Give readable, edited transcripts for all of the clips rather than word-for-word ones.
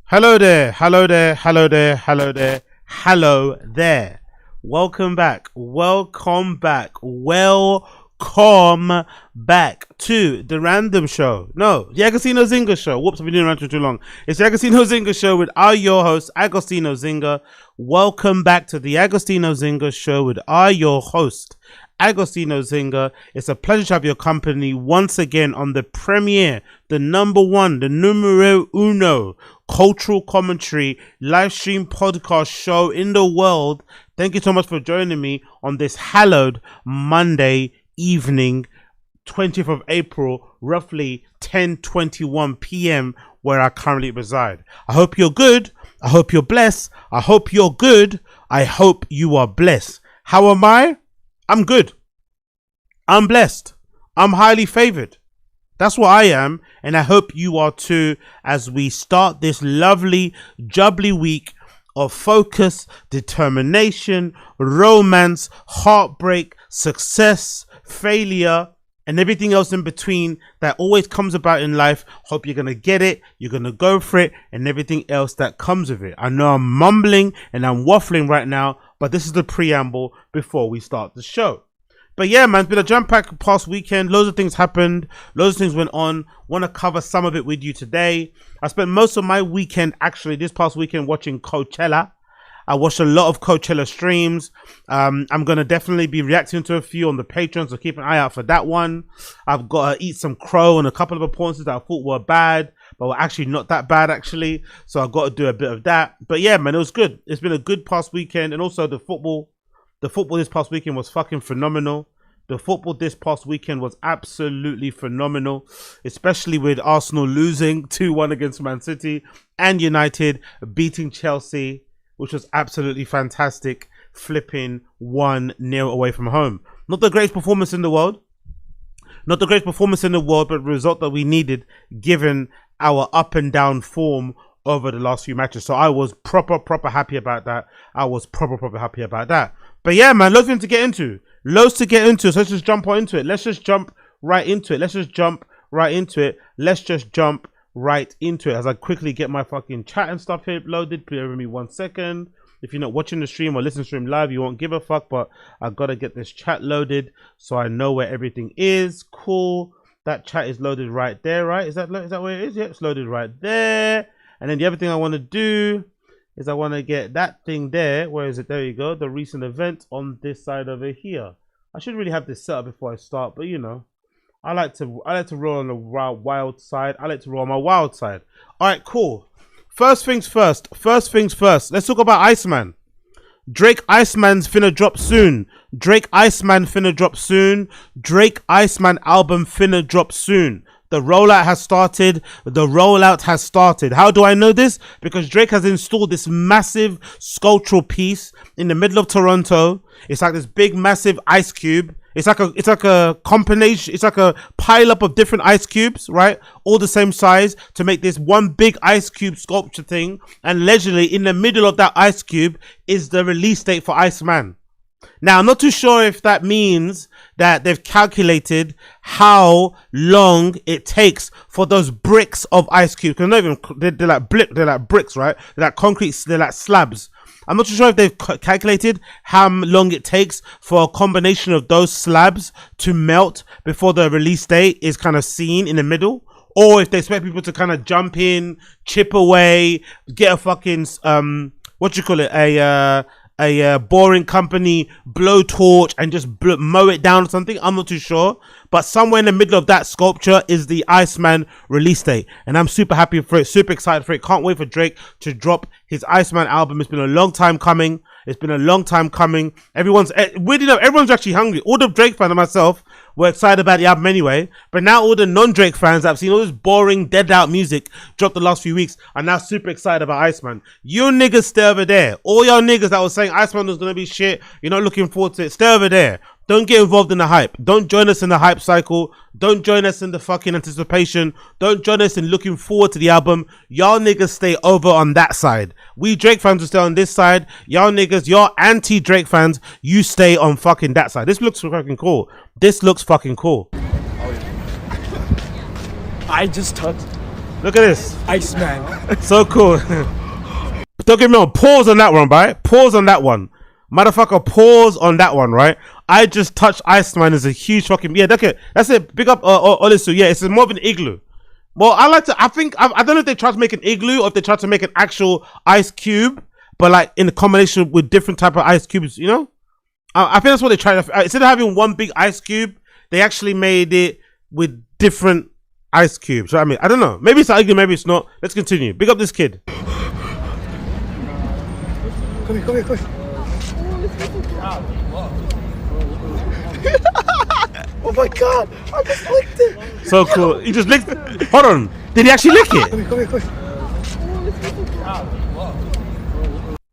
Hello there, hello there, hello there, hello there, hello there. Welcome back, welcome back, welcome back to the Random Show. No, the Agostino Zinga Show. Whoops, I've been doing Random too long. It's the Agostino Zinga Show with your host, Agostino Zinga. Welcome back to the Agostino Zinga Show with your host, Agostino Zinga. It's a pleasure to have your company once again on the premiere, the number one, the numero uno cultural commentary live stream podcast show in the world. Thank you so much for joining me on this hallowed Monday evening, 20th of April, roughly 10:21 p.m. where I currently reside. I hope you're good. I hope you're blessed. I hope you're good. I hope you are blessed. How am I? I'm good. I'm blessed. I'm highly favored. That's what I am, and I hope you are too, as we start this lovely, jubbly week of focus, determination, romance, heartbreak, success, failure, and everything else in between that always comes about in life. Hope you're going to get it, you're going to go for it, and everything else that comes with it. I know I'm mumbling and I'm waffling right now, but this is the preamble before we start the show. But yeah, man, it's been a jam-packed past weekend. Loads of things happened. Loads of things went on. Want to cover some of it with you today. I spent most of my weekend, actually, this past weekend, watching Coachella. I watched a lot of Coachella streams. I'm going to definitely be reacting to a few on the Patreon, so keep an eye out for that one. I've got to eat some crow and a couple of performances that I thought were bad, but were actually not that bad, actually. So I've got to do a bit of that. But yeah, man, it was good. It's been a good past weekend. And also the football this past weekend was fucking phenomenal. The football this past weekend was absolutely phenomenal, especially with Arsenal losing 2-1 against Man City and United beating Chelsea, which was absolutely fantastic, flipping 1-0 away from home. Not the greatest performance in the world. Not the greatest performance in the world, but the result that we needed given our up and down form over the last few matches. So I was proper happy about that. I was proper happy about that. But yeah, man, loads of things to get into. Loads to get into. So let's just jump on into it. Let's just jump right into it. Let's just jump right into it. Let's just jump right into it as I quickly get my fucking chat and stuff here loaded. Bear with me 1 second. If you're not watching the stream or listening to the stream live, you won't give a fuck, but I gotta get this chat loaded so I know where everything is. Cool. That chat is loaded right there, right? Is that where it is? Yep, it's loaded right there. And then the other thing I want to do is I want to get that thing there. Where is it? There you go. The recent event on this side over here. I should really have this set up before I start, but you know, I like to roll on the wild side. I like to roll on my wild side. All right, cool. First things first. Let's talk about Iceman. Drake Iceman's finna drop soon. Drake Iceman finna drop soon. Drake Iceman album finna drop soon. The rollout has started. How do I know this? Because Drake has installed this massive sculptural piece in the middle of Toronto. It's like this big, massive ice cube. It's like a combination. It's like a pile up of different ice cubes, right? All the same size to make this one big ice cube sculpture thing. And allegedly, in the middle of that ice cube is the release date for Iceman. Now, I'm not too sure if that means that they've calculated how long it takes for those bricks of ice cubes. Because they're like bricks, right? They're like concrete, they're like slabs. I'm not too sure if they've calculated how long it takes for a combination of those slabs to melt before the release date is kind of seen in the middle. Or if they expect people to kind of jump in, chip away, get a fucking, a boring company blowtorch and just mow it down or something. I'm not too sure, but somewhere in the middle of that sculpture is the Iceman release date, and I'm super happy for it, super excited for it. Can't wait for Drake to drop his Iceman album. It's been a long time coming. Everyone's actually hungry. All the Drake fans and myself were excited about the album anyway, but now all the non-Drake fans that have seen all this boring, dead out music dropped the last few weeks are now super excited about Iceman. You niggas stay over there. All y'all niggas that was saying Iceman was gonna be shit, you're not looking forward to it, stay over there. Don't get involved in the hype. Don't join us in the hype cycle. Don't join us in the fucking anticipation. Don't join us in looking forward to the album. Y'all niggas stay over on that side. We Drake fans will stay on this side. Y'all niggas, y'all anti-Drake fans, you stay on fucking that side. This looks fucking cool. This looks fucking cool. I just touched Look at this. Iceman. So cool. Don't get me wrong. Pause on that one, right? Pause on that one. Motherfucker, pause on that one, right? I just touched Iceman is a huge fucking... Yeah, that's it. Big up Olisu. Yeah, it's more of an igloo. Well, I don't know if they tried to make an igloo or if they tried to make an actual ice cube, but like in a combination with different type of ice cubes, you know? I think that's what they tried. Instead of having one big ice cube, they actually made it with different ice cubes. So, I mean, I don't know. Maybe it's an igloo, maybe it's not. Let's continue. Big up this kid. Come here. Oh my god, I just licked it. So cool. He just licked it. Hold on. Did he actually lick it? Come here.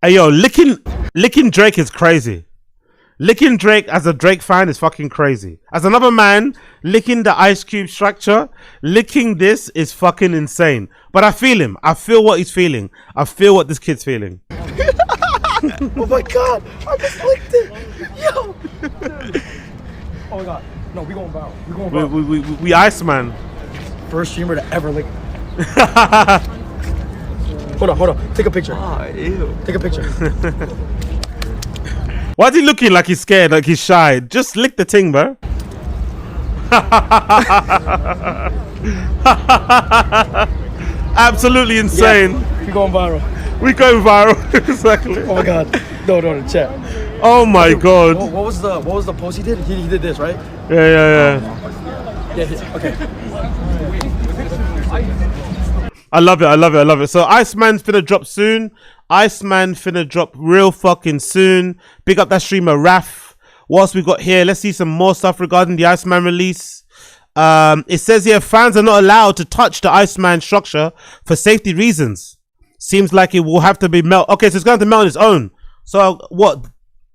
Hey yo, licking Drake is crazy. Licking Drake as a Drake fan is fucking crazy. As another man, licking the Ice Cube structure, licking this is fucking insane. But I feel him. I feel what he's feeling. I feel what this kid's feeling. Oh my god, I just licked it. Yo. Oh my god. No, we going viral. We Iceman. First streamer to ever lick. Hold on. Take a picture. Oh, ew. Take a picture. Why is he looking like he's scared, like he's shy? Just lick the thing, bro. Absolutely insane. Yeah, we going viral. We going viral. Exactly. Oh my god. No, chat. Oh my god. What was the post he did? He did this, right? Yeah. Yeah, okay. I love it. So Iceman's finna drop soon. Iceman finna drop real fucking soon. Big up that streamer RAVE. What else we got here? Let's see some more stuff regarding the Iceman release. It says here fans are not allowed to touch the Iceman structure for safety reasons. Seems like it will have to be melt. Okay, so it's going to melt on its own. So what?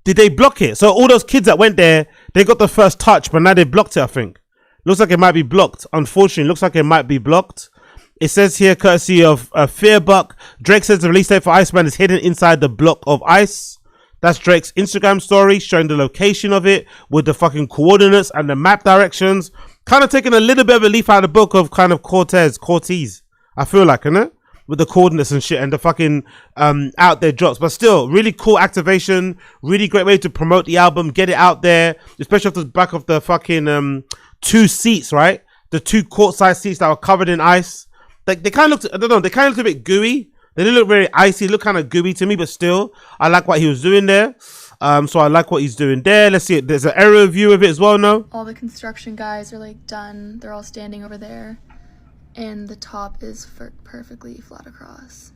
Did they block it? So all those kids that went there, they got the first touch, but now they blocked it, I think. Looks like it might be blocked. Unfortunately, looks like it might be blocked. It says here, courtesy of Fearbuck, Drake says the release date for Iceman is hidden inside the block of ice. That's Drake's Instagram story showing the location of it with the fucking coordinates and the map directions. Kind of taking a little bit of a leaf out of the book of kind of Cortez. I feel like, isn't it? With the coordinates and shit and the fucking out there drops. But still, really cool activation. Really great way to promote the album. Get it out there. Especially off the back of the fucking 2 seats, right? The 2 courtside seats that were covered in ice. Like they kind of looked, I don't know, they kind of looked a bit gooey. They didn't look very icy. They looked kind of gooey to me, but still, I like what he was doing there. So I like what he's doing there. Let's see it. There's an aerial view of it as well, no? All the construction guys are like done. They're all standing over there. And the top is perfectly flat across.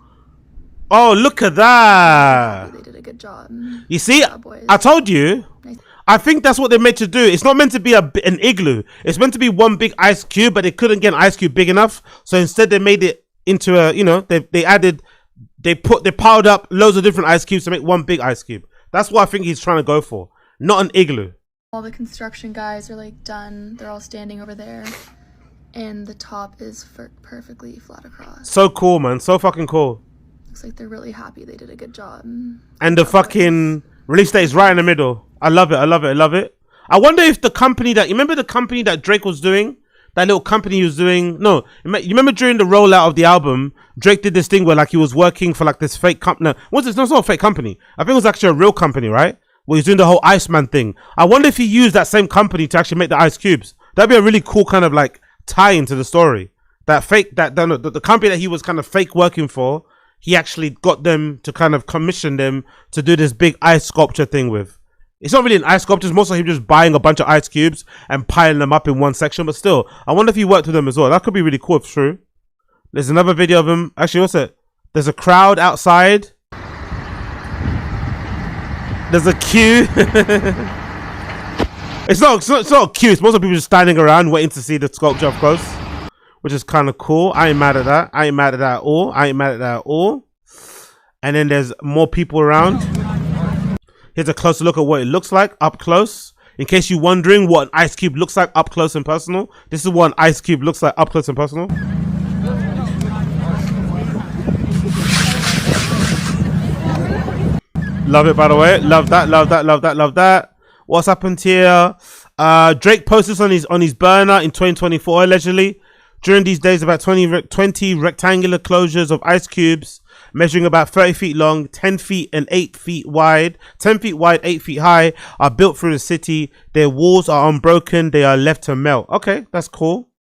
Oh, look at that. They did a good job. You see, job, I told you. Nice. I think that's what they're meant to do. It's not meant to be an igloo. It's meant to be one big ice cube, but they couldn't get an ice cube big enough. So instead they made it into a, you know, they piled up loads of different ice cubes to make one big ice cube. That's what I think he's trying to go for. Not an igloo. All the construction guys are like done. They're all standing over there. And the top is perfectly flat across. So cool, man. So fucking cool. Looks like they're really happy they did a good job. And the fucking release date is right in the middle. I love it. I wonder if the company that, you remember the company that Drake was doing? That little company he was doing? No. You remember during the rollout of the album, Drake did this thing where like he was working for like this fake company. No, it's not a fake company. I think it was actually a real company, right? Where he's doing the whole Iceman thing. I wonder if he used that same company to actually make the ice cubes. That'd be a really cool kind of like tie into the story. That fake, the company that he was kind of fake working for, he actually got them to kind of commission them to do this big ice sculpture thing with. It's not really an ice sculpture, it's mostly him just buying a bunch of ice cubes and piling them up in one section, but still, I wonder if he worked with them as well. That could be really cool if true. There's another video of him. Actually, what's it? There's a crowd outside. There's a queue. It's not a queue. It's most of people just standing around waiting to see the sculpture up close, which is kind of cool. I ain't mad at that. At all. And then there's more people around. Here's a closer look at what it looks like up close. In case you're wondering what an ice cube looks like up close and personal, this is what an ice cube looks like up close and personal. Love it, by the way. Love that. What's happened here? Drake posted on his burner in 2024 allegedly. During these days, about 20 rectangular closures of ice cubes measuring about 30 feet long, 10 feet and 8 feet wide, 10 feet wide, 8 feet high, are built through the city. Their walls are unbroken. They are left to melt. Okay, that's cool.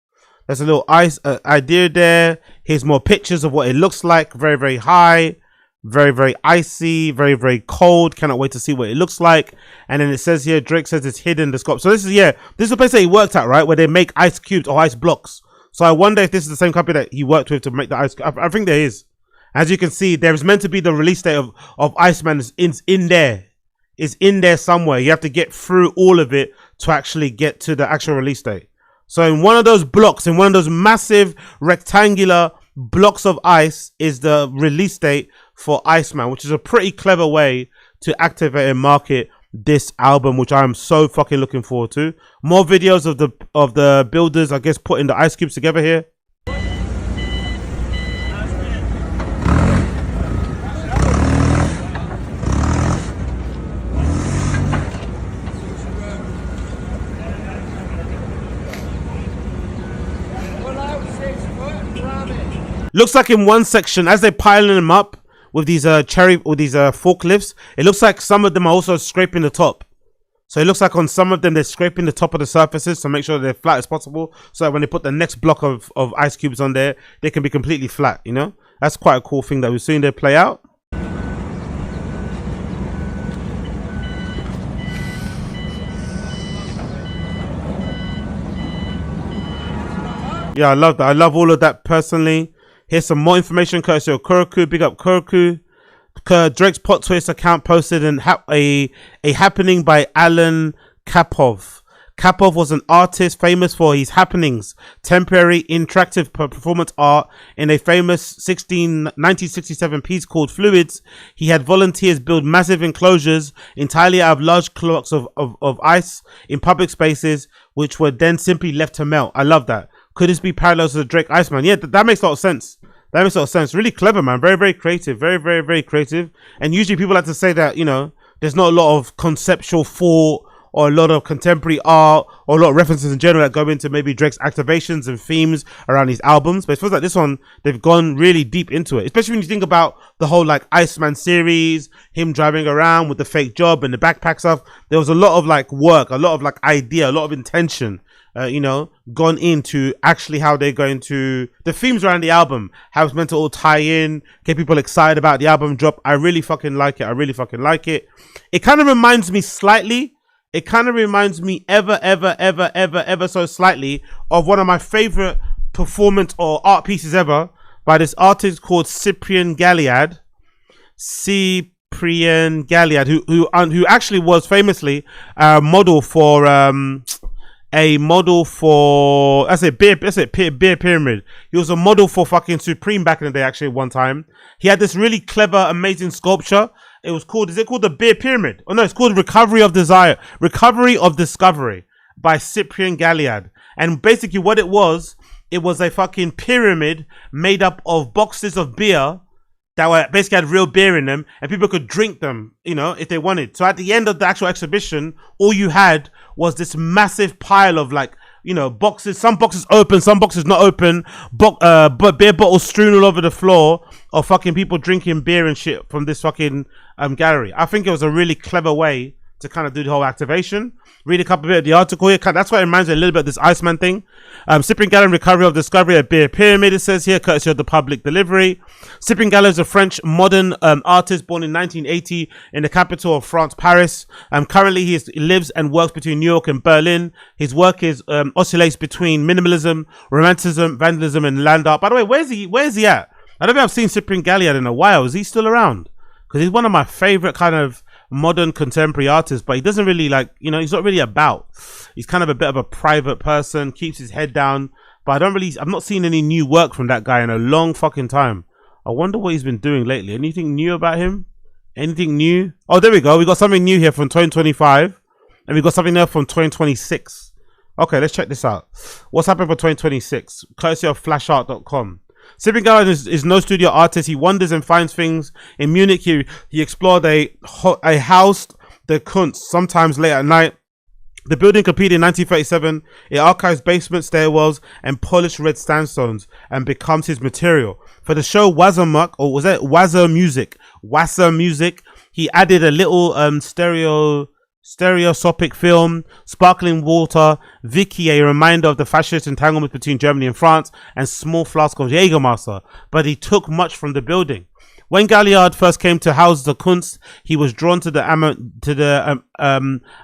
There's a little ice idea there. Here's more pictures of what it looks like. Very, very high. Very, very icy. Very, very cold. Cannot wait to see what it looks like. And then it says here, Drake says it's hidden the scope. So this is, yeah, this is the place that he worked at, right? Where they make ice cubes or ice blocks. So I wonder if this is the same company that he worked with to make the ice. I think there is. As you can see, there is meant to be the release date of Iceman is in there. It's in there somewhere. You have to get through all of it to actually get to the actual release date. So in one of those blocks, in one of those massive rectangular blocks of ice is the release date for Iceman, which is a pretty clever way to activate and market this album, which I am so fucking looking forward to. More videos of the builders, I guess, putting the ice cubes together here. Looks like in one section, as they're piling them up with these forklifts, it looks like some of them are also scraping the top. So it looks like on some of them they're scraping the top of the surfaces to make sure they're flat as possible, so that when they put the next block of ice cubes on there, they can be completely flat. You know, that's quite a cool thing that we've seen there play out. Yeah, I love that. I love all of that personally. Here's some more information courtesy of Kuroku. Big up Kuroku. Drake's Plot Twist account posted a happening by Allan Krapow. Krapow was an artist famous for his happenings, temporary interactive performance art. In a famous 1967 piece called Fluids, he had volunteers build massive enclosures entirely out of large blocks of ice in public spaces, which were then simply left to melt. I love that. Could this be parallels to the Drake Iceman? Yeah, that makes a lot of sense. That makes a lot of sense. Really clever, man. Very, very creative. Very, very, very creative. And usually people like to say that, you know, there's not a lot of conceptual thought or a lot of contemporary art or a lot of references in general that go into maybe Drake's activations and themes around these albums. But it feels like this one, they've gone really deep into it. Especially when you think about the whole like Iceman series, him driving around with the fake job and the backpack stuff. There was a lot of like work, a lot of like idea, a lot of intention. You know, gone into actually how they're going to the themes around the album, how it's meant to all tie in, get people excited about the album drop. I really fucking like it. I really fucking like it. It kind of reminds me slightly. It kind of reminds me ever so slightly of one of my favorite performance or art pieces ever by this artist called Cyprien Gaillards. Cyprien Gaillards, who actually was famously a model for Beer Pyramid. He was a model for fucking Supreme back in the day, actually, one time. He had this really clever, amazing sculpture. It was called, is it called the Beer Pyramid? Oh no, it's called Recovery of Discovery by Cyprien Gaillards. And basically what it was a fucking pyramid made up of boxes of beer that were basically had real beer in them, and people could drink them, you know, if they wanted. So at the end of the actual exhibition, all you had was this massive pile of like, you know, boxes, some boxes open, some boxes not open, but beer bottles strewn all over the floor of fucking people drinking beer and shit from this fucking gallery. I think it was a really clever way to kind of do the whole activation. Read a couple bit of the article here. That's why it reminds me a little bit of this Iceman thing. Cyprien Gaillards, Recovery of Discovery, a Beer Pyramid, it says here, courtesy of the public delivery. Cyprien Gaillards is a French modern artist born in 1980 in the capital of France, Paris. Currently, he lives and works between New York and Berlin. His work oscillates between minimalism, romanticism, vandalism, and land art. By the way, where's he at? I don't think I've seen Cyprien Gaillards in a while. Is he still around? Because he's one of my favorite kind of modern contemporary artists, but he doesn't really like, you know, he's not really about. He's kind of a bit of a private person, keeps his head down, but I've not seen any new work from that guy in a long fucking time. I wonder what he's been doing lately. Anything new about him? Anything new? Oh, there we go. We got something new here from 2025, and we got something there from 2026. Okay, let's check this out. What's happened for 2026? Courtesy of flashart.com. Cyprien Gaillards is no studio artist. He wanders and finds things. In Munich, he explored a house, the Kunst, sometimes late at night. The building completed in 1937. It archives basement stairwells and polished red sandstones and becomes his material. For the show Wazamuk, or was that Wazza Music, he added a little stereoscopic film, sparkling water, Vicky, a reminder of the fascist entanglement between Germany and France, and small flask of Jägermeister. But he took much from the building. When Gaillard first came to Haus der Kunst, he was drawn to the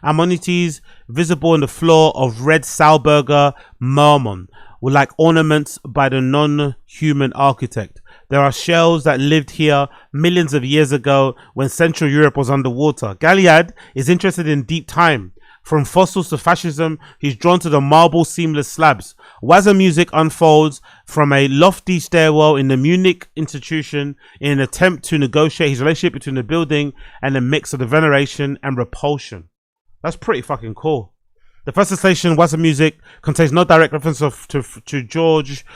amenities visible in the floor of red Sauberger marmon, like ornaments by the non-human architect. There are shells that lived here millions of years ago when Central Europe was underwater. Gaillard is interested in deep time. From fossils to fascism, he's drawn to the marble seamless slabs. Wazza Music unfolds from a lofty stairwell in the Munich institution in an attempt to negotiate his relationship between the building and a mix of the veneration and repulsion. That's pretty fucking cool. The first installation, Wazza Music, contains no direct reference to George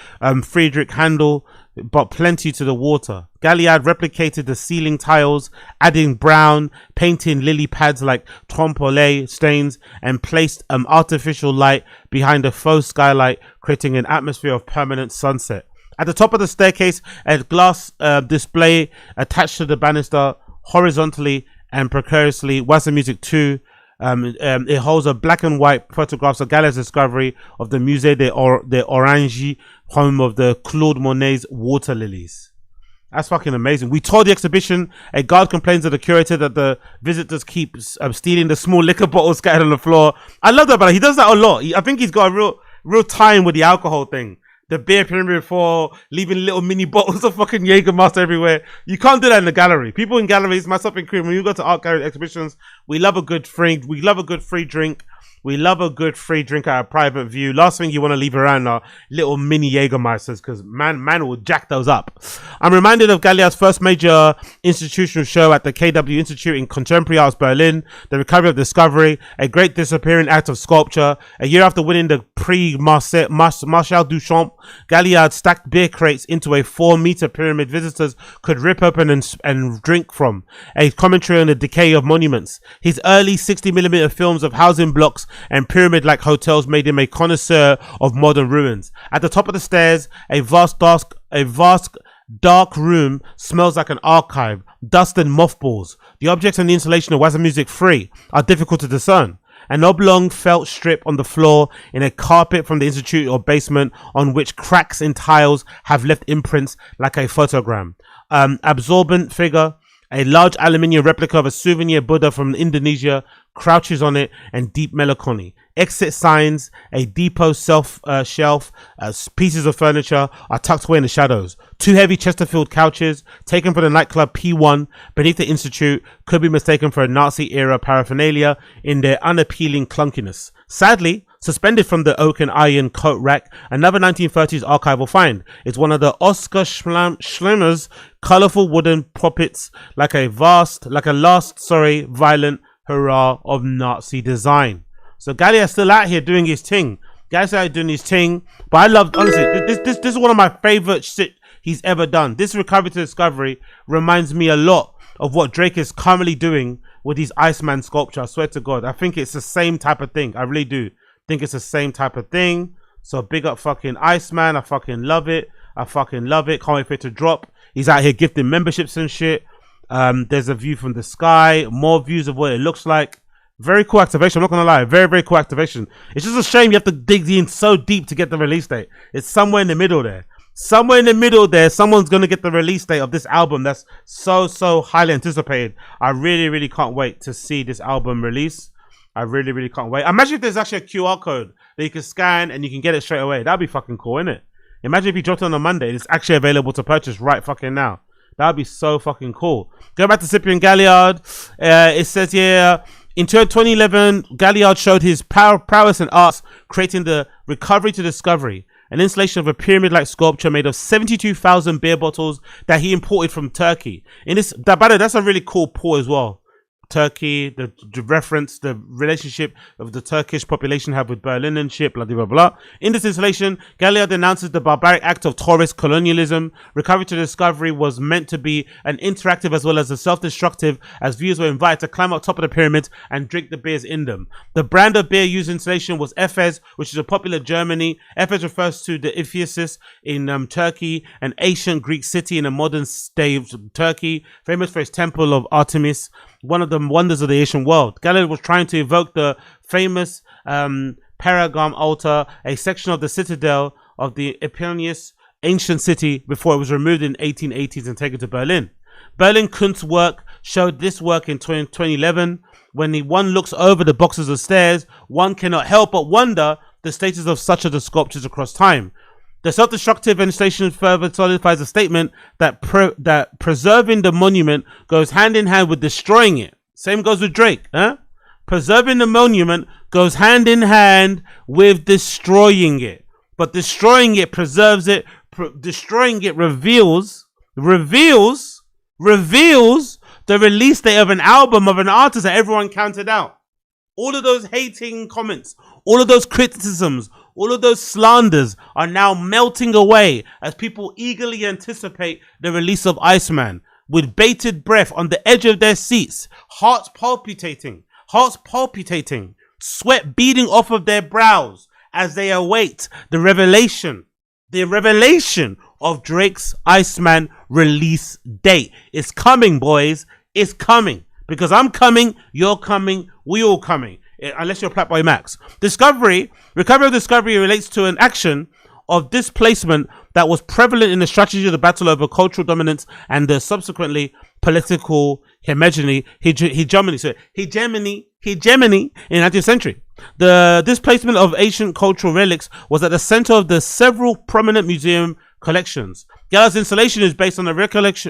Friedrich Handel, but plenty to the water. Gaillard replicated the ceiling tiles, adding brown, painting lily pads like trompe-l'oeil stains, and placed artificial light behind a faux skylight, creating an atmosphere of permanent sunset. At the top of the staircase, a glass display attached to the banister horizontally and precariously. Wazza Music 2. It holds a black and white photographs of Gallard's discovery of the Musée de Orangerie, home of the Claude Monet's water lilies. That's fucking amazing. We toured the exhibition. A guard complains to the curator that the visitors keep stealing the small liquor bottles scattered on the floor. I love that, but he does that a lot. I think he's got a real time with the alcohol thing. The beer pyramid for leaving little mini bottles of fucking Jägermeister everywhere. You can't do that in the gallery. People in galleries, myself included, when you go to art gallery exhibitions, we love a good free drink. We love a good free drink at a private view. Last thing you want to leave around are little mini Jägermeisters, because man will jack those up. I'm reminded of Gaillard's first major institutional show at the KW Institute in Contemporary Arts Berlin, the recovery of discovery, a great disappearing act of sculpture. A year after winning the Prix Marcel Duchamp, Gaillard stacked beer crates into a 4-meter pyramid visitors could rip open and drink from. A commentary on the decay of monuments. His early 60mm films of housing blocks and pyramid-like hotels made him a connoisseur of modern ruins. At the top of the stairs, a vast dark room smells like an archive, dust and mothballs. The objects in the installation of Wazza Music 3 are difficult to discern. An oblong felt strip on the floor in a carpet from the institute or basement on which cracks in tiles have left imprints like a photogram. Absorbent figure. A large aluminium replica of a souvenir Buddha from Indonesia crouches on it, and deep melancholy. Exit signs, a depot shelf, pieces of furniture are tucked away in the shadows. 2 heavy Chesterfield couches, taken from the nightclub P1 beneath the institute, could be mistaken for a Nazi-era paraphernalia in their unappealing clunkiness. Sadly, suspended from the oak and iron coat rack, another 1930s archival find is one of the Oscar Schlemmer's colourful wooden puppets, like a last violent hurrah of Nazi design. So Gallard's still out here doing his thing. But I love, honestly, this is one of my favorite shit he's ever done. This recovery to discovery reminds me a lot of what Drake is currently doing with his Iceman sculpture. I swear to God, I think it's the same type of thing. I really do think it's the same type of thing. So big up fucking Iceman. I fucking love it. Can't wait for it to drop. He's out here gifting memberships and shit. There's a view from the sky, more views of what it looks like. Very cool activation, I'm not gonna lie. Very, very cool activation. It's just a shame you have to dig in so deep to get the release date. It's somewhere in the middle there. Someone's gonna get the release date of this album that's so highly anticipated. I really can't wait to see this album release. I really can't wait. Imagine if there's actually a QR code that you can scan and you can get it straight away. That'd be fucking cool, innit? Imagine if you dropped it on a Monday and it's actually available to purchase right fucking now. That'd be so fucking cool. Go back to Cyprien Gaillards. It says here, in 2011, Gaillards showed his prowess in arts, creating the Recovery to Discovery, an installation of a pyramid-like sculpture made of 72,000 beer bottles that he imported from Turkey. By the way, that's a really cool pour as well. Turkey, the reference, the relationship of the Turkish population have with Berlin and shit, blah, blah, blah. In this installation, Gaillards denounces the barbaric act of tourist colonialism. Recovery to Discovery was meant to be an interactive as well as a self-destructive, as viewers were invited to climb up top of the pyramids and drink the beers in them. The brand of beer used in installation was Efes, which is a popular Germany. Efes refers to the Ephesus in Turkey, an ancient Greek city in a modern day of Turkey, famous for its temple of Artemis, one of the wonders of the ancient world. Gaillards was trying to evoke the famous Paragam altar, a section of the citadel of the eponymous ancient city before it was removed in 1880s and taken to Berlin. Berlin Kunstwerk work showed this work in 2011. When one looks over the boxes of stairs, one cannot help but wonder the status of such of the sculptures across time. The self-destructive installation further solidifies the statement that preserving the monument goes hand in hand with destroying it. Same goes with Drake, huh? Preserving the monument goes hand in hand with destroying it. But destroying it preserves it. Destroying it reveals the release date of an album of an artist that everyone counted out. All of those hating comments, all of those criticisms, all of those slanders are now melting away as people eagerly anticipate the release of Iceman, with bated breath on the edge of their seats, hearts palpitating, sweat beading off of their brows as they await the revelation of Drake's Iceman release date. It's coming, boys. It's coming. Because I'm coming, you're coming, we all coming. Unless you're PlaqueBoyMax. Recovery of Discovery relates to an action of displacement that was prevalent in the strategy of the battle over cultural dominance and the subsequently political hegemony in the 19th century. The displacement of ancient cultural relics was at the center of the several prominent museum collections. Gaillards' installation is based on the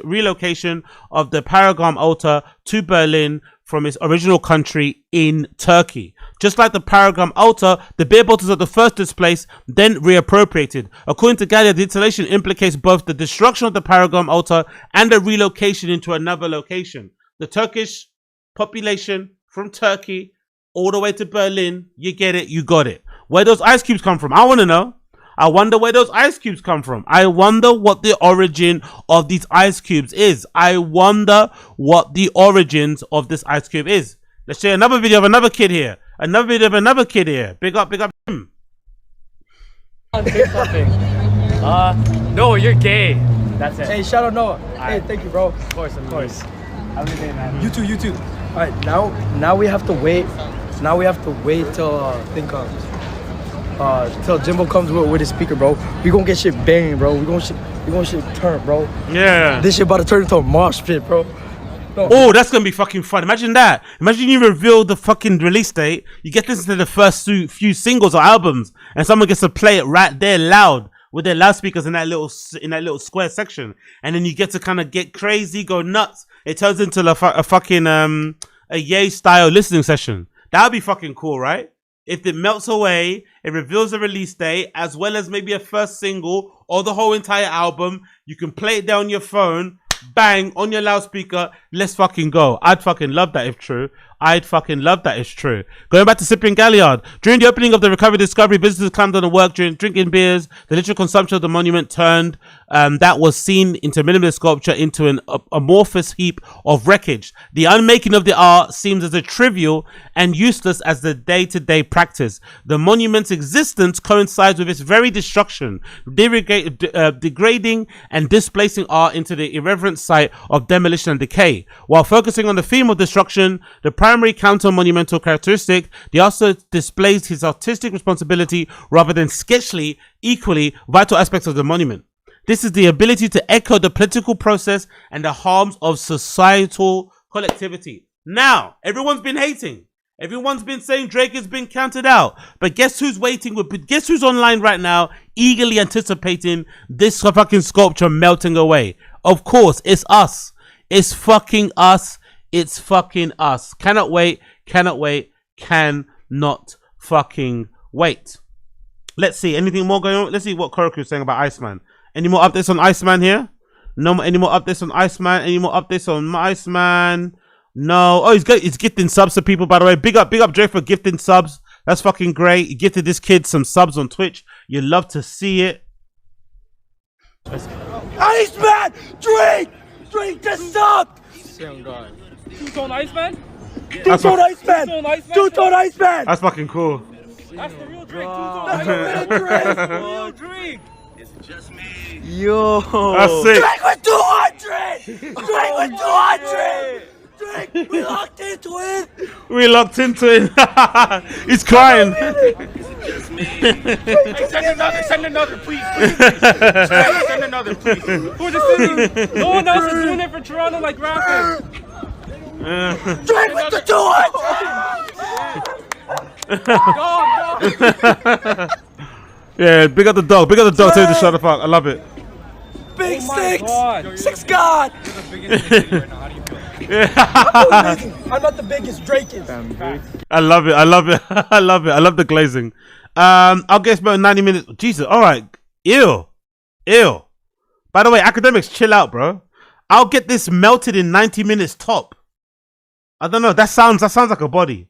relocation of the Paragam altar to Berlin from its original country in Turkey. Just like the Paragam altar, the beer bottles are the first displaced, then reappropriated. According to Gaillards, the installation implicates both the destruction of the Paragam altar and the relocation into another location. The Turkish population from Turkey all the way to Berlin, you get it, you got it. Where those ice cubes come from, I want to know. I wonder where those ice cubes come from. I wonder what the origin of these ice cubes is. I wonder what the origins of this ice cube is. Let's show you another video of another kid here. Big up him. Say something. No, you're gay. That's it. Hey, shout out Noah. Hey, thank you, bro. Of course. Have a good day, man. You too. All right, now we have to wait. Now we have to wait till till Jimbo comes with his speaker, bro. We gonna get shit banging, bro. We gonna shit turn, bro. Yeah. This shit about to turn into a mosh pit, bro. No. Oh, that's gonna be fucking fun. Imagine that. Imagine you reveal the fucking release date. You get this into the first few singles or albums, and someone gets to play it right there loud with their loudspeakers in that little square section, and then you get to kind of get crazy, go nuts. It turns into a fucking a Ye style listening session. That would be fucking cool, right? If it melts away, it reveals the release date as well as maybe a first single or the whole entire album. You can play it down your phone, bang, on your loudspeaker. Let's fucking go. I'd fucking love that if true. Going back to Cyprien Gaillards. During the opening of the Recovery Discovery, visitors climbed on the work during drinking beers. The literal consumption of the monument turned that was seen into minimalist sculpture into an amorphous heap of wreckage. The unmaking of the art seems as trivial and useless as the day-to-day practice. The monument's existence coincides with its very destruction, degrading and displacing art into the irreverent site of demolition and decay. While focusing on the theme of destruction, the primary counter-monumental characteristic, the artist displays his artistic responsibility rather than sketchily equally vital aspects of the monument. This is the ability to echo the political process and the harms of societal collectivity. Now, everyone's been hating. Everyone's been saying Drake has been counted out. But guess who's waiting? Guess who's online right now, eagerly anticipating this fucking sculpture melting away? Of course, it's us. It's fucking us. It's fucking us. Cannot wait. Cannot fucking wait. Let's see. Anything more going on? Let's see what Koroku's saying about Iceman. Any more updates on Iceman here? No more. Any more updates on Iceman? Any more updates on Iceman? No. Oh, he's gifting subs to people, by the way. Big up Drake for gifting subs. That's fucking great. He gifted this kid some subs on Twitch. You love to see it. Iceman! Drink the sub! Two-tone Iceman? Two-tone Iceman! Two-tone Iceman! That's fucking cool. That's the real drink. Two-tone That's Iceman. the real drink! Real drink. Yo! That's sick. Drink with 200! Drink with 200! Drink! We locked into it! We locked into it. He's crying. Hey, send another, please. Send another, please. For the city. No one else is doing it for Toronto like rapping. Drink with the 200! Dog. Yeah, big up the dog. Big up the dog. Tell you to shut the fuck. I love it. Big Oh my six! God. Six God! You're the biggest thing right now. How do you feel? I'm not the biggest, Drake is. I love it. I love it. I love it. I love the glazing. I'll guess about 90 minutes. Jesus. All right. Ew. By the way, academics, chill out, bro. I'll get this melted in 90 minutes top. I don't know. That sounds like a body.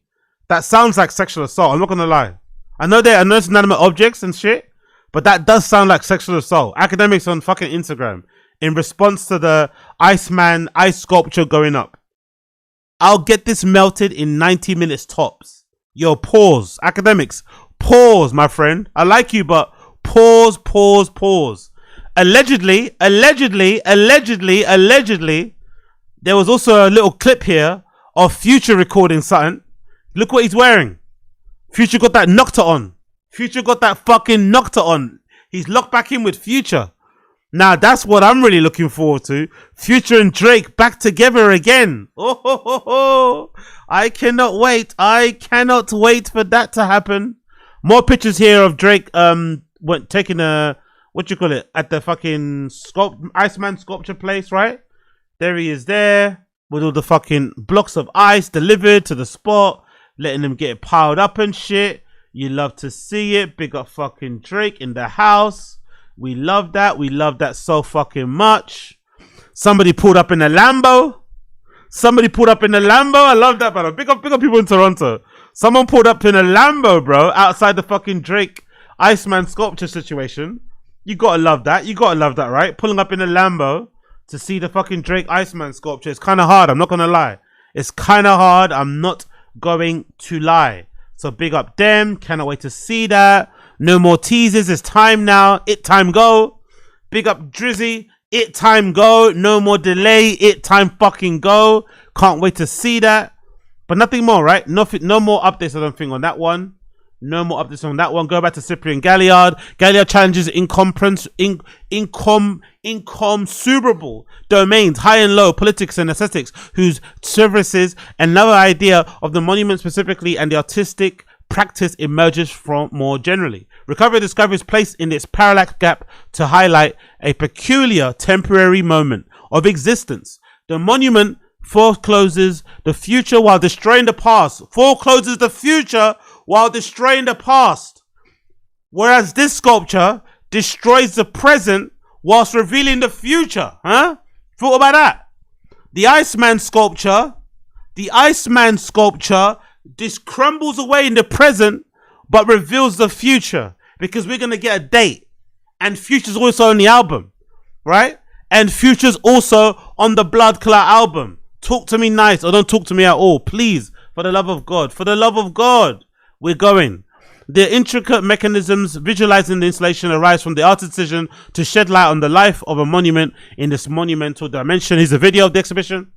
That sounds like sexual assault. I'm not gonna lie. I know it's inanimate objects and shit, but that does sound like sexual assault. Academics on fucking Instagram in response to the Iceman ice sculpture going up. I'll get this melted in 90 minutes tops. Yo, pause. Academics, pause, my friend. I like you, but pause. Allegedly, there was also a little clip here of Future recording something. Look what he's wearing. Future got that Nocta on. Future got that fucking Nocta on. He's locked back in with Future. Now that's what I'm really looking forward to. Future and Drake back together again. Oh. I cannot wait. I cannot wait for that to happen. More pictures here of Drake taking a, what you call it, at the fucking Iceman sculpture place, right? There he is there with all the fucking blocks of ice delivered to the spot, letting them get it piled up and shit. You love to see it. Big up fucking Drake in the house. We love that. We love that so fucking much. Somebody pulled up in a Lambo. I love that, bro. Big up people in Toronto. Someone pulled up in a Lambo, bro, outside the fucking Drake Iceman sculpture situation. You gotta love that. Right? Pulling up in a Lambo to see the fucking Drake Iceman sculpture. It's kind of hard. I'm not gonna lie. It's kind of hard. I'm not going to lie. So big up them. Cannot wait to see that. No more teasers. It's time now. It time go. Big up Drizzy. It time go. No more delay. It time fucking go. Can't wait to see that. But nothing more, right? Nothing. No more updates, I don't think, on that one. No more updates on that one. Go back to Cyprien Gaillards. Gaillards challenges incommensurable domains, high and low, politics and aesthetics, whose services another idea of the monument specifically and the artistic practice emerges from more generally. Recovery discoveries placed in its parallax gap to highlight a peculiar temporary moment of existence. The monument forecloses the future while destroying the past. Forecloses the future while destroying the past. Whereas this sculpture destroys the present whilst revealing the future. Huh? Thought about that? The Iceman sculpture, this crumbles away in the present but reveals the future, because we're gonna get a date, and Future's also on the album, right? And Future's also on the Blood Clot album. Talk to me nice, or don't talk to me at all, please. For the love of God, we're going. The intricate mechanisms visualizing the installation arise from the artist's decision to shed light on the life of a monument in this monumental dimension. Here's a video of the exhibition.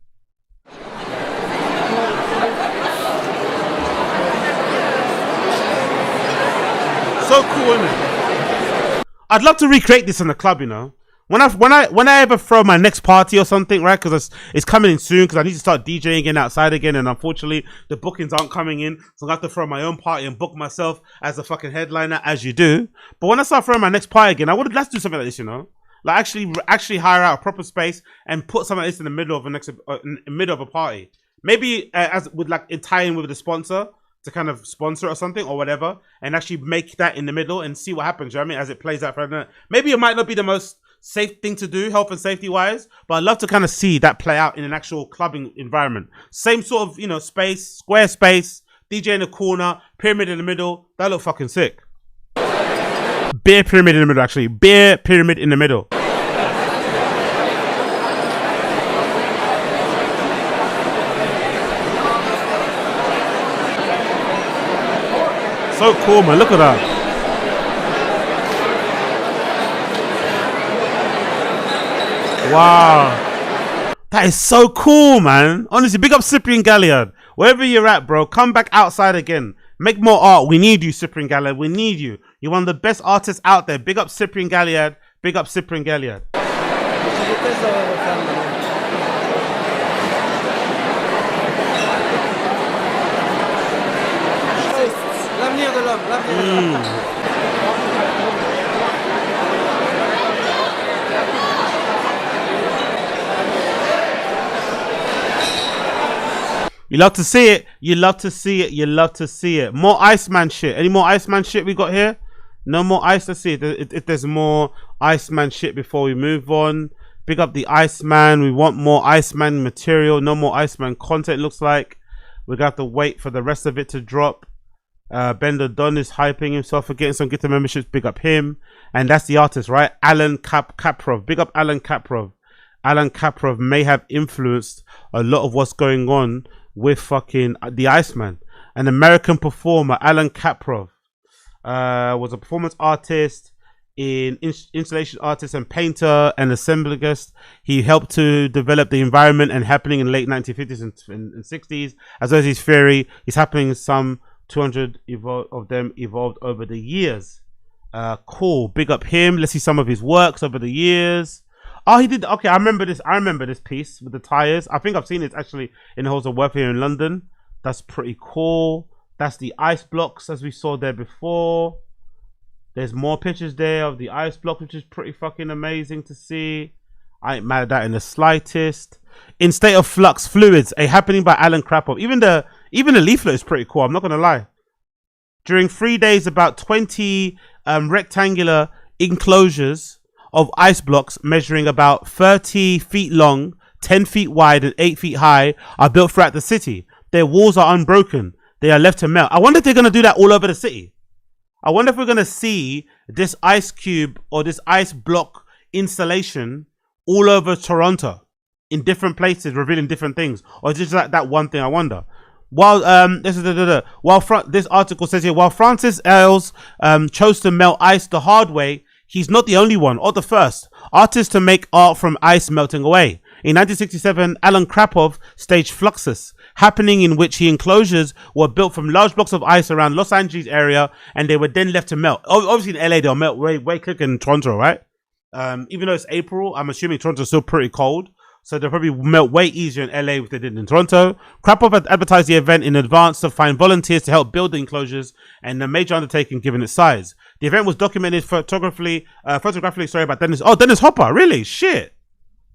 So cool, isn't it? I'd love to recreate this in the club, you know. When I ever throw my next party or something, right? Because it's coming in soon. Because I need to start DJing again outside again, and unfortunately the bookings aren't coming in, so I have to throw my own party and book myself as a fucking headliner, as you do. But when I start throwing my next party again, let's do something like this, you know. Like actually hire out a proper space and put something like this in the middle of a party. Maybe as with like tie in with the sponsor, to kind of sponsor or something or whatever, and actually make that in the middle and see what happens. You know what I mean? As it plays out for maybe it might not be the most safe thing to do, health and safety wise. But I'd love to kind of see that play out in an actual clubbing environment. Same sort of, you know, space, square space, DJ in the corner, pyramid in the middle. That look fucking sick. Beer pyramid in the middle, actually. Beer pyramid in the middle. So cool, man. Look at that. Wow. That is so cool, man. Honestly, big up Cyprien Gaillards. Wherever you're at, bro, come back outside again. Make more art. We need you, Cyprien Gaillards. We need you. You're one of the best artists out there. Big up Cyprien Gaillards. Big up Cyprien Gaillards. You love to see it. You love to see it. You love to see it. More Iceman shit. Any more Iceman shit we got here? No more ice. Let's see if there's more Iceman shit before we move on. Big up the Iceman. We want more Iceman material. No more Iceman content, looks like. We're going to have to wait for the rest of it to drop. Bender Don is hyping himself for getting some Gitter memberships. Big up him. And that's the artist, right? Allan Krapow. Big up Allan Krapow. Allan Krapow may have influenced a lot of what's going on with fucking the Iceman. An American performer, Allan Krapow, was a performance artist, installation artist and painter and assemblyist. He helped to develop the environment and happening in the late 1950s and 60s, as well as his theory. His happening some 200 of them evolved over the years. Cool. Big up him. Let's see some of his works over the years. Oh, he did. Okay, I remember this. I remember this piece with the tires. I think I've seen it actually in the halls of work here in London. That's pretty cool. That's the ice blocks as we saw there before. There's more pictures there of the ice block, which is pretty fucking amazing to see. I ain't mad at that in the slightest. In State of Flux, Fluids, a happening by Allan Krapow. Even the leaflet is pretty cool. I'm not gonna lie. During 3 days, about 20 rectangular enclosures of ice blocks measuring about 30 feet long, 10 feet wide and 8 feet high are built throughout the city. Their walls are unbroken. They are left to melt. I wonder if they're going to do that all over the city. I wonder if we're going to see this ice cube or this ice block installation all over Toronto in different places, revealing different things, or just like that one thing. I wonder. While this article says here, while Francis Ailes chose to melt ice the hard way, he's not the only one or the first artist to make art from ice melting away. In 1967, Allan Krapow staged Fluxus, happening in which the enclosures were built from large blocks of ice around Los Angeles area, and they were then left to melt. Obviously in LA, they'll melt way quicker than Toronto, right? Even though it's April, I'm assuming Toronto's still pretty cold, so they'll probably melt way easier in LA if they did in Toronto. Krapow had advertised the event in advance to find volunteers to help build the enclosures, and a major undertaking given its size. The event was documented photographically by Dennis. Oh, Dennis Hopper, really? Shit.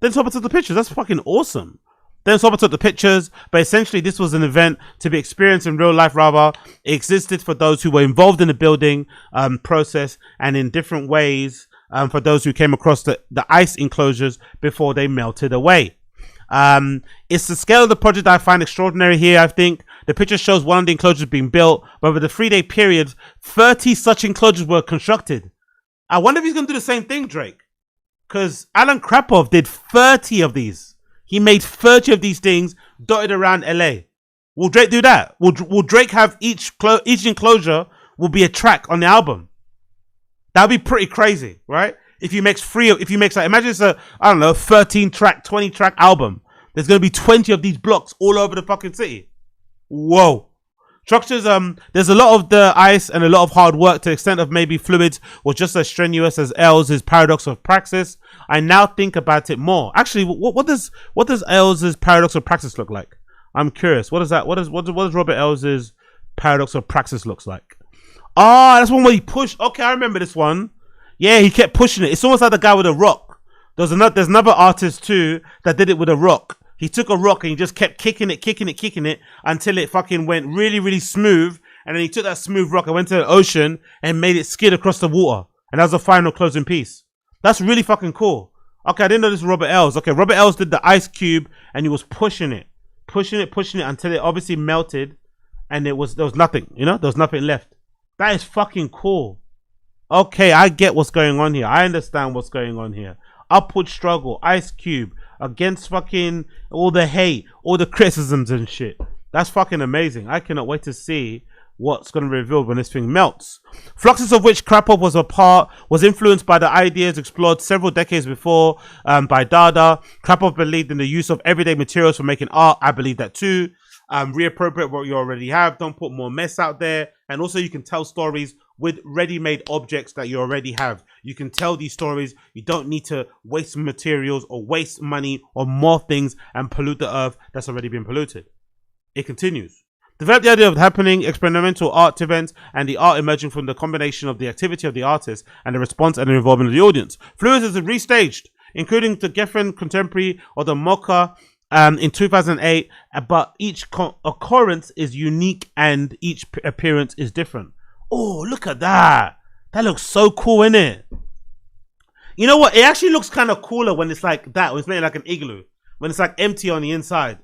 Dennis Hopper took the pictures. That's fucking awesome. Dennis Hopper took the pictures, but essentially this was an event to be experienced in real life. Rather, it existed for those who were involved in the building process, and in different ways for those who came across the ice enclosures before they melted away. It's the scale of the project I find extraordinary here. I think the picture shows one of the enclosures being built, but over the 3-day period, 30 such enclosures were constructed. I wonder if he's going to do the same thing, Drake. Because Allan Krapow did 30 of these. He made 30 of these things dotted around LA. Will Drake do that? Will Drake have each enclosure will be a track on the album? That'd be pretty crazy, right? If he makes like, imagine it's a, I don't know, 13 track, 20 track album. There's going to be 20 of these blocks all over the fucking city. Whoa. Structures, there's a lot of the ice and a lot of hard work to the extent of maybe Fluids was just as strenuous as Ailes' Paradox of Praxis. I now think about it more. Actually, what does Ailes' Paradox of Praxis look like? I'm curious. What does Robert Ailes' Paradox of Praxis looks like? Ah, that's one where he pushed. Okay, I remember this one. Yeah, he kept pushing it. It's almost like the guy with a rock. There's another artist too that did it with a rock. He took a rock and he just kept kicking it until it fucking went really, really smooth. And then he took that smooth rock and went to the ocean and made it skid across the water. And that was the final closing piece. That's really fucking cool. Okay, I didn't know this was Robert Ells. Okay, Robert Ells did the Ice Cube, and he was pushing it until it obviously melted, and there was nothing. You know, there was nothing left. That is fucking cool. Okay, I get what's going on here. I understand what's going on here. Upward struggle, Ice Cube against fucking all the hate, all the criticisms and shit. That's fucking amazing. I cannot wait to see what's going to reveal when this thing melts. Fluxus, of which Krapow was a part, was influenced by the ideas explored several decades before by Dada. Krapow believed in the use of everyday materials for making art. I believe that too. Reappropriate what you already have. Don't put more mess out there. And also you can tell stories with ready-made objects that you already have. You can tell these stories. You don't need to waste materials or waste money on more things and pollute the earth that's already been polluted. It continues. Develop the idea of happening experimental art events and the art emerging from the combination of the activity of the artist and the response and the involvement of the audience. Fluids is restaged, including the Geffen Contemporary or the Mocha in 2008, but each occurrence is unique and each appearance is different. Oh, look at that. That looks so cool, innit? You know what? It actually looks kind of cooler when it's like that. When it's made like an igloo. When it's like empty on the inside.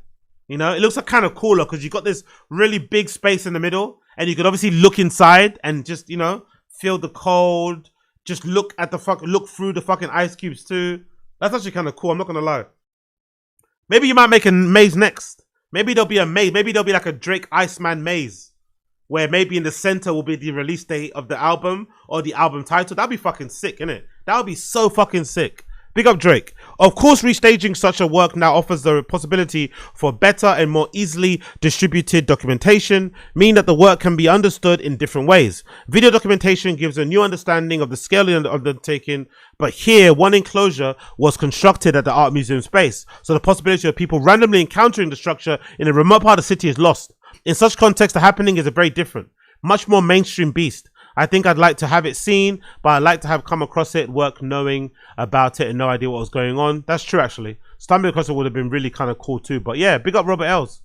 You know, it looks like kind of cooler because you got this really big space in the middle and you could obviously look inside and just, you know, feel the cold. Just look through the fucking ice cubes too. That's actually kind of cool. I'm not going to lie. Maybe you might make a maze next. Maybe there'll be a maze. Maybe there'll be like a Drake Iceman maze where maybe in the center will be the release date of the album or the album title. That'd be fucking sick, innit? That would be so fucking sick. Big up Drake. Of course, restaging such a work now offers the possibility for better and more easily distributed documentation, meaning that the work can be understood in different ways. Video documentation gives a new understanding of the scale of the undertaking, but here, one enclosure was constructed at the art museum space, so the possibility of people randomly encountering the structure in a remote part of the city is lost. In such context, the happening is a very different, much more mainstream beast. I think I'd like to have it seen, but I'd like to have come across it, work knowing about it and no idea what was going on. That's true, actually. Stumbling across it would have been really kind of cool too. But yeah, big up Robert Ells.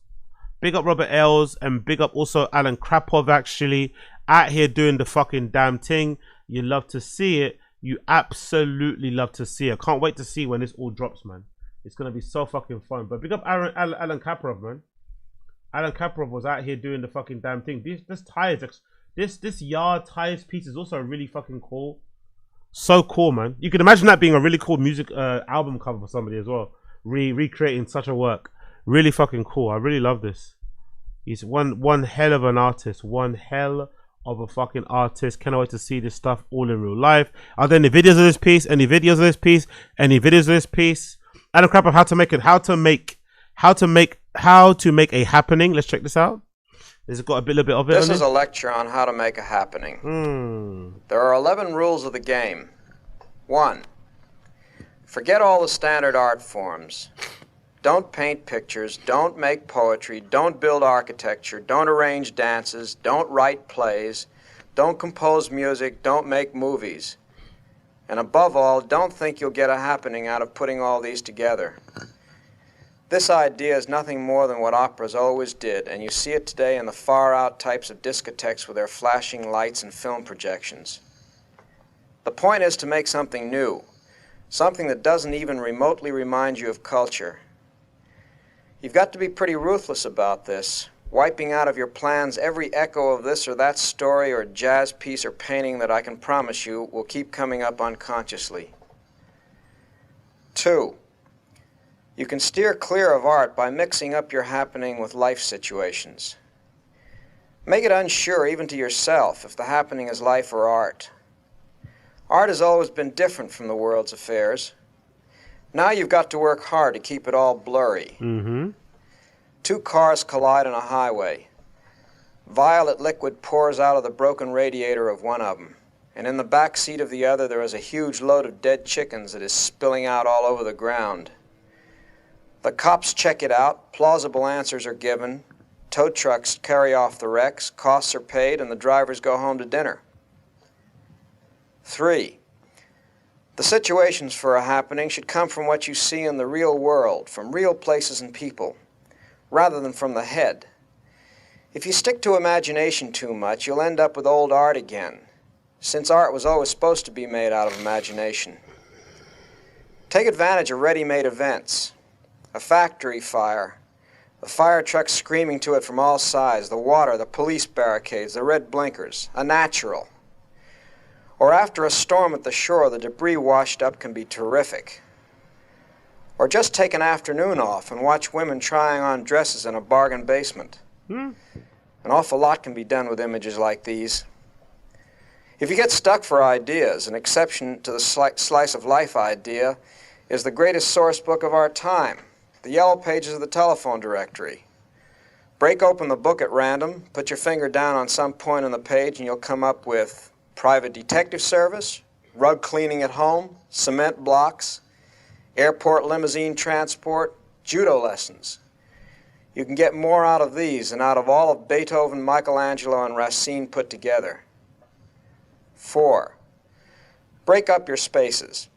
Big up Robert Ells and big up also Allan Krapow, actually. Out here doing the fucking damn thing. You love to see it. You absolutely love to see it. Can't wait to see when this all drops, man. It's going to be so fucking fun. But big up Allan Krapow, man. Allan Krapow was out here doing the fucking damn thing. This tires... This yard tires piece is also really fucking cool. So cool, man. You can imagine that being a really cool music album cover for somebody as well. Recreating such a work. Really fucking cool. I really love this. He's one hell of an artist. One hell of a fucking artist. Cannot wait to see this stuff all in real life. Are there any videos of this piece? Any videos of this piece? Any videos of this piece? Allan Krapow, how to make a happening. Let's check this out. Has it got a little bit of it? This is a lecture on how to make a happening. There are 11 rules of the game. 1. Forget all the standard art forms. Don't paint pictures, don't make poetry, don't build architecture, don't arrange dances, don't write plays, don't compose music, don't make movies. And above all, don't think you'll get a happening out of putting all these together. This idea is nothing more than what operas always did, and you see it today in the far-out types of discotheques with their flashing lights and film projections. The point is to make something new, something that doesn't even remotely remind you of culture. You've got to be pretty ruthless about this, wiping out of your plans every echo of this or that story or jazz piece or painting that I can promise you will keep coming up unconsciously. 2. You can steer clear of art by mixing up your happening with life situations. Make it unsure even to yourself if the happening is life or art. Art has always been different from the world's affairs. Now you've got to work hard to keep it all blurry. 2 cars collide on a highway. Violet liquid pours out of the broken radiator of one of them, and in the back seat of the other there is a huge load of dead chickens that is spilling out all over the ground. The cops check it out, plausible answers are given, tow trucks carry off the wrecks, costs are paid, and the drivers go home to dinner. 3. The situations for a happening should come from what you see in the real world, from real places and people, rather than from the head. If you stick to imagination too much, you'll end up with old art again, since art was always supposed to be made out of imagination. Take advantage of ready-made events. A factory fire. The fire truck screaming to it from all sides. The water, the police barricades, the red blinkers. A natural. Or after a storm at the shore, the debris washed up can be terrific. Or just take an afternoon off and watch women trying on dresses in a bargain basement. An awful lot can be done with images like these. If you get stuck for ideas, an exception to the slice of life idea is the greatest source book of our time, the yellow pages of the telephone directory. Break open the book at random, put your finger down on some point on the page, and you'll come up with private detective service, rug cleaning at home, cement blocks, airport limousine transport, judo lessons. You can get more out of these than out of all of Beethoven, Michelangelo, and Racine put together. 4. Break up your spaces.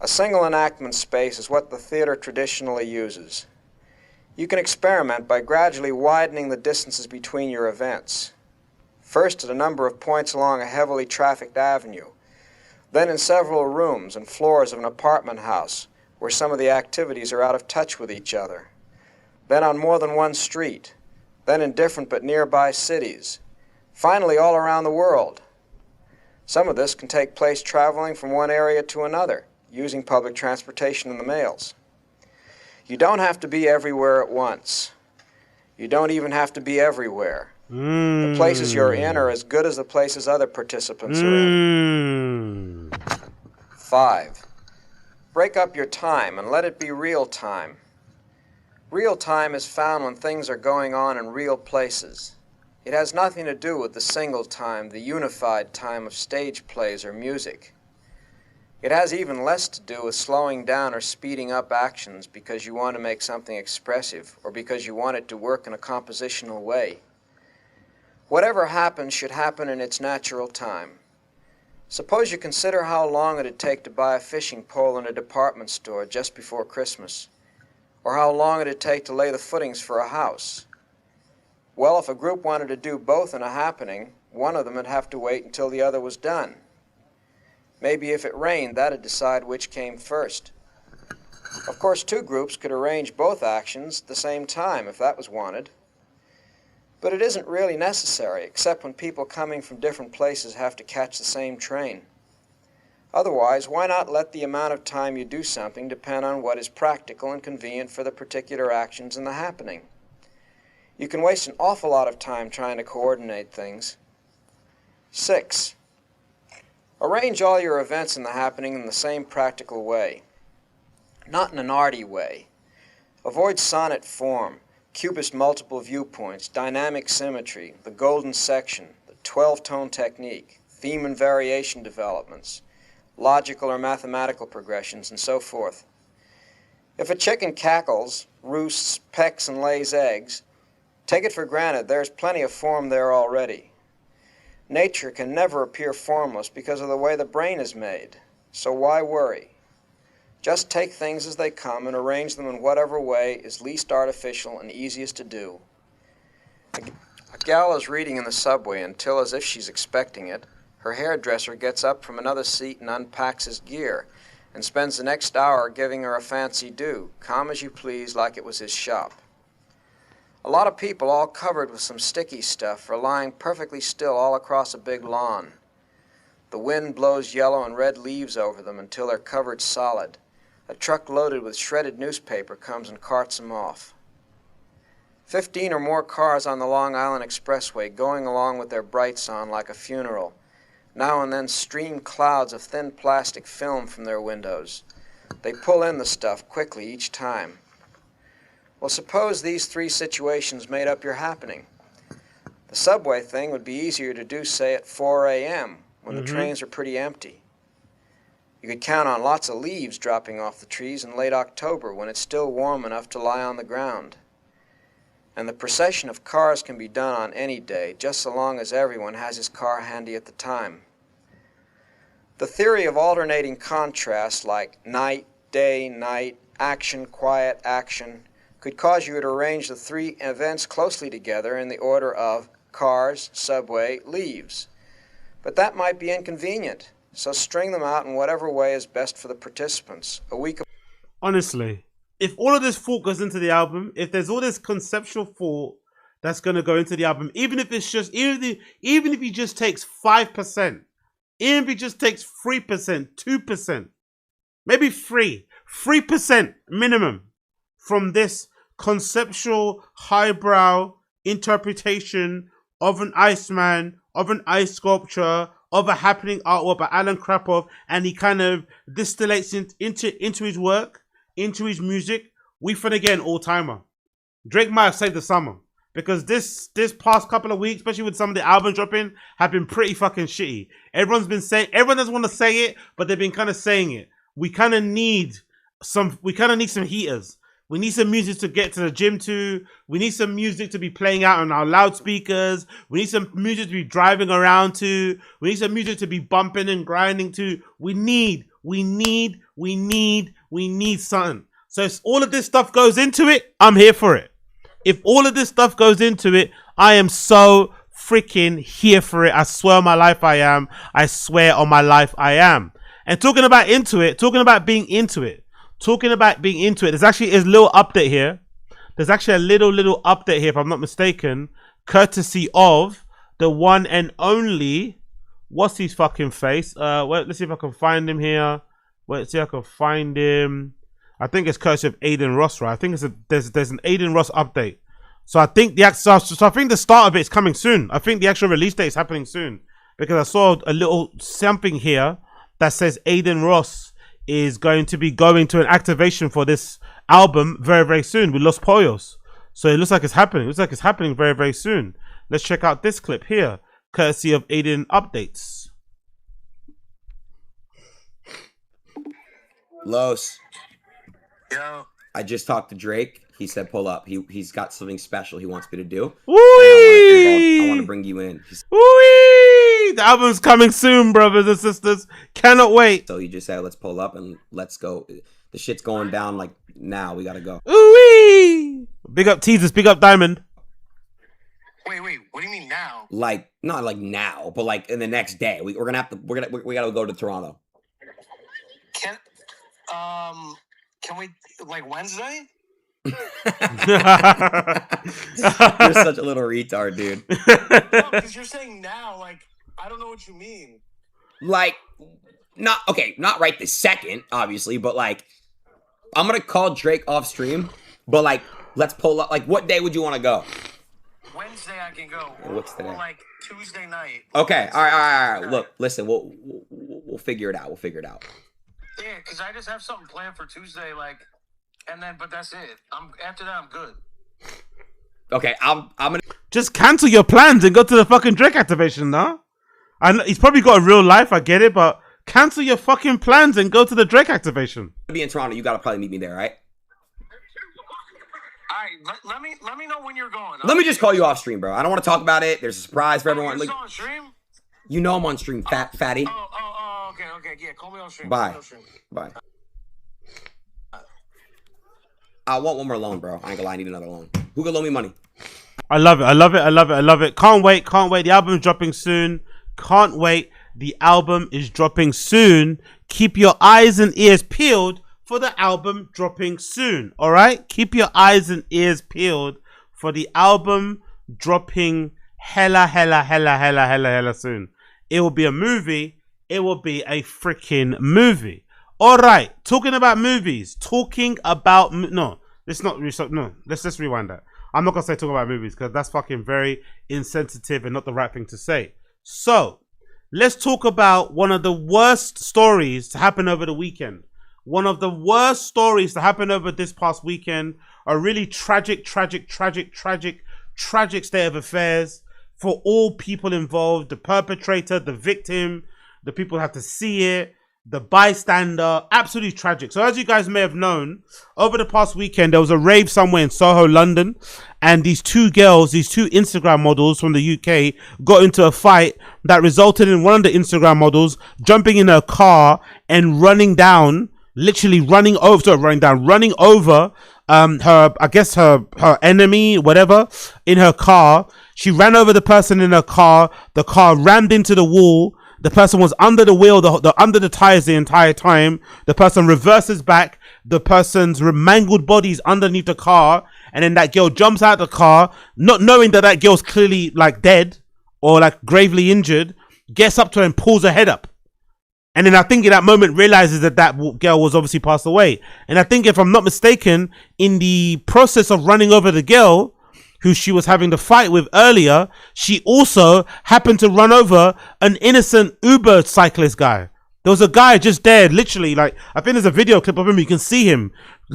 A single enactment space is what the theater traditionally uses. You can experiment by gradually widening the distances between your events. First at a number of points along a heavily trafficked avenue, then in several rooms and floors of an apartment house where some of the activities are out of touch with each other, then on more than one street, then in different but nearby cities, finally all around the world. Some of this can take place traveling from one area to another, using public transportation in the mails. You don't have to be everywhere at once. You don't even have to be everywhere. The places you're in are as good as the places other participants are in. 5. Break up your time and let it be real time. Real time is found when things are going on in real places. It has nothing to do with the single time, the unified time of stage plays or music. It has even less to do with slowing down or speeding up actions because you want to make something expressive or because you want it to work in a compositional way. Whatever happens should happen in its natural time. Suppose you consider how long it'd take to buy a fishing pole in a department store just before Christmas, or how long it'd take to lay the footings for a house. Well, if a group wanted to do both in a happening, one of them would have to wait until the other was done. Maybe if it rained, that'd decide which came first. Of course, two groups could arrange both actions at the same time if that was wanted. But it isn't really necessary, except when people coming from different places have to catch the same train. Otherwise, why not let the amount of time you do something depend on what is practical and convenient for the particular actions in the happening? You can waste an awful lot of time trying to coordinate things. 6. Arrange all your events in the happening in the same practical way. Not in an arty way. Avoid sonnet form, cubist multiple viewpoints, dynamic symmetry, the golden section, the 12-tone technique, theme and variation developments, logical or mathematical progressions, and so forth. If a chicken cackles, roosts, pecks, and lays eggs, take it for granted there's plenty of form there already. Nature can never appear formless because of the way the brain is made, so why worry? Just take things as they come and arrange them in whatever way is least artificial and easiest to do. A gal is reading in the subway until, as if she's expecting it, her hairdresser gets up from another seat and unpacks his gear and spends the next hour giving her a fancy do, calm as you please, like it was his shop. A lot of people all covered with some sticky stuff are lying perfectly still all across a big lawn. The wind blows yellow and red leaves over them until they're covered solid. A truck loaded with shredded newspaper comes and carts them off. 15 or more cars on the Long Island Expressway going along with their brights on like a funeral. Now and then stream clouds of thin plastic film from their windows. They pull in the stuff quickly each time. Well, suppose these three situations made up your happening. The subway thing would be easier to do, say, at 4 a.m. when the trains are pretty empty. You could count on lots of leaves dropping off the trees in late October when it's still warm enough to lie on the ground. And the procession of cars can be done on any day, just so long as everyone has his car handy at the time. The theory of alternating contrasts like night, day, night, action, quiet, action, could cause you to arrange the three events closely together in the order of cars, subway, leaves. But that might be inconvenient, So string them out in whatever way is best for the participants. A week of Honestly, if all of this thought goes into the album, if there's all this conceptual thought that's going to go into the album, even if it's just, even if he just takes 5%, even if he just takes 3%, 2%, maybe 3% minimum from this conceptual highbrow interpretation of an Iceman, of an ice sculpture, of a happening artwork by Allan Krapow, and he kind of distillates into his work, into his music, we finna get an all-timer. Drake might have saved the summer, because this past couple of weeks, especially with some of the albums dropping, have been pretty fucking shitty. Everyone doesn't want to say it, but they've been kind of saying it. We kind of need some heaters. We need some music to get to the gym to. We need some music to be playing out on our loudspeakers. We need some music to be driving around to. We need some music to be bumping and grinding to. We need something. So if all of this stuff goes into it, I'm here for it. If all of this stuff goes into it, I am so freaking here for it. I swear on my life I am. I swear on my life I am. And talking about being into it, there's actually a little update here. There's actually a little update here, if I'm not mistaken, courtesy of the one and only, what's his fucking face? Wait, let's see if I can find him here. Wait, see if I can find him. I think it's courtesy of Aiden Ross, right? I think there's an Aiden Ross update. So I think I think the start of it is coming soon. I think the actual release date is happening soon, because I saw a little something here that says Aiden Ross is going to be going to an activation for this album very, very soon with Los Pollos. So it looks like it's happening. It looks like it's happening very, very soon. Let's check out this clip here, courtesy of Aiden Updates. Los. Yo. I just talked to Drake. He said pull up. He's got something special he wants me to do. I want to bring you in. The album's coming soon, brothers and sisters. Cannot wait. So he just said let's pull up and let's go. The shit's going down like now. We gotta go. Ooh-wee! Big up Tezzus, big up Diamond. Wait, what do you mean now? Like not like now, but like in the next day. We gotta go to Toronto. Can we like Wednesday? You're such a little retard, dude. No, because you're saying now, like I don't know what you mean. Like, not right this second, obviously, but like, I'm gonna call Drake off stream, but like, let's pull up. Like, what day would you want to go? Wednesday I can go. What's today? Or like Tuesday night. Okay, all right. Look, listen, we'll figure it out. We'll figure it out. Yeah, because I just have something planned for Tuesday, like, and then, but that's it. After that, I'm good. Okay, I'm gonna just cancel your plans and go to the fucking Drake activation, nah? And he's probably got a real life, I get it, but cancel your fucking plans and go to the Drake activation. be in Toronto. You gotta probably meet me there, right? All right, let me know when you're going. Let me just call you off stream, bro. I don't want to talk about it. There's a surprise for everyone. You're Like, on stream? you know I'm on stream, fatty. Okay, yeah, call me on stream. Bye. Bye. I want one more loan, bro. I ain't gonna lie, I need another loan. Who can loan me money? I love it. Can't wait. The album's dropping soon. Can't wait. The album is dropping soon. Keep your eyes and ears peeled for the album dropping soon. All right? Keep your eyes and ears peeled for the album dropping hella soon. It will be a movie. It will be a freaking movie. All right. Talking about movies. Let's just rewind that. I'm not going to say talk about movies because that's fucking very insensitive and not the right thing to say. So, let's talk about one of the worst stories to happen over the weekend. One of the worst stories to happen over this past weekend. A really tragic state of affairs for all people involved. The perpetrator, the victim, the people who have to see it, the bystander. Absolutely tragic. So as you guys may have known, over the past weekend, there was a rave somewhere in Soho, London. And these two Instagram models from the UK got into a fight that resulted in one of the Instagram models jumping in her car and running over her enemy, whatever, in her car. She ran over the person in her car. The car rammed into the wall. The person was under the wheel, under the tires the entire time. The person reverses back. The person's mangled body's underneath the car, and then that girl jumps out the car, not knowing that that girl's clearly like dead or like gravely injured. Gets up to her and pulls her head up. And then I think in that moment realizes that that girl was obviously passed away. And I think if I'm not mistaken, in the process of running over the girl who she was having the fight with earlier, she also happened to run over an innocent Uber cyclist guy. There was a guy just there, literally, like, I think there's a video clip of him. You can see him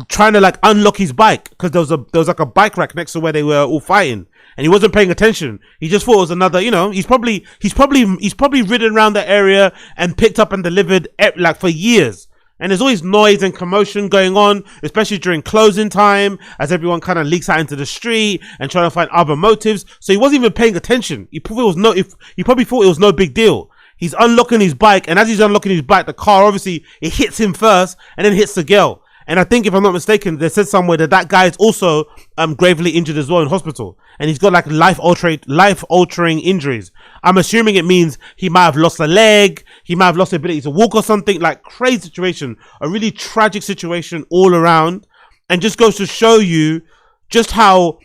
trying to like unlock his bike because there was like a bike rack next to where they were all fighting, and he wasn't paying attention. He just thought it was another, you know, he's probably ridden around the area and picked up and delivered like for years. And there's always noise and commotion going on, especially during closing time, as everyone kind of leaks out into the street and trying to find other motives. So he wasn't even paying attention. He probably thought it was no big deal. He's unlocking his bike, and as he's unlocking his bike, the car obviously it hits him first and then hits the girl. And I think, if I'm not mistaken, they said somewhere that guy is also gravely injured as well in hospital, and he's got like life altering injuries. I'm assuming it means he might have lost a leg, he might have lost the ability to walk or something. Like, crazy situation, a really tragic situation all around, and just goes to show you just how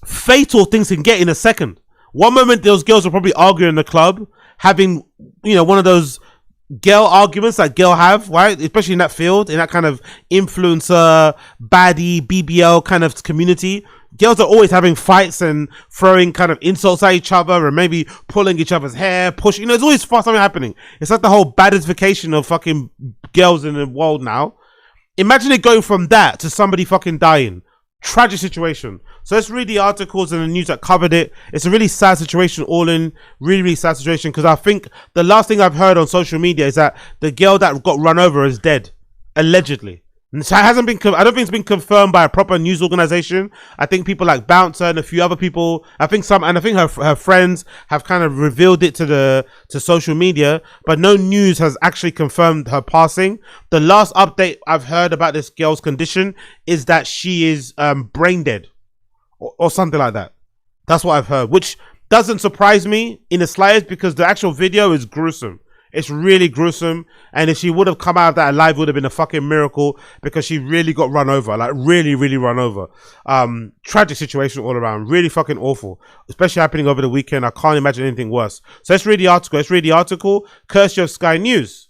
fatal things can get in a second. One moment those girls are probably arguing in the club, having, you know, one of those girl arguments that girl have, right? Especially in that field, in that kind of influencer, baddie, BBL kind of community. Girls are always having fights and throwing kind of insults at each other, or maybe pulling each other's hair, pushing. You know, there's always something happening. It's like the whole baddification of fucking girls in the world now. Imagine it going from that to somebody fucking dying. Tragic situation. So let's read the articles and the news that covered it. It's a really sad situation, all in. Really, really sad situation, because I think the last thing I've heard on social media is that the girl that got run over is dead, allegedly. And so it hasn't been, I don't think it's been confirmed by a proper news organization. I think people like Bouncer and a few other people, I think her friends have kind of revealed it to social media, but no news has actually confirmed her passing. The last update I've heard about this girl's condition is that she is brain dead or something like that. That's what I've heard, which doesn't surprise me in the slightest, because the actual video is gruesome. It's really gruesome, and if she would have come out of that alive, it would have been a fucking miracle, because she really got run over, like really, really run over. Tragic situation all around, really fucking awful, especially happening over the weekend. I can't imagine anything worse. So let's read the article. Courtesy of Sky News.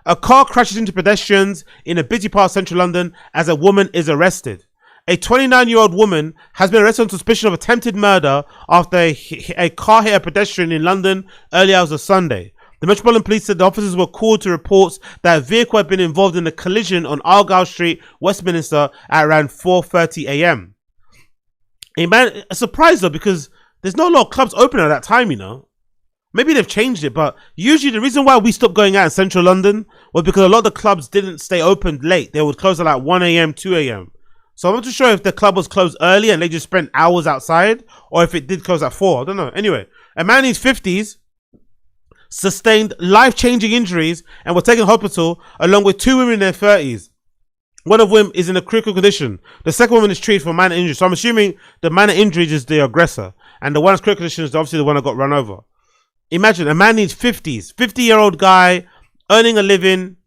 A car crashes into pedestrians in a busy part of central London as a woman is arrested. A 29-year-old woman has been arrested on suspicion of attempted murder after a car hit a pedestrian in London early hours of Sunday. The Metropolitan Police said the officers were called to reports that a vehicle had been involved in a collision on Argyle Street, Westminster at around 4:30 a.m. A surprise though, because there's not a lot of clubs open at that time, you know. Maybe they've changed it, but usually the reason why we stopped going out in central London was because a lot of the clubs didn't stay open late. They would close at like 1 a.m., 2 a.m. So I'm not too sure if the club was closed early and they just spent hours outside, or if it did close at 4. I don't know. Anyway, a man in his 50s sustained life-changing injuries and was taken to hospital along with 2 women in their 30s. One of them is in a critical condition. The second woman is treated for minor injuries. So I'm assuming the minor injuries is the aggressor, and the one that's critical condition is obviously the one that got run over. Imagine a man in his 50s, 50-year-old guy, earning a living,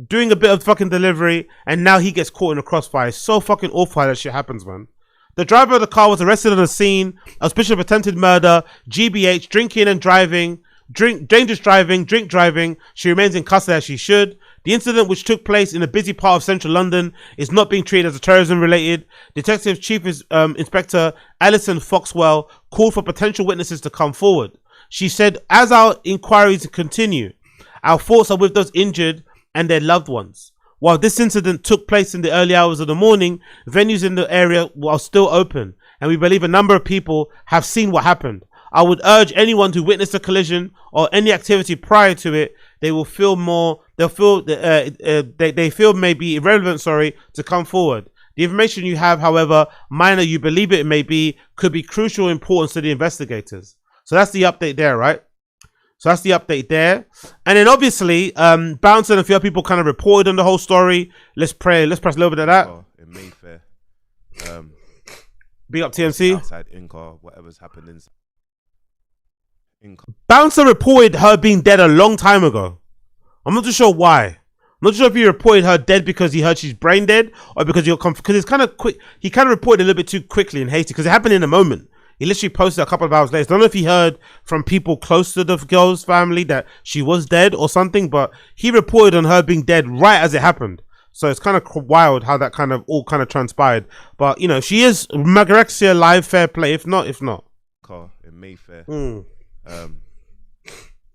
doing a bit of fucking delivery, and now he gets caught in a crossfire. It's so fucking awful how that shit happens, man. The driver of the car was arrested on the scene on suspicion of attempted murder, GBH, drinking and driving, dangerous driving, drink driving. She remains in custody as she should. The incident, which took place in a busy part of central London, is not being treated as a terrorism related. Detective Chief Inspector Alison Foxwell called for potential witnesses to come forward. She said, as our inquiries continue, our thoughts are with those injured and their loved ones. While this incident took place in the early hours of the morning, venues in the area are still open, and we believe a number of people have seen what happened. I would urge anyone who witnessed a collision or any activity prior to it, they feel may be irrelevant, to come forward. The information you have, however minor you believe it may be, could be crucial importance to the investigators. So that's the update there, right? So that's the update there. And then obviously, Bouncer and a few other people kind of reported on the whole story. Let's press a little bit of that. In Mayfair. Big up TMC. Outside Inca, whatever's happened inside. Bouncer reported her being dead a long time ago. I'm not too sure why. I'm not sure if he reported her dead because he heard she's brain dead or because because it's kind of quick. He kind of reported a little bit too quickly and hasty because it happened in a moment. He literally posted a couple of hours later. I don't know if he heard from people close to the girl's family that she was dead or something, but he reported on her being dead right as it happened. So it's kind of wild how that kind of all kind of transpired. But, you know, she is Magorexia live, fair play. If not. Car in Mayfair.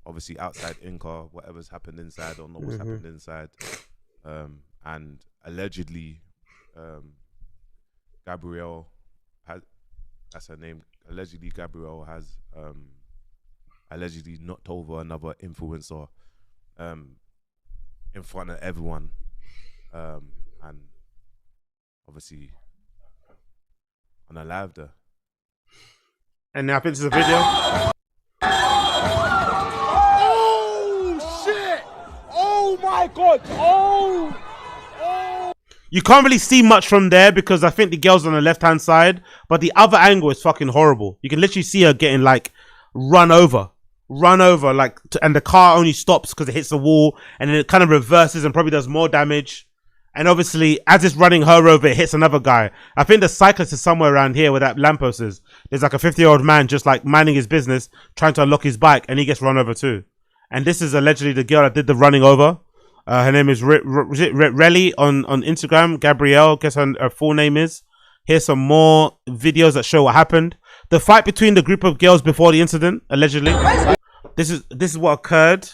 Obviously outside in-car, whatever's happened inside, I don't know what's happened inside. And allegedly, Gabrielle, that's her name, allegedly Gabrielle has allegedly knocked over another influencer in front of everyone. And obviously unalived her. And now I think this is a video. Oh shit! Oh my god! Oh! You can't really see much from there because I think the girl's on the left hand side, but the other angle is fucking horrible. You can literally see her getting like run over like, and the car only stops because it hits the wall, and then it kind of reverses and probably does more damage. And obviously, as it's running her over, it hits another guy. I think the cyclist is somewhere around here where that lamppost is. There's like a 50-year-old man just like minding his business, trying to unlock his bike, and he gets run over too. And this is allegedly the girl that did the running over. Her name is Relly on Instagram. Gabrielle, guess her full name is. Here's some more videos that show what happened. The fight between the group of girls before the incident, allegedly. This is what occurred.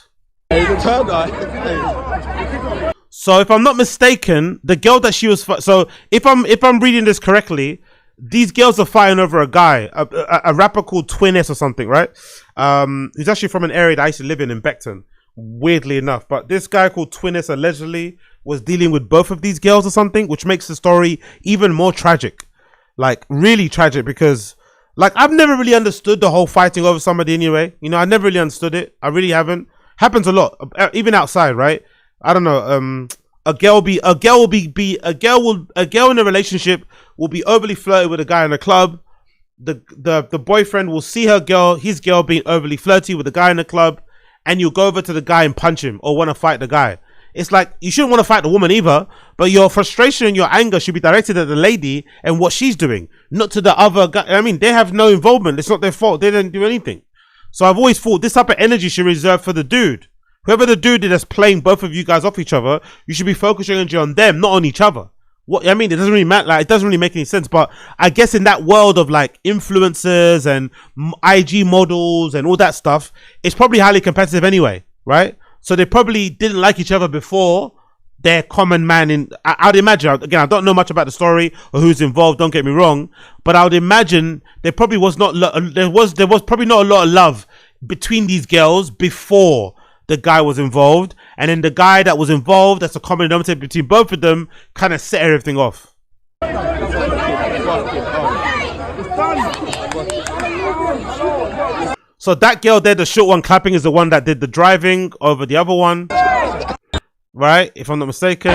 So if I'm not mistaken, the girl that she was so if I'm reading this correctly, these girls are fighting over a guy, a rapper called Twiness or something, right? He's actually from an area that I used to live in Beckton. Weirdly enough, but this guy called Twiness allegedly was dealing with both of these girls or something, which makes the story even more tragic, like really tragic, because like I've never really understood the whole fighting over somebody anyway. You know, I never really understood it. I really haven't. Happens a lot, even outside, right? I don't know. A girl in a relationship will be overly flirty with a guy in a club. The boyfriend will see his girl being overly flirty with a guy in the club, and you'll go over to the guy and punch him or want to fight the guy. It's like, you shouldn't want to fight the woman either, but your frustration and your anger should be directed at the lady and what she's doing, not to the other guy. I mean, they have no involvement. It's not their fault. They didn't do anything. So I've always thought this type of energy should be reserved for the dude. Whoever the dude that's playing both of you guys off each other, you should be focusing energy on them, not on each other. What I mean, it doesn't really matter. Like, it doesn't really make any sense. But I guess in that world of like influencers and IG models and all that stuff, it's probably highly competitive anyway, right? So they probably didn't like each other before their common man. I'd imagine, again, I don't know much about the story or who's involved. Don't get me wrong, but I would imagine there probably was not. There was probably not a lot of love between these girls before the guy was involved, and then the guy that was involved, that's a common denominator between both of them, kind of set everything off. So that girl there, the short one clapping, is the one that did the driving over the other one, right? If I'm not mistaken.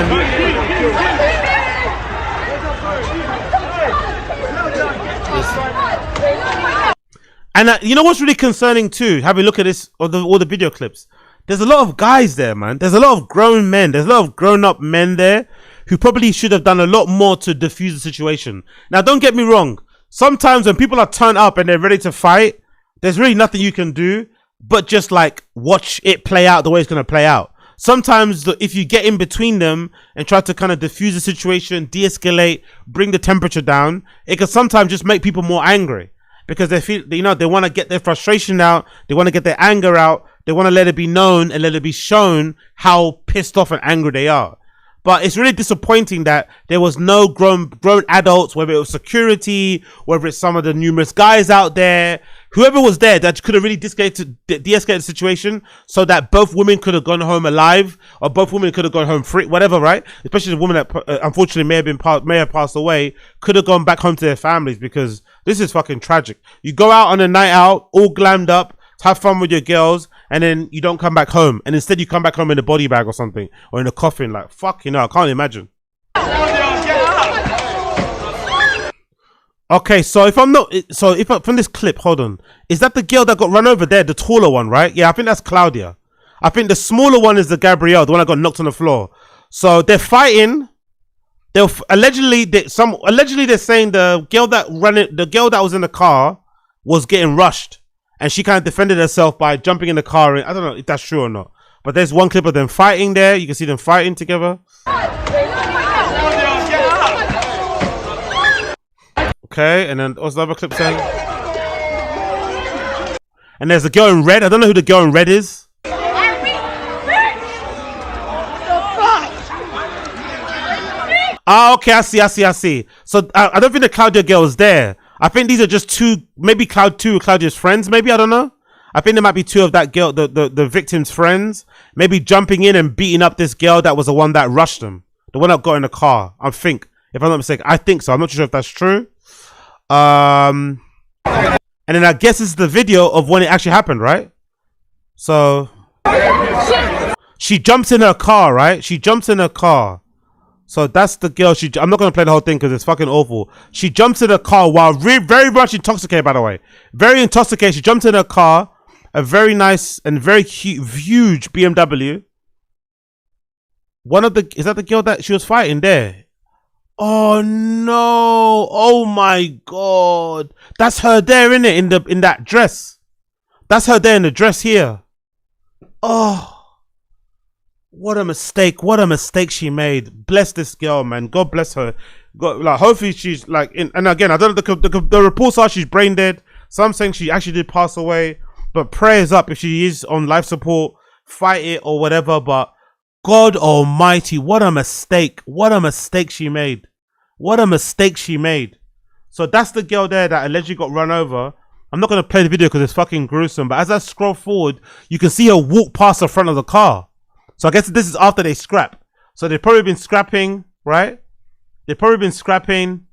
And you know what's really concerning too? Have a look at this, all the video clips. There's a lot of guys there, man. There's a lot of grown men. There's a lot of grown-up men there who probably should have done a lot more to diffuse the situation. Now, don't get me wrong. Sometimes when people are turned up and they're ready to fight, there's really nothing you can do but just like watch it play out the way it's going to play out. Sometimes if you get in between them and try to kind of diffuse the situation, de-escalate, bring the temperature down, it can sometimes just make people more angry because they feel, you know, they want to get their frustration out. They want to get their anger out. They want to let it be known and let it be shown how pissed off and angry they are. But it's really disappointing that there was no grown adults, whether it was security, whether it's some of the numerous guys out there, whoever was there that could have really de-escalated the situation so that both women could have gone home alive or both women could have gone home free, whatever, right? Especially the woman that unfortunately may have passed away, could have gone back home to their families, because this is fucking tragic. You go out on a night out, all glammed up, have fun with your girls, and then you don't come back home, and instead you come back home in a body bag or something, or in a coffin. Like, fuck, you know, I can't imagine. Okay, so if from this clip, hold on, is that the girl that got run over there, the taller one, right? Yeah, I think that's Klaudia. I think the smaller one is the Gabrielle, the one that got knocked on the floor. So they're fighting. Allegedly they're saying the girl that was in the car was getting rushed, and she kind of defended herself by jumping in the car. I don't know if that's true or not, but there's one clip of them fighting there. You can see them fighting together. Okay, and then what's the other clip saying? And there's a girl in red. I don't know who the girl in red is. Okay, I see. So I don't think the Klaudia girl is there. I think these are just two, maybe Claudia's friends, maybe, I don't know. I think there might be two of that girl, the victim's friends, maybe jumping in and beating up this girl that was the one that rushed them. The one that got in the car, I think. If I'm not mistaken, I think so. I'm not sure if that's true. And then I guess it's the video of when it actually happened, right? So she jumps in her car, right? She jumps in her car. So that's the girl. I'm not going to play the whole thing because it's fucking awful. She jumps in her car while very much intoxicated, by the way. Very intoxicated. She jumps in her car. A very nice and very huge BMW. Is that the girl that she was fighting there? Oh no. Oh my God. That's her there, innit? In that dress. That's her there in the dress here. Oh. What a mistake. What a mistake she made. Bless this girl, man. God bless her. God, like, hopefully she's like, and again, I don't know, the reports are she's brain dead. Some saying she actually did pass away, but prayers up if she is on life support, fight it or whatever. But God almighty, what a mistake. What a mistake she made. What a mistake she made. So that's the girl there that allegedly got run over. I'm not going to play the video because it's fucking gruesome, but as I scroll forward, you can see her walk past the front of the car. So I guess this is after they scrap. So they've probably been scrapping, right? They've probably been scrapping.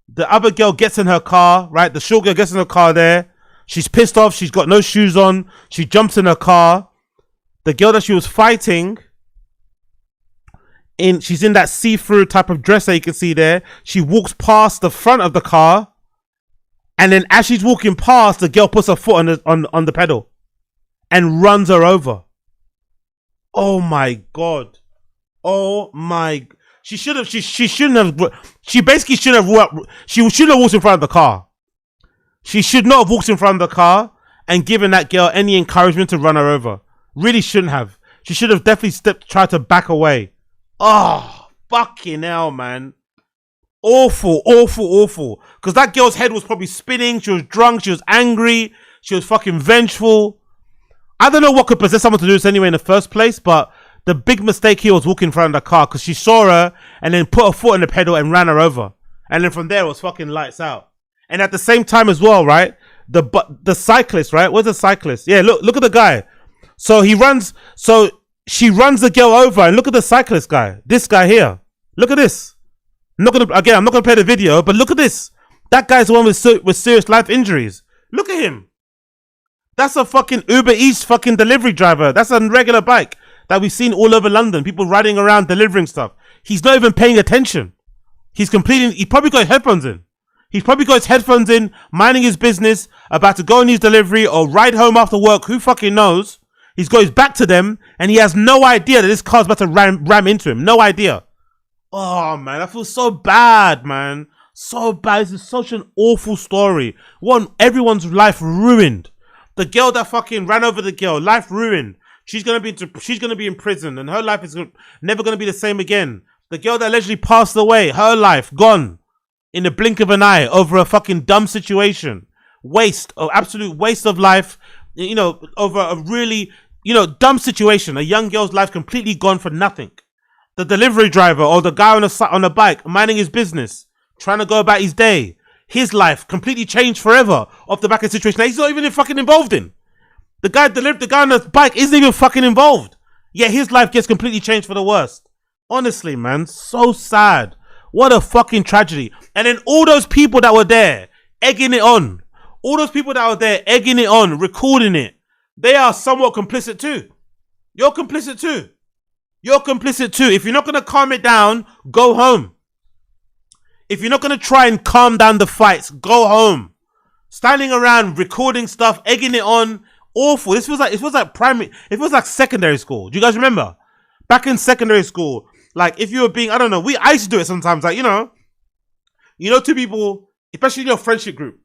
The other girl gets in her car, right? The short girl gets in her car there. She's pissed off. She's got no shoes on. She jumps in her car. The girl that she was fighting, she's in that see-through type of dress that you can see there. She walks past the front of the car. And then as she's walking past, the girl puts her foot on the pedal and runs her over. Oh my God. Oh my. She shouldn't have, she basically should have walked in front of the car. She should not have walked in front of the car and given that girl any encouragement to run her over. Really shouldn't have. She should have definitely tried to back away. Oh, fucking hell, man. Awful. Because that girl's head was probably spinning. She was drunk. She was angry. She was fucking vengeful. I don't know what could possess someone to do this anyway in the first place, but the big mistake here was walking in front of the car because she saw her and then put her foot on the pedal and ran her over. And then from there, it was fucking lights out. And at the same time as well, right? The cyclist, right? Where's the cyclist? Yeah, look at the guy. So she runs the girl over, and look at the cyclist guy. This guy here. Look at this. I'm not gonna play the video, but look at this. That guy's the one with serious life injuries. Look at him. That's a fucking Uber Eats fucking delivery driver. That's a regular bike that we've seen all over London. People riding around delivering stuff. He's not even paying attention. He probably got his headphones in. He's probably got his headphones in, minding his business, about to go on his delivery or ride home after work. Who fucking knows? He's got his back to them and he has no idea that this car's about to ram into him. No idea. Oh man, I feel so bad, man. So bad. This is such an awful story. Everyone's life ruined. The girl that fucking ran over the girl, life ruined. She's gonna be in prison, and her life is never gonna be the same again. The girl that allegedly passed away, her life gone in the blink of an eye over a fucking dumb situation, absolute waste of life. You know, over a really dumb situation. A young girl's life completely gone for nothing. The delivery driver or the guy on a bike minding his business, trying to go about his day. His life completely changed forever off the back of the situation that he's not even fucking involved in. The guy on the bike isn't even fucking involved. Yet his life gets completely changed for the worst. Honestly, man, so sad. What a fucking tragedy. And then all those people that were there, egging it on. Recording it. They are somewhat complicit too. You're complicit too. If you're not going to calm it down, go home. If you're not gonna try and calm down the fights, go home. Standing around recording stuff, egging it on, awful. It feels like primary. It feels like secondary school. Do you guys remember? Back in secondary school, like if you were being, I don't know, I used to do it sometimes. Like two people, especially in your friendship group.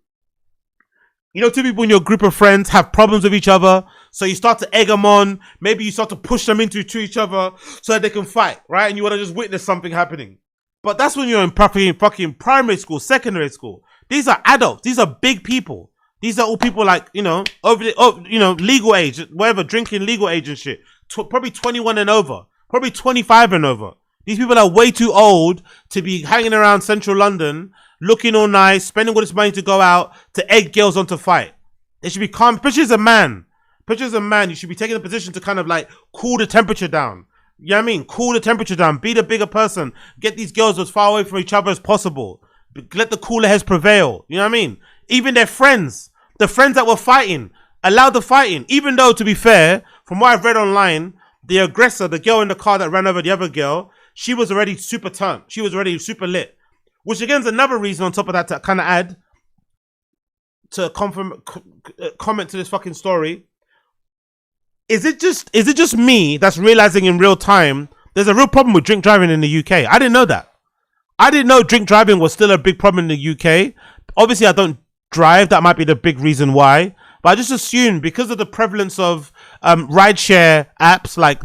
Two people in your group of friends have problems with each other, so you start to egg them on. Maybe you start to push them into each other so that they can fight, right? And you want to just witness something happening. But that's when you're in fucking primary school, secondary school. These are adults. These are big people. These are all people like, legal age, whatever, drinking legal age and shit. Probably 21 and over. Probably 25 and over. These people are way too old to be hanging around central London, looking all nice, spending all this money to go out to egg girls on to fight. They should be calm. Especially as a man, you should be taking a position to kind of like cool the temperature down. You know what I mean? Cool the temperature down. Be the bigger person. Get these girls as far away from each other as possible. Let the cooler heads prevail. You know what I mean? Even their friends, the friends that were fighting, allow the fighting. Even though, to be fair, from what I've read online, the aggressor, the girl in the car that ran over the other girl, she was already super turned. She was already super lit. Which again is another reason on top of that to kind of add to comment to this fucking story. Is it just me that's realizing in real time there's a real problem with drink driving in the UK? I didn't know that. I didn't know drink driving was still a big problem in the UK. Obviously, I don't drive. That might be the big reason why. But I just assumed because of the prevalence of rideshare apps like,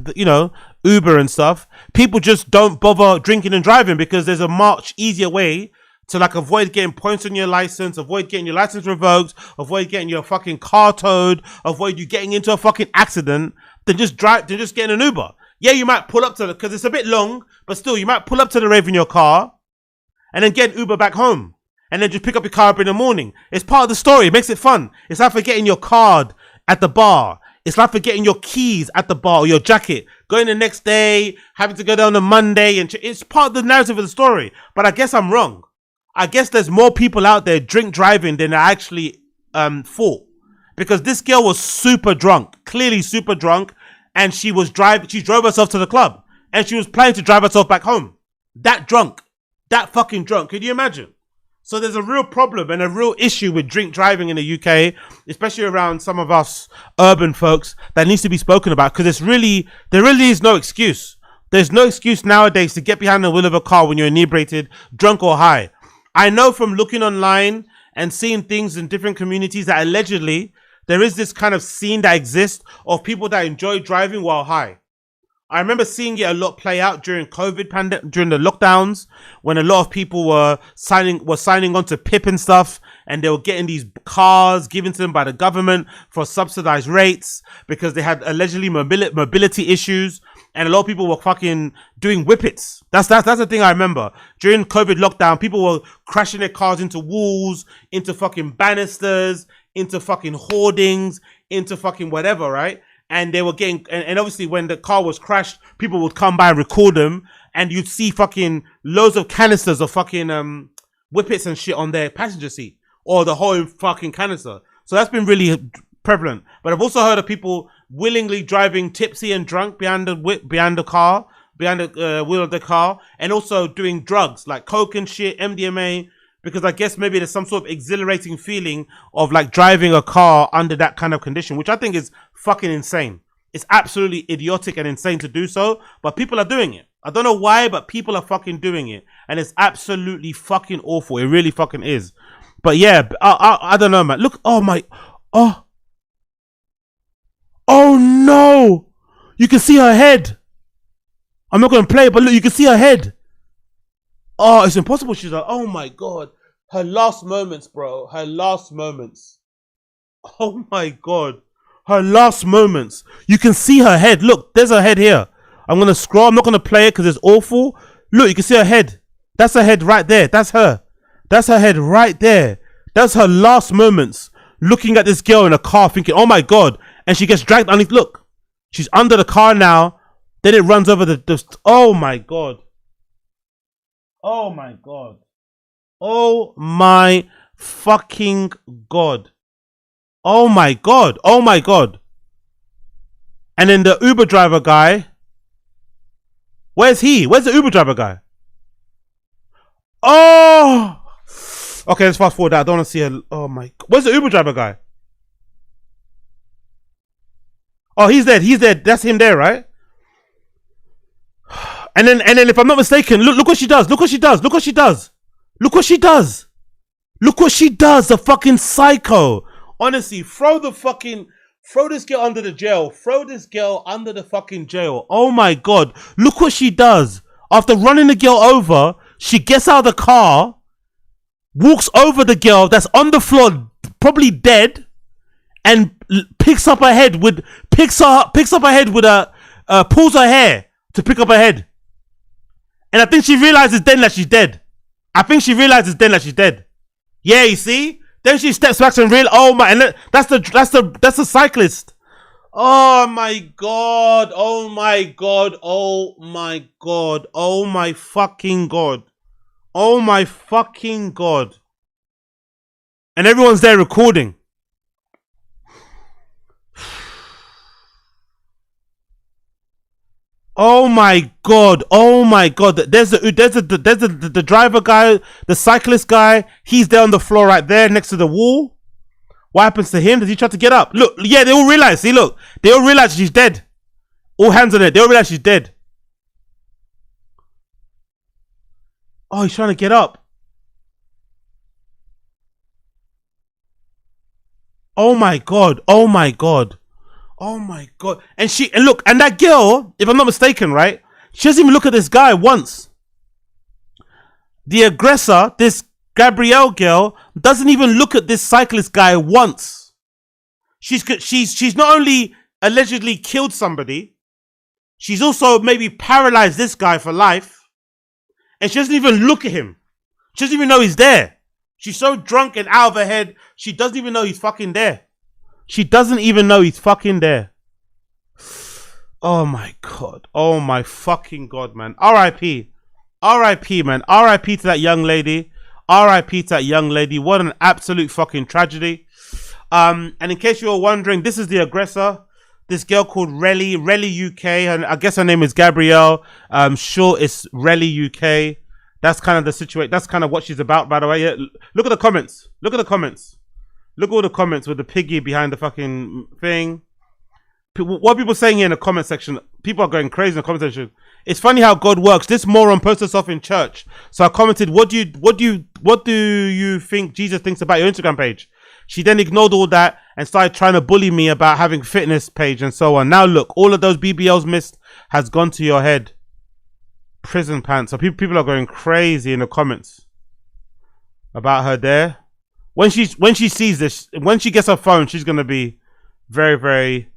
Uber and stuff, people just don't bother drinking and driving because there's a much easier way to like avoid getting points on your license, avoid getting your license revoked, avoid getting your fucking car towed, avoid you getting into a fucking accident than just getting an Uber. Yeah, you might pull up to because it's a bit long, but still you might pull up to the rave in your car and then get an Uber back home and then just pick up your car up in the morning. It's part of the story. It makes it fun. It's like forgetting your card at the bar. It's like forgetting your keys at the bar or your jacket. Going the next day, having to go down on Monday. And it's part of the narrative of the story. But I guess I'm wrong. I guess there's more people out there drink driving than are actually fought. Because this girl was super drunk. Clearly super drunk. And she drove herself to the club. And she was planning to drive herself back home. That drunk. That fucking drunk. Could you imagine? So there's a real problem and a real issue with drink driving in the UK, especially around some of us urban folks, that needs to be spoken about because there really is no excuse. There's no excuse nowadays to get behind the wheel of a car when you're inebriated, drunk or high. I know from looking online and seeing things in different communities that allegedly there is this kind of scene that exists of people that enjoy driving while high. I remember seeing it a lot play out during COVID pandemic, during the lockdowns, when a lot of people were signing on to PIP and stuff, and they were getting these cars given to them by the government for subsidized rates because they had allegedly mobility issues, and a lot of people were fucking doing whippets. That's the thing I remember. During COVID lockdown, people were crashing their cars into walls, into fucking banisters, into fucking hoardings, into fucking whatever, right? And they were getting, and obviously when the car was crashed, people would come by and record them, and you'd see fucking loads of canisters of fucking whippets and shit on their passenger seat, or the whole fucking canister. So that's been really prevalent. But I've also heard of people willingly driving tipsy and drunk behind the wheel of the car, and also doing drugs like coke and shit, MDMA, because I guess maybe there's some sort of exhilarating feeling of like driving a car under that kind of condition, which I think is fucking insane. It's absolutely idiotic and insane to do so, but people are doing it. I don't know why, but people are fucking doing it, and it's absolutely fucking awful. It really fucking is. But yeah, I don't know, man. Look, oh no, you can see her head. I'm not gonna play it, but look, you can see her head. Oh, it's impossible. She's like, oh my God. Her last moments, bro. Her last moments. Oh my God. Her last moments. You can see her head. Look, there's her head here. I'm going to scroll. I'm not going to play it because it's awful. Look, you can see her head. That's her head right there. That's her. That's her head right there. That's her last moments. Looking at this girl in a car thinking, oh my God. And she gets dragged underneath. Look, she's under the car now. Then it runs over the oh my God. Oh my God. Oh my fucking God. Oh my God. Oh my God. And then the Uber driver guy. Where's he? Where's the Uber driver guy? Oh. Okay, let's fast forward that. I don't want to see her. Oh my. Where's the Uber driver guy? Oh, he's dead. He's dead. That's him there, right? And then, if I'm not mistaken, look what she does. Look what she does. Look what she does. Look what she does. Look what she does. The fucking psycho. Honestly, throw this girl under the jail. Throw this girl under the fucking jail. Oh my God. Look what she does. After running the girl over, she gets out of the car, walks over the girl that's on the floor, probably dead, and picks up her head with pulls her hair to pick up her head. And I think she realizes then that she's dead. Yeah, you see? Then she steps back and real. Oh my! And that's the cyclist. Oh my God! Oh my God! Oh my God! Oh my fucking God! Oh my fucking God! And everyone's there recording. Oh my God! Oh my God! There's the driver guy, the cyclist guy. He's there on the floor right there next to the wall. What happens to him? Does he try to get up? Look, yeah, they all realize. See, look, they all realize she's dead. All hands on it. They all realize she's dead. Oh, he's trying to get up. Oh my God! Oh my God! Oh my God. And look, and that girl, if I'm not mistaken, right? She doesn't even look at this guy once. The aggressor, this Gabrielle girl, doesn't even look at this cyclist guy once. She's not only allegedly killed somebody, she's also maybe paralyzed this guy for life. And she doesn't even look at him. She doesn't even know he's there. She's so drunk and out of her head, she doesn't even know he's fucking there. She doesn't even know he's fucking there. Oh my God. Oh my fucking God, man. R.I.P. R.I.P. man. R.I.P. to that young lady. R.I.P. to that young lady. What an absolute fucking tragedy. And in case you were wondering, this is the aggressor. This girl called Relly UK. And I guess her name is Gabrielle. Sure, it's Relly UK. That's kind of the situation. That's kind of what she's about, by the way. Yeah, look at the comments. Look at the comments. Look at all the comments with the piggy behind the fucking thing. What are people saying here in the comment section? People are going crazy in the comment section. It's funny how God works. This moron posted us off in church. So I commented, what do you think Jesus thinks about your Instagram page? She then ignored all that and started trying to bully me about having fitness page and so on. Now look, all of those BBLs missed has gone to your head. Prison pants. So people are going crazy in the comments about her there. When she sees this, when she gets her phone, she's gonna be very, very,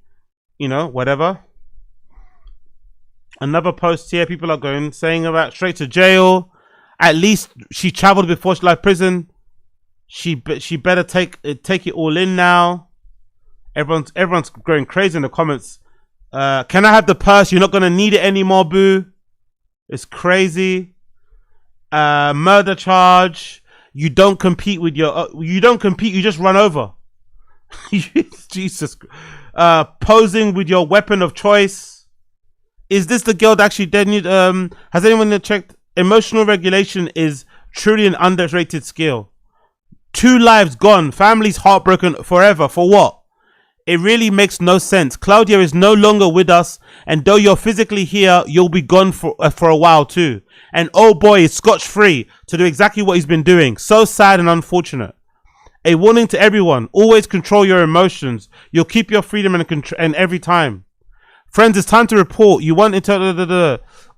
you know, whatever. Another post here, people are going saying about straight to jail. At least she traveled before she left prison. She better take it all in now. Everyone's going crazy in the comments. Can I have the purse? You're not gonna need it anymore, boo. It's crazy. Murder charge. You don't compete with your. You don't compete. You just run over. Jesus. Posing with your weapon of choice. Is this the girl that actually dead? Has anyone checked? Emotional regulation is truly an underrated skill. 2 lives gone. Families heartbroken forever. For what? It really makes no sense. Klaudia is no longer with us, and though you're physically here, you'll be gone for a while too. And oh boy, is scotch-free to do exactly what he's been doing. So sad and unfortunate. A warning to everyone: always control your emotions. You'll keep your freedom and every time. Friends, it's time to report. You want it.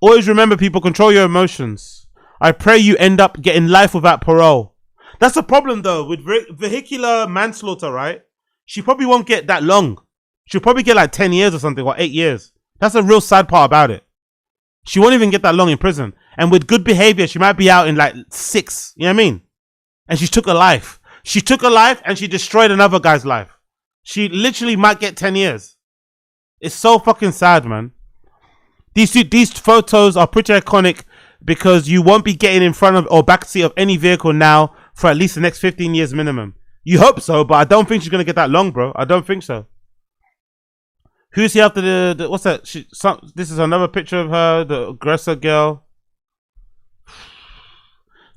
Always remember, people, control your emotions. I pray you end up getting life without parole. That's the problem though with vehicular manslaughter, right? She probably won't get that long. She'll probably get like 10 years or something, or 8 years. That's the real sad part about it. She won't even get that long in prison. And with good behavior, she might be out in like 6. You know what I mean? And she took a life. She took a life and she destroyed another guy's life. She literally might get 10 years. It's so fucking sad, man. These photos are pretty iconic because you won't be getting in front of or backseat of any vehicle now for at least the next 15 years minimum. You hope so, but I don't think she's gonna get that long, bro. I don't think so. Who's here after the what's that? This is another picture of her, the aggressor girl.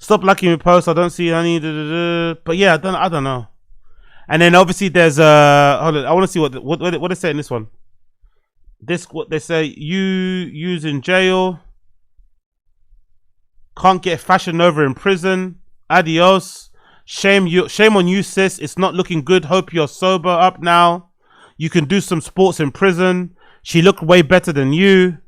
Stop liking your posts. I don't see any. But yeah, I don't know. And then obviously there's hold on, I want to see what they say in this one. What they say, you's in jail. Can't get Fashion Nova in prison. Adios. Shame on you, sis. It's not looking good. Hope you're sober up now. You can do some sports in prison. She looked way better than you.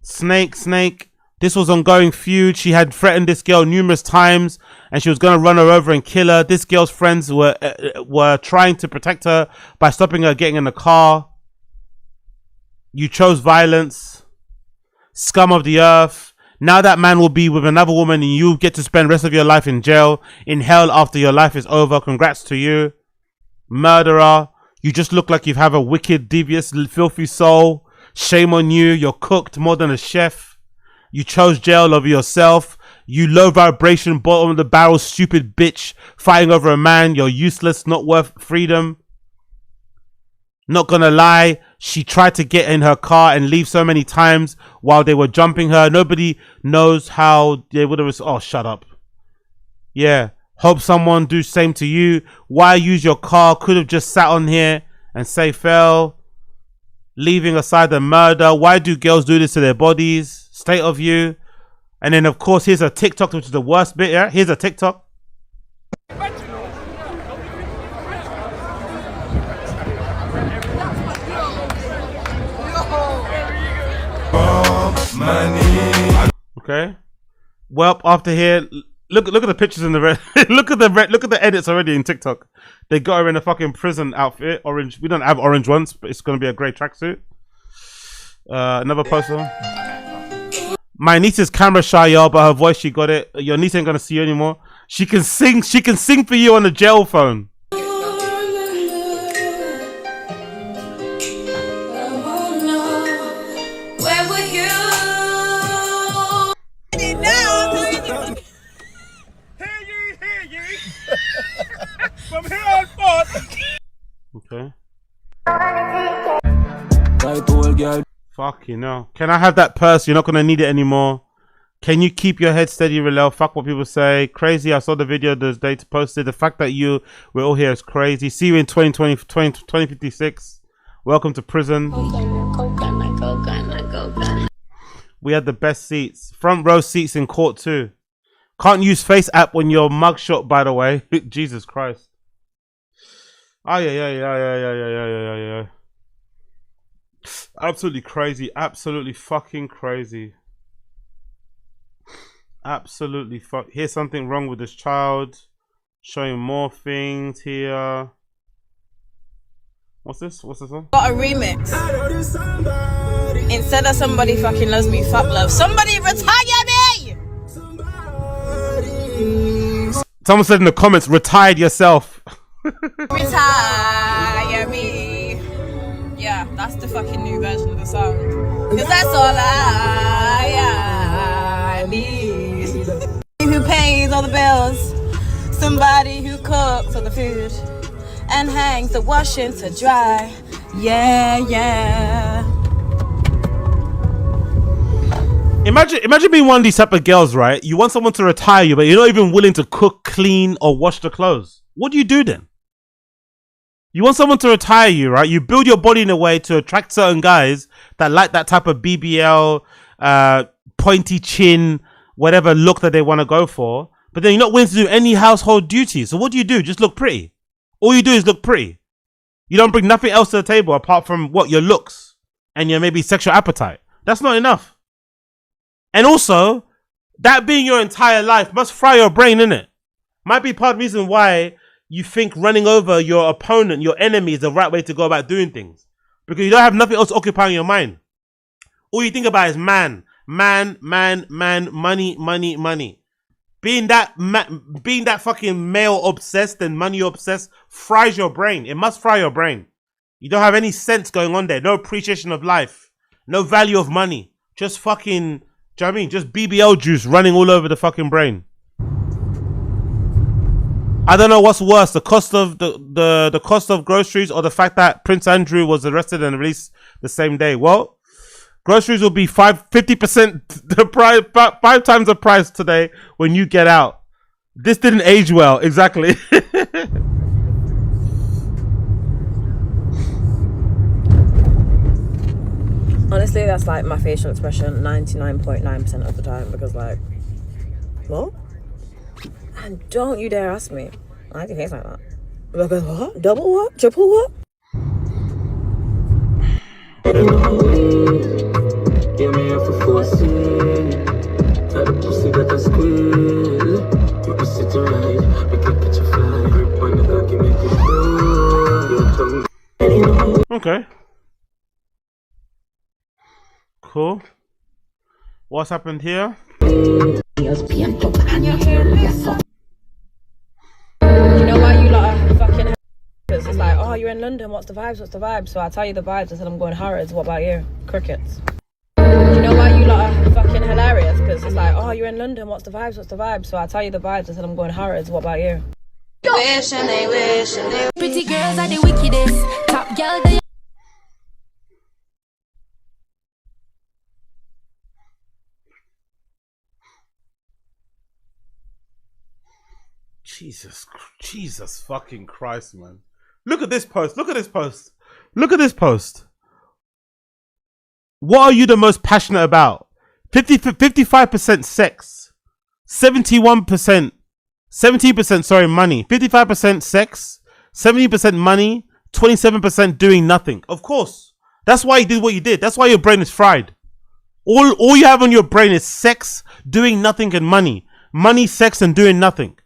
Snake. This was ongoing feud. She had threatened this girl numerous times and she was going to run her over and kill her. This girl's friends were trying to protect her by stopping her getting in the car. You chose violence. Scum of the earth. Now that man will be with another woman and you get to spend the rest of your life in jail, in hell after your life is over. Congrats to you. Murderer. You just look like you have a wicked, devious, filthy soul. Shame on you. You're cooked more than a chef. You chose jail over yourself. You low vibration, bottom of the barrel, stupid bitch. Fighting over a man. You're useless, not worth freedom. Not gonna lie, she tried to get in her car and leave so many times while they were jumping her. Nobody knows how they would have. Oh, shut up. Yeah. Hope someone do same to you. Why use your car? Could have just sat on here and say fell. Leaving aside the murder. Why do girls do this to their bodies? State of you. And then of course here's a TikTok, which is the worst bit. Yeah, here's a TikTok. Okay. Well, after here, look at the pictures in the red. look at the edits already in TikTok. They got her in a fucking prison outfit, orange. We don't have orange ones, but it's gonna be a grey tracksuit. Another poster. My niece is camera shy, y'all, but her voice, she got it. Your niece ain't gonna see you anymore. She can sing for you on the jail phone. From here on forth. Okay. Fuck, you know. Can I have that purse? You're not gonna need it anymore. Can you keep your head steady, Rilel? Fuck what people say. Crazy. I saw the video those dates posted. The fact that we're all here is crazy. See you in 2056. Welcome to prison. We had the best seats. Front row seats in court too. Can't use Face app when you're mugshot, by the way. Jesus Christ. Oh, yeah. Absolutely crazy. Absolutely fucking crazy. Absolutely fuck. Here's something wrong with this child. Showing more things here. What's this? What's this one? Got a remix. Instead of somebody fucking loves me, fuck love. Somebody retire me! Someone said in the comments, retired yourself. Retire me. Yeah, that's the fucking new version of the song. Cause that's all I need. Who pays all the bills? Somebody who cooks all the food and hangs the washing to dry. Yeah. Imagine being one of these type of girls, right? You want someone to retire you, but you're not even willing to cook, clean, or wash the clothes. What do you do then? You want someone to retire you, right? You build your body in a way to attract certain guys that like that type of BBL, pointy chin, whatever look that they want to go for. But then you're not willing to do any household duties. So what do? Just look pretty. All you do is look pretty. You don't bring nothing else to the table apart from what? Your looks and your maybe sexual appetite. That's not enough. And also, that being your entire life must fry your brain, innit? Might be part of the reason why you think running over your opponent, your enemy, is the right way to go about doing things. Because you don't have nothing else occupying your mind. All you think about is man, money. Being that fucking male obsessed and money obsessed fries your brain. It must fry your brain. You don't have any sense going on there. No appreciation of life. No value of money. Just fucking... Do you know what I mean? Just BBL juice running all over the fucking brain. I don't know what's worse, the cost of the cost of groceries or the fact that Prince Andrew was arrested and released the same day. Well, Groceries will be 50% the price, 5 times the price today when you get out. This didn't age well, exactly. Honestly, that's like my facial expression 99.9% of the time because like, what? And don't you dare ask me. I can face like that. Because what? Double what? Triple what? Okay. Cool. What's happened here? You know why you lot are fucking because it's like, oh, you're in London, what's the vibes, so I tell you the vibes. I said I'm going Harrods, what about you? Crickets. You know why you lot are fucking hilarious because it's like, oh, you're in London, what's the vibes, so I tell you the vibes. I said I'm going Harrods, what about you? Wish and they wish and they pretty girls are the wickedest. Top girl they Jesus fucking Christ, man. Look at this post. Look at this post. Look at this post. What are you the most passionate about? 55% sex. 71%. 17%, sorry, money. 55% sex. 70% money. 27% doing nothing. Of course. That's why you did what you did. That's why your brain is fried. All you have on your brain is sex, doing nothing, and money. Money, sex, and doing nothing.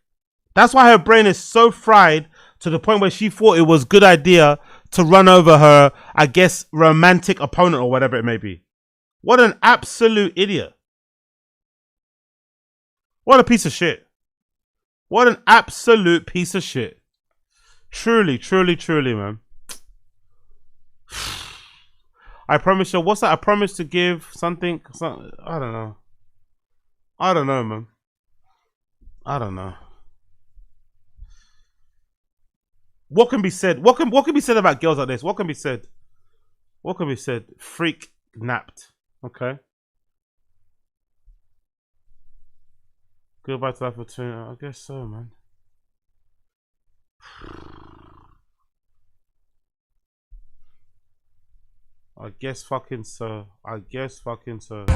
That's why her brain is so fried to the point where she thought it was a good idea to run over her, I guess, romantic opponent or whatever it may be. What an absolute idiot. What a piece of shit. What an absolute piece of shit. Truly, truly, truly, man. I promise you, what's that? I promise to give something, I don't know. I don't know, man. I don't know. What can be said? What can be said about girls like this? What can be said? What can be said? Freak napped. Okay. Goodbye to life for two. I guess so, man. I guess fucking so. I guess fucking so.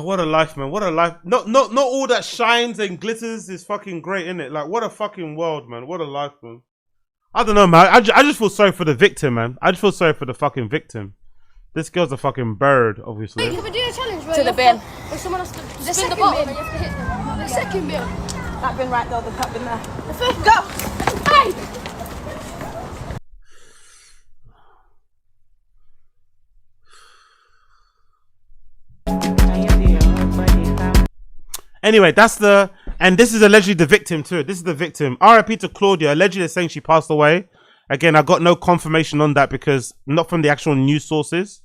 What a life, man. What a life. Not all that shines and glitters is fucking great, innit? Like, what a fucking world, man. What a life, man. I don't know, man. I just feel sorry for the victim, man. I just feel sorry for the fucking victim. This girl's a fucking bird, obviously. Wait, can we do a challenge where to the bin. Where someone has to spin the bottle and you have to hit them? The second bin. That bin right there, the cup bin there. The first go! Hey! Anyway, and this is allegedly the victim too. This is the victim. RIP to Klaudia. Allegedly saying she passed away. Again, I got no confirmation on that because not from the actual news sources.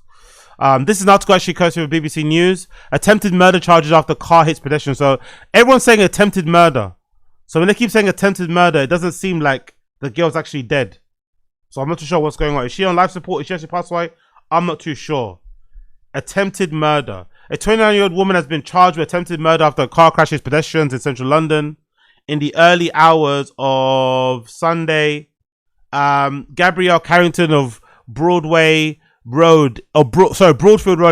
This is an article actually posted with BBC News. Attempted murder charges after car hits pedestrian. So everyone's saying attempted murder. So when they keep saying attempted murder, it doesn't seem like the girl's actually dead. So I'm not too sure what's going on. Is she on life support? Is she actually passed away? I'm not too sure. Attempted murder. A 29-year-old woman has been charged with attempted murder after a car crashes pedestrians in central London in the early hours of Sunday. Gabrielle Carrington of Broadfield Road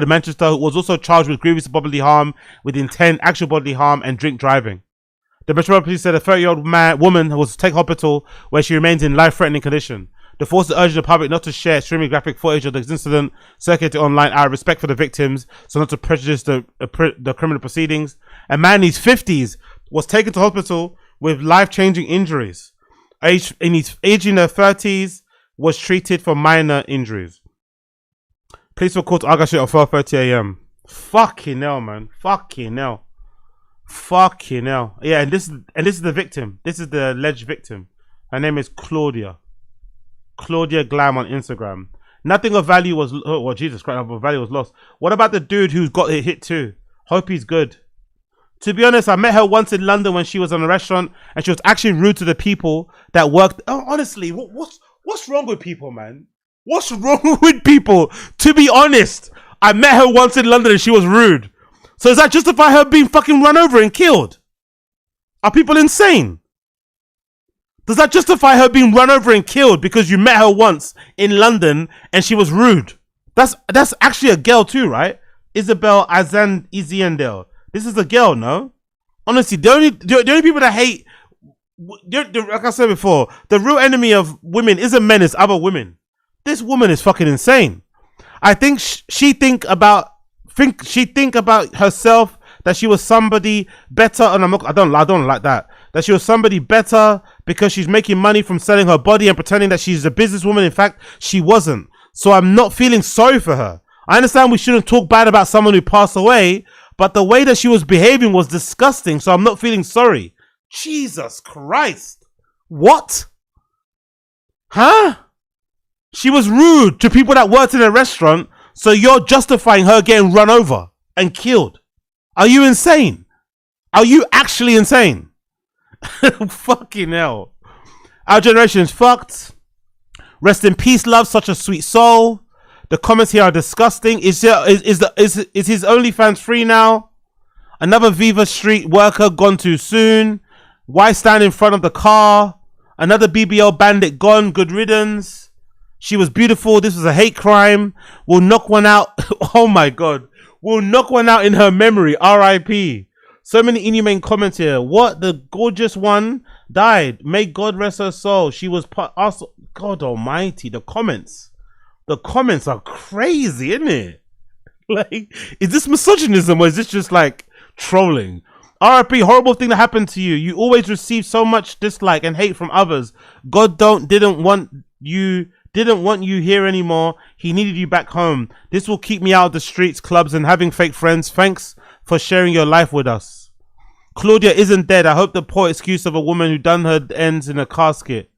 in Manchester was also charged with grievous bodily harm with intent, actual bodily harm, and drink driving. The Metropolitan Police said a 30-year-old woman was taken to hospital where she remains in life-threatening condition. The force urged the public not to share extremely graphic footage of the incident circulated online out of respect for the victims, so not to prejudice the criminal proceedings. A man in his 50s was taken to hospital with life-changing injuries. Age in their 30s was treated for minor injuries. Police were called to Arga shit at 12:30 a.m. Fucking hell, man. Fucking hell. Fucking hell. Yeah, and this is the victim. This is the alleged victim. Her name is Klaudia. Klaudia Glam on Instagram. Nothing of value was. Oh, well, Jesus Christ, nothing of value was lost. What about the dude who's got it hit too? Hope he's good. To be honest, I met her once in London when she was in a restaurant, and she was actually rude to the people that worked. Oh, honestly, what's wrong with people, man? What's wrong with people? To be honest, I met her once in London and she was rude. So does that justify her being fucking run over and killed? Are people insane? Does that justify her being run over and killed because you met her once in London and she was rude? That's actually a girl too, right? Isabel Iziandel. This is a girl, no? Honestly, the only people that hate, like I said before, the real enemy of women isn't men, it's other women. This woman is fucking insane. I think she think about herself that she was somebody better, and I don't like that. That she was somebody better because she's making money from selling her body and pretending that she's a businesswoman. In fact, she wasn't. So I'm not feeling sorry for her. I understand we shouldn't talk bad about someone who passed away, but the way that she was behaving was disgusting. So I'm not feeling sorry. Jesus Christ. What? Huh? She was rude to people that worked in a restaurant, so you're justifying her getting run over and killed. Are you insane? Are you actually insane? Fucking hell. Our generation is fucked. Rest in peace, love, such a sweet soul. The comments here are disgusting. Is his OnlyFans free now? Another Viva Street worker gone too soon. Why stand in front of the car? Another BBL bandit gone. Good riddance. She was beautiful. This was a hate crime. We'll knock one out. Oh my God. We'll knock one out in her memory. R.I.P. So many inhumane comments here. What? The gorgeous one died. May God rest her soul. She was also. God almighty. The comments are crazy, isn't it? Like, is this misogynism or is this just like trolling? R.I.P. Horrible thing that happened to you. You always receive so much dislike and hate from others. God didn't want you here anymore. He needed you back home. This will keep me out of the streets, clubs, and having fake friends. Thanks for sharing your life with us. Klaudia isn't dead. I hope the poor excuse of a woman who done her ends in a casket.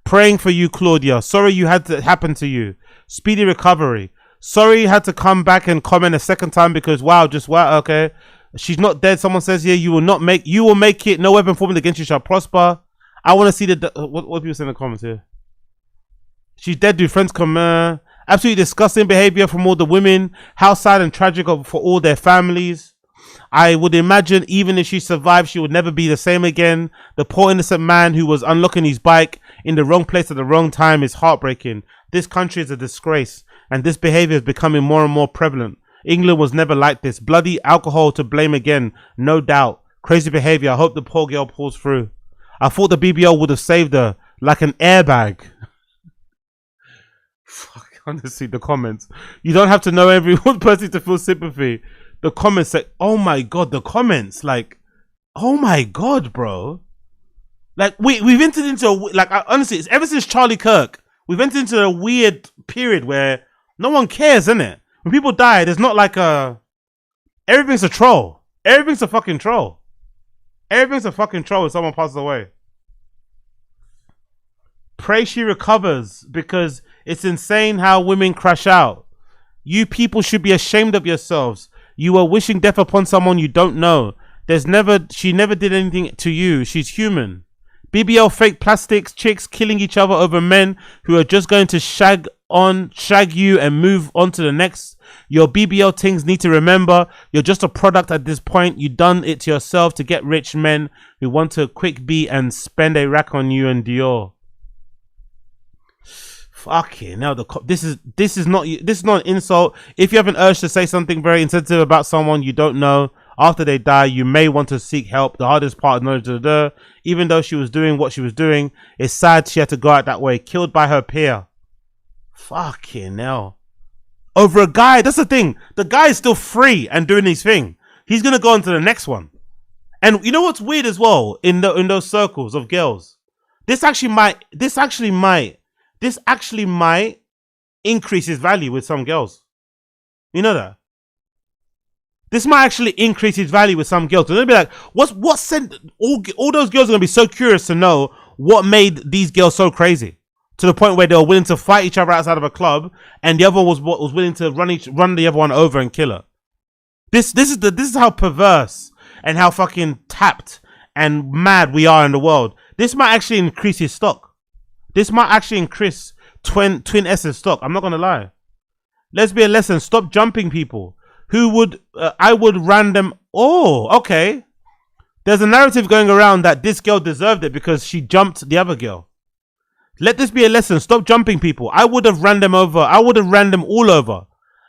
Praying for you, Klaudia. Sorry you had to happen to you. Speedy recovery. Sorry you had to come back and comment a second time because wow. Okay. She's not dead. Someone says here you will make it. No weapon formed against you shall prosper. I want to see what people say in the comments here. She's dead. Do friends come? Absolutely disgusting behavior from all the women. How sad and tragic for all their families. I would imagine even if she survived, she would never be the same again. The poor innocent man who was unlocking his bike in the wrong place at the wrong time is heartbreaking. This country is a disgrace, and this behavior is becoming more and more prevalent. England was never like this. Bloody alcohol to blame again, no doubt. Crazy behavior. I hope the poor girl pulls through. I thought the BBL would have saved her like an airbag. Fuck, honestly, the comments. You don't have to know every one person to feel sympathy. The comments say, oh my God, the comments, like, oh my God, bro. Like, we've entered into, honestly, it's ever since Charlie Kirk, we've entered into a weird period where no one cares, innit? When people die, there's not like everything's a troll. Everything's a fucking troll. Everything's a fucking troll when someone passes away. Pray she recovers because it's insane how women crash out. You people should be ashamed of yourselves. You are wishing death upon someone you don't know. She never did anything to you. She's human. BBL fake plastics, chicks killing each other over men who are just going to shag you and move on to the next. Your BBL things need to remember you're just a product at this point. You done it to yourself to get rich men who want to quick be and spend a rack on you and Dior. Fucking hell, this is not an insult. If you have an urge to say something very insensitive about someone you don't know after they die, you may want to seek help. The hardest part of even though she was doing what she was doing, it's sad she had to go out that way, killed by her peer. Fucking hell. Over a guy, that's the thing. The guy is still free and doing his thing. He's gonna go on to the next one. And you know what's weird as well in those circles of girls? This actually might increase his value with some girls. You know that? This might actually increase his value with some girls. They'll be like, what sent all those girls are gonna be so curious to know what made these girls so crazy to the point where they were willing to fight each other outside of a club, and the other was willing to run the other one over and kill her. This is how perverse and how fucking tapped and mad we are in the world. This might actually increase his stock. This might actually increase Twin S's stock. I'm not gonna lie. Let's be a lesson. Stop jumping people. Who would I would random? Oh, okay. There's a narrative going around that this girl deserved it because she jumped the other girl. Let this be a lesson. Stop jumping people. I would have ran them over. I would have ran them all over.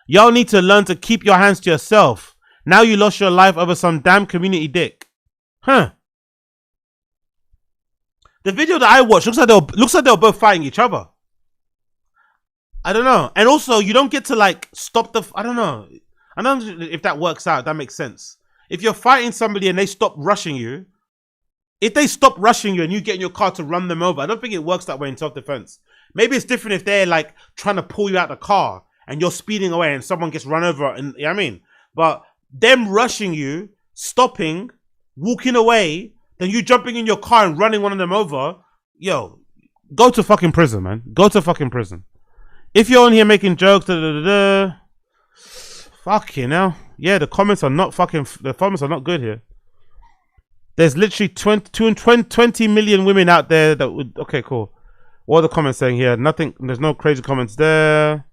Y'all need to learn to keep your hands to yourself. Now you lost your life over some damn community dick. Huh. The video that I watched looks like they were both fighting each other. I don't know. And also, you don't get to like stop the. I don't know. I don't know if that works out. That makes sense. If you're fighting somebody and they stop rushing you, if they stop rushing you and you get in your car to run them over, I don't think it works that way in self-defense. Maybe it's different if they're like trying to pull you out of the car and you're speeding away and someone gets run over. And you know what I mean, but them rushing you, stopping, walking away, then you jumping in your car and running one of them over, yo, go to fucking prison, man. Go to fucking prison. If you're on here making jokes, fucking hell. Yeah, the comments are not good here. There's literally 20 million women out there that would. Okay, cool. What are the comments saying here? Nothing. There's no crazy comments there.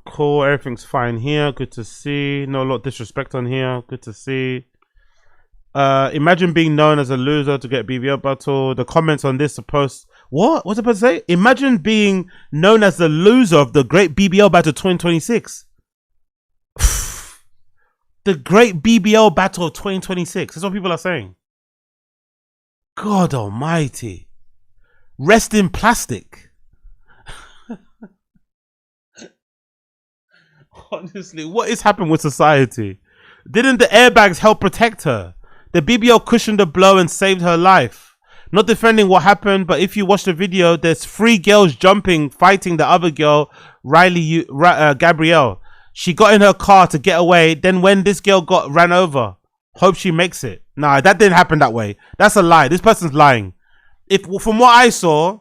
Cool. Everything's fine here. Good to see. No lot of disrespect on here. Good to see. Imagine being known as a loser to get BBL battle. The comments on this supposed. What? What's it supposed to say? Imagine being known as the loser of the Great BBL Battle 2026. The Great BBL Battle of 2026. That's what people are saying. God almighty. Rest in plastic. Honestly, what is happening with society? Didn't the airbags help protect her? The BBL cushioned the blow and saved her life. Not defending what happened, but if you watch the video, there's 3 girls jumping, fighting the other girl, Gabrielle. She got in her car to get away. Then when this girl got ran over, hope she makes it. Nah, that didn't happen that way. That's a lie. This person's lying. If from what I saw,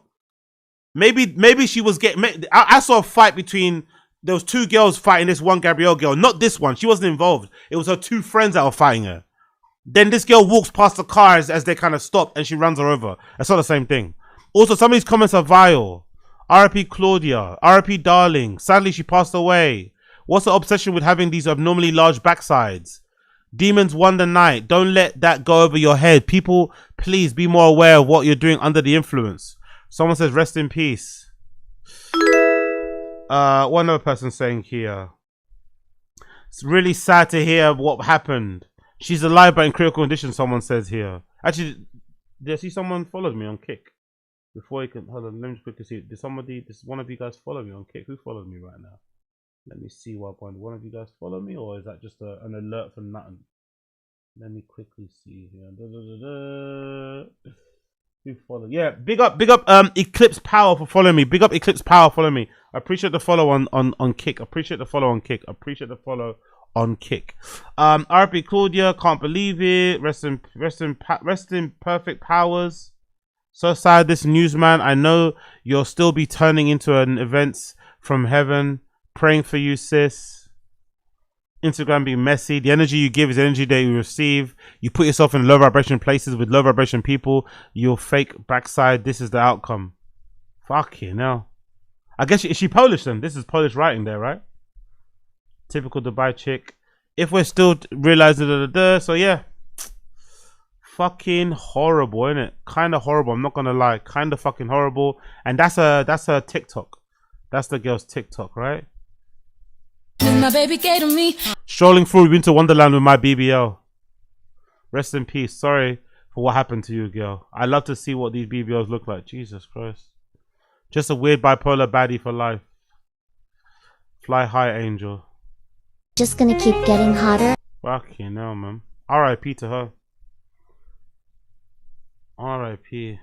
maybe she was getting. I saw a fight between. There was 2 girls fighting this one Gabrielle girl, not this one. She wasn't involved. It was her 2 friends that were fighting her. Then this girl walks past the cars as they kind of stop, and she runs her over. That's not the same thing. Also, some of these comments are vile. RIP Claudia. RIP Darling. Sadly, she passed away. What's the obsession with having these abnormally large backsides? Demons won the night. Don't let that go over your head. People, please be more aware of what you're doing under the influence. Someone says, rest in peace. One other person saying here. It's really sad to hear what happened. She's alive but in critical condition, someone says here. Actually, did I see someone followed me on Kick? Before you can, hold on, let me just quickly see. Did one of you guys follow me on Kick? Who followed me right now? Let me see what point. One of you guys follow me, or is that just an alert for nothing? Let me quickly see here. Who followed? Yeah, big up Eclipse Power for following me. Big up Eclipse Power following me. I appreciate the follow on Kick. Appreciate the follow on Kick. Appreciate the follow on Kick. RP Claudia, can't believe it. Rest in perfect powers. So sad, this newsman. I know you'll still be turning into an events from heaven. Praying for you, sis. Instagram being messy. The energy you give is energy that you receive. You put yourself in low vibration places with low vibration people. Your fake backside. This is the outcome. Fucking hell. I guess is she Polish then? This is Polish writing there, right? Typical Dubai chick. If we're still realizing so yeah. Fucking horrible, innit? Kind of horrible. I'm not gonna lie. Kind of fucking horrible. And that's her TikTok. That's the girl's TikTok, right? My baby gave to me. Strolling through Winter Wonderland with my BBL. Rest in peace. Sorry for what happened to you, girl. I love to see what these BBLs look like. Jesus Christ. Just a weird bipolar baddie for life. Fly high, angel. Just gonna keep getting hotter. Fucking hell, man. R.I.P. to her. R.I.P.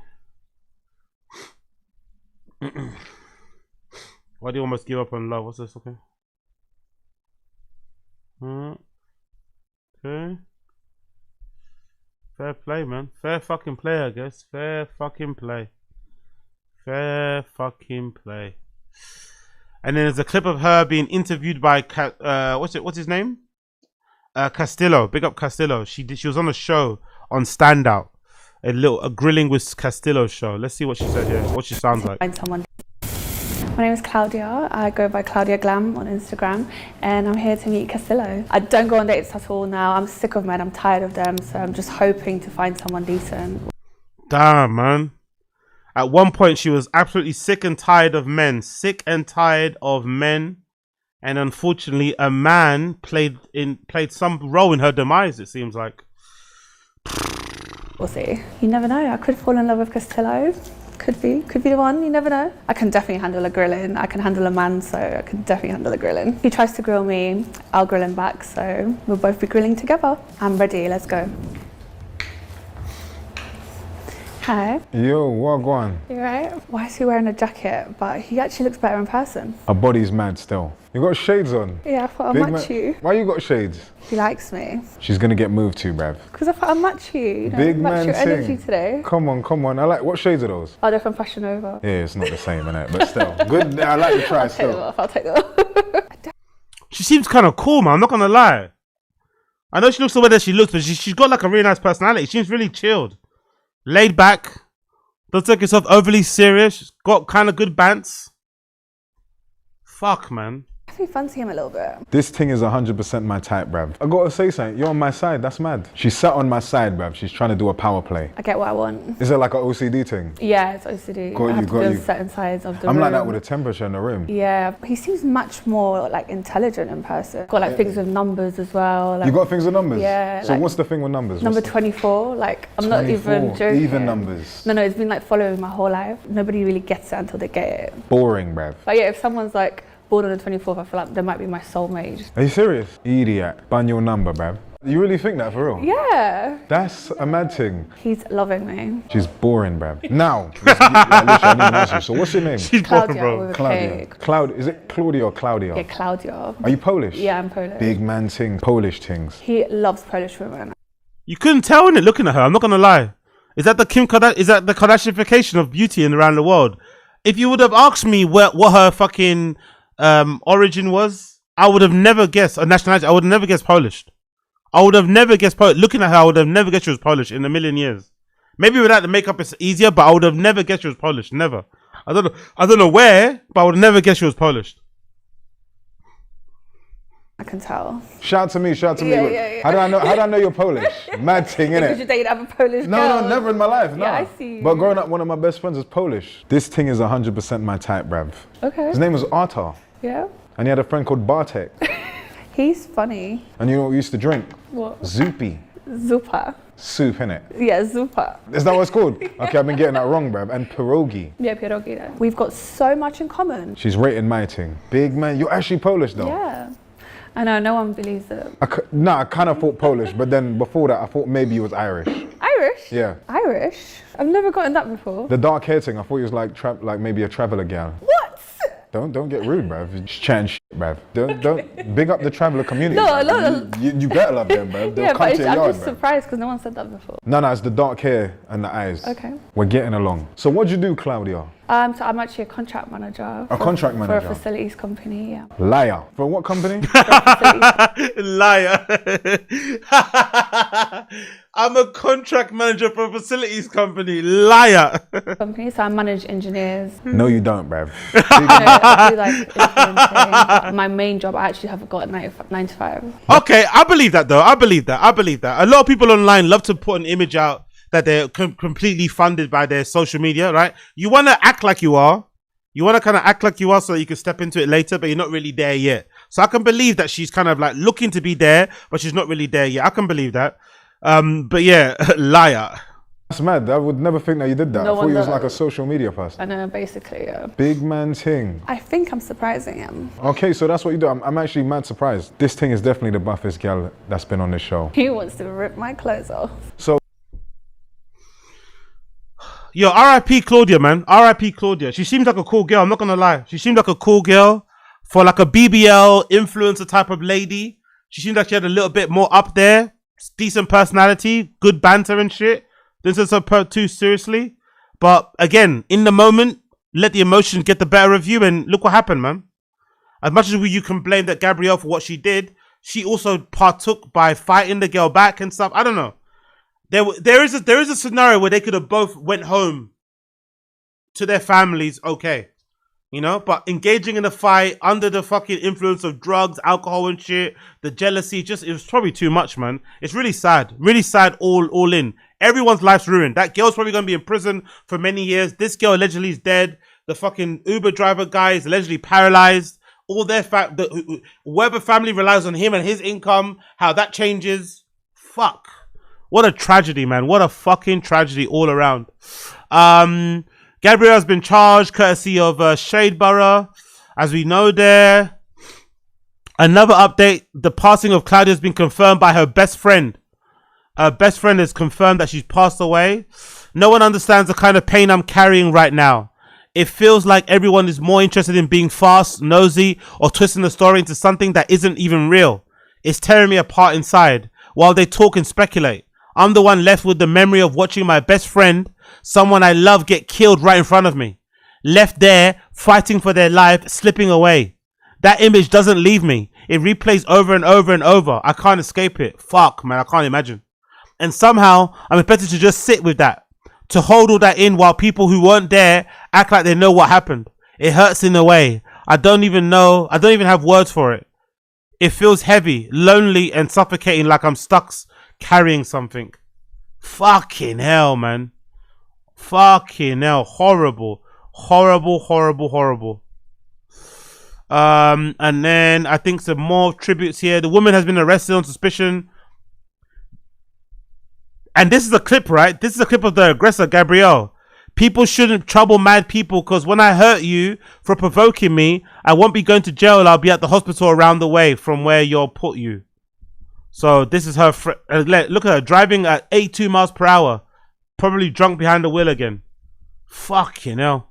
Why do you almost give up on love? What's this? Okay. Okay. Fair play, man. Fair fucking play, I guess. Fair fucking play. Fair fucking play. And then there's a clip of her being interviewed by what's his name? Castillo. Big up Castillo. She was on a show on Standout. A grilling with Castillo show. Let's see what she said here. What she sounds like. Find someone. My name is Klaudia. I go by Klaudia Glam on Instagram, and I'm here to meet Castillo. I don't go on dates at all now. I'm sick of men. I'm tired of them. So I'm just hoping to find someone decent. Damn, man. At one point, she was absolutely sick and tired of men. Sick and tired of men. And unfortunately, a man played some role in her demise, it seems like. We'll see. You never know. I could fall in love with Castillo. Could be the one. You never know. I can definitely handle a grilling. I can handle a man, so I can definitely handle a grilling. If he tries to grill me, I'll grill him back. So we'll both be grilling together. I'm ready. Let's go. Hi. Yo, what going? You right? Why is he wearing a jacket? But he actually looks better in person. Her body's mad still. You got shades on? Yeah, I thought I'd match you. Why you got shades? He likes me. She's gonna get moved to, bruv. Because I thought I'd match you. You know, Big match man your energy thing. today. Come on. I like, what shades are those? Oh, they're from Fashion Nova. Yeah, it's not the same, innit? But still, good. I like the try still. I'll take them off. She seems kind of cool, man. I'm not gonna lie. I know she looks the way that she looks, but she's got like a really nice personality. She seems really chilled, laid back. Doesn't take herself overly serious. She's got kind of good bants. Fuck, man. I think fancy him a little bit. This thing is 100% my type, bruv. I gotta say something. You're on my side. That's mad. She sat on my side, bruv. She's trying to do a power play. I get what I want. Is it like an OCD thing? Yeah, it's OCD. I have to be on certain sides of the room. I'm like that with the temperature in the room. Yeah, he seems much more like intelligent in person. Got like things with numbers as well. Like, you got things with numbers? Yeah. So like, what's the thing with numbers? Number 24. Like, I'm 24, not even joking. Even numbers. No, it's been like following my whole life. Nobody really gets it until they get it. Boring, bruv. But yeah, if someone's like born on the 24th, I feel like they might be my soulmate. Are you serious? Idiot. Ban your number, bruv. You really think that for real? Yeah. That's a mad thing. He's loving me. She's boring, bruv. Now, I need to ask you. So what's your name? She's Claudia, boring, bro. Claudia. Is it Claudia or Claudia? Yeah, Claudia. Are you Polish? Yeah, I'm Polish. Big man thing. Polish things. He loves Polish women. You couldn't tell in it looking at her. I'm not gonna lie. Is that the Is that the Kardashianification of beauty in around the world? If you would have asked me what her fucking origin was, I would have never guessed a nationality. I would have never guessed Polish. I would have never guessed Polish. Looking at her, I would have never guessed she was Polish in a million years. Maybe without the makeup it's easier, but I would have never guessed she was Polish. Never. I don't know where, but I would never guess she was Polish. I can tell. Shout to me. Yeah. How do I know you're Polish? Mad thing, innit? Because you dated other Polish girls. No, never in my life. No. Yeah, I see. But growing up, one of my best friends is Polish. This thing is 100% my type, bruv. Okay. His name was Arta. Yeah. And he had a friend called Bartek. He's funny. And you know what we used to drink? What? Zoopy. Zupa. Soup, innit? Yeah, Zupa. Is that what it's called? Okay, I've been getting that wrong, bruv. And pierogi. Yeah, pierogi. Then. We've got so much in common. She's rating my thing. Big man, you're actually Polish though. Yeah. I know, no one believes it. I kind of thought Polish, but then before that, I thought maybe you was Irish. Irish? Yeah. Irish? I've never gotten that before. The dark hair thing, I thought you was like maybe a traveller gal. What? Don't get rude, bruv. Just chatting shit, bruv. Don't big up the traveller community. No. You better love them, bruv. They'll Yeah, come but to your I'm yard, just bruv. surprised because no one said that before. No, it's the dark hair and the eyes. Okay. We're getting along. So what'd you do, Claudia? So I'm actually a contract manager. Contract manager? For a facilities company, yeah. Liar. For what company? Liar. I'm a contract manager for a facilities company. Liar. Company, so I manage engineers. No, you don't, bruv. I do like influencing. My main job, I actually have got 9 to 5. Okay, I believe that though. I believe that. A lot of people online love to put an image out that they're completely funded by their social media, right? You want to act like you are. You want to kind of act like you are so you can step into it later, but you're not really there yet. So I can believe that she's kind of like looking to be there, but she's not really there yet. I can believe that. But yeah, liar. That's mad. I would never think that you did that. No I thought you was wonder. like a social media person. I know, basically, yeah. Big man thing. I think I'm surprising him. Okay, so that's what you do. I'm actually mad surprised. This thing is definitely the buffest gal that's been on this show. He wants to rip my clothes off. So Yo, R.I.P. Claudia, man. R.I.P. Claudia. She seems like a cool girl. I'm not gonna lie. She seemed like a cool girl for like a BBL influencer type of lady. She seemed like she had a little bit more up there. Decent personality, good banter and shit. Didn't take her too seriously. But again, in the moment, let the emotions get the better of you, and look what happened, man. As much as you can blame that Gabrielle for what she did, she also partook by fighting the girl back and stuff. I don't know. There is a scenario where they could have both went home to their families, okay, you know. But engaging in a fight under the fucking influence of drugs, alcohol, and shit, the jealousy, it was probably too much, man. It's really sad, all in. Everyone's life's ruined. That girl's probably gonna be in prison for many years. This girl allegedly is dead. The fucking Uber driver guy is allegedly paralyzed. All their whoever family relies on him and his income, how that changes. Fuck. What a tragedy, man. What a fucking tragedy all around. Gabrielle has been charged courtesy of Shadeborough, as we know there. Another update. The passing of Klaudia has been confirmed by her best friend. Her best friend has confirmed that she's passed away. No one understands the kind of pain I'm carrying right now. It feels like everyone is more interested in being fast, nosy, or twisting the story into something that isn't even real. It's tearing me apart inside while they talk and speculate. I'm the one left with the memory of watching my best friend, someone I love, get killed right in front of me. Left there, fighting for their life, slipping away. That image doesn't leave me. It replays over and over and over. I can't escape it. Fuck, man, I can't imagine. And somehow, I'm expected to just sit with that. To hold all that in while people who weren't there act like they know what happened. It hurts in a way. I don't even have words for it. It feels heavy, lonely, and suffocating, like I'm stuck carrying something. Fucking hell, man. Fucking hell. Horrible. And then I think some more tributes here. The woman has been arrested on suspicion. And this is a clip, right? This is a clip of the aggressor, Gabrielle. People shouldn't trouble mad people, because when I hurt you for provoking me, I won't be going to jail. I'll be at the hospital around the way from where you'll put you. So this is her. Look at her driving at 82 miles per hour. Probably drunk behind the wheel again. Fucking hell.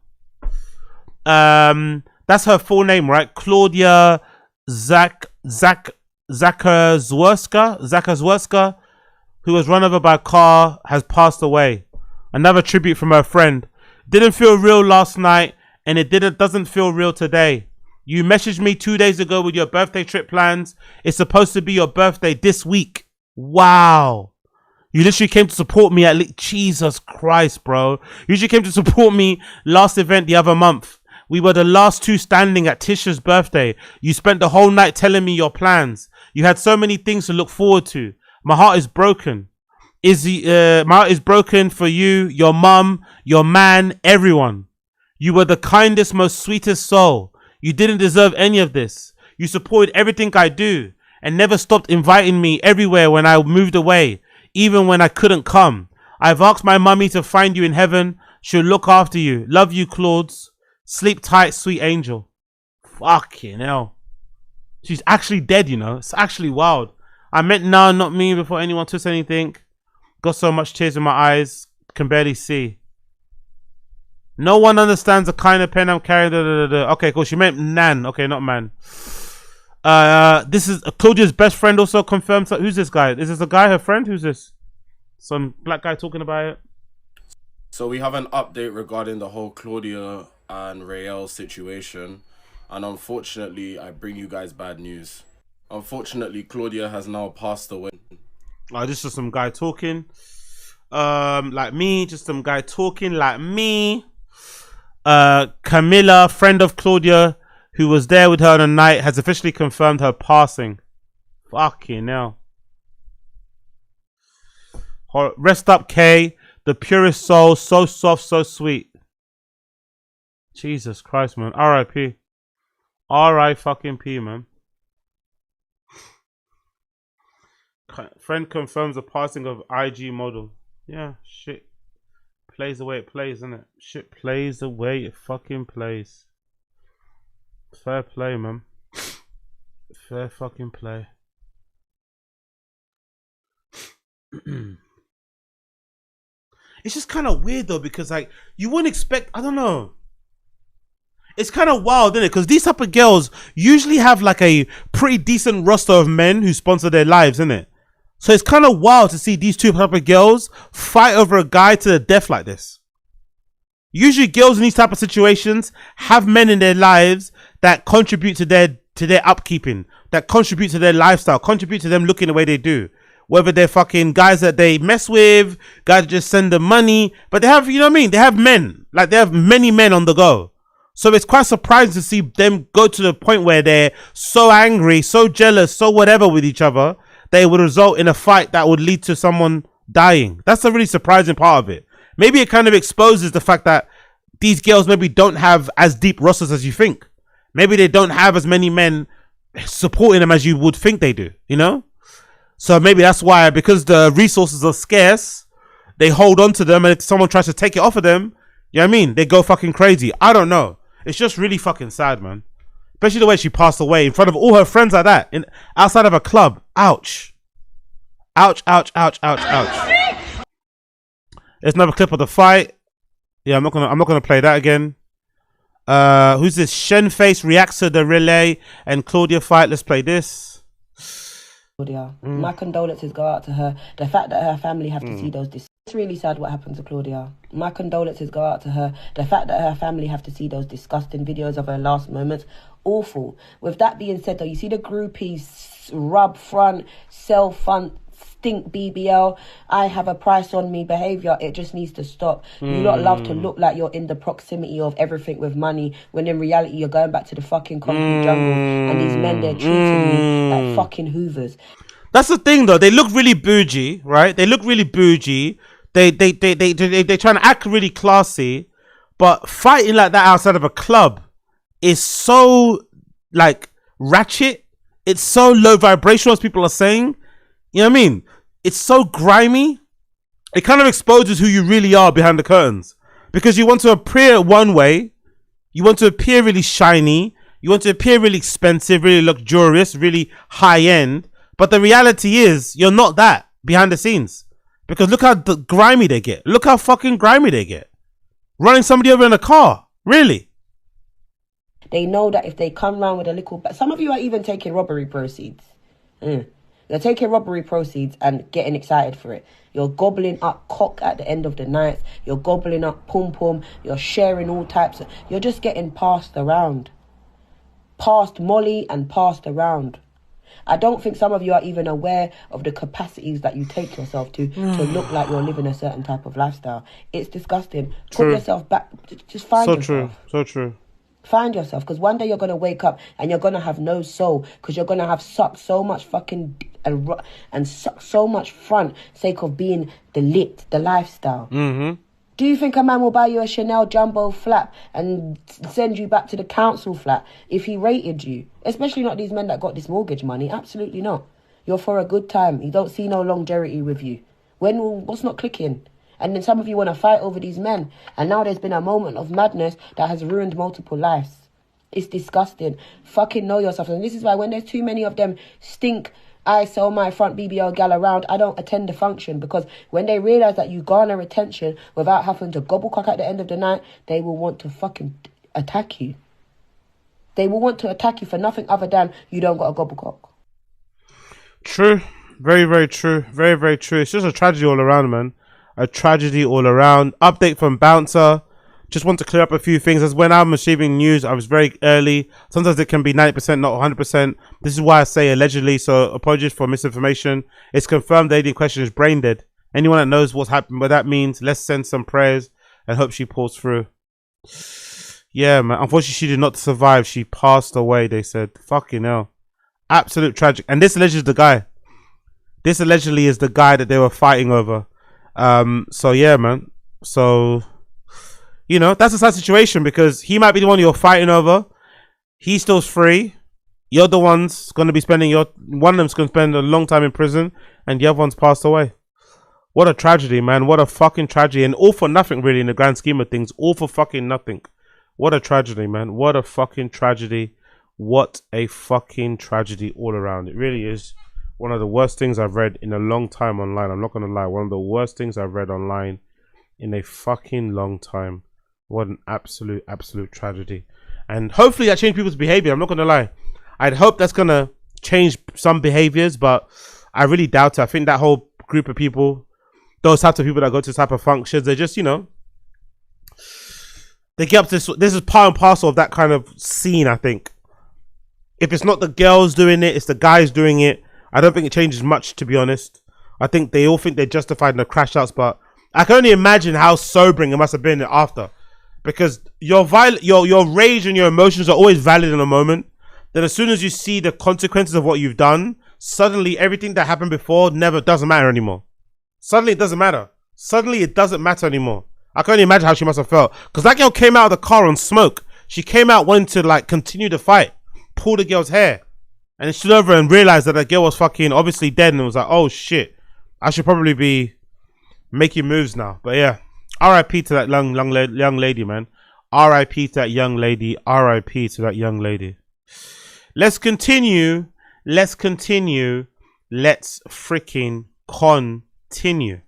That's her full name, right? Klaudia Zakrzewska, who was run over by a car, has passed away. Another tribute from her friend. Didn't feel real last night, and it doesn't feel real today. You messaged me 2 days ago with your birthday trip plans. It's supposed to be your birthday this week. Wow. You literally came to support me at least. Jesus Christ, bro. You literally came to support me last event the other month. We were the last two standing at Tisha's birthday. You spent the whole night telling me your plans. You had so many things to look forward to. My heart is broken. My heart is broken for you, your mum, your man, everyone. You were the kindest, most sweetest soul. You didn't deserve any of this. You supported everything I do and never stopped inviting me everywhere when I moved away, even when I couldn't come. I've asked my mummy to find you in heaven. She'll look after you. Love you, Claudes. Sleep tight, sweet angel. Fucking hell. She's actually dead, you know. It's actually wild. I meant no, not me, before anyone twists anything. Got so much tears in my eyes, can barely see. No one understands the kind of pen I'm carrying. Okay, cool. She meant Nan. Okay, not man. This is Claudia's best friend also confirmed. So who's this guy? Is this a guy, her friend? Who's this? Some black guy talking about it. So we have an update regarding the whole Claudia and Rael situation. And unfortunately, I bring you guys bad news. Unfortunately, Claudia has now passed away. Oh, this is some guy talking. Like me, just some guy talking like me. Camilla, friend of Claudia, who was there with her on the night, has officially confirmed her passing. Fucking hell. Rest up, Kay. The purest soul, so soft, so sweet. Jesus Christ, man. R.I.P. R.I.P., man. Friend confirms the passing of IG model. Yeah, shit. Plays the way it plays, isn't it? Shit plays the way it fucking plays. Fair play, man. Fair fucking play. it's just kind of weird though, because like you wouldn't expect, I don't know. It's kind of wild, isn't it? Because these type of girls usually have like a pretty decent roster of men who sponsor their lives, isn't it? So it's kind of wild to see these two type of girls fight over a guy to the death like this. Usually girls in these type of situations have men in their lives that contribute to their upkeeping, that contribute to their lifestyle, contribute to them looking the way they do. Whether they're fucking guys that they mess with, guys that just send them money, but they have, you know what I mean? They have men, like they have many men on the go. So it's quite surprising to see them go to the point where they're so angry, so jealous, so whatever with each other, they would result in a fight that would lead to someone dying. That's a really surprising part of it. Maybe it kind of exposes the fact that these girls maybe don't have as deep rosters as you think. Maybe they don't have as many men supporting them as you would think they do, you know? So maybe that's why, because the resources are scarce, they hold on to them, and if someone tries to take it off of them, you know what I mean? They go fucking crazy. I don't know. It's just really fucking sad, man. Especially the way she passed away in front of all her friends like that, outside of a club. Ouch. Ouch, ouch, ouch, ouch, ouch. There's another clip of the fight. Yeah, I'm not gonna play that again. Who's this? Shenface reacts to the relay and Klaudia fight. Let's play this. Klaudia, my condolences go out to her. The fact that her family have to see those. It's really sad what happened to Klaudia. My condolences go out to her. The fact that her family have to see those disgusting videos of her last moments, awful. With that being said, though, you see the groupies rub front, sell front, stink BBL, I have a price on me behavior. It just needs to stop. You lot love to look like you're in the proximity of everything with money, when in reality you're going back to the fucking concrete jungle, and these men, they're treating you like fucking hoovers. That's the thing though, they look really bougie, right? They look really bougie. They trying to act really classy, but fighting like that outside of a club is so like ratchet. It's so low vibrational, as people are saying. You know what I mean? It's so grimy. It kind of exposes who you really are behind the curtains, because you want to appear one way, you want to appear really shiny, you want to appear really expensive, really luxurious, really high end. But the reality is, you're not that behind the scenes. Because look how grimy they get. Look how fucking grimy they get. Running somebody over in a car. Really? They know that if they come round with a little... Some of you are even taking robbery proceeds. You're taking robbery proceeds and getting excited for it. You're gobbling up cock at the end of the night. You're gobbling up pum-pum. You're sharing all types of... You're just getting passed around. Passed Molly and passed around. I don't think some of you are even aware of the capacities that you take yourself to look like you're living a certain type of lifestyle. It's disgusting. Put yourself back. Just find yourself. So true. Find yourself, because one day you're going to wake up and you're going to have no soul, because you're going to have sucked so much fucking and sucked so much front sake of being the lifestyle. Do you think a man will buy you a Chanel jumbo flat and send you back to the council flat if he rated you? Especially not these men that got this mortgage money. Absolutely not. You're for a good time. You don't see no longevity with you. What's not clicking? And then some of you want to fight over these men. And now there's been a moment of madness that has ruined multiple lives. It's disgusting. Fucking know yourself. And this is why when there's too many of them stink, I sell my front BBL gal around, I don't attend the function, because when they realise that you garner attention without having to gobble cock at the end of the night, they will want to fucking attack you. They will want to attack you for nothing other than you don't got a gobble cock. True. Very, very true. Very, very true. It's just a tragedy all around, man. A tragedy all around. Update from Bouncer. Just want to clear up a few things. As when I'm receiving news, I was very early. Sometimes it can be 90%, not 100%. This is why I say allegedly, so apologies for misinformation. It's confirmed the lady in question is brain dead. Anyone that knows what's happened, what that means, let's send some prayers and hope she pulls through. Yeah, man. Unfortunately, she did not survive. She passed away, they said. Fucking hell. Absolute tragic. And this allegedly is the guy. This allegedly is the guy that they were fighting over. So yeah, man. So... you know, that's a sad situation, because he might be the one you're fighting over. He still's free. You're the ones going to be spending one of them's going to spend a long time in prison, and the other one's passed away. What a tragedy, man. What a fucking tragedy. And all for nothing, really, in the grand scheme of things. All for fucking nothing. What a tragedy, man. What a fucking tragedy. What a fucking tragedy all around. It really is one of the worst things I've read in a long time online. I'm not going to lie. One of the worst things I've read online in a fucking long time. What an absolute tragedy. And hopefully that changed people's behavior. I'm not gonna lie. I'd hope that's gonna change some behaviors, but I really doubt it. I think that whole group of people, those types of people that go to this type of functions, they're just, you know, they get up to this is part and parcel of that kind of scene, I think. If it's not the girls doing it, it's the guys doing it. I don't think it changes much, to be honest. I think they all think they're justified in the crash outs, but I can only imagine how sobering it must have been after. Because your rage and your emotions are always valid in a moment. Then as soon as you see the consequences of what you've done, suddenly everything that happened before doesn't matter anymore. Suddenly it doesn't matter. Suddenly it doesn't matter anymore. I can only imagine how she must have felt. Because that girl came out of the car on smoke. She came out wanting to like continue the fight. Pull the girl's hair. And then stood over and realized that the girl was fucking obviously dead. And was like, oh shit. I should probably be making moves now. But yeah. R.I.P. to that young lady, man. R.I.P. to that young lady. R.I.P. to that young lady. Let's continue. Let's continue. Let's freaking continue.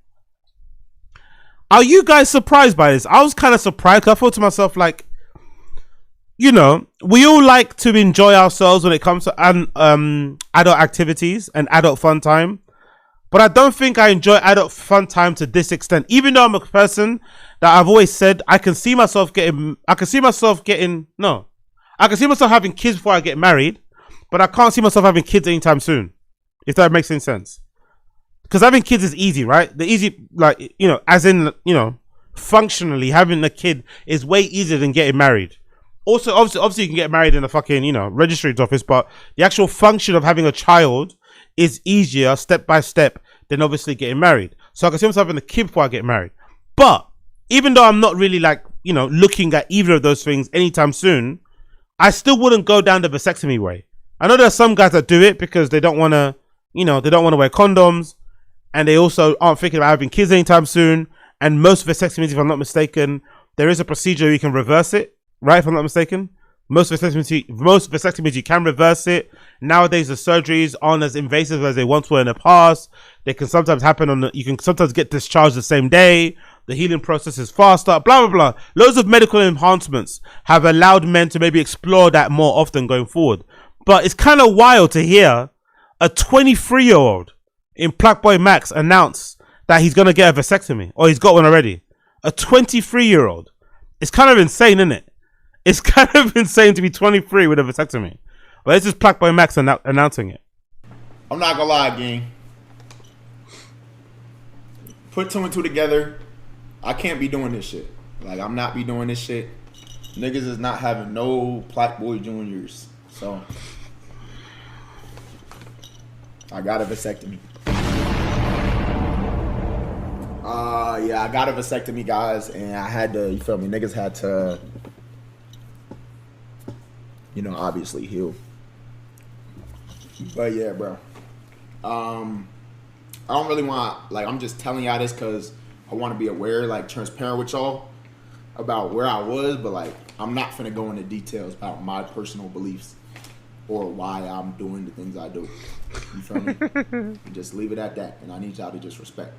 Are you guys surprised by this? I was kind of surprised. I thought to myself, like, you know, we all like to enjoy ourselves when it comes to adult activities and adult fun time. But I don't think I enjoy adult fun time to this extent. Even though I'm a person that I've always said I can see myself having kids before I get married, but I can't see myself having kids anytime soon. If that makes any sense. Because having kids is easy, right? The easy, like, you know, as in, you know, functionally having a kid is way easier than getting married. Also, obviously you can get married in a fucking, you know, registry's office, but the actual function of having a child is easier step by step than obviously getting married. So I can see myself having a kid before I get married. But even though I'm not really like, you know, looking at either of those things anytime soon, I still wouldn't go down the vasectomy way. I know there's some guys that do it because they don't want to, you know, they don't want to wear condoms, and they also aren't thinking about having kids anytime soon. And most vasectomies, if I'm not mistaken, there is a procedure you can reverse it, right? If I'm not mistaken. Most vasectomies you can reverse it. Nowadays the surgeries aren't as invasive as they once were in the past. They can sometimes happen you can sometimes get discharged the same day. The healing process is faster, blah blah blah. Loads of medical enhancements have allowed men to maybe explore that more often going forward. But it's kind of wild to hear a 23-year-old in PlaqueBoyMax announce that he's gonna get a vasectomy, or he's got one already. A 23-year-old. It's kind of insane, isn't it? It's kind of insane to be 23 with a vasectomy. But this is PlaqueBoyMax announcing it. I'm not gonna lie, gang. Put two and two together. I can't be doing this shit. Like, I'm not be doing this shit. Niggas is not having no PlaqueBoy Juniors. So, I got a vasectomy. Yeah, I got a vasectomy, guys, and I had to, you feel me? Niggas had to, you know, obviously heal. But yeah, bro. I don't really want, like, I'm just telling y'all this because I want to be aware, like, transparent with y'all about where I was, but, like, I'm not finna go into details about my personal beliefs or why I'm doing the things I do. You feel me? Just leave it at that, and I need y'all to just respect.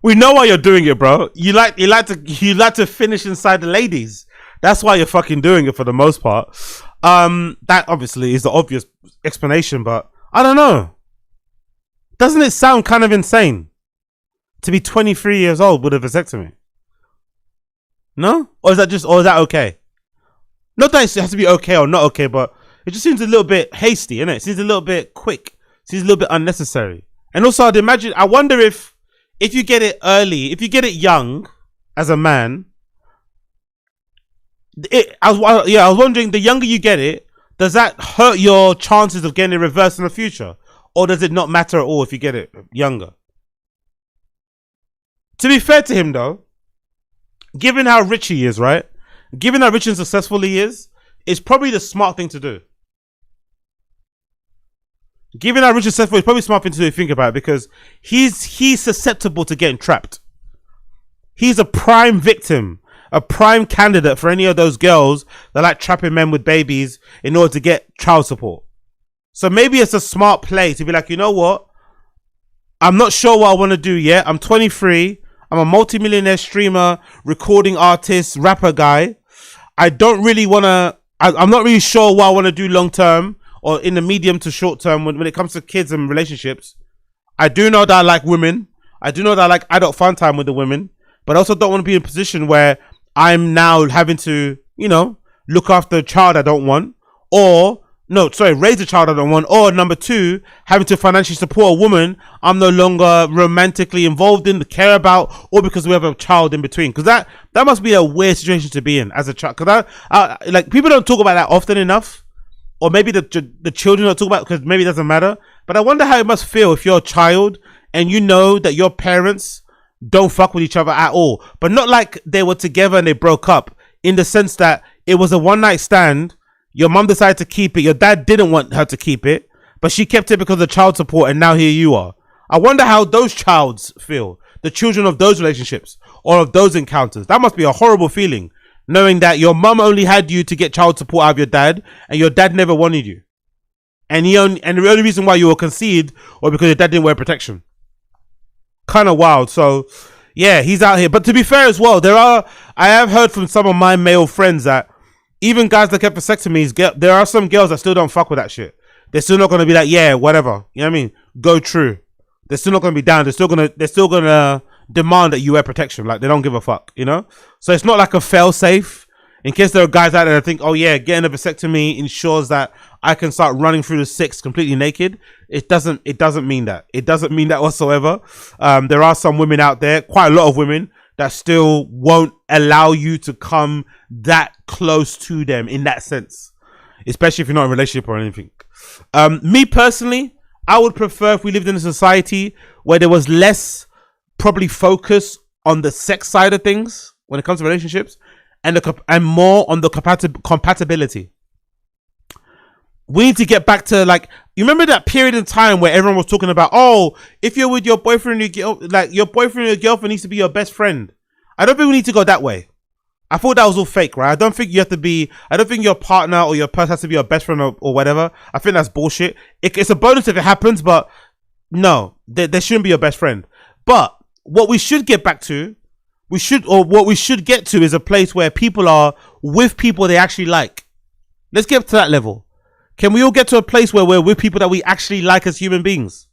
We know why you're doing it, bro. You like to finish inside the ladies. That's why you're fucking doing it for the most part. That obviously is the obvious explanation, but I don't know. Doesn't it sound kind of insane to be 23 years old with a vasectomy? No? Or is that okay? Not that it has to be okay or not okay, but it just seems a little bit hasty, innit? It seems a little bit quick. It seems a little bit unnecessary. And also, I wonder if you get it early, if you get it young as a man, I was wondering, the younger you get it, does that hurt your chances of getting it reversed in the future? Or does it not matter at all if you get it younger? To be fair to him though, given how rich he is, right? Given how rich and successful he is, it's probably the smart thing to do. Given how rich and successful, it's probably a smart thing to do, think about it, because he's susceptible to getting trapped. He's a prime victim, a prime candidate for any of those girls that like trapping men with babies in order to get child support. So maybe it's a smart play to be like, you know what? I'm not sure what I want to do yet. I'm 23. I'm a multi-millionaire streamer, recording artist, rapper guy. I don't really want to, I'm not really sure what I want to do long term or in the medium to short term when it comes to kids and relationships. I do know that I like women. I do know that I like adult fun time with the women, but I also don't want to be in a position where I'm now having to, you know, look after a child I don't want, or raise a child I don't want, or number two, having to financially support a woman I'm no longer romantically involved in, care about, or because we have a child in between. Because that must be a weird situation to be in as a child. Because like people don't talk about that often enough, or maybe the children don't talk about it because maybe it doesn't matter. But I wonder how it must feel if you're a child and you know that your parents don't fuck with each other at all, but not like they were together and they broke up, in the sense that it was a one night stand. Your mom decided to keep it. Your dad didn't want her to keep it, but she kept it because of child support, and now here you are. I wonder how those childs feel, the children of those relationships or of those encounters. That must be a horrible feeling, knowing that your mom only had you to get child support out of your dad, and your dad never wanted you. And the only reason why you were conceived was because your dad didn't wear protection. Kind of wild. So yeah, he's out here. But to be fair as well, I have heard from some of my male friends that even guys that get vasectomies, there are some girls that still don't fuck with that shit. They're still not gonna be like, yeah, whatever. You know what I mean? Go true. They're still not gonna be down. They're still gonna demand that you wear protection. Like, they don't give a fuck, you know? So it's not like a fail safe. In case there are guys out there that think, oh yeah, getting a vasectomy ensures that I can start running through the 6 completely naked. It doesn't mean that. It doesn't mean that whatsoever. There are some women out there, quite a lot of women, that still won't allow you to come that close to them in that sense, especially if you're not in a relationship or anything. Me personally, I would prefer if we lived in a society where there was less probably focus on the sex side of things when it comes to relationships, and more on the compatibility. We need to get back to, like, you remember that period in time where everyone was talking about, oh, if you're with your boyfriend, your boyfriend or your girlfriend needs to be your best friend. I don't think we need to go that way. I thought that was all fake, right? I don't think your partner or your person has to be your best friend or whatever. I think that's bullshit. It's a bonus if it happens, but no, they shouldn't be your best friend. But what we should get back to, what we should get to is a place where people are with people they actually like. Let's get to that level. Can we all get to a place where we're with people that we actually like as human beings?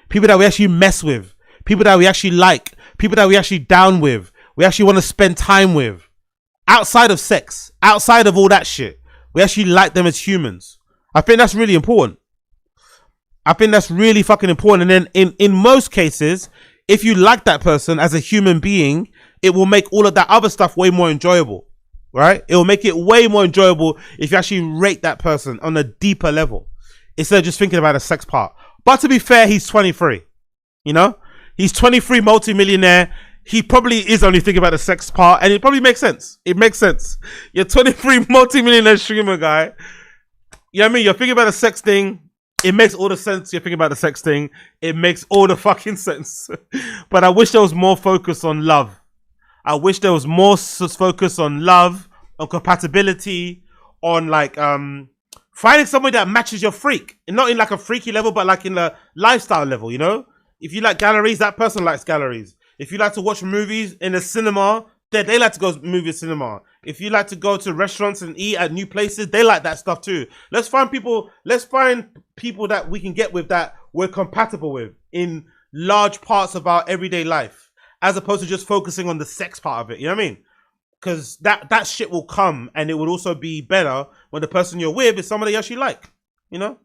People that we actually mess with. People that we actually like. People that we actually down with. We actually want to spend time with. Outside of sex. Outside of all that shit. We actually like them as humans. I think that's really important. I think that's really fucking important. And then in most cases, if you like that person as a human being, it will make all of that other stuff way more enjoyable. Right? It will make it way more enjoyable if you actually rate that person on a deeper level, instead of just thinking about the sex part. But to be fair, he's 23. You know? He's 23, multi-millionaire. He probably is only thinking about the sex part, and it probably makes sense. It makes sense. You're 23, multi-millionaire streamer guy. You know what I mean? You're thinking about the sex thing. It makes all the sense. You're thinking about the sex thing. It makes all the fucking sense. But I wish there was more focus on love. I wish there was more focus on love, on compatibility, on like finding somebody that matches your freak. And not in like a freaky level, but like in the lifestyle level, you know? If you like galleries, that person likes galleries. If you like to watch movies in a cinema, they like to go to movie cinema. If you like to go to restaurants and eat at new places, they like that stuff too. Let's find people that we can get with, that we're compatible with in large parts of our everyday life, as opposed to just focusing on the sex part of it. You know what I mean? Because that shit will come, and it would also be better when the person you're with is somebody you actually like, you know?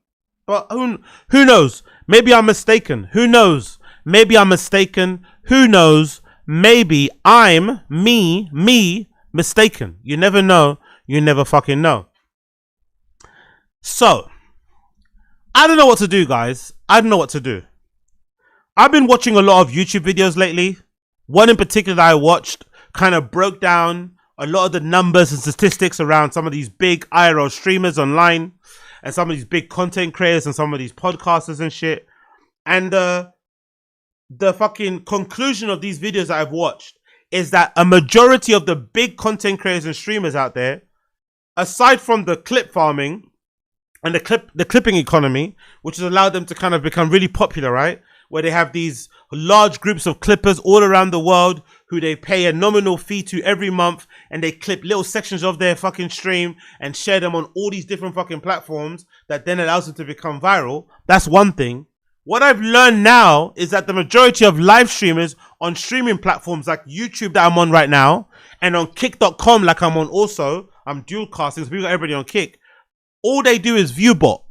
But who knows? Maybe I'm mistaken. Who knows? Maybe I'm mistaken. Who knows? Maybe I'm me mistaken. You never know. You never fucking know. So, I don't know what to do, guys. I don't know what to do. I've been watching a lot of YouTube videos lately. One in particular that I watched kind of broke down a lot of the numbers and statistics around some of these big IRL streamers online, and some of these big content creators, and some of these podcasters and shit. And the fucking conclusion of these videos that I've watched is that a majority of the big content creators and streamers out there, aside from the clip farming and the clipping economy, which has allowed them to kind of become really popular, right? where they have these large groups of clippers all around the world who they pay a nominal fee to every month, and they clip little sections of their fucking stream and share them on all these different fucking platforms that then allows them to become viral. That's one thing. What I've learned now is that the majority of live streamers on streaming platforms like YouTube that I'm on right now, and on kick.com like I'm on also, I'm dual casting, so we got everybody on Kick. All they do is viewbot.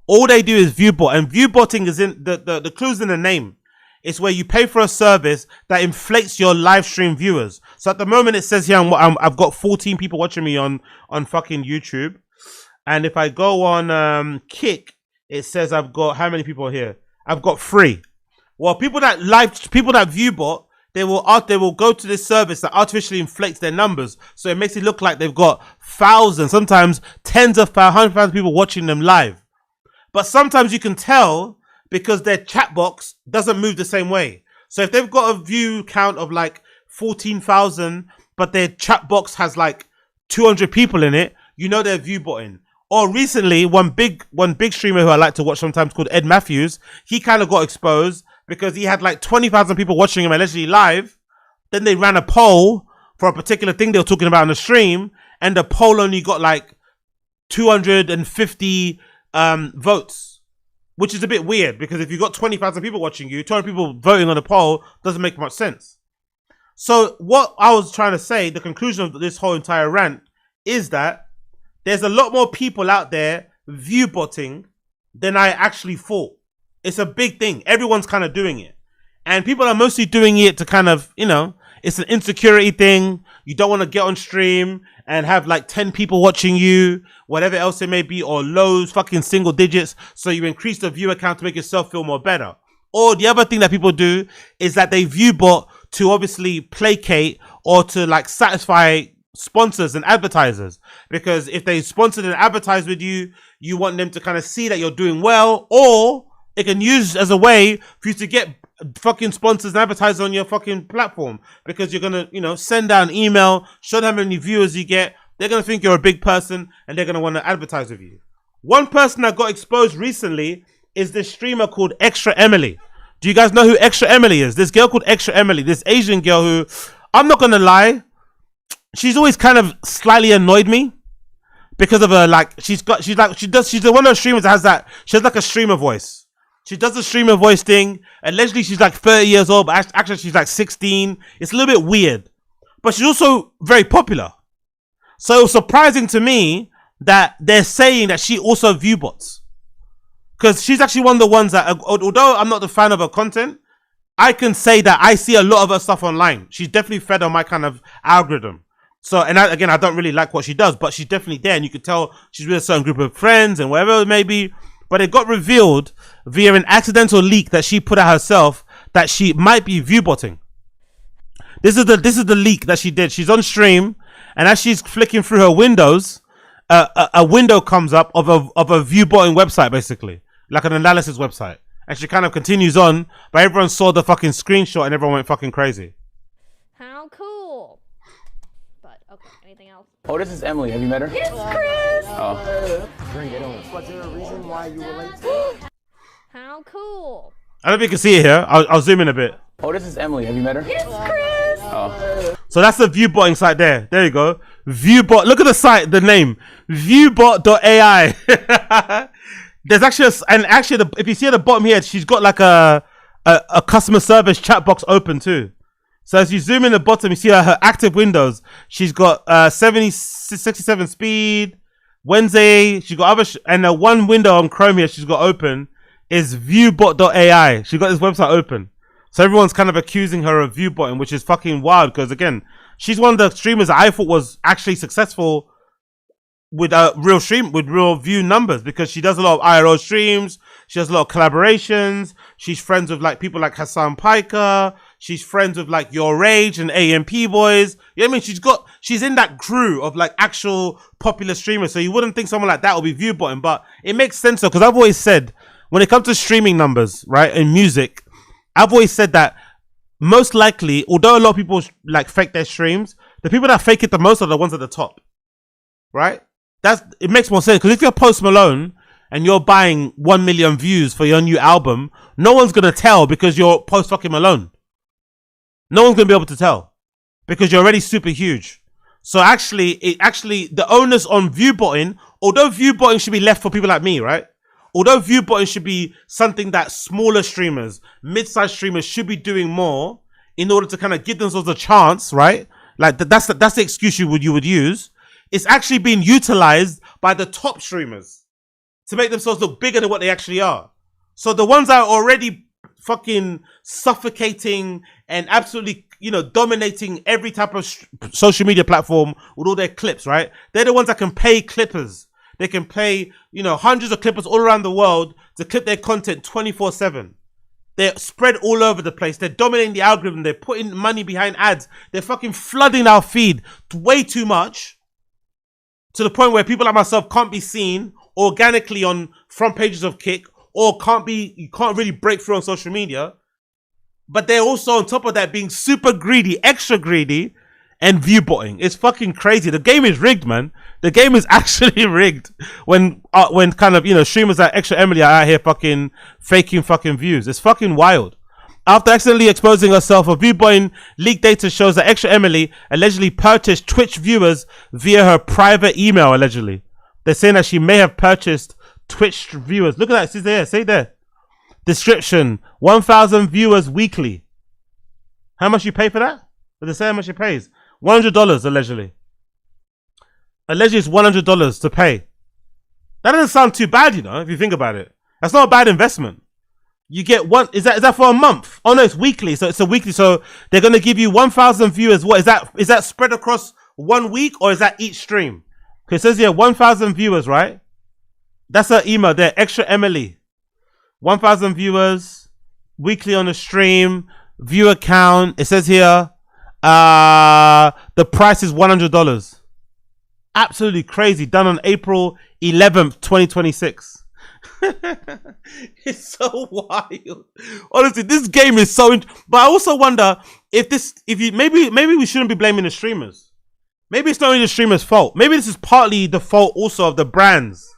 All they do is viewbot, and viewbotting is in the clue's in the name. It's where you pay for a service that inflates your live stream viewers. So at the moment it says here I've got 14 people watching me on fucking YouTube, and if I go on Kick, it says I've got how many people here? I've got 3. Well, people that viewbot, they will go to this service that artificially inflates their numbers, so it makes it look like they've got thousands, sometimes tens of thousands, 100,000 people watching them live. But sometimes you can tell because their chat box doesn't move the same way. So if they've got a view count of like 14,000, but their chat box has like 200 people in it, you know they're viewbotting. Or recently, one big streamer who I like to watch sometimes called Ed Matthews, he kind of got exposed because he had like 20,000 people watching him allegedly live. Then they ran a poll for a particular thing they were talking about on the stream, and the poll only got like 250 votes, which is a bit weird because if you've got 20,000 people watching you, 200 people voting on a poll doesn't make much sense. So what I was trying to say, the conclusion of this whole entire rant is that there's a lot more people out there viewbotting than I actually thought. It's a big thing. Everyone's kind of doing it. And people are mostly doing it to kind of, you know, it's an insecurity thing. You don't want to get on stream and have like 10 people watching you, whatever else it may be, or lows, fucking single digits. So you increase the viewer count to make yourself feel more better. Or the other thing that people do is that they viewbot to obviously placate or to like satisfy sponsors and advertisers, because if they sponsored and advertise with you, you want them to kind of see that you're doing well, or it can use as a way for you to get fucking sponsors and advertisers on your fucking platform, because you're gonna, you know, send out an email, show them how many viewers you get. They're gonna think you're a big person and they're gonna want to advertise with you. One person that got exposed recently is this streamer called Extraemily. Do you guys know who Extraemily is? This girl called Extraemily, this Asian girl who, I'm not gonna lie, she's always kind of slightly annoyed me because of her, like, she's one of those streamers that has that, she has like a streamer voice. She does the streamer voice thing. Allegedly she's like 30 years old, but actually she's like 16. It's a little bit weird, but she's also very popular. So it was surprising to me that they're saying that she also viewbots, because she's actually one of the ones that, although I'm not the fan of her content, I can say that I see a lot of her stuff online. She's definitely fed on my kind of algorithm. So, and again, I don't really like what she does, but she's definitely there, and you could tell she's with a certain group of friends and whatever it may be. But it got revealed via an accidental leak that she put out herself that she might be viewbotting. This is the leak that she did. She's on stream, and as she's flicking through her windows, a window comes up of a viewbotting website, basically like an analysis website, and she kind of continues on. But everyone saw the fucking screenshot, and everyone went fucking crazy. How cool. But okay, anything else? Oh, this is Emily. Have you met her? It's Chris. Oh. Bring it on. Was there a reason why you were late? How cool. I don't know if you can see it here. I'll zoom in a bit. Oh, this is Emily. Have you met her? It's Chris. Oh. So that's the viewbotting site there. There you go. Viewbot. Look at the site, the name. Viewbot.ai. There's actually, if you see at the bottom here, she's got like a customer service chat box open too. So as you zoom in the bottom, you see her active windows. She's got 67 speed. Wednesday, she got other, and the one window on Chrome here she's got open is viewbot.ai. She got this website open. So everyone's kind of accusing her of viewbotting, which is fucking wild, because again, she's one of the streamers that I thought was actually successful with real view numbers, because she does a lot of IRL streams, she does a lot of collaborations, she's friends with like people like Hassan Piker, she's friends with like Your Rage and AMP Boys. You know what I mean? She's in that crew of like actual popular streamers, so you wouldn't think someone like that would be viewbotting, but it makes sense though, because I've always said when it comes to streaming numbers, right, in music, I've always said that most likely, although a lot of people like fake their streams, the people that fake it the most are the ones at the top, right? It makes more sense, because if you're Post Malone and you're buying 1 million views for your new album, no one's gonna tell because you're post fucking Malone. No one's gonna be able to tell because you're already super huge. So actually, the onus on viewbotting, although viewbotting should be left for people like me, right? Although viewbotting should be something that smaller streamers, mid-sized streamers should be doing more in order to kind of give themselves a chance, right? Like that's the excuse you would use. It's actually being utilized by the top streamers to make themselves look bigger than what they actually are. So the ones that are already fucking suffocating and absolutely, you know, dominating every type of social media platform with all their clips, right? They're the ones that can pay clippers. They can pay, you know, hundreds of clippers all around the world to clip their content 24/7. They're spread all over the place. They're dominating the algorithm. They're putting money behind ads. They're fucking flooding our feed way too much to the point where people like myself can't be seen organically on front pages of Kick, or you can't really break through on social media. But they're also on top of that being super greedy, extra greedy, and viewbotting. It's fucking crazy. The game is rigged, man. The game is actually rigged when kind of, you know, streamers like Extraemily are out here fucking faking fucking views. It's fucking wild. After accidentally exposing herself, a viewbotting leaked data shows that Extraemily allegedly purchased Twitch viewers via her private email, allegedly. They're saying that she may have purchased Twitch viewers. Look at that. It says there. Say there. Description. 1,000 viewers weekly. How much you pay for that? Did they say how much it pays? $100 allegedly. Allegedly it's $100 to pay. That doesn't sound too bad, you know, if you think about it. That's not a bad investment. You get one. Is that for a month? Oh no, it's weekly. So it's a weekly. So they're gonna give you 1,000 viewers. What is that? Is that spread across 1 week or is that each stream? Okay, it says here 1,000 viewers, right? That's her email there. Extraemily. 1,000 viewers weekly on the stream. Viewer count. It says here. The price is $100. Absolutely crazy. Done on April 11th, 2026. It's so wild. Honestly, this game is so. But I also wonder maybe we shouldn't be blaming the streamers. Maybe it's not only the streamers' fault. Maybe this is partly the fault also of the brands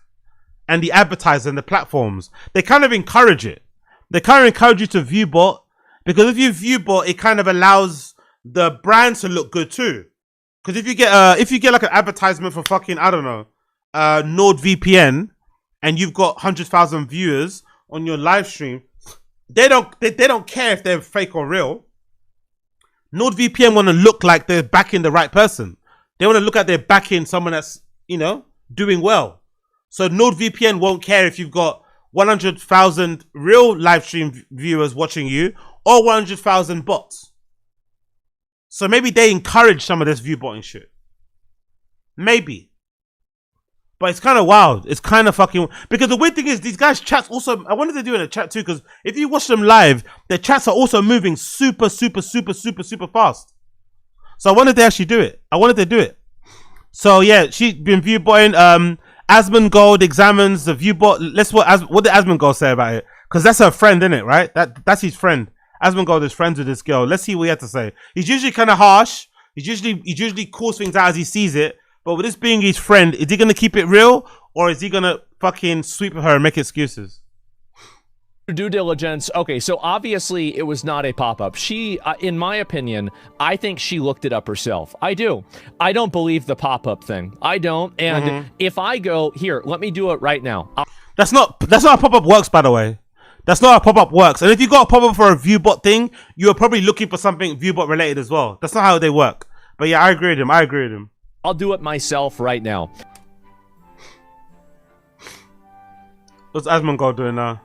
and the advertisers and the platforms. They kind of encourage it. They kind of encourage you to viewbot, because if you viewbot, it kind of allows the brand to look good too. Because if you get like an advertisement for fucking, I don't know, NordVPN, and you've got 100,000 viewers on your live stream, they don't care if they're fake or real. NordVPN want to look like they're backing the right person. They want to look like they're backing someone that's, you know, doing well. So NordVPN won't care if you've got 100,000 real live stream viewers watching you or 100,000 bots. So maybe they encourage some of this viewbotting shit. Maybe. But it's kind of wild. It's kind of fucking... Because the weird thing is, these guys' chats also... I wonder if they do it in a chat too, because if you watch them live, their chats are also moving super fast. So I wonder if they actually do it. I wonder if they do it. So yeah, she's been viewbotting. Asmongold Gold examines the viewbot. What did Asmongold Gold say about it? Because that's her friend, isn't it? Right? That's his friend. Asmongold Gold is friends with this girl. Let's see what he had to say. He's usually kind of harsh. He usually calls things out as he sees it. But with this being his friend, is he gonna keep it real, or is he gonna fucking sweep her and make excuses? Due diligence. Okay, so obviously it was not a pop-up. She, in my opinion, I think she looked it up herself. I do. I don't believe the pop-up thing. I don't. And if I go here, let me do it right now. That's not how a pop-up works, by the way. That's not how a pop-up works. And if you got a pop-up for a viewbot thing, you are probably looking for something viewbot related as well. That's not how they work. But yeah, I agree with him. I'll do it myself right now. What's Asmongold doing now?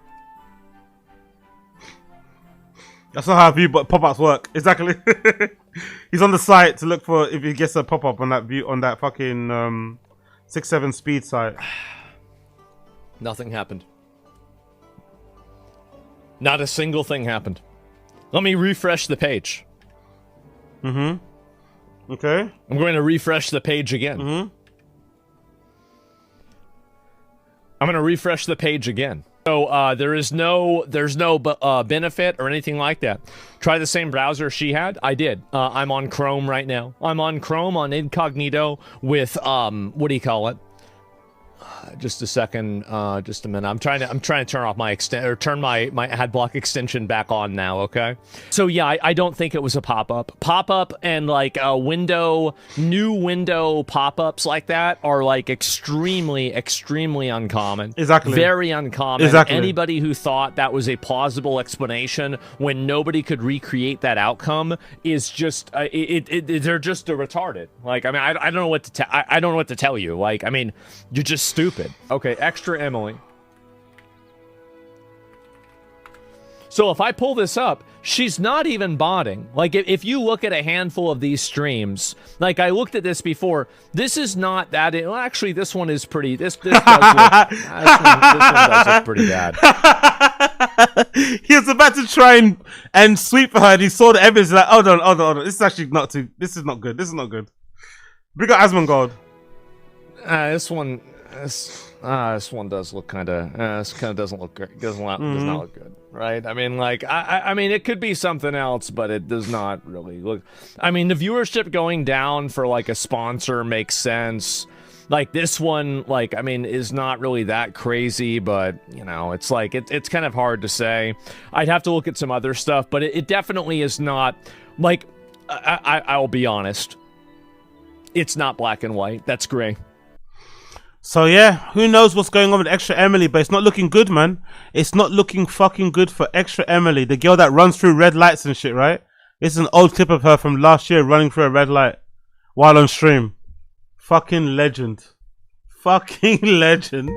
That's not how viewbot pop-ups work. Exactly. He's on the site to look for if he gets a pop-up on that fucking 6-7 speed site. Nothing happened. Not a single thing happened. Let me refresh the page. Okay. I'm going to refresh the page again. I'm going to refresh the page again. So there's no benefit or anything like that. Try the same browser she had. I did. I'm on Chrome right now. I'm on Chrome on incognito with what do you call it? Just a second. Just a minute. I'm trying to turn off my turn my ad block extension back on now. Okay. So yeah, I don't think it was a pop-up. Pop-up and like a new window pop-ups like that are like extremely uncommon. Exactly. Very uncommon. Exactly. Anybody who thought that was a plausible explanation when nobody could recreate that outcome is just they're just retarded. Like, I mean, I don't know what to I don't know what to tell you. Like, I mean, you're just stupid. Okay, Extraemily. So if I pull this up, she's not even botting. Like, if you look at a handful of these streams, like I looked at this before, this is not that. Well, actually, this one is pretty. This does look, this one does look pretty bad. He was about to try and sweep for her, and he saw the evidence. Like, hold on. This is actually not too. This is not good. This is not good. We got Asmongold. This one does look kind of. This kind of doesn't look great. Does not look good, right? I mean, like, I mean, it could be something else, but it does not really look. I mean, the viewership going down for like a sponsor makes sense. Like this one, like, I mean, is not really that crazy, but you know, it's like it's kind of hard to say. I'd have to look at some other stuff, but it definitely is not like. I'll be honest. It's not black and white. That's gray. So yeah, who knows what's going on with Extraemily, but it's not looking good, man. It's not looking fucking good for Extraemily, the girl that runs through red lights and shit, right? This is an old clip of her from last year running through a red light while on stream. Fucking legend. Fucking legend.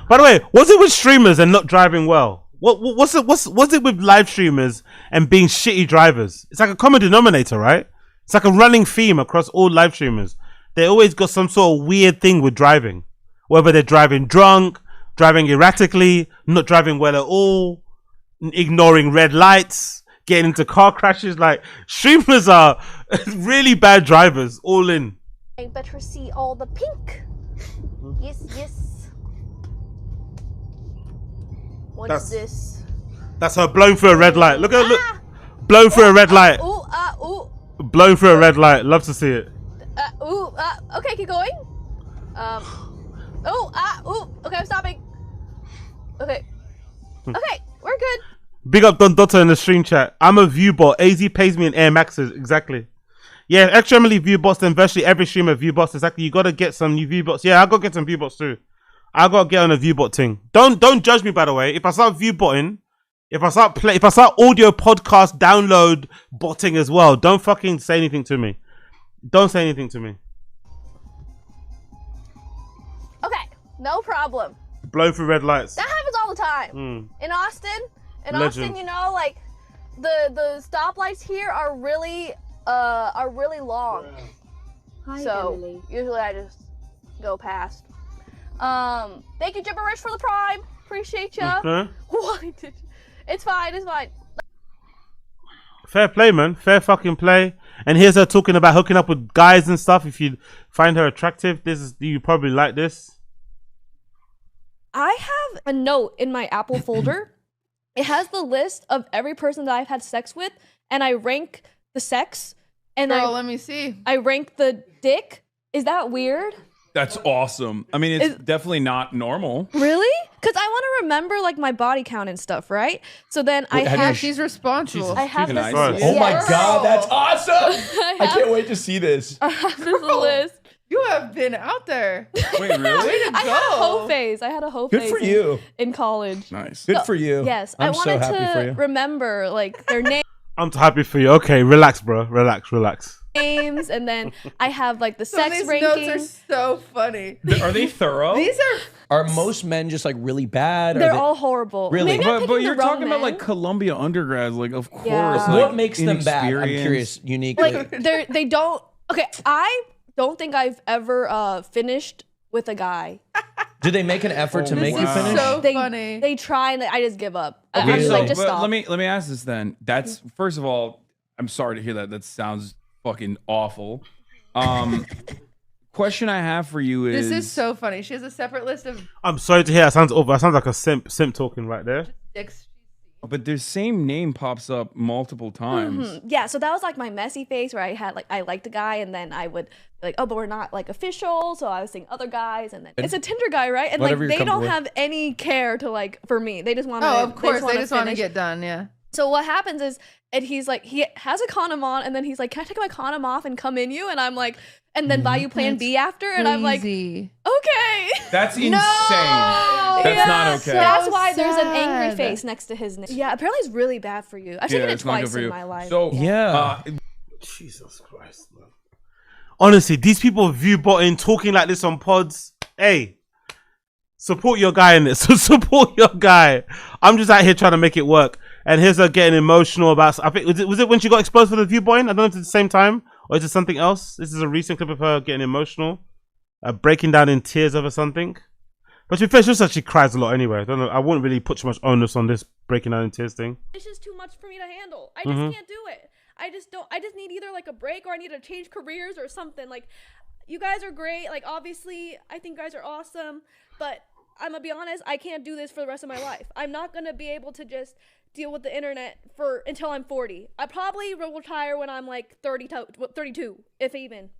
By the way, what's it with streamers and not driving well? What's it with live streamers and being shitty drivers? It's like a common denominator, right? It's like a running theme across all live streamers. They always got some sort of weird thing with driving. Whether they're driving drunk, driving erratically, not driving well at all, ignoring red lights, getting into car crashes. Like, streamers are really bad drivers, all in. I better see all the pink. Yes. What's this? That's her blown through a red light. Look at her, look. Blown through a red light. Ooh. Blown through a red light. Love to see it. Okay, keep going. Okay, I'm stopping. Okay, we're good. Big up Don Dotto in the stream chat. I'm a Viewbot. AZ pays me in Air Maxes. Exactly. Yeah, Extraemily Viewbots, then virtually every streamer Viewbots. Exactly. You gotta get some new Viewbots. Yeah, I gotta get some Viewbots too. I gotta get on a Viewbot thing. Don't judge me, by the way. If I start Viewbotting, if I start audio podcast download botting as well, don't fucking say anything to me. Don't say anything to me. Okay, no problem. Blow through red lights. That happens all the time. In Austin, Legend. you know, like the stoplights here are really long. Hi, so Emily. usually I just go past. Thank you, Gibberish, for the prime. Appreciate ya. Okay. Why did you? It's fine. Fair play, man. Fair fucking play. And here's her talking about hooking up with guys and stuff. If you find her attractive, you probably like this. I have a note in my Apple folder. It has the list of every person that I've had sex with, and I rank the sex. And let me see. I rank the dick. Is that weird? That's awesome. I mean, it's definitely not normal. Really? Because I want to remember like my body count and stuff, right? So then She's responsible. I have this. Oh my god, that's awesome! I can't wait to see this. I have this list. You have been out there. Wait, really? Way to go. I had a hoe phase. Good for you. In college. Nice. Good for you. Yes, I'm I wanted so happy for you. to remember like their names. I'm happy for you. Okay, relax, bro. Relax. And then I have like the sex these ranking. notes are so funny. Are they thorough? These are most men just like really bad? They're all horrible. Really? Maybe I'm But picking you're the wrong talking about men. like Columbia undergrads, like of course. Yeah. Like, What makes them bad? I'm inexperienced. curious, uniquely. Like they don't. Okay, I don't think I've ever finished with a guy. Do they make an effort to make you This is finish? so They funny. They try and I just give up. I'm Okay, just so like just but stop. let me ask this then. That's first of all, I'm sorry to hear that. That sounds fucking awful. Question I have for you is This is so funny. She has a separate list of I'm sorry to hear that. Sounds awful. That sounds like a simp talking right there. dicks. But the same name pops up multiple times. Yeah, so that was like my messy phase where I had like I liked a guy and then I would be like, oh, but we're not like official, so I was seeing other guys and then it's a Tinder guy, right? And like Whatever you're they don't comfortable have any care to like for me. They just want to. Oh, of course, they just want to finish. get done. Yeah. So what happens is, and he's like, he has a condom on, and then he's like, can I take my condom off and come in you? And I'm like, and then buy you Plan B after, and I'm like, okay. That's insane. No! That's not okay. That's why there's an sad. angry face next to his name. Yeah, apparently it's really bad for you. I've taken it it's not good twice for in you. my life. So Jesus Christ, man. Honestly, these people Viewbotting talking like this on pods. Hey, support your guy in this. Support your guy. I'm just out here trying to make it work. And here's her getting emotional about. I think was it when she got exposed for the Viewbotting? I don't know if it's the same time or is it something else. This is a recent clip of her getting emotional, breaking down in tears over something. But to be fair, she just actually cries a lot anyway. I don't know. I wouldn't really put too much onus on this breaking down in tears thing. It's just too much for me to handle. I just can't do it. I just need either like a break or I need to change careers or something. Like, you guys are great. Like, obviously, I think you guys are awesome. But I'm gonna be honest, I can't do this for the rest of my life. I'm not gonna be able to just deal with the internet until I'm 40. I probably will retire when I'm like 32, if even.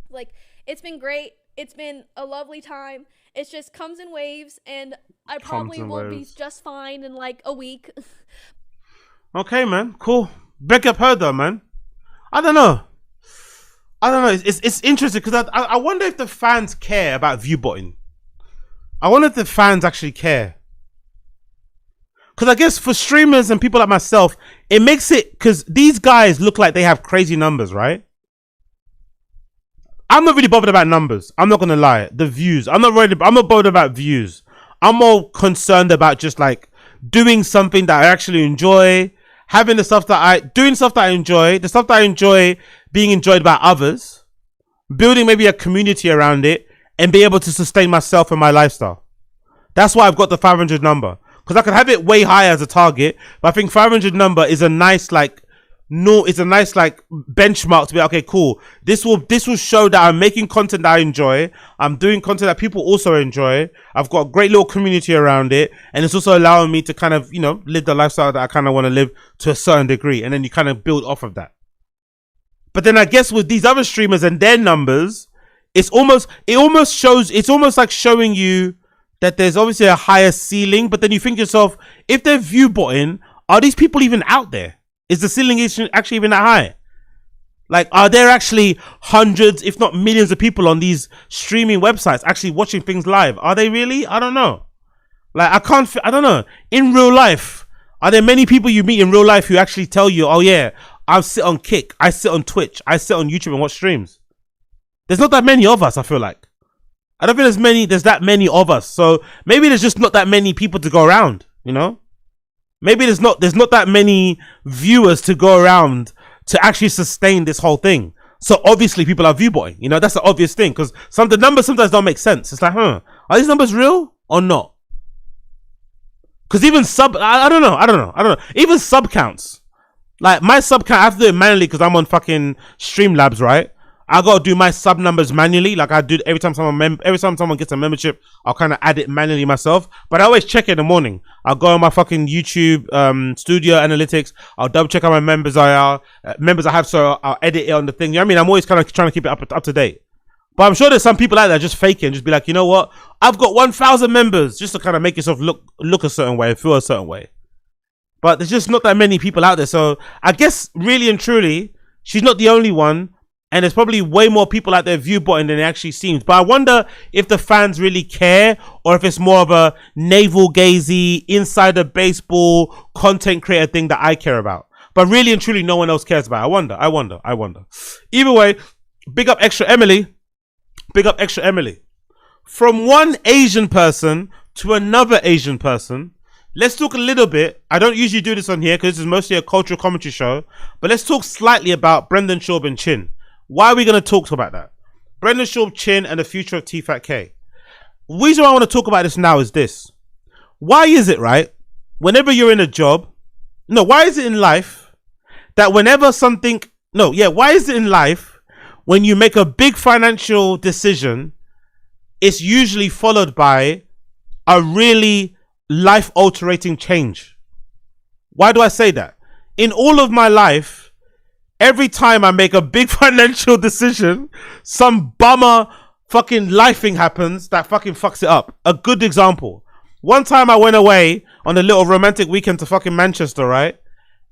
Like, it's been great. It's been a lovely time. It just comes in waves, and I probably will be just fine in like a week. Okay, man. Cool. Back up her though, man. I don't know. It's interesting because I wonder if the fans care about Viewbotting. I wonder if the fans actually care. Because I guess for streamers and people like myself, it makes it, because these guys look like they have crazy numbers, right? I'm not really bothered about numbers. I'm not going to lie. The views. I'm not bothered about views. I'm more concerned about just like doing something that I actually enjoy, doing stuff that I enjoy, the stuff that I enjoy being enjoyed by others, building maybe a community around it, and be able to sustain myself and my lifestyle. That's why I've got the 500 number. Because I could have it way higher as a target, but I think 500 number is a nice benchmark to be like, okay, cool. This will show that I'm making content that I enjoy. I'm doing content that people also enjoy. I've got a great little community around it, and it's also allowing me to kind of, live the lifestyle that I kind of want to live to a certain degree, and then you kind of build off of that. But then I guess with these other streamers and their numbers, it's almost like showing you that there's obviously a higher ceiling, but then you think to yourself, if they're Viewbotting, are these people even out there? Is the ceiling actually even that high? Like, are there actually hundreds, if not millions of people on these streaming websites actually watching things live? Are they really? I don't know. Like, I don't know. In real life, are there many people you meet in real life who actually tell you, oh yeah, I sit on Kick, I sit on Twitch, I sit on YouTube and watch streams? There's not that many of us, I feel like. I don't think there's that many of us. So maybe there's just not that many people to go around, Maybe there's not that many viewers to go around to actually sustain this whole thing. So obviously people are Viewbotting. That's the obvious thing, because the numbers sometimes don't make sense. It's like, are these numbers real or not? Because even I don't know. Even sub counts. Like, my sub count, I have to do it manually because I'm on fucking Streamlabs, right? I gotta do my sub numbers manually, like I do every time someone gets a membership. I'll kind of add it manually myself, but I always check it in the morning. I'll go on my fucking YouTube studio analytics. I'll double check how my members I have, so I'll edit it on the thing. You know what I mean? I'm always kind of trying to keep it up to date. But I'm sure there's some people out there just faking, just be like, you know what? I've got 1,000 members, just to kind of make yourself look a certain way, feel a certain way. But there's just not that many people out there, so I guess really and truly, she's not the only one. And there's probably way more people out there Viewbotting than it actually seems. But I wonder if the fans really care, or if it's more of a navel-gazy, insider baseball content creator thing that I care about. But really and truly, no one else cares about it. I wonder. Either way, big up Extraemily. From one Asian person to another Asian person, let's talk a little bit. I don't usually do this on here because this is mostly a cultural commentary show. But let's talk slightly about Brendan Schaub and Chin. Why are we going to talk about that? Brendan Schaub, Chin, and the future of TFATK. The reason why I want to talk about this now is this. Why is it, right, whenever you're in a job, why is it in life that whenever why is it in life when you make a big financial decision, it's usually followed by a really life-altering change? Why do I say that? In all of my life, every time I make a big financial decision, some bummer fucking life thing happens that fucking fucks it up. A good example. One time I went away on a little romantic weekend to fucking Manchester, right?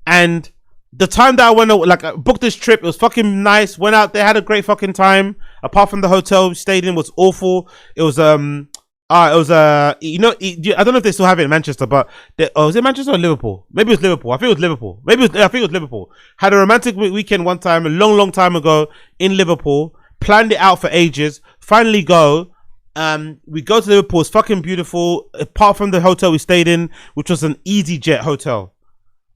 And the time that I went, like, I booked this trip, it was fucking nice. Went out there, had a great fucking time. Apart from the hotel we stayed in was awful. It was you know, I don't know if they still have it in Manchester, but was it Manchester or Liverpool? Maybe it was Liverpool. I think it was Liverpool. I think it was Liverpool. Had a romantic weekend one time, a long time ago in Liverpool. Planned it out for ages. Finally go. We go to Liverpool. It's fucking beautiful. Apart from the hotel we stayed in, which was an EasyJet hotel.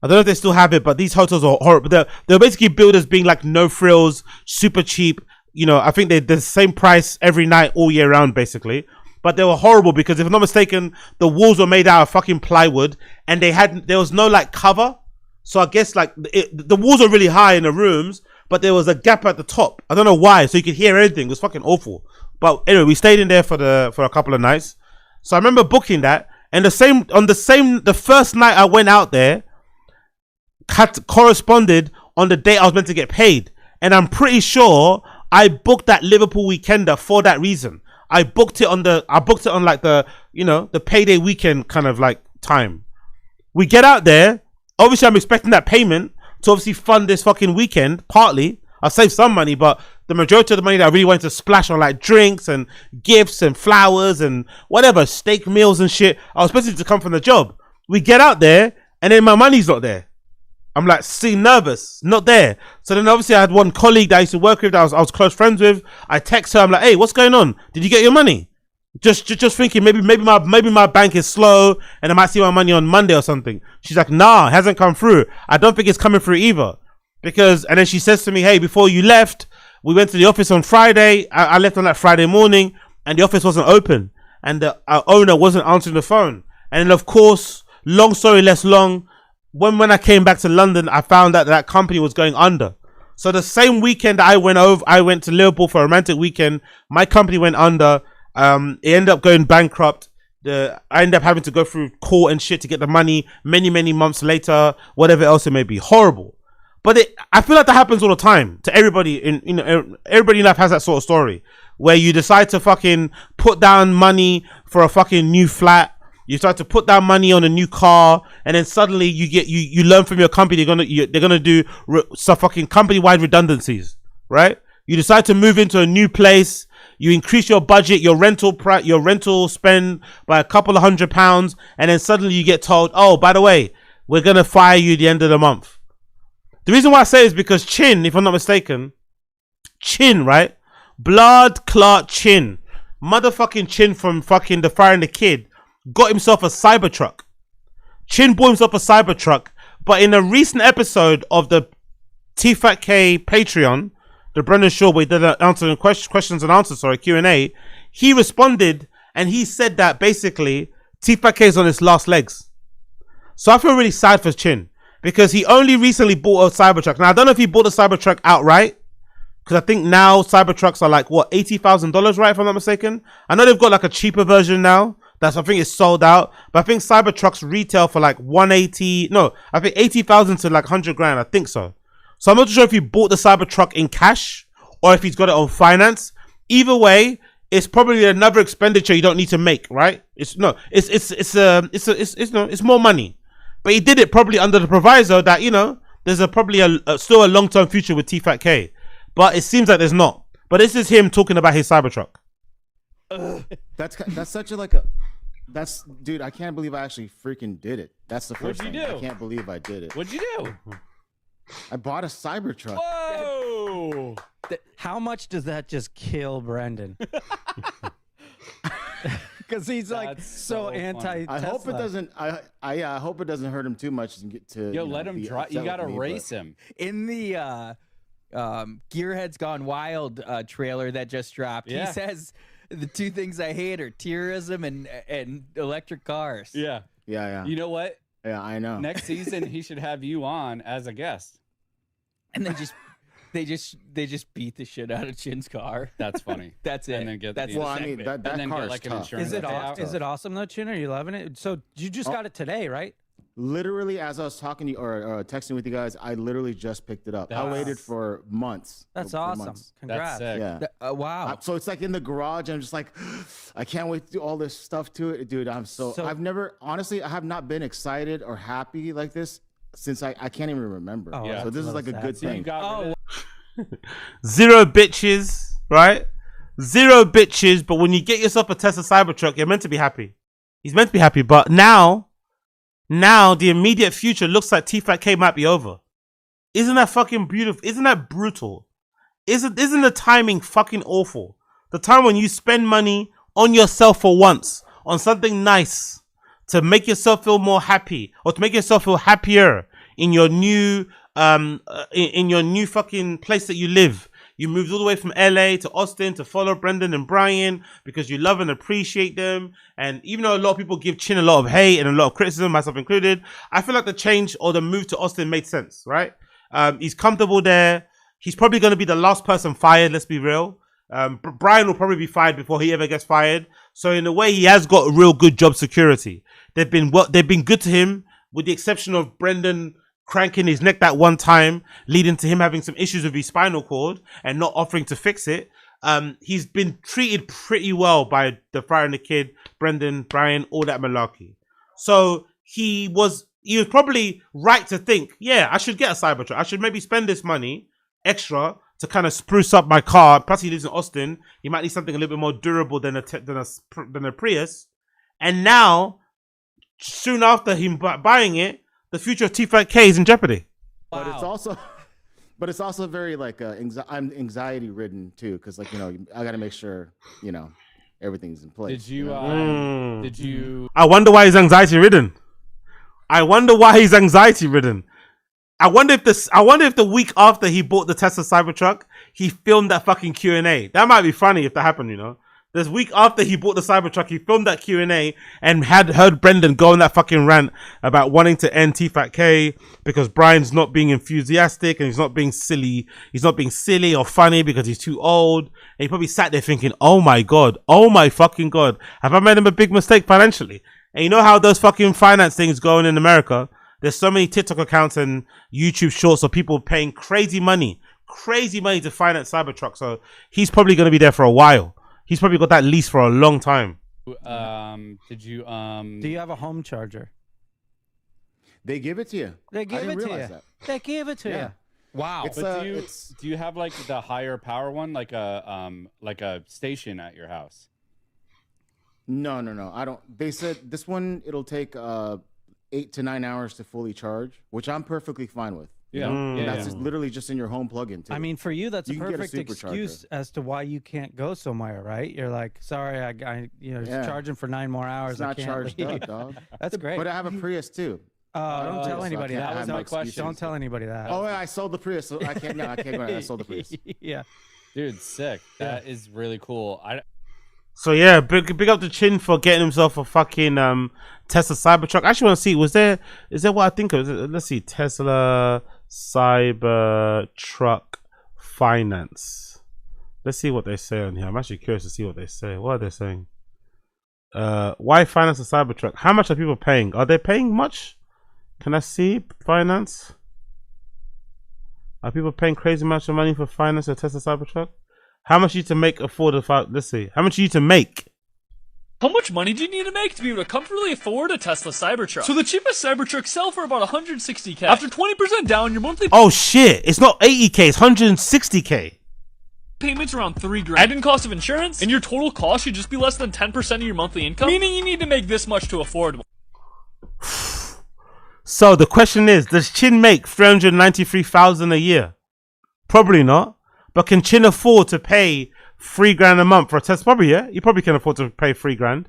I don't know if they still have it, but these hotels are horrible. They're basically billed as being like no frills, super cheap. You know, I think they're the same price every night, all year round, basically. But they were horrible because, if I'm not mistaken, the walls were made out of fucking plywood, and there was no like cover. So I guess like the walls are really high in the rooms, but there was a gap at the top. I don't know why, so you could hear everything. It was fucking awful. But anyway, we stayed in there for a couple of nights. So I remember booking that, and the first night I went out there corresponded on the date I was meant to get paid, and I'm pretty sure I booked that Liverpool weekender for that reason. I booked it on like the, you know, the payday weekend kind of like time. We get out there. Obviously, I'm expecting that payment to obviously fund this fucking weekend. Partly, I'll save some money, but the majority of the money that I really wanted to splash on like drinks and gifts and flowers and whatever, steak meals and shit, I was expecting it to come from the job. We get out there, and then my money's not there. I'm like, nervous, not there. So then obviously I had one colleague that I used to work with that I was close friends with. I text her, I'm like, hey, what's going on? Did you get your money? Just thinking maybe my bank is slow and I might see my money on Monday or something. She's like, nah, it hasn't come through. I don't think it's coming through either. And then she says to me, hey, before you left, we went to the office on Friday. I left on that Friday morning and the office wasn't open. And the owner wasn't answering the phone. And then of course, long story less long, when I came back to London, I found out that company was going under. So the same weekend I went to Liverpool for a romantic weekend. My company went under. It ended up going bankrupt. I ended up having to go through court and shit to get the money many months later, whatever else it may be. Horrible. But I feel like that happens all the time to everybody. Everybody in life has that sort of story where you decide to fucking put down money for a fucking new flat. You start to put down money on a new car, and then suddenly you learn from your company they're gonna do some fucking company-wide redundancies, right? You decide to move into a new place. You increase your budget, your rental spend by a couple of £100, and then suddenly you get told, oh, by the way, we're gonna fire you at the end of the month. The reason why I say is because Chin, if I'm not mistaken, Chin, right? Blood clot Chin, motherfucking Chin from fucking The Fire and the Kid, got himself a Cybertruck. Chin bought himself a Cybertruck, but in a recent episode of the T-Fat-K Patreon, the Brendan Shaw, where he did answering questions and answers, Q&A, he responded and he said that basically T-Fat-K is on his last legs. So I feel really sad for Chin because he only recently bought a Cybertruck. Now I don't know if he bought the Cybertruck outright, because I think now Cybertrucks are like what, $80,000, right? If I'm not mistaken. I know they've got like a cheaper version now. I think it's sold out, but I think Cybertrucks retail for like 180. No, I think 80,000 to like 100 grand. I think so. So I'm not sure if he bought the Cybertruck in cash or if he's got it on finance. Either way, it's probably another expenditure you don't need to make, right? It's more money, but he did it probably under the proviso that, you know, there's probably still a long-term future with T-Fat-K, but it seems like there's not. But this is him talking about his Cybertruck. That's such a dude, I can't believe I actually freaking did it. That's the first thing. I can't believe I did it. What'd you do? I bought a Cybertruck. Whoa! How much does that just kill Brendan? Because he's like so anti. I hope it doesn't. I hope it doesn't hurt him too much to let him drive. You gotta race him. In the Gearheads Gone Wild trailer that just dropped, he says the two things I hate are tourism and electric cars. Yeah. You know what? Yeah, I know. Next season he should have you on as a guest. And they just beat the shit out of Chin's car. That's funny. That's it. And then get that car is tough. Is it awesome though, Chin? Are you loving it? So you just got it today, right? Literally, as I was talking to you or texting with you guys, I literally just picked it up. I waited for months. That's for awesome. months. Congrats. That's sick. Yeah. Wow. So it's like in the garage. I'm just like, I can't wait to do all this stuff to it, dude. I've never, honestly, I have not been excited or happy like this since I can't even remember. Oh, so this is like a good thing. Zero bitches, right? Zero bitches. But when you get yourself a Tesla Cybertruck, you're meant to be happy. He's meant to be happy, but now the immediate future looks like T-Flat might be over. Isn't that fucking beautiful? Isn't that brutal? Isn't the timing fucking awful? The time when you spend money on yourself for once, on something nice, to make yourself feel more happy, or to make yourself feel happier in your new in your new fucking place that you live. You moved all the way from LA to Austin to follow Brendan and Brian because you love and appreciate them. And even though a lot of people give Chin a lot of hate and a lot of criticism, myself included, I feel like the change or the move to Austin made sense, right? He's comfortable there. He's probably going to be the last person fired, let's be real. Brian will probably be fired before he ever gets fired. So in a way, he has got real good job security. They've been good to him, with the exception of Brendan cranking his neck that one time, leading to him having some issues with his spinal cord and not offering to fix it. He's been treated pretty well by the Friar and the Kid, Brendan, Brian, all that malarkey. So he was probably right to think, yeah, I should get a Cybertruck. I should maybe spend this money extra to kind of spruce up my car. Plus, he lives in Austin. He might need something a little bit more durable than a Prius. And now, soon after him buying it, the future of T-Flat is in jeopardy. But it's also very like I'm anxiety ridden too, because like I got to make sure everything's in place. Did you? I wonder why he's anxiety ridden. I wonder if the week after he bought the Tesla Cybertruck, he filmed that fucking Q&A. That might be funny if that happened, This week after he bought the Cybertruck, he filmed that Q&A and had heard Brendan go on that fucking rant about wanting to end T-Fat K because Brian's not being enthusiastic and he's not being silly. He's not being silly or funny because he's too old. And he probably sat there thinking, oh my fucking God, have I made him a big mistake financially? And you know how those fucking finance things going in America? There's so many TikTok accounts and YouTube shorts of people paying crazy money to finance Cybertruck. So he's probably going to be there for a while. He's probably got that lease for a long time. Do you have a home charger? They give it to you. They give it to you. They give it to you. Wow. Do you have like the higher power one, like a station at your house? No. I don't. They said this one it'll take 8 to 9 hours to fully charge, which I'm perfectly fine with. That's just literally just in your home plug-in too. I mean, for you, that's a perfect excuse as to why you can't go somewhere, right? You're like, sorry, it's charging for 9 more hours. It's not charged up, dog. That's great. But I have a Prius too. Don't tell anybody that. That was my question. Don't tell anybody that. Oh, yeah, I sold the Prius. So I can't. No, I can't go. I sold the Prius. Yeah, dude, sick. That is really cool. So yeah, big up to Chin for getting himself a fucking Tesla Cybertruck. I actually want to see, is there what I think of? Let's see, Tesla Cybertruck finance. Let's see what they say on here. I'm actually curious to see what they say. What are they saying? Why finance a Cybertruck? How much are people paying? Are they paying much? Can I see finance? Are people paying crazy amounts of money for finance a Tesla Cybertruck? How much you to make afford a let's see. How much you to make? How much money do you need to make to be able to comfortably afford a Tesla Cybertruck? So the cheapest Cybertrucks sell for about $160K. After 20% down, your monthly shit, it's not 80K, it's 160K. Payment's around $3,000. Add in cost of insurance, and your total cost should just be less than 10% of your monthly income, meaning you need to make this much to afford one. So the question is, does Chin make $393,000 a year? Probably not. But can Chin afford to pay $3,000 a month for a Tesla? Probably, yeah. He probably can afford to pay $3,000.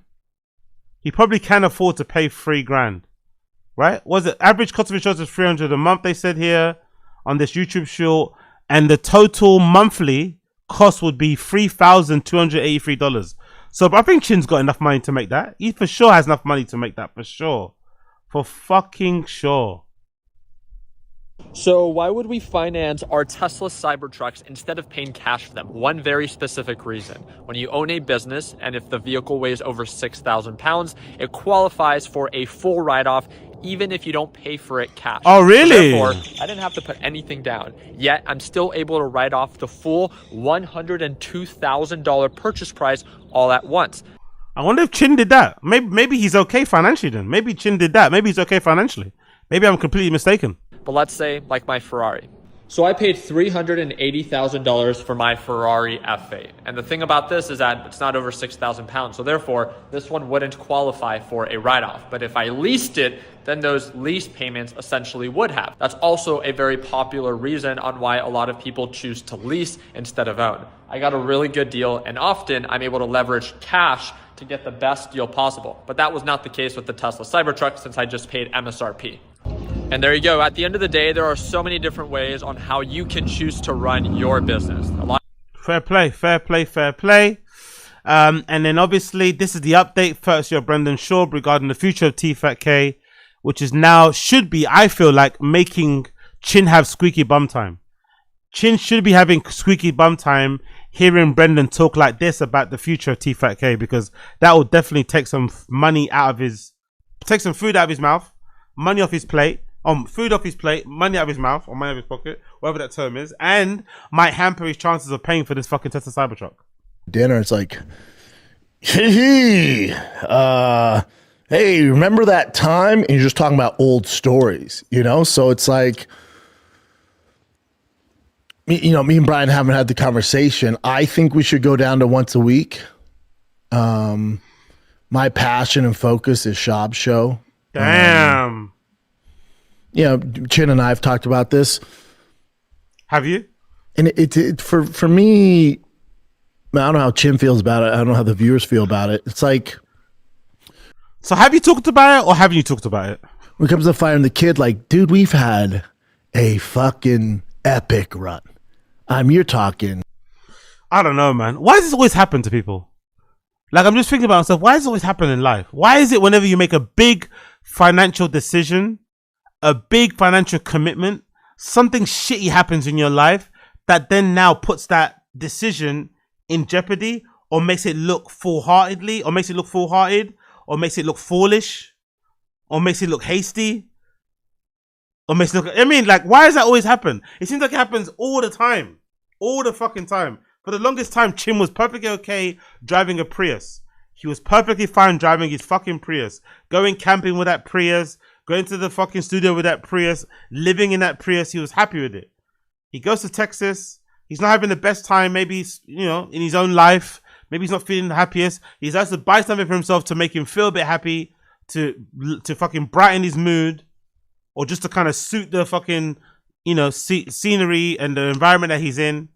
He probably can afford to pay $3,000, right? Was it average cost of insurance is $300 a month? They said here on this YouTube short, and the total monthly cost would be $3,283. So, but I think Chin's got enough money to make that. He for sure has enough money to make that, for sure, for fucking sure. So why would we finance our Tesla Cybertrucks instead of paying cash for them? One very specific reason. When you own a business and if the vehicle weighs over 6,000 pounds, it qualifies for a full write-off even if you don't pay for it cash. Oh, really? So therefore, I didn't have to put anything down. Yet, I'm still able to write off the full $102,000 purchase price all at once. I wonder if Chin did that. Maybe he's okay financially then. Maybe Chin did that. Maybe he's okay financially. Maybe I'm completely mistaken. But let's say, like my Ferrari. So I paid $380,000 for my Ferrari F8. And the thing about this is that it's not over 6,000 pounds. So therefore, this one wouldn't qualify for a write-off. But if I leased it, then those lease payments essentially would have. That's also a very popular reason on why a lot of people choose to lease instead of own. I got a really good deal, and often I'm able to leverage cash to get the best deal possible. But that was not the case with the Tesla Cybertruck since I just paid MSRP. And there you go. At the end of the day, there are so many different ways on how you can choose to run your business. Fair play, fair play, fair play. And then obviously this is the update. First, your Brendan Shaw regarding the future of TFATK, which is now should be, I feel like, making Chin have squeaky bum time. Chin should be having squeaky bum time hearing Brendan talk like this about the future of TFATK, because that will definitely take some money out of his, take some food out of his mouth, money off his plate. Food off his plate, money out of his mouth, or money out of his pocket, whatever that term is, and might hamper his chances of paying for this fucking Tesla Cybertruck. Dinner, it's like, hey, remember that time? And you're just talking about old stories, you know? So it's like, me and Brian haven't had the conversation. I think we should go down to once a week. My passion and focus is Shab's show. Damn. Chin and I have talked about this. Have you? And for me, I don't know how Chin feels about it. I don't know how the viewers feel about it. It's like, so have you talked about it or haven't you talked about it? When it comes to firing the kid, like, dude, we've had a fucking epic run. You're talking. I don't know, man. Why does this always happen to people? Like, I'm just thinking about myself. Why does it always happen in life? Why is it whenever you make a big financial decision, a big financial commitment, something shitty happens in your life that then now puts that decision in jeopardy, or makes it look foolhardy, or makes it look foolish, or makes it look hasty, or makes it look, I mean, like, why does that always happen? It seems like it happens all the time. All the fucking time. For the longest time, Chin was perfectly okay driving a Prius. He was perfectly fine driving his fucking Prius, going camping with that Prius, going to the fucking studio with that Prius, living in that Prius. He was happy with it. He goes to Texas. He's not having the best time, maybe, in his own life. Maybe he's not feeling the happiest. He has to buy something for himself to make him feel a bit happy, to fucking brighten his mood, or just to kind of suit the fucking, scenery and the environment that he's in.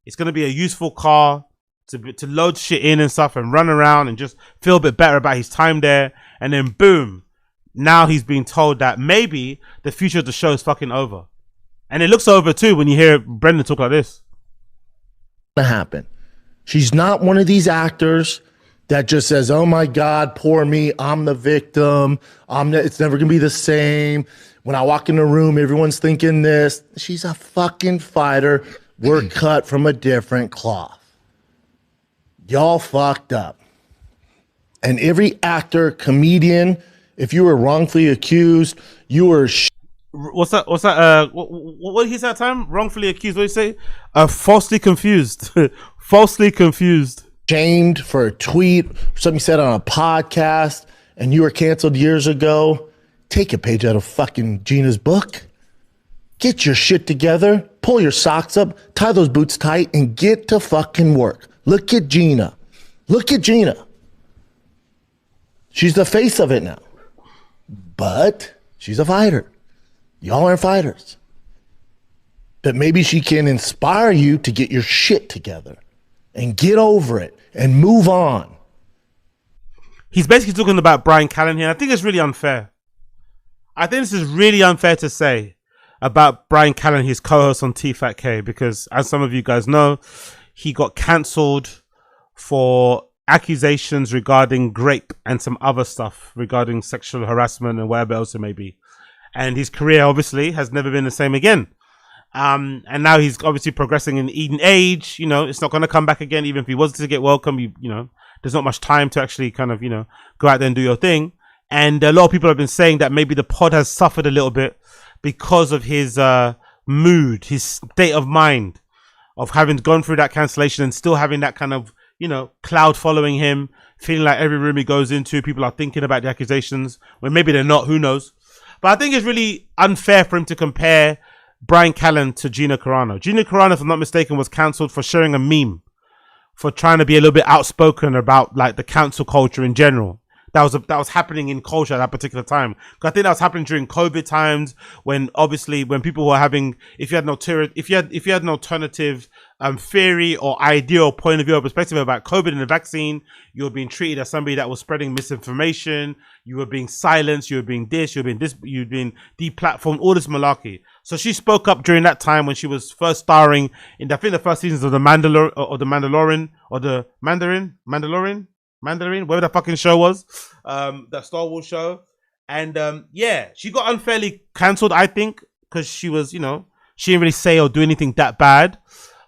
It's going to be a useful car to load shit in and stuff and run around and just feel a bit better about his time there. And then boom. Now he's being told that maybe the future of the show is fucking over. And it looks over too when you hear Brendan talk like this. Happen. She's not one of these actors that just says, oh my God, poor me, I'm the victim. It's never going to be the same. When I walk in the room, everyone's thinking this. She's a fucking fighter. We're cut from a different cloth. Y'all fucked up. And every actor, comedian, if you were wrongfully accused, you were. What's that? What did he say that time? Wrongfully accused. What did he say? Falsely confused. Falsely confused. Shamed for a tweet, something said on a podcast, and you were canceled years ago. Take a page out of fucking Gina's book. Get your shit together. Pull your socks up. Tie those boots tight and get to fucking work. Look at Gina. Look at Gina. She's the face of it now. But she's a fighter. Y'all aren't fighters. But maybe she can inspire you to get your shit together and get over it and move on. He's basically talking about Brian Callen here. I think it's really unfair. I think this is really unfair to say about Brian Callen, his co-host on TFATK, because as some of you guys know, he got cancelled for accusations regarding rape and some other stuff regarding sexual harassment and whatever else it may be. And his career obviously has never been the same again. And now he's obviously progressing in Eden age. It's not going to come back again. Even if he was to get welcome, there's not much time to actually kind of, go out there and do your thing. And a lot of people have been saying that maybe the pod has suffered a little bit because of his mood, his state of mind of having gone through that cancellation and still having that kind of, you know, cloud following him, feeling like every room he goes into, people are thinking about the accusations when maybe they're not, who knows. But I think it's really unfair for him to compare Bryan Callen to Gina Carano. Gina Carano, if I'm not mistaken, was cancelled for sharing a meme, for trying to be a little bit outspoken about like the cancel culture in general. That was happening in culture at that particular time. I think that was happening during COVID times, when obviously when people were having, if you had an alternative theory or idea or point of view or perspective about COVID and the vaccine, you were being treated as somebody that was spreading misinformation. You were being silenced. You were being this. You were being deplatformed. All this malarkey. So she spoke up during that time when she was first starring in, I think, the first seasons of the Mandalorian, whatever the fucking show was, that Star Wars show. And yeah, she got unfairly cancelled, I think, because she was, you know, she didn't really say or do anything that bad.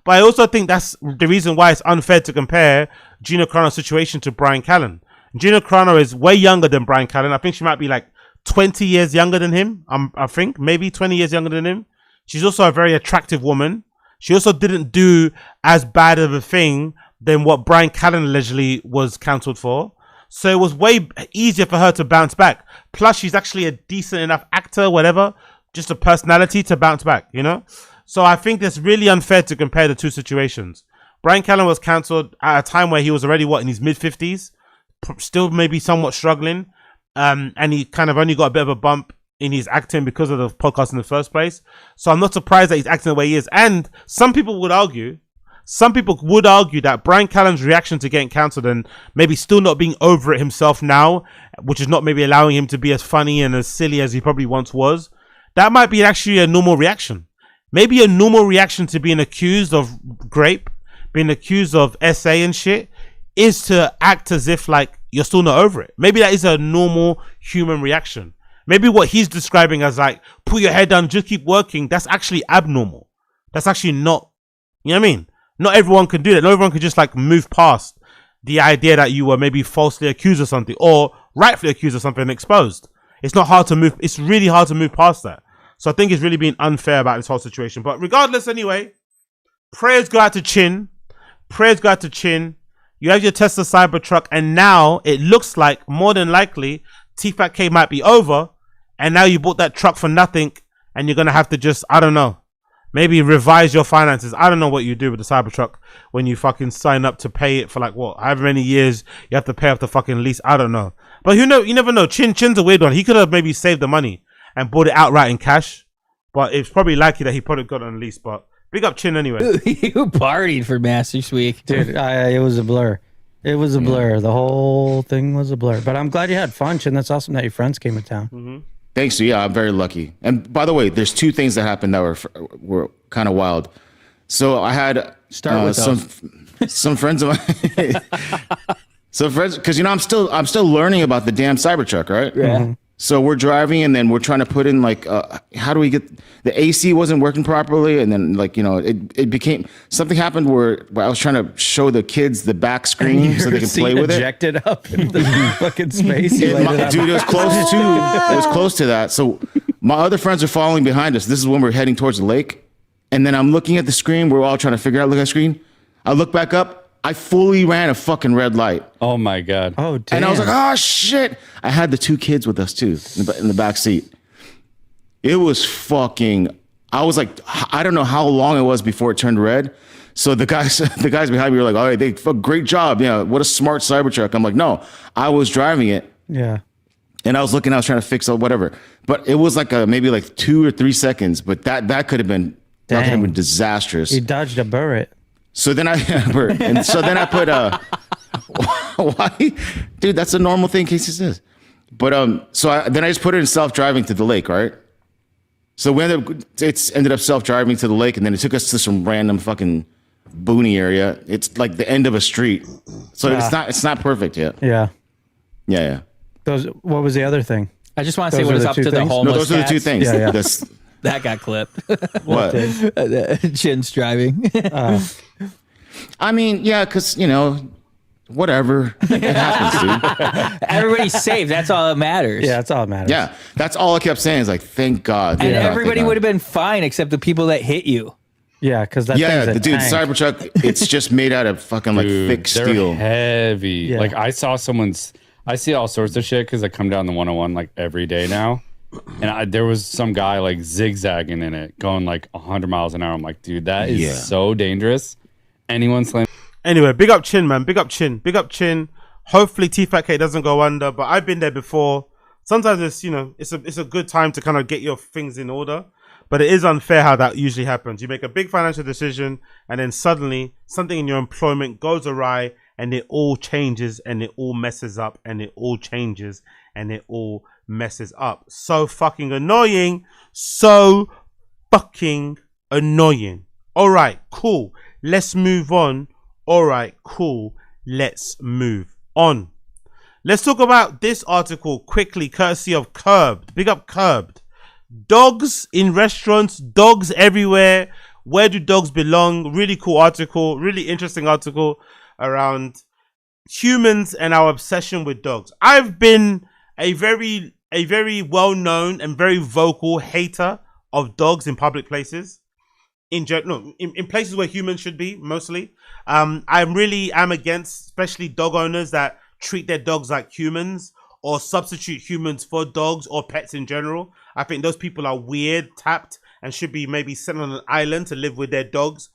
But I also think that's the reason why it's unfair to compare Gina Carano's situation to Bryan Callen. Gina Carano is way younger than Bryan Callen. I think she might be like 20 years younger than him. I think maybe 20 years younger than him. She's also a very attractive woman. She also didn't do as bad of a thing than what Bryan Callen allegedly was cancelled for. So it was way easier for her to bounce back. Plus, she's actually a decent enough actor, whatever, just a personality to bounce back, you know? So I think it's really unfair to compare the two situations. Bryan Callen was cancelled at a time where he was already, in his mid-50s? Still maybe somewhat struggling. And he kind of only got a bit of a bump in his acting because of the podcast in the first place. So I'm not surprised that he's acting the way he is. And some people would argue that Bryan Callen's reaction to getting cancelled and maybe still not being over it himself now, which is not maybe allowing him to be as funny and as silly as he probably once was, that might be actually a normal reaction. Maybe a normal reaction to being accused of rape, being accused of SA and shit, is to act as if like you're still not over it. Maybe that is a normal human reaction. Maybe what he's describing as like, put your head down, just keep working, that's actually abnormal. That's actually not, you know what I mean? Not everyone can do that. Not everyone can just like move past the idea that you were maybe falsely accused of something or rightfully accused of something and exposed. It's not hard to move. It's really hard to move past that. So I think it's really being unfair about this whole situation. But regardless, anyway, prayers go out to Chin. Prayers go out to Chin. You have your Tesla Cybertruck, and now it looks like more than likely TFAT might be over. And now you bought that truck for nothing, and you're gonna have to just, I don't know, maybe revise your finances. I don't know what you do with the Cybertruck when you fucking sign up to pay it for like what, however many years you have to pay off the fucking lease. I don't know, but you never know. Chin's a weird one. He could have maybe saved the money and bought it outright in cash, but it's probably likely that he probably got it on lease. But big up Chin anyway. You partied for Masters Week, dude. It was a blur. It was a blur. The whole thing was a blur. But I'm glad you had fun, Chin. That's awesome that your friends came to town. Mm-hmm. Thanks. Yeah, I'm very lucky. And by the way, there's two things that happened that were kind of wild. So I had some friends of mine, some friends, because I'm still learning about the damn Cybertruck, right? Yeah. Mm-hmm. So we're driving, and then we're trying to put in like, how do we get the AC wasn't working properly, and then like it became something happened where I was trying to show the kids the back screen so they can play with it. Ejected up in the fucking space. Dude, it was close to that. So my other friends are following behind us. This is when we're heading towards the lake, and then I'm looking at the screen. We're all trying to figure out. Look at the screen. I look back up. I fully ran a fucking red light. Oh my God. Oh damn. And I was like, oh shit. I had the two kids with us too in the back seat. It was fucking, I was like, I don't know how long it was before it turned red. So the guys behind me were like, all right, great job. Yeah, what a smart Cybertruck. I'm like, no, I was driving it. Yeah. And I was trying to fix it, whatever. But it was like maybe like 2 or 3 seconds. But that could have been disastrous. He dodged a bullet. So then I put why, dude, that's a normal thing Casey says. But then I just put it in self-driving to the lake, right? So it's ended up self-driving to the lake, and then it took us to some random fucking boony area. It's like the end of a street. So it's not perfect yet. Yeah. Yeah. What was the other thing? I just want to say what is up to the homeless. No, those are the two things. Yeah. That got clipped. What? Chin's driving. I mean, yeah, because Whatever. It happens, dude. Everybody's safe. That's all that matters. Yeah, that's all that matters. Yeah, that's all I kept saying is like, thank God. And thank God, everybody thank God. would have been fine except the people that hit you. Yeah, because that Yeah, thing's a the dude, tank. Cybertruck, it's just made out of fucking like thick they're steel. heavy. Yeah. Like I saw someone's. I see all sorts of shit because I come down the 101 like every day now, and there was some guy like zigzagging in it, going like 100 miles an hour. I'm like, dude, that is so dangerous. Anyone slam. Anyway, big up Chin, man. Big up Chin. Big up Chin. Hopefully T-Fat doesn't go under, but I've been there before. Sometimes it's, you know, it's a good time to kind of get your things in order, but it is unfair how that usually happens. You make a big financial decision and then suddenly something in your employment goes awry and it all changes and it all messes up and it all changes and it all messes up. So fucking annoying. So fucking annoying. All right, cool. Let's move on. All right, cool. Let's move on. Let's talk about this article quickly, courtesy of Curbed. Big up Curbed. Dogs in restaurants, dogs everywhere. Where do dogs belong? Really cool article, really interesting article around humans and our obsession with dogs. I've been a very well-known and very vocal hater of dogs in public places. In places where humans should be, mostly. I really am against, especially dog owners that treat their dogs like humans or substitute humans for dogs or pets in general. I think those people are weird, tapped, and should be maybe sent on an island to live with their dogs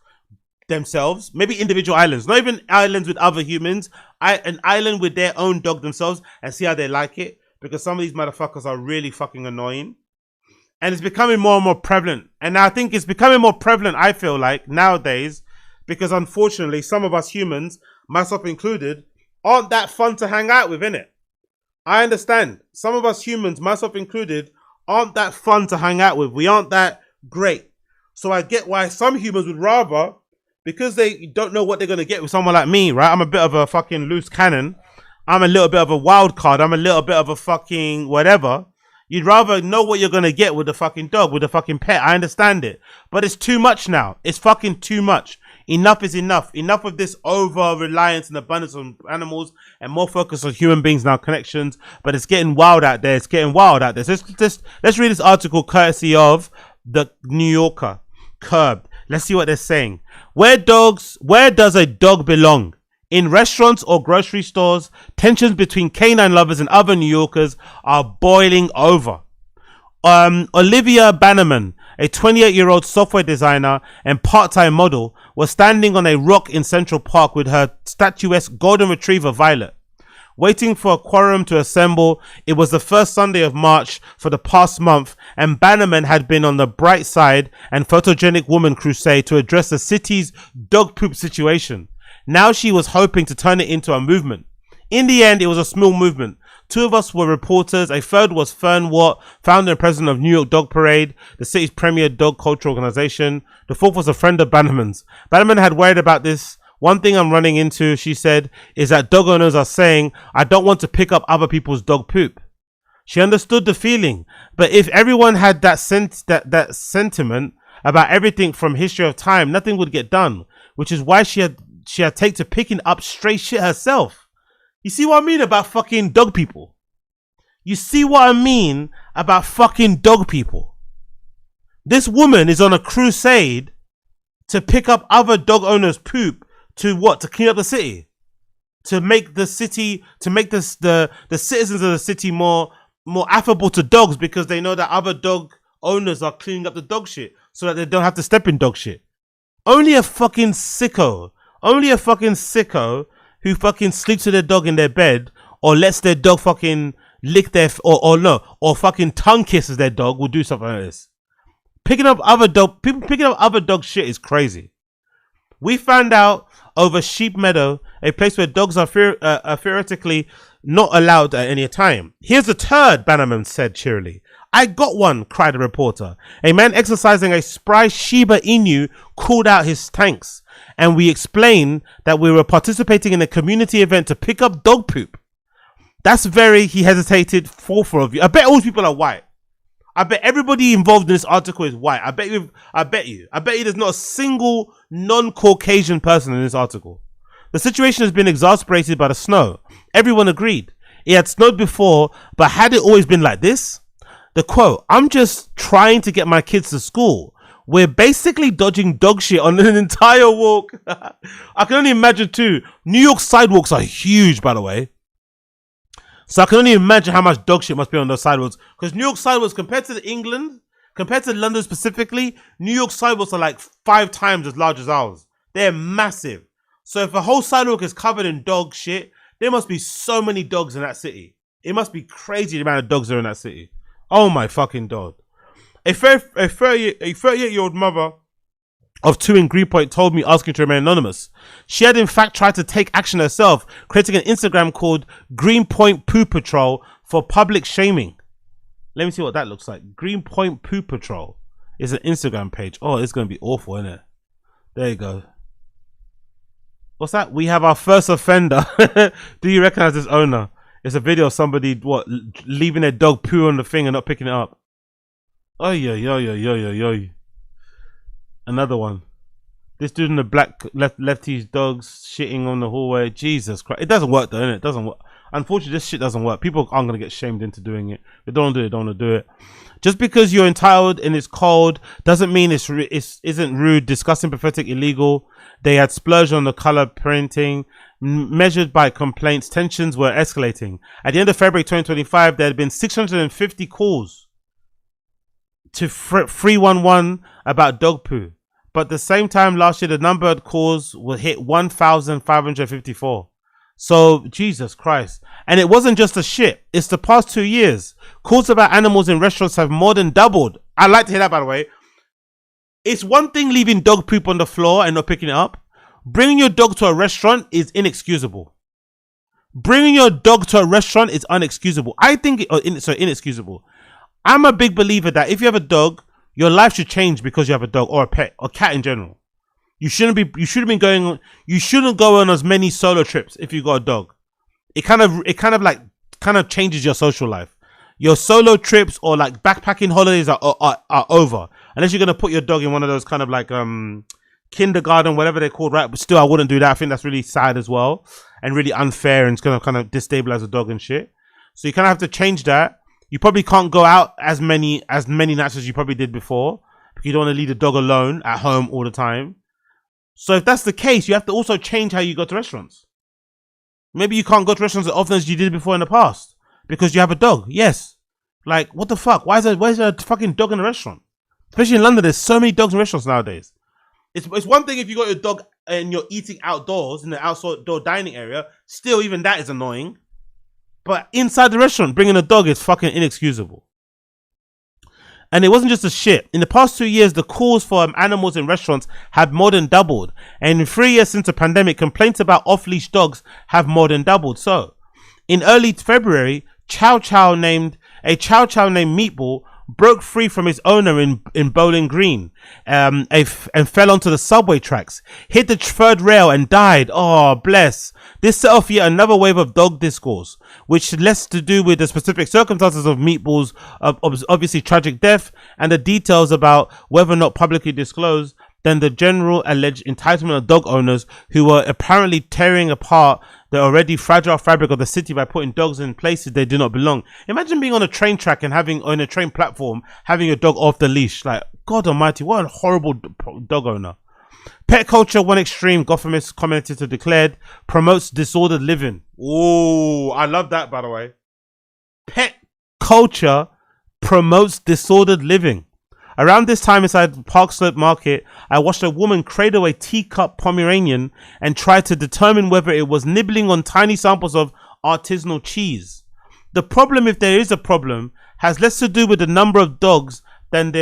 themselves. Maybe individual islands, not even islands with other humans. An island with their own dog themselves and see how they like it. Because some of these motherfuckers are really fucking annoying. And it's becoming more and more prevalent. And I think it's becoming more prevalent, I feel like, nowadays. Because unfortunately, some of us humans, myself included, aren't that fun to hang out with, innit? I understand. Some of us humans, myself included, aren't that fun to hang out with. We aren't that great. So I get why some humans would rather, because they don't know what they're going to get with someone like me, right? I'm a bit of a fucking loose cannon. I'm a little bit of a wild card. I'm a little bit of a fucking whatever. You'd rather know what you're going to get with the fucking dog, with the fucking pet. I understand it. But it's too much now. It's fucking too much. Enough is enough. Enough of this over-reliance and abundance on animals and more focus on human beings and our connections. But it's getting wild out there. It's getting wild out there. So let's read this article courtesy of the New Yorker. Curbed. Let's see what they're saying. Where does a dog belong? In restaurants or grocery stores, tensions between canine lovers and other New Yorkers are boiling over. Olivia Bannerman, a 28-year-old software designer and part-time model, was standing on a rock in Central Park with her statuesque golden retriever Violet. Waiting for a quorum to assemble, it was the first Sunday of March for the past month, and Bannerman had been on the bright side and photogenic woman crusade to address the city's dog poop situation. Now she was hoping to turn it into a movement. In the end, it was a small movement. Two of us were reporters. A third was Fern Watt, founder and president of New York Dog Parade, the city's premier dog culture organization. The fourth was a friend of Bannerman's. Bannerman had worried about this. One thing I'm running into, she said, is that dog owners are saying, I don't want to pick up other people's dog poop. She understood the feeling. But if everyone had that sentiment about everything from history of time, nothing would get done, which is why she had taken to picking up stray shit herself. You see what I mean about fucking dog people? You see what I mean about fucking dog people? This woman is on a crusade to pick up other dog owners' poop to what? To clean up the city? To make the city, to make the citizens of the city more affable to dogs because they know that other dog owners are cleaning up the dog shit so that they don't have to step in dog shit. Only a fucking sicko. Only a fucking sicko who fucking sleeps with their dog in their bed or lets their dog fucking lick their or fucking tongue kisses their dog will do something like this. Picking up other dog shit is crazy. We found out over Sheep Meadow, a place where dogs are theoretically not allowed at any time. Here's a turd, Bannerman said cheerily. I got one, cried a reporter. A man exercising a spry Shiba Inu called out his tanks, and we explained that we were participating in a community event to pick up dog poop. That's very, he hesitated, thoughtful of you. I bet all these people are white. I bet everybody involved in this article is white. I bet you there's not a single non-Caucasian person in this article. The situation has been exacerbated by the snow. Everyone agreed. It had snowed before, but had it always been like this? The quote, I'm just trying to get my kids to school. We're basically dodging dog shit on an entire walk. I can only imagine too. New York sidewalks are huge, by the way. So I can only imagine how much dog shit must be on those sidewalks. Because New York sidewalks, compared to England, compared to London specifically, New York sidewalks are like 5 times as large as ours. They're massive. So if a whole sidewalk is covered in dog shit, there must be so many dogs in that city. It must be crazy the amount of dogs that are in that city. Oh my fucking God. A 38-year-old mother of 2 in Greenpoint told me, asking to remain anonymous. She had in fact tried to take action herself, creating an Instagram called Greenpoint Poo Patrol for public shaming. Let me see what that looks like. Greenpoint Poo Patrol is an Instagram page. Oh, it's going to be awful, isn't it? There you go. What's that? We have our first offender. Do you recognize this owner? It's a video of somebody, leaving their dog poo on the thing and not picking it up. Oh, yo. Another one. This dude in the black left his dogs shitting on the hallway. Jesus Christ. It doesn't work though, innit? It doesn't work. Unfortunately, this shit doesn't work. People aren't going to get shamed into doing it. They don't do it, don't want to do it. Just because you're entitled and it's cold doesn't mean it isn't rude, disgusting, pathetic, illegal. They had splurged on the color printing. Measured by complaints, tensions were escalating. At the end of February 2025, there had been 650 calls to 311 about dog poo. But at the same time last year, the number of calls will hit 1,554. So, Jesus Christ. And it wasn't just a shit. It's the past 2 years. Calls about animals in restaurants have more than doubled. I like to hear that, by the way. It's one thing leaving dog poop on the floor and not picking it up. Bringing your dog to a restaurant is inexcusable. Bringing your dog to a restaurant is unexcusable. I think, inexcusable. I'm a big believer that if you have a dog, your life should change because you have a dog or a pet or cat in general. You shouldn't go on as many solo trips if you got a dog. It kind of changes your social life. Your solo trips or like backpacking holidays are over unless you're gonna put your dog in one of those kind of like kindergarten, whatever they're called, right? But still, I wouldn't do that. I think that's really sad as well and really unfair, and it's gonna kind of destabilize the dog and shit. So you kind of have to change that. You probably can't go out as many nights as you probably did before because you don't want to leave the dog alone at home all the time. So if that's the case, you have to also change how you go to restaurants. Maybe you can't go to restaurants as often as you did before in the past because you have a dog. Yes. Like, what the fuck? Why is there a fucking dog in a restaurant? Especially in London, there's so many dogs in restaurants nowadays. It's one thing if you got your dog and you're eating outdoors in the outdoor dining area. Still, even that is annoying. But inside the restaurant, bringing a dog is fucking inexcusable. And it wasn't just a shit. In the past 2 years, the calls for animals in restaurants have more than doubled. And in 3 years since the pandemic, complaints about off-leash dogs have more than doubled. So, in early February, a Chow Chow named Meatball broke free from his owner in Bowling Green and fell onto the subway tracks, hit the third rail and died. Oh, bless. This set off yet another wave of dog discourse, which less to do with the specific circumstances of Meatball's obviously tragic death and the details about whether or not publicly disclosed than the general alleged entitlement of dog owners who were apparently tearing apart the already fragile fabric of the city by putting dogs in places they do not belong. Imagine being on a train track and on a train platform, having your dog off the leash. Like, God almighty, what a horrible dog owner. Pet culture, one extreme, Gothamist commentator declared, promotes disordered living. Oh, I love that, by the way. Pet culture promotes disordered living. Around this time inside Park Slope Market, I watched a woman cradle a teacup Pomeranian and try to determine whether it was nibbling on tiny samples of artisanal cheese. The problem, if there is a problem, has less to do with the number of dogs than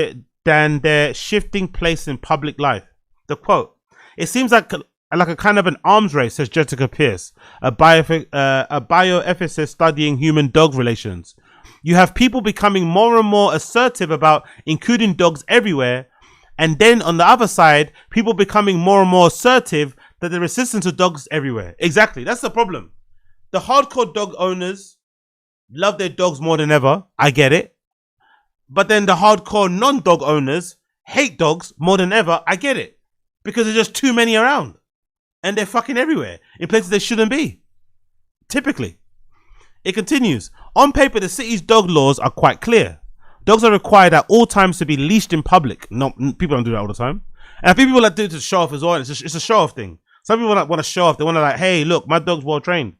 their shifting place in public life. The quote, it seems like a kind of an arms race, says Jessica Pierce, a bioethicist studying human-dog relations. You have people becoming more and more assertive about including dogs everywhere. And then on the other side, people becoming more and more assertive that they're resistant to dogs everywhere. Exactly. That's the problem. The hardcore dog owners love their dogs more than ever. I get it. But then the hardcore non-dog owners hate dogs more than ever. I get it. Because there's just too many around. And they're fucking everywhere in places they shouldn't be. Typically. It continues. On paper, the city's dog laws are quite clear. Dogs are required at all times to be leashed in public. No, people don't do that all the time. And people that do it to show off as well. It's a show off thing. Some people want to show off. They want to like, hey, look, my dog's well trained.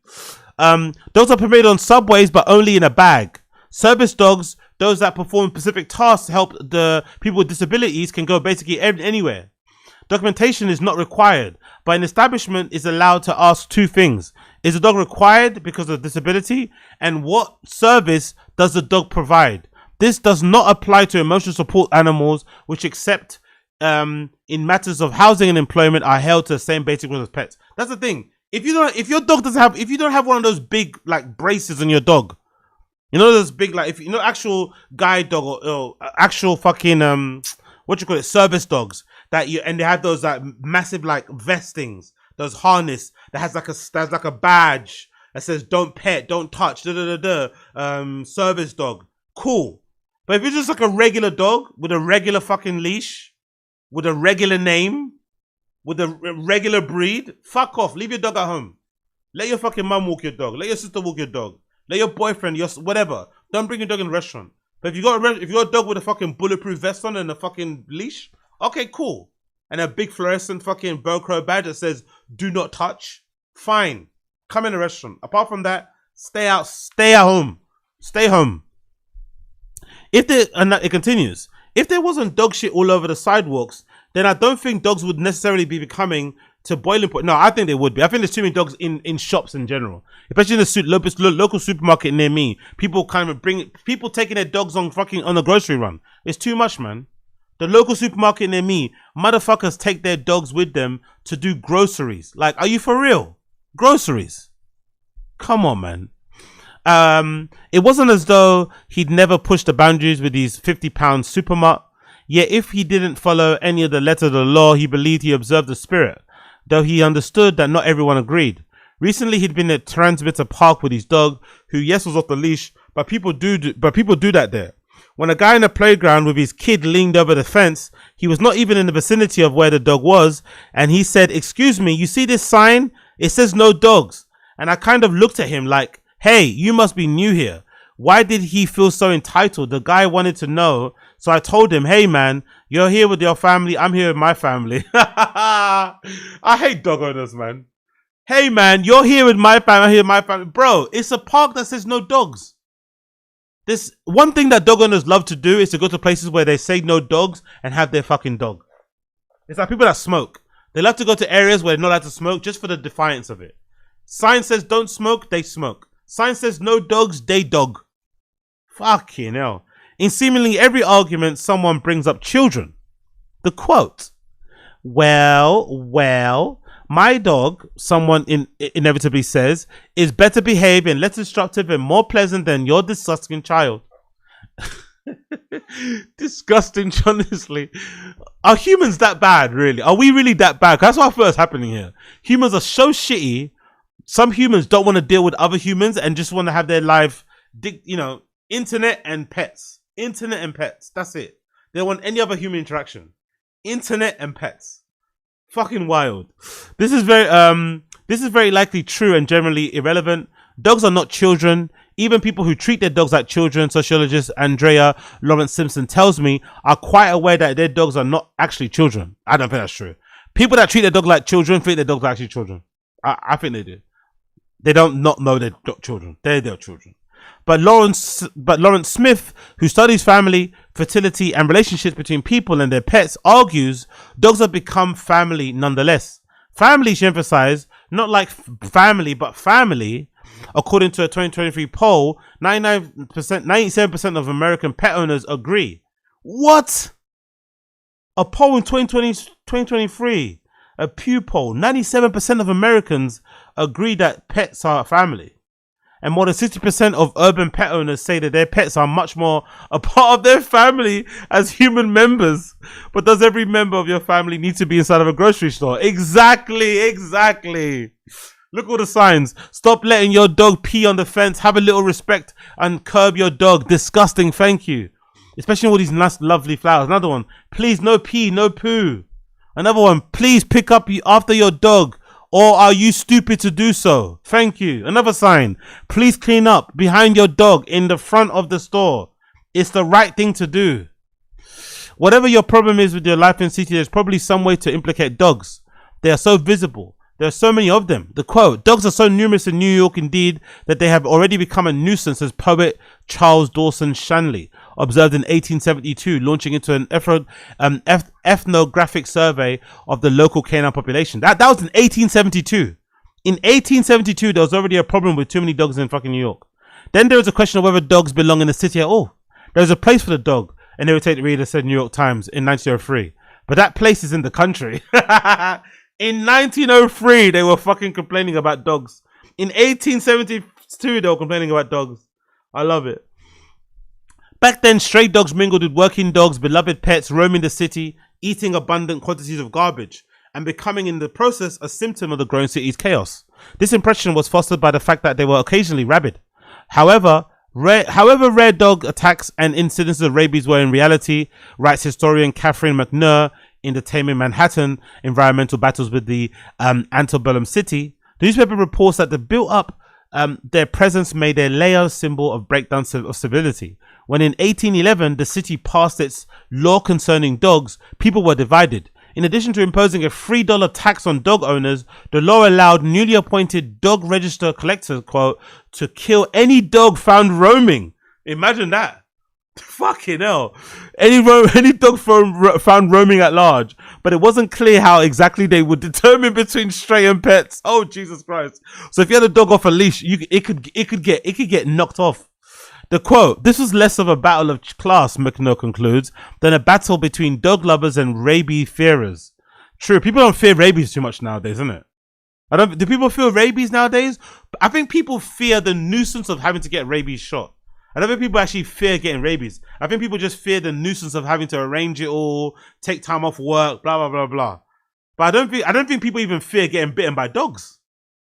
Dogs are permitted on subways, but only in a bag. Service dogs, those that perform specific tasks to help the people with disabilities, can go basically anywhere. Documentation is not required, but an establishment is allowed to ask two things. Is the dog required because of disability? And what service does the dog provide? This does not apply to emotional support animals, which except in matters of housing and employment are held to the same basic rules as pets. That's the thing. If you don't have one of those big like braces on your dog, you know those big like, if you know actual guide dog or actual fucking what you call it, service dogs that you, and they have those like massive like vest things, those harness that has like a badge that says don't pet, don't touch, service dog. Cool. But if it's just like a regular dog with a regular fucking leash, with a regular name, with a regular breed, fuck off. Leave your dog at home. Let your fucking mum walk your dog. Let your sister walk your dog. Let your boyfriend, your whatever. Don't bring your dog in a restaurant. But if you got a dog with a fucking bulletproof vest on and a fucking leash, okay, cool. And a big fluorescent fucking Velcro badge that says "Do not touch," fine. Come in a restaurant. Apart from that, stay at home. Stay home. It continues. If there wasn't dog shit all over the sidewalks, then I don't think dogs would necessarily be becoming to boiling point. No, I think they would be. I think there's too many dogs in shops in general, especially in the local supermarket near me. People taking their dogs on a grocery run. It's too much, man. The local supermarket near me, motherfuckers take their dogs with them to do groceries. Like, are you for real? Groceries? Come on, man. It wasn't as though he'd never pushed the boundaries with his 50-pound supermut. Yet if he didn't follow any of the letter of the law, he believed he observed the spirit, though he understood that not everyone agreed. Recently, he'd been at Transmitter Park with his dog, who yes was off the leash, but people do that there. When a guy in the playground with his kid leaned over the fence, he was not even in the vicinity of where the dog was, and he said, "Excuse me, you see this sign? It says no dogs." And I kind of looked at him like, hey, you must be new here. Why did he feel so entitled? The guy wanted to know. So I told him, hey man, you're here with your family. I'm here with my family. I hate dog owners, man. Hey man, you're here with my family. I'm here with my family. Bro, it's a park that says no dogs. This one thing that dog owners love to do is to go to places where they say no dogs and have their fucking dog. It's like people that smoke. They love to go to areas where they're not allowed to smoke just for the defiance of it. Sign says don't smoke, they smoke. Sign says no dogs, they dog. Fucking hell. In seemingly every argument, someone brings up children. The quote, well, my dog, someone inevitably says, is better behaved and less destructive and more pleasant than your disgusting child. Disgusting, honestly. Are humans that bad, really? Are we really that bad? That's what I feel is happening here. Humans are so shitty. Some humans don't want to deal with other humans and just want to have their life, internet and pets. Internet and pets. That's it. They don't want any other human interaction. Internet and pets. Fucking wild. This is very likely true and generally irrelevant. Dogs are not children. Even people who treat their dogs like children, sociologist Andrea Lawrence Simpson tells me, are quite aware that their dogs are not actually children. I don't think that's true. People that treat their dog like children think their dogs are actually children. I think they do. They don't not know they're children. They're their children. But Lawrence Smith, who studies family, fertility, and relationships between people and their pets, argues dogs have become family nonetheless. Family, she emphasized, not like family, but family. According to a 2023 poll, 97% of American pet owners agree. What? A poll in 2023, a Pew poll, 97% of Americans agree that pets are family. And more than 60% of urban pet owners say that their pets are much more a part of their family as human members. But does every member of your family need to be inside of a grocery store? Exactly. Look at all the signs. Stop letting your dog pee on the fence. Have a little respect and curb your dog. Disgusting, thank you. Especially all these nice, lovely flowers. Another one. Please, no pee, no poo. Another one. Please pick up after your dog. Or are you stupid to do so? Thank you. Another sign. Please clean up behind your dog in the front of the store. It's the right thing to do. Whatever your problem is with your life in city, there's probably some way to implicate dogs. They are so visible. There are so many of them. The quote, dogs are so numerous in New York indeed that they have already become a nuisance, as poet Charles Dawson Shanley observed in 1872, launching into an ethnographic survey of the local canine population. That was in 1872. In 1872, there was already a problem with too many dogs in fucking New York. Then there was a question of whether dogs belong in the city at all. There's a place for the dog, and they would take the reader, said New York Times in 1903. But that place is in the country. In 1903, they were fucking complaining about dogs. In 1872, they were complaining about dogs. I love it. Back then, stray dogs mingled with working dogs, beloved pets, roaming the city, eating abundant quantities of garbage, and becoming in the process a symptom of the growing city's chaos. This impression was fostered by the fact that they were occasionally rabid. However rare dog attacks and incidences of rabies were in reality, writes historian Catherine McNair in the Taming Manhattan Environmental Battles with the Antebellum City, the newspaper reports that the built-up their presence made a layer symbol of breakdown of civility. When in 1811 the city passed its law concerning dogs, people were divided. In addition to imposing a $3 tax on dog owners, the law allowed newly appointed dog register collectors, quote, to kill any dog found roaming. Imagine that. Fucking hell. Any dog found roaming at large. But it wasn't clear how exactly they would determine between stray and pets. Oh, Jesus Christ. So if you had a dog off a leash, it could get knocked off. The quote, this was less of a battle of class, McNair concludes, than a battle between dog lovers and rabies fearers. True, people don't fear rabies too much nowadays, isn't it? Do people fear rabies nowadays? I think people fear the nuisance of having to get rabies shot. I don't think people actually fear getting rabies. I think people just fear the nuisance of having to arrange it all, take time off work, blah, blah, blah, blah. But I don't think people even fear getting bitten by dogs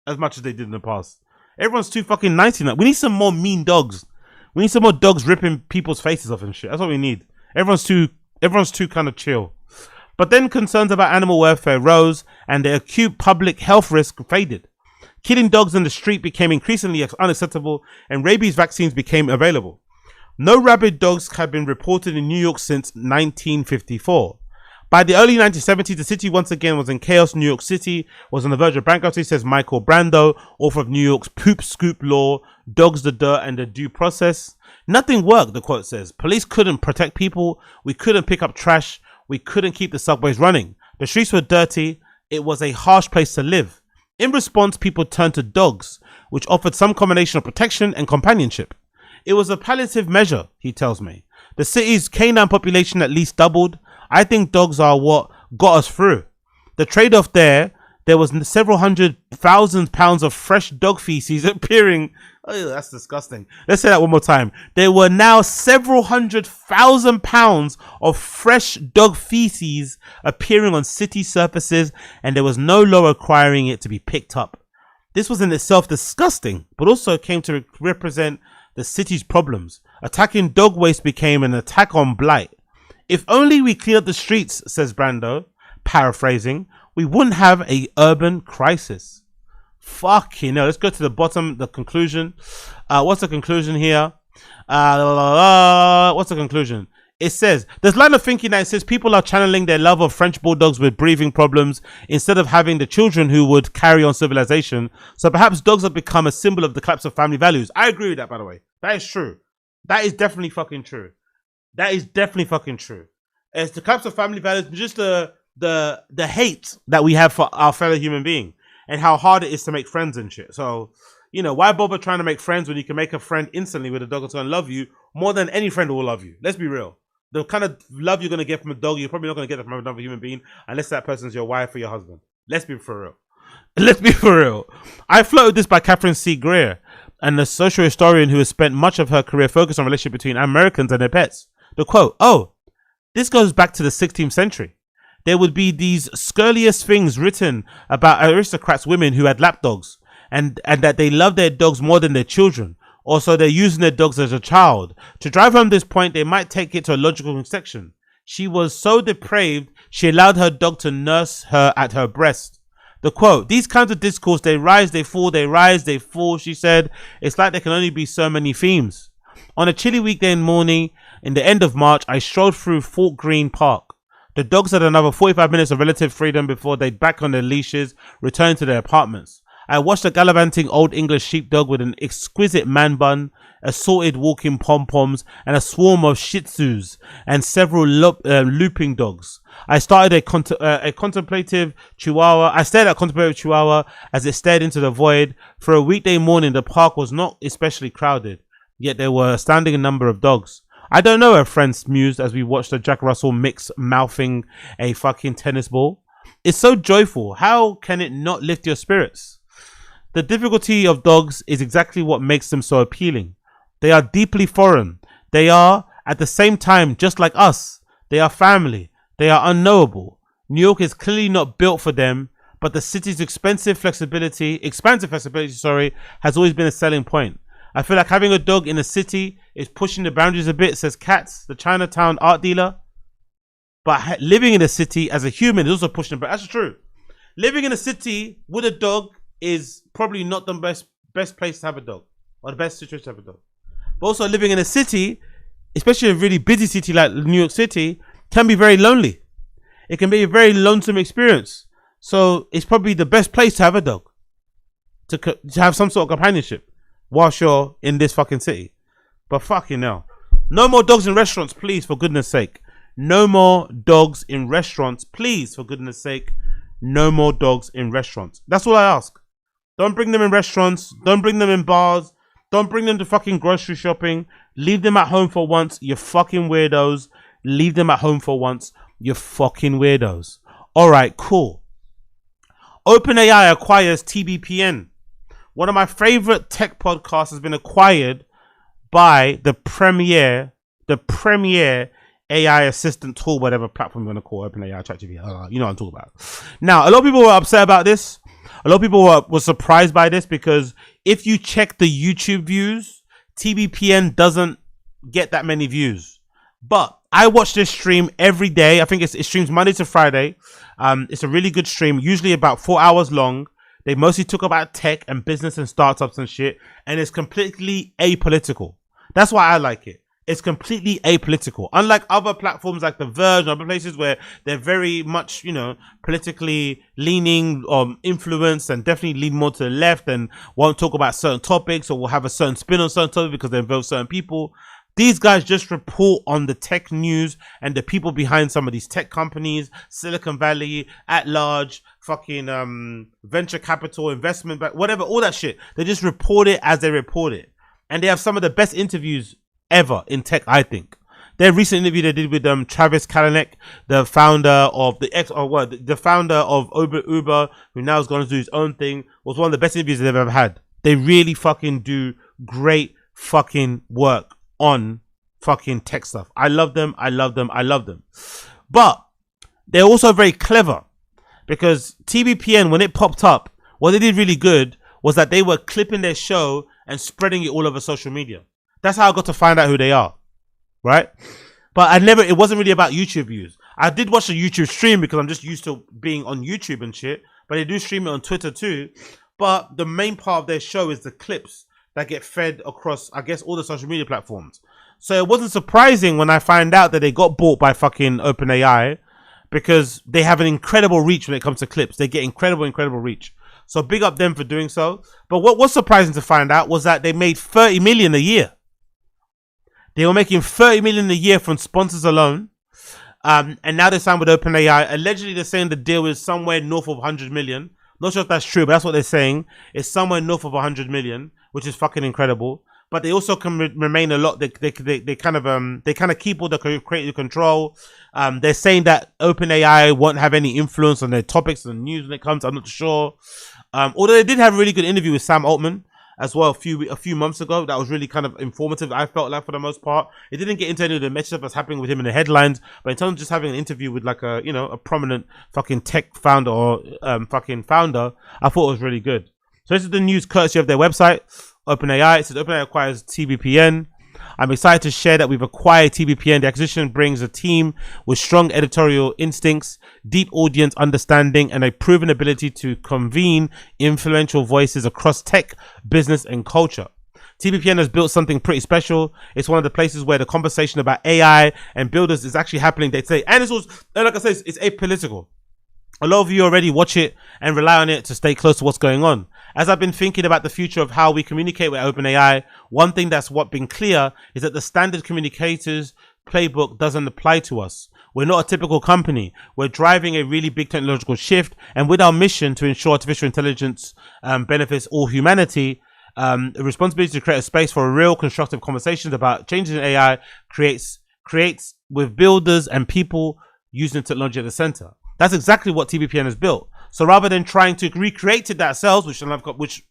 as much as they did in the past. Everyone's too fucking nice now. We need some more mean dogs. We need some more dogs ripping people's faces off and shit. That's what we need. Everyone's too kind of chill. But then concerns about animal welfare rose and the acute public health risk faded. Killing dogs in the street became increasingly unacceptable and rabies vaccines became available. No rabid dogs had been reported in New York since 1954. By the early 1970s, the city once again was in chaos. New York City was on the verge of bankruptcy, says Michael Brando, author of New York's Poop Scoop Law, Dogs, the Dirt, and the Due Process. Nothing worked, the quote says. Police couldn't protect people. We couldn't pick up trash. We couldn't keep the subways running. The streets were dirty. It was a harsh place to live. In response, people turned to dogs, which offered some combination of protection and companionship. It was a palliative measure, he tells me. The city's canine population at least doubled. I think dogs are what got us through. The trade-off there was several 100,000 pounds of fresh dog feces appearing. Oh, that's disgusting. Let's say that one more time. There were now several 100,000 pounds of fresh dog feces appearing on city surfaces, and there was no law requiring it to be picked up. This was in itself disgusting, but also came to represent the city's problems. Attacking dog waste became an attack on blight. If only we clear up the streets, says Brando, paraphrasing, we wouldn't have a urban crisis. Fucking hell. Let's go to the bottom, the conclusion. What's the conclusion here? What's the conclusion? It says, there's line of thinking that it says people are channeling their love of French bulldogs with breathing problems instead of having the children who would carry on civilization. So perhaps dogs have become a symbol of the collapse of family values. I agree with that, by the way. That is true. That is definitely fucking true. That is definitely fucking true. It's the collapse of family values, just the hate that we have for our fellow human being and how hard it is to make friends and shit. So, you know, why bother trying to make friends when you can make a friend instantly with a dog that's going to love you more than any friend will love you? Let's be real. The kind of love you're going to get from a dog, you're probably not going to get that from another human being unless that person's your wife or your husband. Let's be for real. Let's be for real. I floated this by Catherine C. Greer, and a social historian who has spent much of her career focused on relationship between Americans and their pets. The quote, this goes back to the 16th century. There would be these scurrilous things written about aristocrats' women who had lapdogs and that they loved their dogs more than their children. Also, they're using their dogs as a child. To drive home this point, they might take it to a logical section. She was so depraved, she allowed her dog to nurse her at her breast. The quote, these kinds of discourse, they rise, they fall, they rise, they fall, she said. It's like there can only be so many themes. On a chilly weekday morning in the end of March, I strolled through Fort Greene Park. The dogs had another 45 minutes of relative freedom before they back on their leashes, returned to their apartments. I watched a gallivanting old English sheepdog with an exquisite man bun, assorted walking pom-poms, and a swarm of shih tzus and several looping dogs. I stared at contemplative chihuahua as it stared into the void. For a weekday morning, the park was not especially crowded, yet there were a standing number of dogs. I don't know, her friends mused as we watched a Jack Russell mix mouthing a fucking tennis ball. It's so joyful. How can it not lift your spirits? The difficulty of dogs is exactly what makes them so appealing. They are deeply foreign. They are, at the same time, just like us. They are family. They are unknowable. New York is clearly not built for them, but the city's expansive flexibility, has always been a selling point. I feel like having a dog in a city is pushing the boundaries a bit, says Katz, the Chinatown art dealer. But living in a city as a human is also pushing the boundaries. That's true. Living in a city with a dog is probably not the best place to have a dog, or the best situation to have a dog. But also living in a city, especially a really busy city like New York City, can be very lonely. It can be a very lonesome experience. So it's probably the best place to have a dog, to have some sort of companionship whilst you're in this fucking city. But fucking hell. No more dogs in restaurants, please, for goodness sake. No more dogs in restaurants, please, for goodness sake. No more dogs in restaurants. That's all I ask. Don't bring them in restaurants. Don't bring them in bars. Don't bring them to fucking grocery shopping. Leave them at home for once, you fucking weirdos. Leave them at home for once, you fucking weirdos. Alright, cool. OpenAI acquires TBPN. One of my favorite tech podcasts has been acquired by the premier AI assistant tool, whatever platform you want to call OpenAI, ChatGPT. You know what I'm talking about. Now, a lot of people were upset about this. A lot of people were surprised by this because if you check the YouTube views, TBPN doesn't get that many views. But I watch this stream every day. I think it streams Monday to Friday. It's a really good stream, usually about 4 hours long. They mostly talk about tech and business and startups and shit. And it's completely apolitical. That's why I like it. It's completely apolitical. Unlike other platforms like The Verge and other places where they're very much, you know, politically leaning or influenced and definitely lean more to the left and won't talk about certain topics or will have a certain spin on certain topics because they involve certain people. These guys just report on the tech news and the people behind some of these tech companies, Silicon Valley, at large, fucking venture capital, investment, whatever, all that shit. They just report it as they report it. And they have some of the best interviews ever in tech, I think. Their recent interview they did with Travis Kalanick, the founder of the founder of Uber, who now has gone to do his own thing, was one of the best interviews they've ever had. They really fucking do great fucking work on fucking tech stuff. I love them. I love them. I love them. But they're also very clever because TBPN, when it popped up, what they did really good was that they were clipping their show and spreading it all over social media. That's how I got to find out who they are, right? But it wasn't really about YouTube views. I did watch a YouTube stream because I'm just used to being on YouTube and shit, but they do stream it on Twitter too. But the main part of their show is the clips that get fed across, I guess, all the social media platforms. So it wasn't surprising when I find out that they got bought by fucking OpenAI because they have an incredible reach when it comes to clips. They get incredible reach. So big up them for doing so. But what was surprising to find out was that they made 30 million a year. They were making 30 million a year from sponsors alone. And now they signed with OpenAI. Allegedly, they're saying the deal is somewhere north of 100 million. Not sure if that's true, but that's what they're saying. It's somewhere north of 100 million, which is fucking incredible. But they also can remain a lot. They kind of keep all the creative control. They're saying that OpenAI won't have any influence on their topics and news when it comes. I'm not sure. Although they did have a really good interview with Sam Altman as well a few months ago. That was really kind of informative, I felt like, for the most part. It didn't get into any of the mess stuff that's happening with him in the headlines, but in terms of just having an interview with like a prominent fucking tech founder or fucking founder, I thought it was really good. So this is the news courtesy of their website, OpenAI. It says OpenAI acquires TBPN. I'm excited to share that we've acquired TBPN. The acquisition brings a team with strong editorial instincts, deep audience understanding, and a proven ability to convene influential voices across tech, business, and culture. TBPN has built something pretty special. It's one of the places where the conversation about AI and builders is actually happening day to day. And it's also, like I said, it's apolitical. A lot of you already watch it and rely on it to stay close to what's going on. As I've been thinking about the future of how we communicate with OpenAI, one thing that's been clear is that the standard communicators playbook doesn't apply to us. We're not a typical company. We're driving a really big technological shift, and with our mission to ensure artificial intelligence benefits all humanity, the responsibility to create a space for real constructive conversations about changes in AI creates with builders and people using technology at the center. That's exactly what TBPN has built. So rather than trying to recreate it themselves, which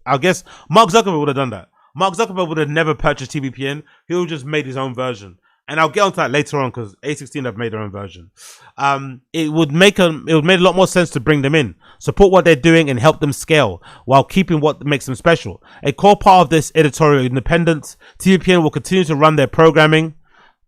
I guess Mark Zuckerberg would have done that. Mark Zuckerberg would have never purchased TBPN. He would have just made his own version. And I'll get onto that later on because A16 have made their own version. It would make a lot more sense to bring them in, support what they're doing, and help them scale while keeping what makes them special. A core part of this editorial independence, TBPN will continue to run their programming.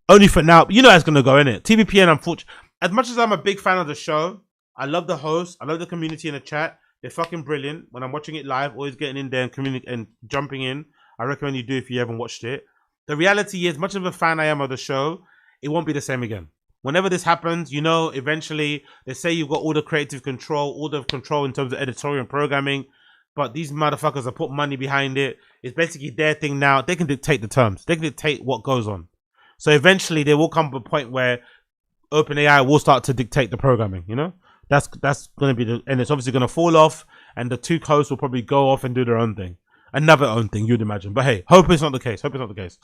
Only for now, you know how it's going to go, innit? TBPN, unfortunately, as much as I'm a big fan of the show, I love the host, I love the community in the chat. They're fucking brilliant. When I'm watching it live, always getting in there and communicating and jumping in. I recommend you do if you haven't watched it. The reality is, much of a fan I am of the show, it won't be the same again. Whenever this happens, you know, eventually they say you've got all the creative control, all the control in terms of editorial and programming, but these motherfuckers have put money behind it. It's basically their thing now. They can dictate the terms. They can dictate what goes on. So eventually there will come a point where OpenAI will start to dictate the programming, you know? That's going to be and it's obviously going to fall off, and the two hosts will probably go off and do their own thing. Another own thing, you'd imagine. But hey, hope it's not the case. Hope it's not the case.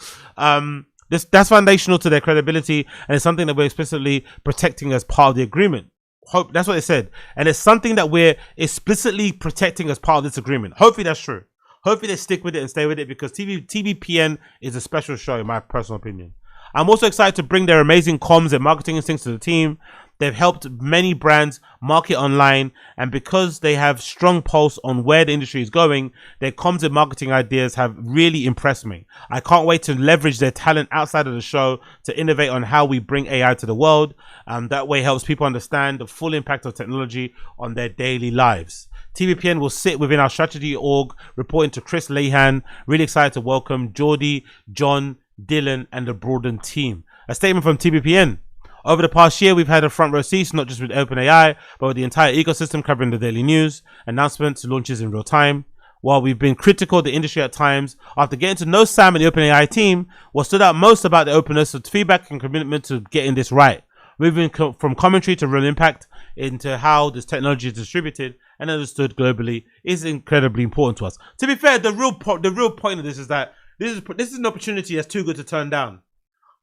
That's foundational to their credibility, and it's something that we're explicitly protecting as part of the agreement. Hope that's what they said, and it's something that we're explicitly protecting as part of this agreement. Hopefully that's true. Hopefully they stick with it and stay with it, because TBPN is a special show in my personal opinion. I'm also excited to bring their amazing comms and marketing instincts to the team. They've helped many brands market online, and because they have strong pulse on where the industry is going, their comms and marketing ideas have really impressed me. I can't wait to leverage their talent outside of the show to innovate on how we bring AI to the world. That way helps people understand the full impact of technology on their daily lives. TBPN will sit within our strategy org, reporting to Chris Lehan. Really excited to welcome Geordie, John, Dylan, and the broadened team. A statement from TBPN. Over the past year, we've had a front row seat, not just with OpenAI, but with the entire ecosystem, covering the daily news, announcements, launches in real time. While we've been critical of the industry at times, after getting to know Sam and the OpenAI team, what stood out most about the openness of feedback and commitment to getting this right. Moving from commentary to real impact into how this technology is distributed and understood globally is incredibly important to us. To be fair, the real point of this is that this is an opportunity that's too good to turn down.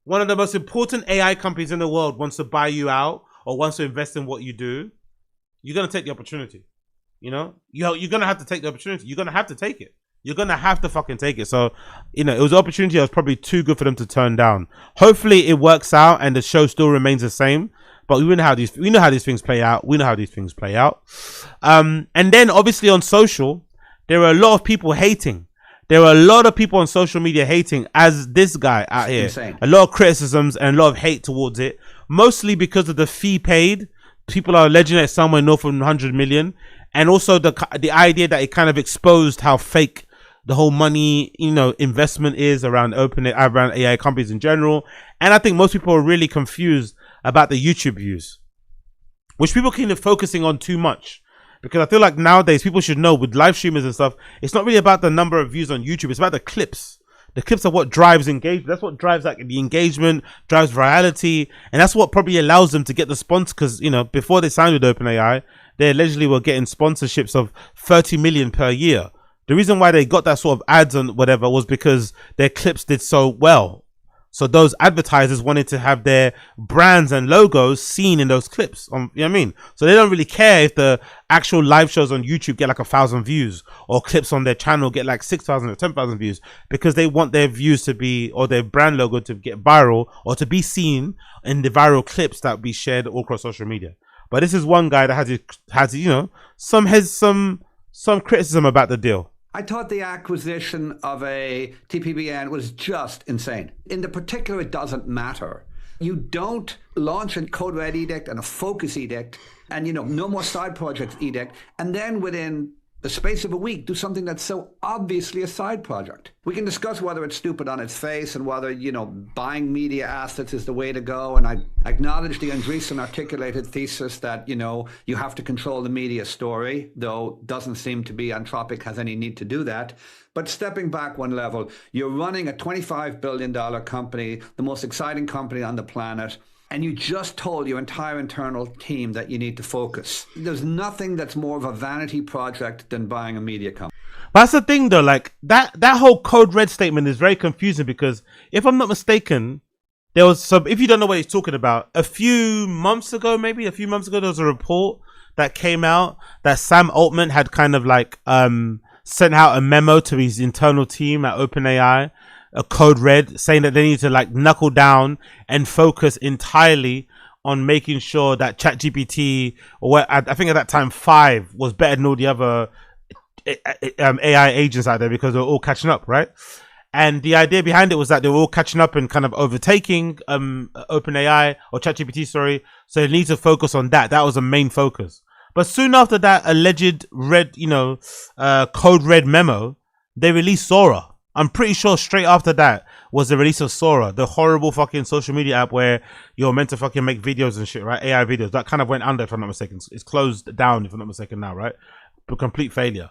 One of the most important AI companies in the world wants to buy you out or wants to invest in what you do. You're going to take the opportunity. You know, you're going to have to take the opportunity. You're going to have to take it. You're going to have to fucking take it. So, you know, it was an opportunity that was probably too good for them to turn down. Hopefully it works out and the show still remains the same. But we know how these things play out. We know how these things play out. And then obviously on social, there are a lot of people hating. There are a lot of people on social media hating, as this guy out here. Insane. A lot of criticisms and a lot of hate towards it, mostly because of the fee paid. People are alleging it's somewhere north of 100 million, and also the idea that it kind of exposed how fake the whole money, you know, investment is around around AI companies in general. And I think most people are really confused about the YouTube views, which people kind of focusing on too much. Because I feel like nowadays people should know with live streamers and stuff, it's not really about the number of views on YouTube. It's about the clips. The clips are what drives engagement. That's what drives like the engagement, drives virality. And that's what probably allows them to get the sponsor. Because, you know, before they signed with OpenAI, they allegedly were getting sponsorships of 30 million per year. The reason why they got that sort of ads and whatever was because their clips did so well. So those advertisers wanted to have their brands and logos seen in those clips. You know what I mean? So they don't really care if the actual live shows on YouTube get like 1,000 views, or clips on their channel get like 6,000 or 10,000 views, because they want their views to be, or their brand logo to get viral, or to be seen in the viral clips that be shared all across social media. But this is one guy that has you know, some criticism about the deal. I thought the acquisition of a TPPN was just insane. In the particular, it doesn't matter. You don't launch a code red edict and a focus edict and, no more side projects edict, and then within the space of a week do something that's so obviously a side project. We can discuss whether it's stupid on its face and whether, buying media assets is the way to go. And I acknowledge the Andreessen articulated thesis that, you have to control the media story, though doesn't seem to be Anthropic has any need to do that. But stepping back one level, you're running a $25 billion company, the most exciting company on the planet, and you just told your entire internal team that you need to focus. There's nothing that's more of a vanity project than buying a media company. That's the thing though, like that whole code red statement is very confusing because if I'm not mistaken, there was some, if you don't know what he's talking about, a few months ago, there was a report that came out that Sam Altman had kind of like sent out a memo to his internal team at OpenAI, a code red, saying that they need to like knuckle down and focus entirely on making sure that ChatGPT, or I think at that time 5 was better than all the other AI agents out there because they're all catching up, right? And the idea behind it was that they were all catching up and kind of overtaking OpenAI or ChatGPT, sorry. So they need to focus on that. That was the main focus. But soon after that alleged red, code red memo, they released Sora. I'm pretty sure straight after that was the release of Sora, the horrible fucking social media app where you're meant to fucking make videos and shit, right? AI videos. That kind of went under, if I'm not mistaken. It's closed down, if I'm not mistaken now, right? But complete failure.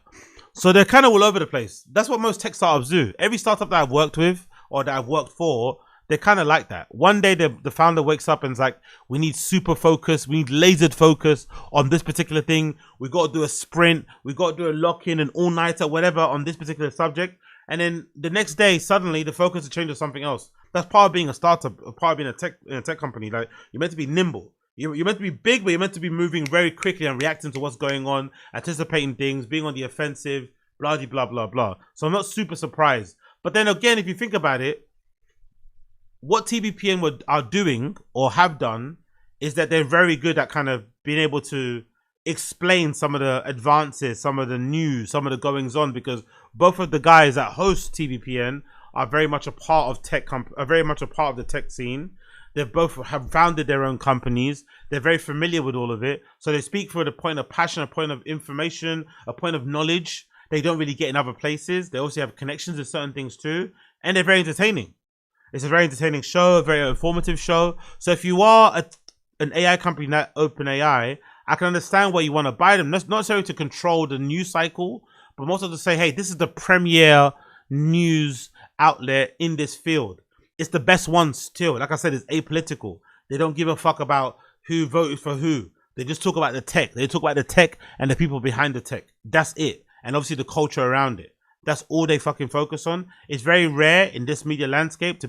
So they're kind of all over the place. That's what most tech startups do. Every startup that I've worked with or that I've worked for, they're kind of like that. One day the founder wakes up and is like, we need super focus, we need lasered focus on this particular thing. We got to do a sprint, we got to do a lock-in, an all-nighter, whatever on this particular subject. And then the next day, suddenly the focus has changed to something else. That's part of being a startup, part of being in a tech company. Like, you're meant to be nimble. You're meant to be big, but you're meant to be moving very quickly and reacting to what's going on, anticipating things, being on the offensive, blah, blah, blah, blah. So I'm not super surprised. But then again, if you think about it, what TBPN are doing or have done is that they're very good at kind of being able to explain some of the advances, some of the news, some of the goings on, because both of the guys that host TBPN are very much a part of the tech scene. They both have founded their own companies. They're very familiar with all of it. So they speak for the point of passion, a point of information, a point of knowledge they don't really get in other places. They also have connections to certain things too. And they're very entertaining. It's a very entertaining show, a very informative show. So if you are an AI company like OpenAI, I can understand why you want to buy them. Not necessarily to control the news cycle, but also to say, hey, this is the premier news outlet in this field. It's the best one still. Like I said, it's apolitical. They don't give a fuck about who voted for who. They just talk about the tech. They talk about the tech and the people behind the tech. That's it. And obviously the culture around it. That's all they fucking focus on. It's very rare in this media landscape to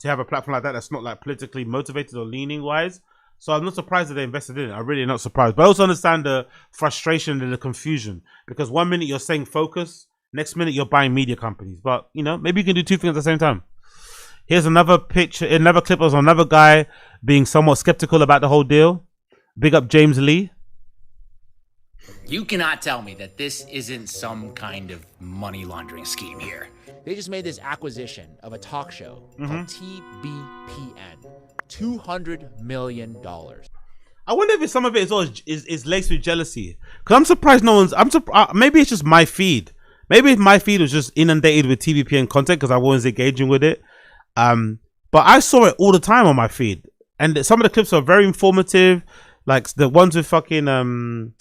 have a platform like that that's not like politically motivated or leaning wise. So I'm not surprised that they invested in it. I'm really not surprised. But I also understand the frustration and the confusion, because 1 minute you're saying focus, next minute you're buying media companies. But maybe you can do two things at the same time. Here's another picture, another clip of another guy being somewhat skeptical about the whole deal. Big up James Lee. You cannot tell me that this isn't some kind of money laundering scheme here. They just made this acquisition of a talk show called TBPN. $200 million. I wonder if some of it is laced with jealousy. Because I'm surprised no one's... maybe it's just my feed. Maybe my feed was just inundated with TBPN content because I was engaging with it. But I saw it all the time on my feed. And some of the clips are very informative. Like the ones with fucking...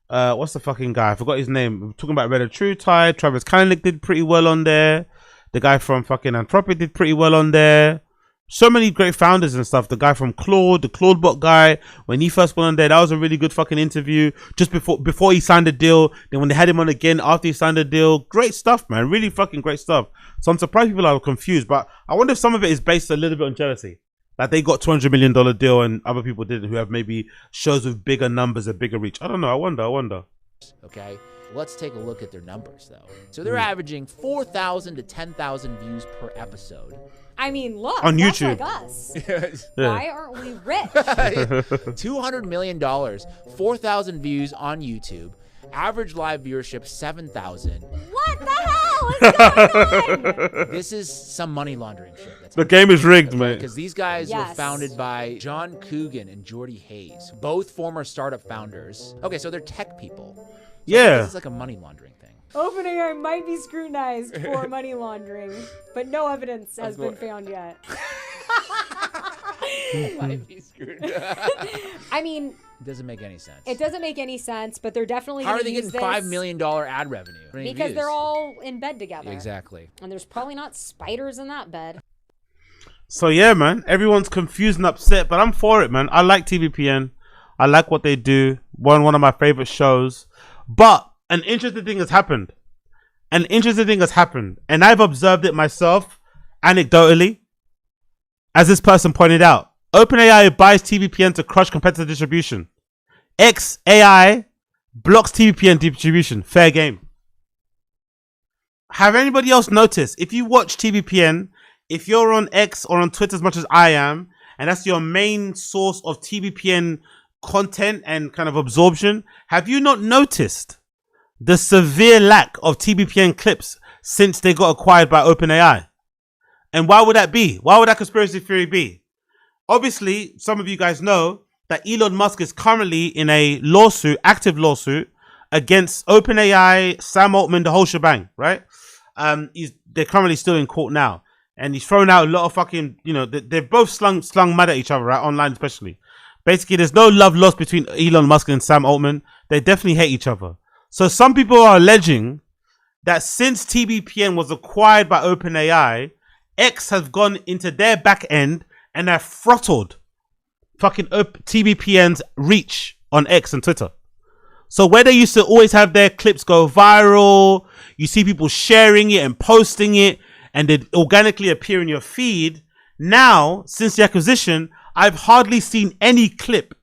what's the fucking guy? I forgot his name. I'm talking about Red or True Tide. Travis Kalanick did pretty well on there. The guy from fucking Anthropic did pretty well on there. So many great founders and stuff. The guy from Claude, the Claudebot guy, when he first went on there, that was a really good fucking interview. Just before he signed the deal. Then when they had him on again after he signed the deal. Great stuff, man. Really fucking great stuff. So I'm surprised people are confused. But I wonder if some of it is based a little bit on jealousy. Like they got $200 million deal and other people didn't, who have maybe shows with bigger numbers and bigger reach. I don't know. I wonder. Okay, let's take a look at their numbers though. So they're averaging 4,000 to 10,000 views per episode. I mean, look, on that's YouTube. Like us. Why aren't we rich? $200 million, 4,000 views on YouTube. Average live viewership 7,000. What the hell is going on? This is some money laundering shit. The game is rigged, mate. Because these guys were Yes. founded by John Coogan and Jordy Hayes, both former startup founders. Okay, so they're tech people. So Yeah. This is like a money laundering thing. OpenAI might be scrutinized for money laundering, but no evidence has been found yet. Might be screwed. I mean, It doesn't make any sense. it doesn't make any sense, but they're definitely How are gonna they use getting $5 million ad revenue? because they're all in bed together. Exactly. And there's probably not spiders in that bed. So yeah, man, everyone's confused and upset, but I'm for it, man. I like TBPN. I like what they do. One of my favorite shows. But an interesting thing has happened. And I've observed it myself, anecdotally. As this person pointed out, OpenAI buys TBPN to crush competitor distribution. XAI blocks TBPN distribution. Fair game. Have anybody else noticed? If you watch TBPN, if you're on X or on Twitter as much as I am, and that's your main source of TBPN content and kind of absorption, have you not noticed the severe lack of TBPN clips since they got acquired by OpenAI? And why would that be? Why would that conspiracy theory be? Obviously, some of you guys know that Elon Musk is currently in a lawsuit, active lawsuit, against OpenAI, Sam Altman, the whole shebang, right? They're currently still in court now. And he's thrown out a lot of fucking, they've both slung mud at each other, right? Online especially. Basically, there's no love lost between Elon Musk and Sam Altman. They definitely hate each other. So some people are alleging that since TBPN was acquired by OpenAI, X has gone into their back end and have throttled fucking TBPN's reach on X and Twitter. So where they used to always have their clips go viral, you see people sharing it and posting it, and they organically appear in your feed. Now, since the acquisition, I've hardly seen any clip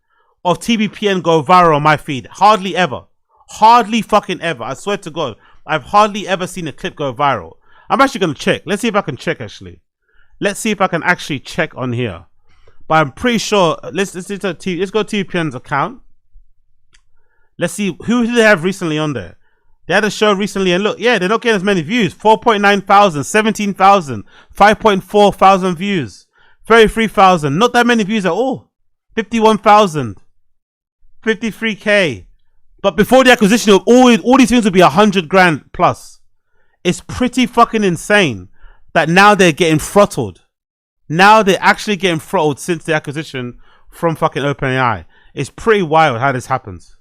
of TBPN go viral on my feed. Hardly ever. Hardly fucking ever. I swear to God, I've hardly ever seen a clip go viral. I'm actually going to check. Let's see if I can check, actually. Let's see if I can actually check on here. But I'm pretty sure. Let's go to TBPN's account. Let's see. Who did they have recently on there? They had a show recently, and look, yeah, they're not getting as many views. 4.9 thousand, 17,000, 5.4 thousand views, 33,000. Not that many views at all. 51,000, 53K. But before the acquisition, all these things would be 100 grand plus. It's pretty fucking insane that now they're getting throttled. Now they're actually getting throttled since the acquisition from fucking OpenAI. It's pretty wild how this happens.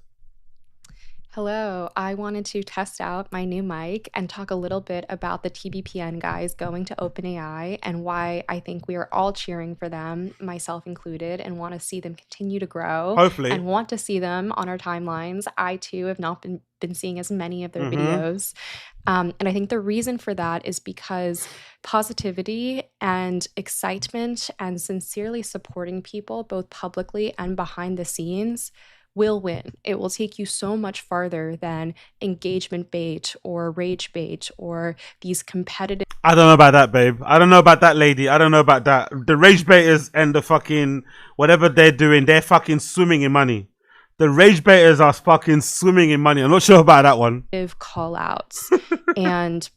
Hello, I wanted to test out my new mic and talk a little bit about the TBPN guys going to OpenAI and why I think we are all cheering for them, myself included, and want to see them continue to grow. Hopefully. And want to see them on our timelines. I too have not been seeing as many of their videos. And I think the reason for that is because positivity and excitement and sincerely supporting people, both publicly and behind the scenes, will win. It will take you so much farther than engagement bait or rage bait or these competitive. I don't know about that, babe. I don't know about that, lady. I don't know about that. The rage baiters and the fucking whatever they're doing, they're fucking swimming in money. The rage baiters are fucking swimming in money. I'm not sure about that one. Call outs. And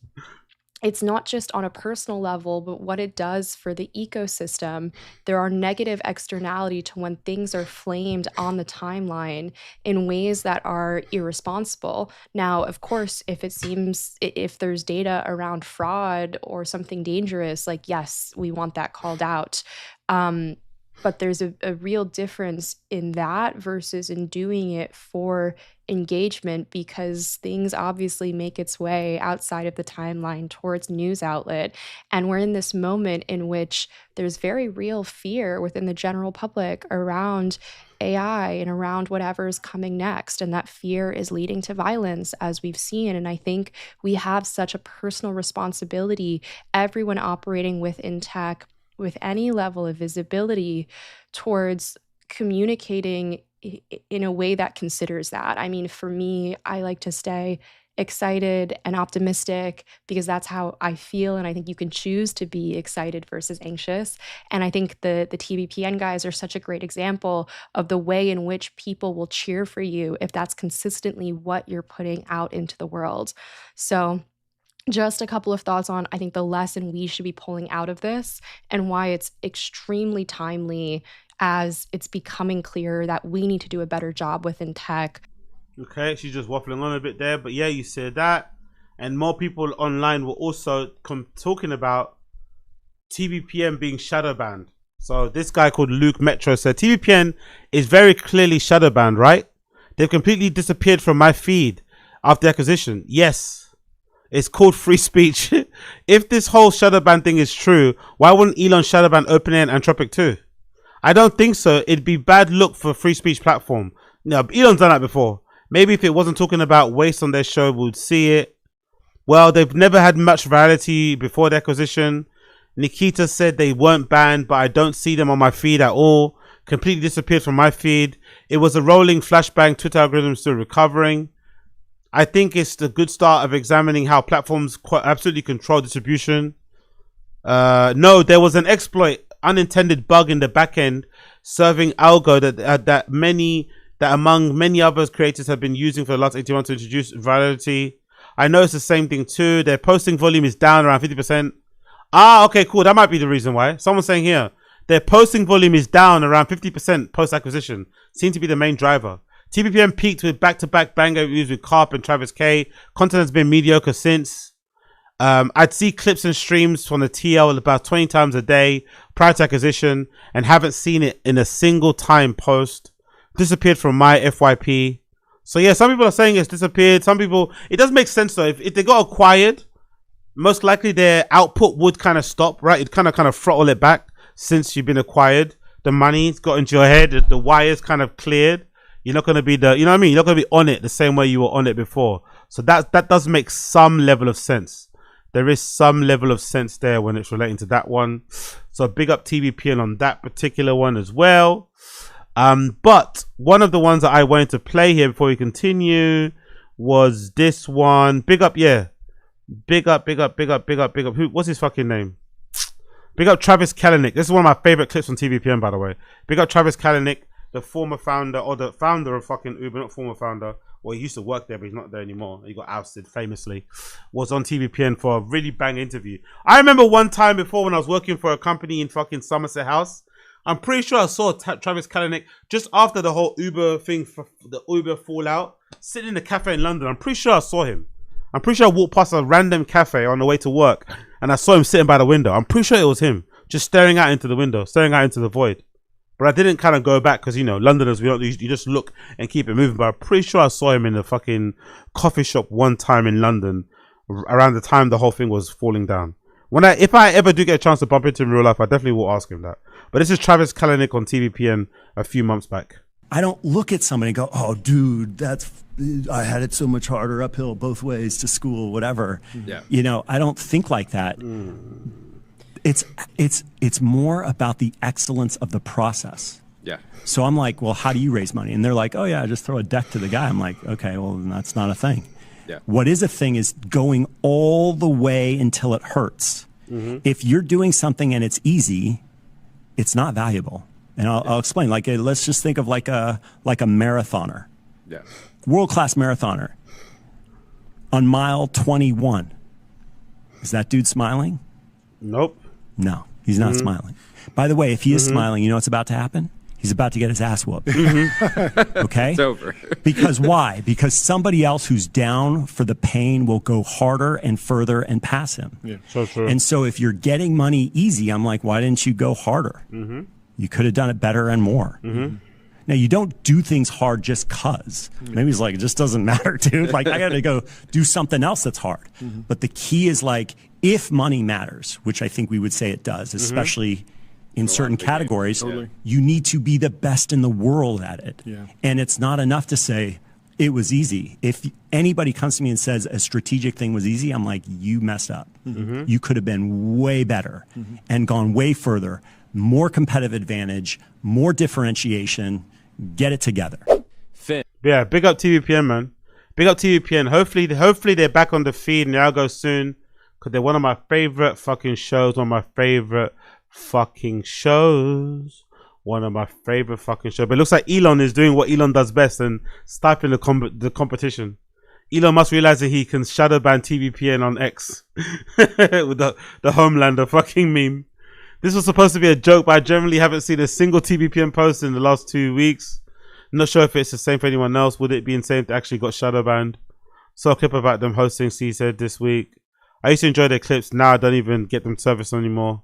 it's not just on a personal level, but what it does for the ecosystem. There are negative externality to when things are flamed on the timeline in ways that are irresponsible. Now, of course, if there's data around fraud or something dangerous, like, yes, we want that called out. But there's a real difference in that versus in doing it for engagement, because things obviously make its way outside of the timeline towards news outlet. And we're in this moment in which there's very real fear within the general public around AI and around whatever's coming next. And that fear is leading to violence, as we've seen. And I think we have such a personal responsibility, everyone operating within tech, with any level of visibility, towards communicating in a way that considers that. I mean, for me, I like to stay excited and optimistic because that's how I feel. And I think you can choose to be excited versus anxious. And I think the TBPN guys are such a great example of the way in which people will cheer for you if that's consistently what you're putting out into the world. So just a couple of thoughts on, I think, the lesson we should be pulling out of this and why it's extremely timely as it's becoming clearer that we need to do a better job within tech. Okay, she's just waffling on a bit there, but yeah, you said that. And more people online were also talking about TBPN being shadow banned. So this guy called Luke Metro said, TBPN is very clearly shadow banned, right? They've completely disappeared from my feed after the acquisition. Yes. It's called free speech. If this whole shadow ban thing is true, why wouldn't Elon shadow ban Openai and Anthropic too? I don't think so. It'd be bad look for a free speech platform. No, Elon's done that before. Maybe if it wasn't talking about waste on their show, we'd see it. Well, they've never had much virality before the acquisition. Nikita said they weren't banned, but I don't see them on my feed at all. Completely disappeared from my feed. It was a rolling flashbang. Twitter algorithm still recovering. I think it's the good start of examining how platforms absolutely control distribution. No, there was an exploit, unintended bug in the backend serving algo that among many others creators have been using for the last 18 months to introduce virality. I noticed the same thing too. Their posting volume is down around 50%. Ah, okay, cool. That might be the reason why. Someone's saying here, their posting volume is down around 50% post-acquisition. Seemed to be the main driver. TBPN peaked with back-to-back banger reviews with Carp and Travis K. Content has been mediocre since. I'd see clips and streams from the TL about 20 times a day prior to acquisition and haven't seen it in a single time post. Disappeared from my FYP. So yeah, some people are saying it's disappeared. Some people, it does make sense though. If they got acquired, most likely their output would kind of stop, right? It kind of throttle it back since you've been acquired. The money's got into your head. The wire's kind of cleared. You're not going to be you know what I mean? You're not going to be on it the same way you were on it before. So that does make some level of sense. There is some level of sense there when it's relating to that one. So big up TBPN on that particular one as well. But one of the ones that I wanted to play here before we continue was this one. Big up, yeah. Big up. Who? What's his fucking name? Big up Travis Kalanick. This is one of my favorite clips on TBPN, by the way. Big up Travis Kalanick, the former founder, or the founder of fucking Uber, not former founder. Well, he used to work there, but he's not there anymore. He got ousted famously. Was on TBPN for a really bang interview. I remember one time before when I was working for a company in fucking Somerset House. I'm pretty sure I saw Travis Kalanick just after the whole Uber thing, the Uber fallout, sitting in a cafe in London. I'm pretty sure I saw him. I'm pretty sure I walked past a random cafe on the way to work and I saw him sitting by the window. I'm pretty sure it was him, just staring out into the window, staring out into the void. But I didn't kind of go back because, you know, Londoners, you just look and keep it moving. But I'm pretty sure I saw him in a fucking coffee shop one time in London around the time the whole thing was falling down. If I ever do get a chance to bump into him in real life, I definitely will ask him that. But this is Travis Kalanick on TBPN a few months back. I don't look at somebody and go, oh, dude, I had it so much harder uphill both ways to school, whatever. Yeah. You know, I don't think like that. It's more about the excellence of the process. Yeah. So I'm like, well, how do you raise money? And they're like, oh yeah, I just throw a deck to the guy. I'm like, okay, well, that's not a thing. Yeah. What is a thing is going all the way until it hurts. Mm-hmm. If you're doing something and it's easy, it's not valuable. And I'll explain. Like, let's just think of like a marathoner. Yeah. World-class marathoner. On mile 21, is that dude smiling? Nope. No, he's not smiling. By the way, if he is smiling, you know what's about to happen? He's about to get his ass whooped. Okay? It's over. Because why? Because somebody else who's down for the pain will go harder and further and pass him. Yeah, so true. And so if you're getting money easy, I'm like, why didn't you go harder? You could have done it better and more. Now, you don't do things hard just because. Maybe it's like, it just doesn't matter, dude. Like, I got to go do something else that's hard. But the key is like, if money matters, which I think we would say it does, especially in certain categories, you need to be the best in the world at it. And it's not enough to say it was easy. If anybody comes to me and says a strategic thing was easy, I'm like, you messed up. You could have been way better and gone way further, more competitive advantage, more differentiation. Get it together. Yeah, big up TBPN, man. Big up TBPN. Hopefully they're back on the feed and I'll go soon because they're one of my favorite fucking shows. One of my favorite fucking shows. One of my favorite fucking shows. But it looks like Elon is doing what Elon does best and stifling the competition. Elon must realize that he can shadow ban TBPN on X with the Homelander fucking meme. This was supposed to be a joke, but I generally haven't seen a single TBPN post in the last 2 weeks. Not sure if it's the same for anyone else. Would it be insane if they actually got shadow banned? Saw a clip about them hosting CZ this week. I used to enjoy their clips. Now I don't even get them service anymore.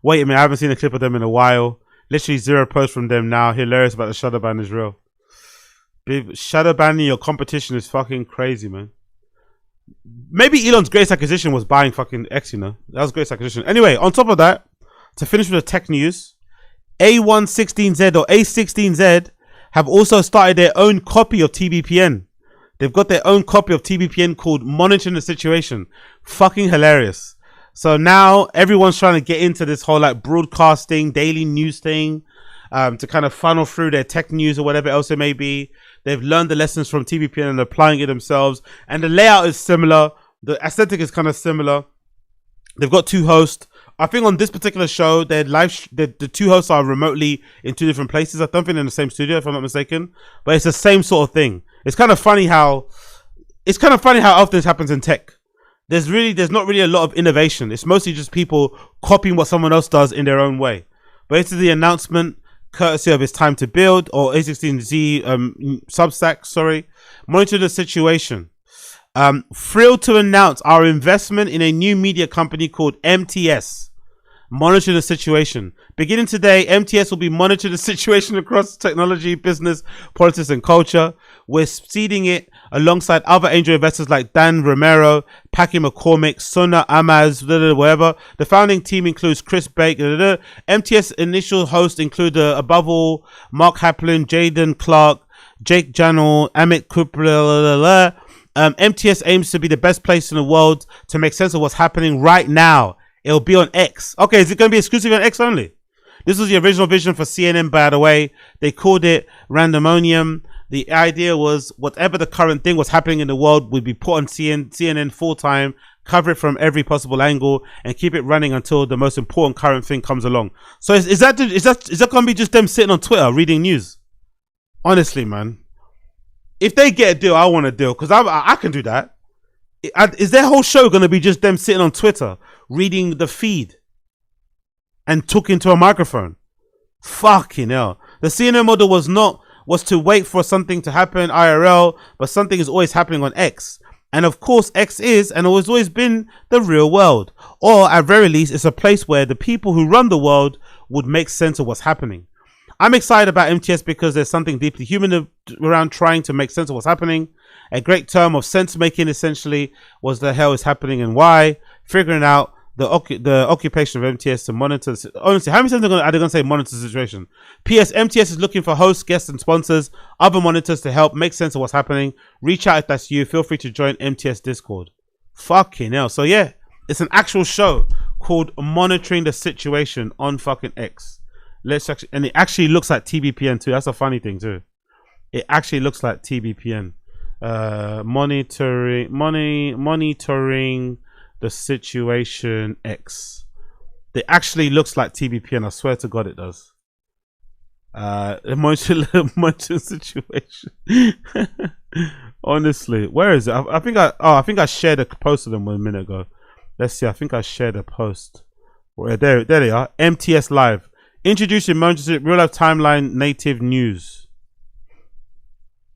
Wait a minute, I haven't seen a clip of them in a while. Literally 0 posts from them now. Hilarious about the shadow ban is real. Shadow banning your competition is fucking crazy, man. Maybe Elon's greatest acquisition was buying fucking X, you know. That was greatest acquisition. Anyway, on top of that, to finish with the tech news, A16Z or A16Z have also started their own copy of TBPN. They've got their own copy of TBPN called Monitoring the Situation. Fucking hilarious. So now everyone's trying to get into this whole like broadcasting, daily news thing, to kind of funnel through their tech news or whatever else it may be. They've learned the lessons from TBPN and applying it themselves. And the layout is similar. The aesthetic is kind of similar. They've got 2 hosts. I think on this particular show, the 2 hosts are remotely in 2 different places. I don't think they're in the same studio, if I'm not mistaken. But it's the same sort of thing. It's kind of funny how often this happens in tech. There's not really a lot of innovation. It's mostly just people copying what someone else does in their own way. But this is the announcement, courtesy of It's Time to Build or A16Z Substack. Sorry, monitor the situation. Thrilled to announce our investment in a new media company called MTS. Monitor the situation. Beginning today, MTS will be monitoring the situation across technology, business, politics, and culture. We're seeding it alongside other angel investors like Dan Romero, Packy McCormick, Sona Amaz, whatever. The founding team includes Chris Bake. MTS initial hosts include, above all, Mark Haplin, Jaden Clark, Jake Janel, Amit Kupra. MTS aims to be the best place in the world to make sense of what's happening right now. It'll be on X. Okay, is it going to be exclusive on X only? This was the original vision for CNN, by the way. They called it Randomonium. The idea was whatever the current thing was happening in the world would be put on CNN full time, cover it from every possible angle, and keep it running until the most important current thing comes along. So is that going to be just them sitting on Twitter reading news? Honestly, man. If they get a deal, I want a deal because I can do that. Is their whole show going to be just them sitting on Twitter reading the feed and talking to a microphone? Fucking hell. The CNN model was to wait for something to happen IRL, but something is always happening on X. And of course, X is and has always been the real world. Or at very least, it's a place where the people who run the world would make sense of what's happening. I'm excited about MTS because there's something deeply human around trying to make sense of what's happening. A great term of sense making essentially was the hell is happening and why. Figuring out the occupation of MTS to monitor. Honestly, how many times are they going to say monitor the situation? P.S. MTS is looking for hosts, guests, and sponsors, other monitors to help make sense of what's happening. Reach out if that's you. Feel free to join MTS Discord. Fucking hell. So yeah, it's an actual show called Monitoring the Situation on fucking X. And it actually looks like TBPN too. That's a funny thing too. It actually looks like TBPN. Monitoring the Situation X. It actually looks like TBPN. I swear to God, it does. Monitoring situation. Honestly, where is it? I think I shared a post of them 1 minute ago. Let's see. I think I shared a post. There they are. MTS Live. Introducing real life timeline native news.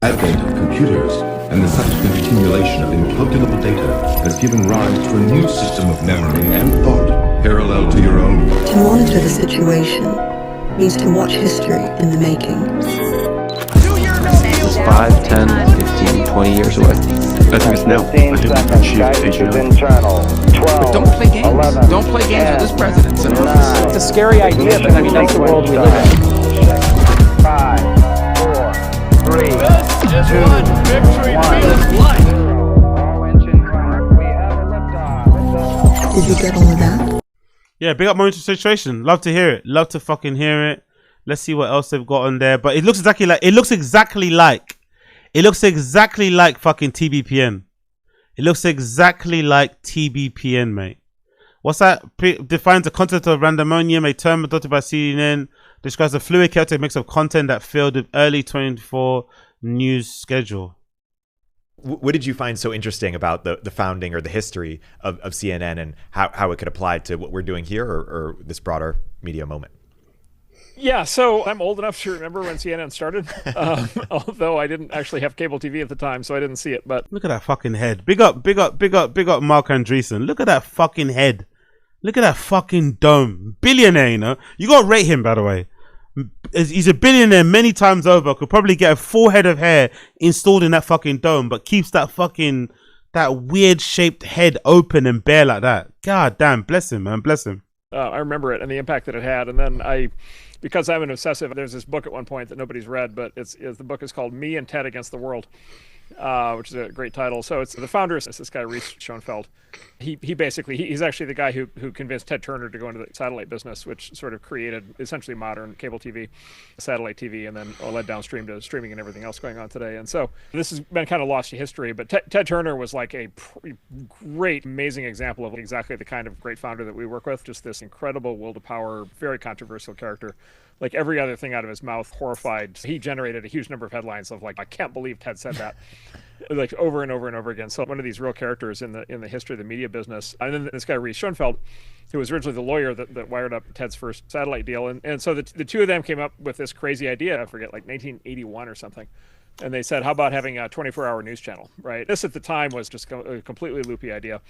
Advent of computers and the subsequent accumulation of incalculable data has given rise to a new system of memory and thought parallel to your own. To monitor the situation means to watch history in the making. 5, 10, 15, 20 years away. I think it's now. I think we've achieved internal. 12, but don't play games. 11, don't play games 10, with this president. It's a scary idea, but I mean, that's the world we live in. 5, 4, 3, this is one victory feels like. Did you get all of that? Yeah, big up Monitor Situation. Love to hear it. Love to fucking hear it. Let's see what else they've got on there. But it looks exactly like It looks exactly like fucking TBPN. It looks exactly like TBPN, mate. What's that? Defines the concept of randomonium, a term adopted by CNN, describes a fluid chaotic mix of content that filled the early 24 news schedule. What did you find so interesting about the founding or the history of CNN and how it could apply to what we're doing here or this broader media moment? Yeah, so I'm old enough to remember when CNN started, although I didn't actually have cable TV at the time, so I didn't see it. But look at that fucking head. Big up Mark Andreessen. Look at that fucking head. Look at that fucking dome. Billionaire, you know. You gotta rate him, by the way. He's a billionaire many times over. Could probably get a full head of hair installed in that fucking dome, but keeps that weird shaped head open and bare like that. God damn, bless him, man. Bless him. I remember it and the impact that it had. And then because I'm an obsessive, there's this book at one point that nobody's read, but the book is called Me and Ted Against the World, which is a great title. So it's the founder is this guy, Reese Schoenfeld. He's actually the guy who convinced Ted Turner to go into the satellite business, which sort of created essentially modern cable TV, satellite TV, and then led downstream to streaming and everything else going on today. And so this has been kind of lost to history, but Ted Turner was like a great, amazing example of exactly the kind of great founder that we work with. Just this incredible will to power, very controversial character. Like every other thing out of his mouth, horrified. He generated a huge number of headlines of like, I can't believe Ted said that, like over and over and over again. So one of these real characters in the history of the media business. And then this guy, Reese Schoenfeld, who was originally the lawyer that wired up Ted's first satellite deal. And so the two of them came up with this crazy idea, I forget, like 1981 or something. And they said, how about having a 24-hour news channel, right? This at the time was just a completely loopy idea.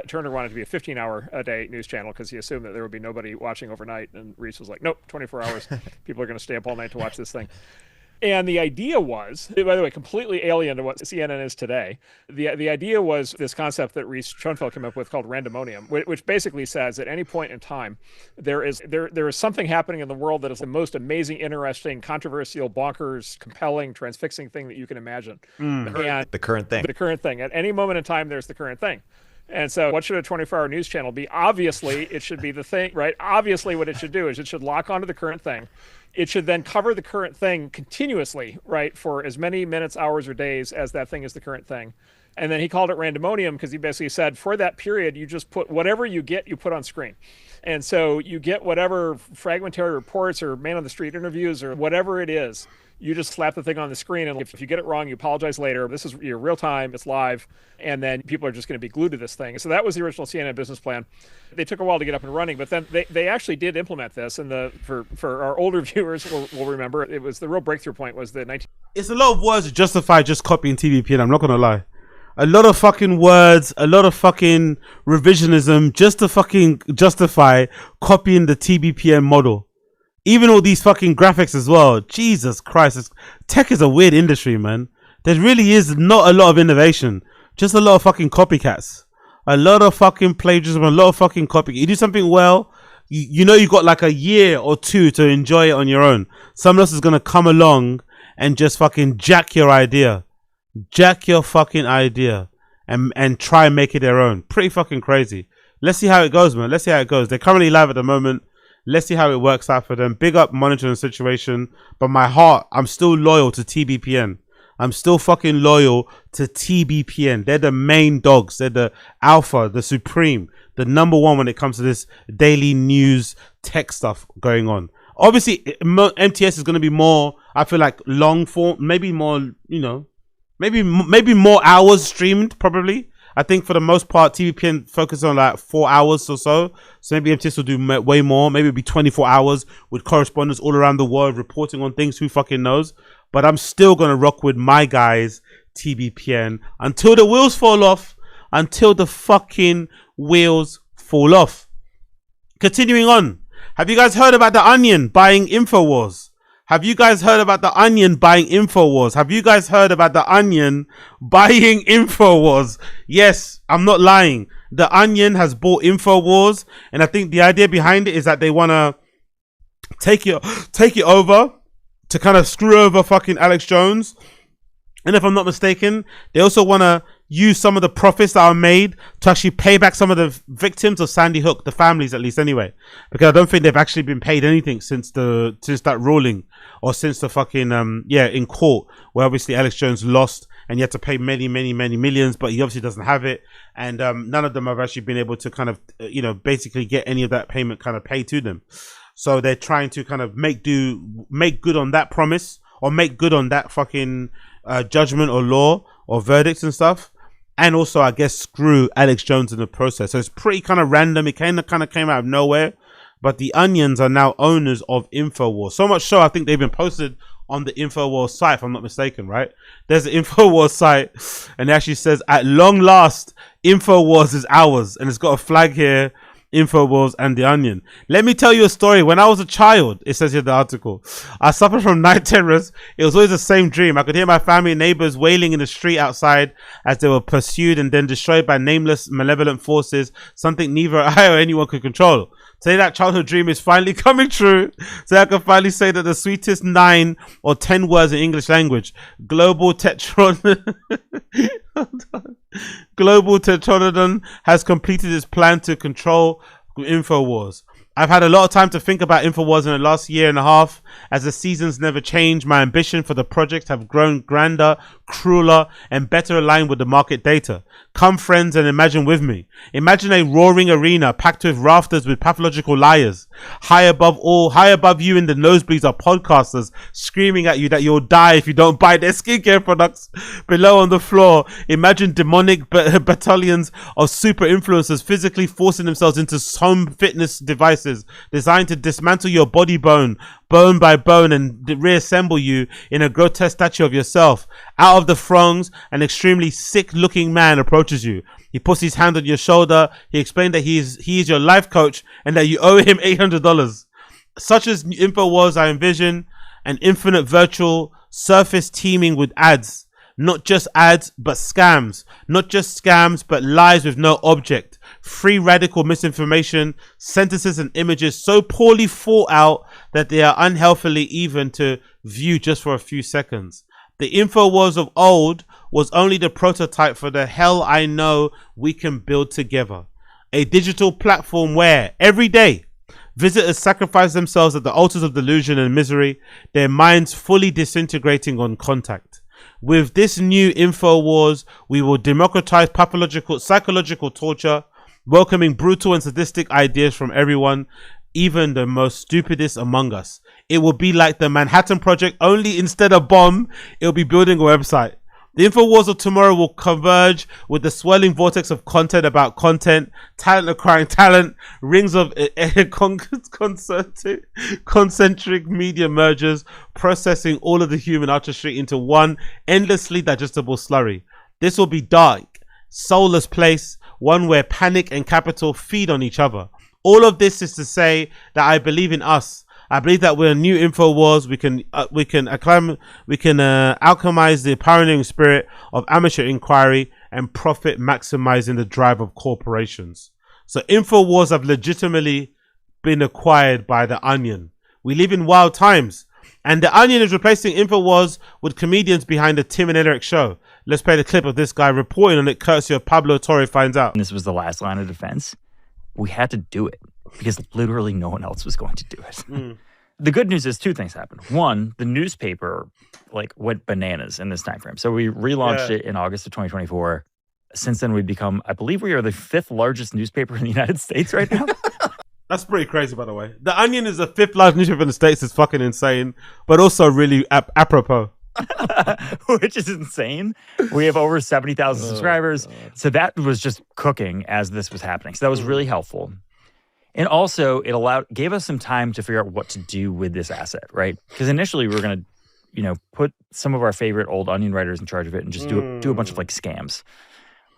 Turner wanted to be a 15-hour-a-day news channel because he assumed that there would be nobody watching overnight. And Reese was like, nope, 24 hours. People are going to stay up all night to watch this thing. And the idea was, by the way, completely alien to what CNN is today. The idea was this concept that Reese Schoenfeld came up with called randomonium, which basically says at any point in time, there is something happening in the world that is the most amazing, interesting, controversial, bonkers, compelling, transfixing thing that you can imagine. And the current thing. The current thing. At any moment in time, there's the current thing. And so what should a 24-hour news channel be? Obviously, it should be the thing, right? Obviously, what it should do is it should lock onto the current thing. It should then cover the current thing continuously, right, for as many minutes, hours, or days as that thing is the current thing. And then he called it randomonium because he basically said for that period, you just put whatever you get, you put on screen. And so you get whatever fragmentary reports or man on the street interviews or whatever it is, you just slap the thing on the screen. And if you get it wrong, you apologize later. This is your real time. It's live. And then people are just going to be glued to this thing. So that was the original CNN business plan. They took a while to get up and running, but then they actually did implement this. And for our older viewers will remember, it was the real breakthrough point was the 19... It's a lot of words to justify just copying TBPN. I'm not going to lie. A lot of fucking words, a lot of fucking revisionism just to fucking justify copying the TBPN model. Even all these fucking graphics as well. Jesus Christ. Tech is a weird industry, man. There really is not a lot of innovation. Just a lot of fucking copycats. A lot of fucking plagiarism, a lot of fucking copy. You do something well, you know you got like a year or two to enjoy it on your own. Someone else is going to come along and just fucking jack your idea. Jack your fucking idea. And try and make it their own. Pretty fucking crazy. Let's see how it goes, man. Let's see how it goes. They're currently live at the moment. Let's see how it works out for them. Big up monitoring the situation. But my heart, I'm still loyal to TBPN. I'm still fucking loyal to TBPN. They're the main dogs. They're the alpha, the supreme, the number one when it comes to this daily news tech stuff going on. Obviously, MTS is going to be more, I feel like, long form. Maybe more, you know, maybe more hours streamed, probably. I think for the most part, TBPN focuses on like 4 hours or so. So maybe MTS will do way more. Maybe it'll be 24 hours with correspondents all around the world reporting on things. Who fucking knows? But I'm still going to rock with my guys, TBPN, until the wheels fall off. Until the fucking wheels fall off. Continuing on. Have you guys heard about the Onion buying InfoWars? Have you guys heard about the Onion buying InfoWars? Have you guys heard about the Onion buying InfoWars? Yes, I'm not lying. The Onion has bought InfoWars, and I think the idea behind it is that they want to take it over to kind of screw over fucking Alex Jones. And if I'm not mistaken, they also want to use some of the profits that are made to actually pay back some of the victims of Sandy Hook, the families at least anyway, because I don't think they've actually been paid anything since that ruling or since the fucking in court, where obviously Alex Jones lost and he had to pay many millions, but he obviously doesn't have it, and none of them have actually been able to kind of basically get any of that payment kind of paid to them. So they're trying to kind of make good on that promise, or make good on that fucking judgment or law or verdicts and stuff. And also, I guess, screw Alex Jones in the process. So it's pretty kind of random. It kind of came out of nowhere. But the Onions are now owners of InfoWars. So much so, I think they've been posted on the InfoWars site, if I'm not mistaken, right? There's an InfoWars site, and it actually says, at long last, InfoWars is ours. And it's got a flag here, InfoWars and the Onion. Let me tell you a story. When I was a child, it says here in the article, I suffered from night terrors. It was always the same dream. I could hear my family and neighbors wailing in the street outside as they were pursued and then destroyed by nameless, malevolent forces, something neither I or anyone could control. Today that childhood dream is finally coming true. So I can finally say that the sweetest 9 or 10 words in English language, Global Tetrodon has completed its plan to control InfoWars. I've had a lot of time to think about InfoWars in the last year and a half. As the seasons never change, my ambition for the project have grown grander, crueler, and better aligned with the market data. Come, friends, and imagine with me. Imagine a roaring arena packed with rafters with pathological liars. High above you in the nosebleeds are podcasters screaming at you that you'll die if you don't buy their skincare products. Below on the floor, imagine demonic battalions of super influencers physically forcing themselves into home fitness devices designed to dismantle your body bone by bone and reassemble you in a grotesque statue of yourself. Out of the throngs, an extremely sick looking man approaches you. He puts his hand on your shoulder. He explained that he is your life coach and that you owe him $800. Such as InfoWars, I envision an infinite virtual surface teeming with ads. Not just ads, but scams. Not just scams, but lies with no object. Free radical misinformation, sentences and images so poorly thought out that they are unhealthily even to view just for a few seconds. The InfoWars of old was only the prototype for the hell I know we can build together. A digital platform where, every day, visitors sacrifice themselves at the altars of delusion and misery, their minds fully disintegrating on contact. With this new InfoWars, we will democratize psychological torture, welcoming brutal and sadistic ideas from everyone, even the most stupidest among us. It will be like the Manhattan Project, only instead of bomb, it will be building a website. The InfoWars of tomorrow will converge with the swirling vortex of content about content, talent acquiring talent, rings of concentric media mergers, processing all of the human artistry into one endlessly digestible slurry. This will be dark, soulless place, one where panic and capital feed on each other. All of this is to say that I believe in us. I believe that we're a new InfoWars. We can alchemize the pioneering spirit of amateur inquiry and profit maximizing the drive of corporations. So InfoWars have legitimately been acquired by the Onion. We live in wild times, and the Onion is replacing InfoWars with comedians behind the Tim and Eric show. Let's play the clip of this guy reporting on it, courtesy of Pablo Torre Finds Out. And this was the last line of defense. We had to do it because literally no one else was going to do it. The good news is two things happened. One, the newspaper went bananas in this time frame. So we relaunched it in August of 2024. Since then, we've become, I believe we are the 5th largest newspaper in the United States right now. That's pretty crazy, by the way. The Onion is the 5th largest newspaper in the States. It's fucking insane, but also really apropos. Which is insane. We have over 70,000 subscribers. So that was just cooking as this was happening. So that was really helpful. And also, it gave us some time to figure out what to do with this asset, right? Because initially we were going to, put some of our favorite old Onion writers in charge of it and just do a bunch of scams.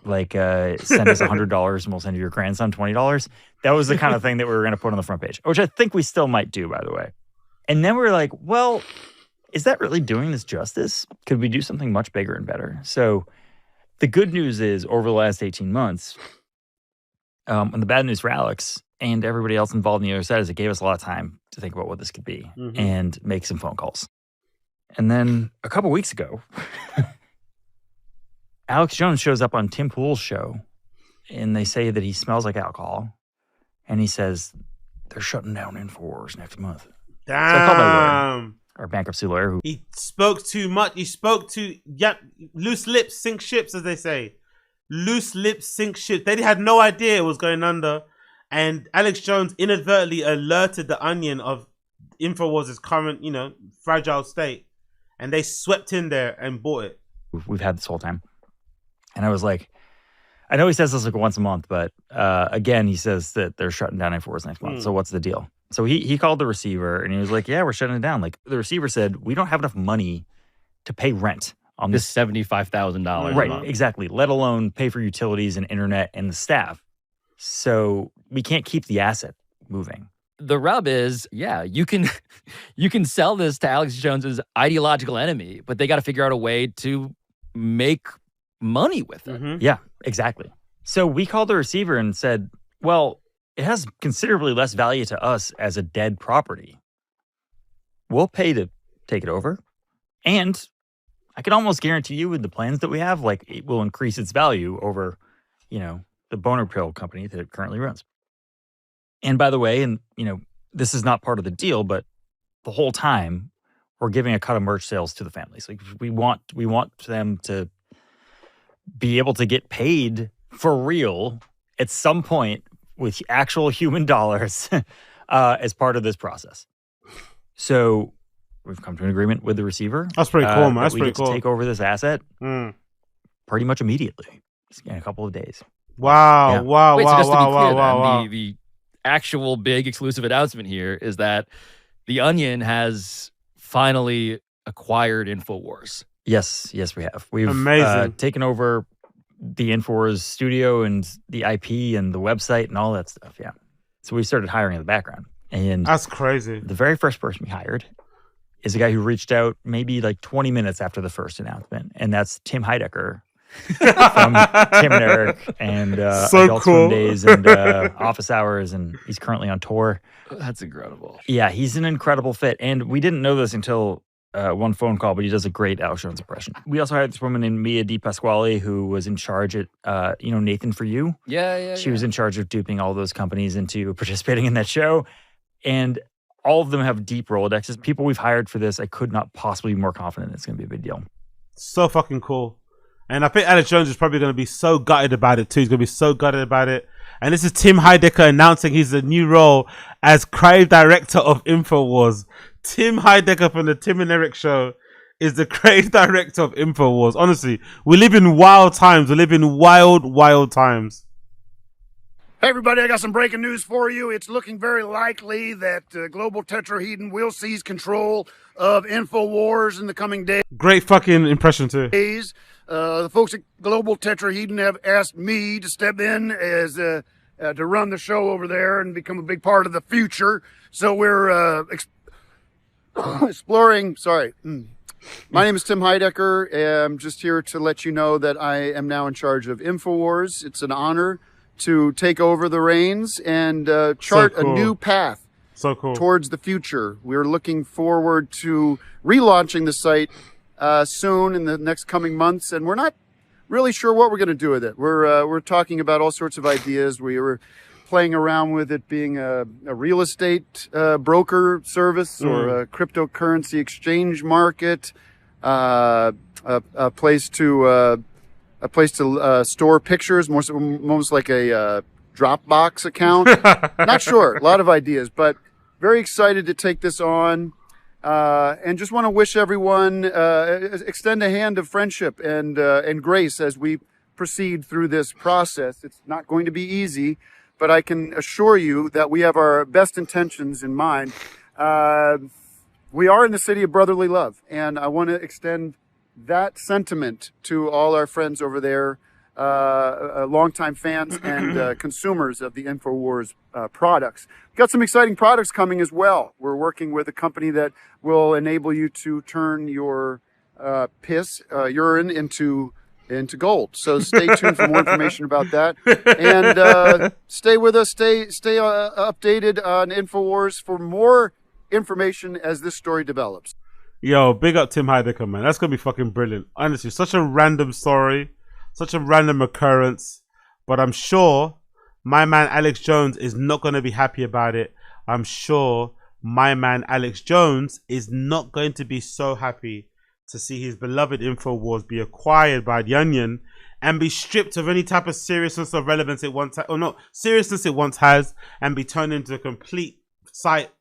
Send us $100 and we'll send you your grandson $20. That was the kind of thing that we were going to put on the front page, which I think we still might do, by the way. And then we were like, well, is that really doing this justice? Could we do something much bigger and better? So the good news is over the last 18 months, and the bad news for Alex and everybody else involved on the other side is it gave us a lot of time to think about what this could be and make some phone calls. And then a couple weeks ago, Alex Jones shows up on Tim Pool's show and they say that he smells like alcohol. And he says, they're shutting down InfoWars next month. Damn. So I called my lawyer. our bankruptcy lawyer, who He spoke too much. He spoke too loose lips sink ships, as they say. Loose lips sink ships. They had no idea it was going under, and Alex Jones inadvertently alerted the Onion of InfoWars' current, fragile state, and they swept in there and bought it. we've had this whole time. And I was like, I know he says this like once a month, but again, he says that they're shutting down InfoWars next month. So what's the deal? So he called the receiver and he was like, yeah, we're shutting it down. Like the receiver said, we don't have enough money to pay rent on this $75,000. Right, exactly. Let alone pay for utilities and internet and the staff. So we can't keep the asset moving. The rub is, yeah, you can sell this to Alex Jones's ideological enemy, but they got to figure out a way to make money with it. Yeah, exactly. So we called the receiver and said, well, it has considerably less value to us as a dead property. We'll pay to take it over. And I can almost guarantee you with the plans that we have, like it will increase its value over, the boner pill company that it currently runs. And by the way, and this is not part of the deal, but the whole time we're giving a cut of merch sales to the families. Like we want them to be able to get paid for real at some point with actual human dollars as part of this process. So we've come to an agreement with the receiver. That's pretty cool, man. That's we pretty get cool. To take over this asset pretty much immediately, in a couple of days. Wow! Yeah. Wow! Wait, so wow! just to be Wow! clear, Wow! then, Wow! the actual big exclusive announcement here is that the Onion has finally acquired InfoWars. Yes, we have. We've Amazing. Taken over the InfoWars studio and the IP and the website and all that stuff. Yeah. So we started hiring in the background. And That's crazy. The very first person we hired is a guy who reached out maybe like 20 minutes after the first announcement. And that's Tim Heidecker from Tim and Eric and So Adult cool. Swim Days and Office Hours. And he's currently on tour. That's incredible. Yeah, he's an incredible fit. And we didn't know this until one phone call, but he does a great Alex Jones impression. We also hired this woman named Mia Di Pasquale who was in charge at, Nathan For You. She was in charge of duping all those companies into participating in that show. And all of them have deep Rolodexes. People we've hired for this, I could not possibly be more confident it's going to be a big deal. So fucking cool. And I think Alex Jones is probably going to be so gutted about it too. He's going to be so gutted about it. And this is Tim Heidecker announcing his new role as creative director of InfoWars. Tim Heidecker from the Tim and Eric show is the creative director of InfoWars. Honestly, we live in wild times. We live in wild, wild times. Hey everybody, I got some breaking news for you. It's looking very likely that global tetrahedron will seize control of InfoWars in the coming days. Great fucking impression too. The folks at Global Tetrahedron have asked me to step in as to run the show over there and become a big part of the future. So we're exploring. Sorry. My name is Tim Heidecker. I'm just here to let you know that I am now in charge of InfoWars. It's an honor to take over the reins and chart So cool. a new path towards the future. We're looking forward to relaunching the site soon in the next coming months, and we're not really sure what we're going to do with it. We're talking about all sorts of ideas. We were playing around with it being a real estate broker service or a cryptocurrency exchange market, a place to store pictures, almost like a Dropbox account. Not sure. A lot of ideas, but very excited to take this on. And just want to wish everyone, extend a hand of friendship and grace as we proceed through this process. It's not going to be easy, but I can assure you that we have our best intentions in mind. We are in the city of brotherly love, and I want to extend that sentiment to all our friends over there, longtime fans and consumers of the InfoWars products. We've got some exciting products coming as well. We're working with a company that will enable you to turn your urine into gold. So stay tuned for more information about that. And stay with us. Stay updated on InfoWars for more information as this story develops. Yo, big up Tim Heidecker, man. That's going to be fucking brilliant. Honestly, such a random story. Such a random occurrence. But I'm sure my man Alex Jones is not going to be happy about it. I'm sure my man Alex Jones is not going to be so happy to see his beloved InfoWars be acquired by The Onion and be stripped of any type of seriousness or relevance it once seriousness it once has, and be turned into a complete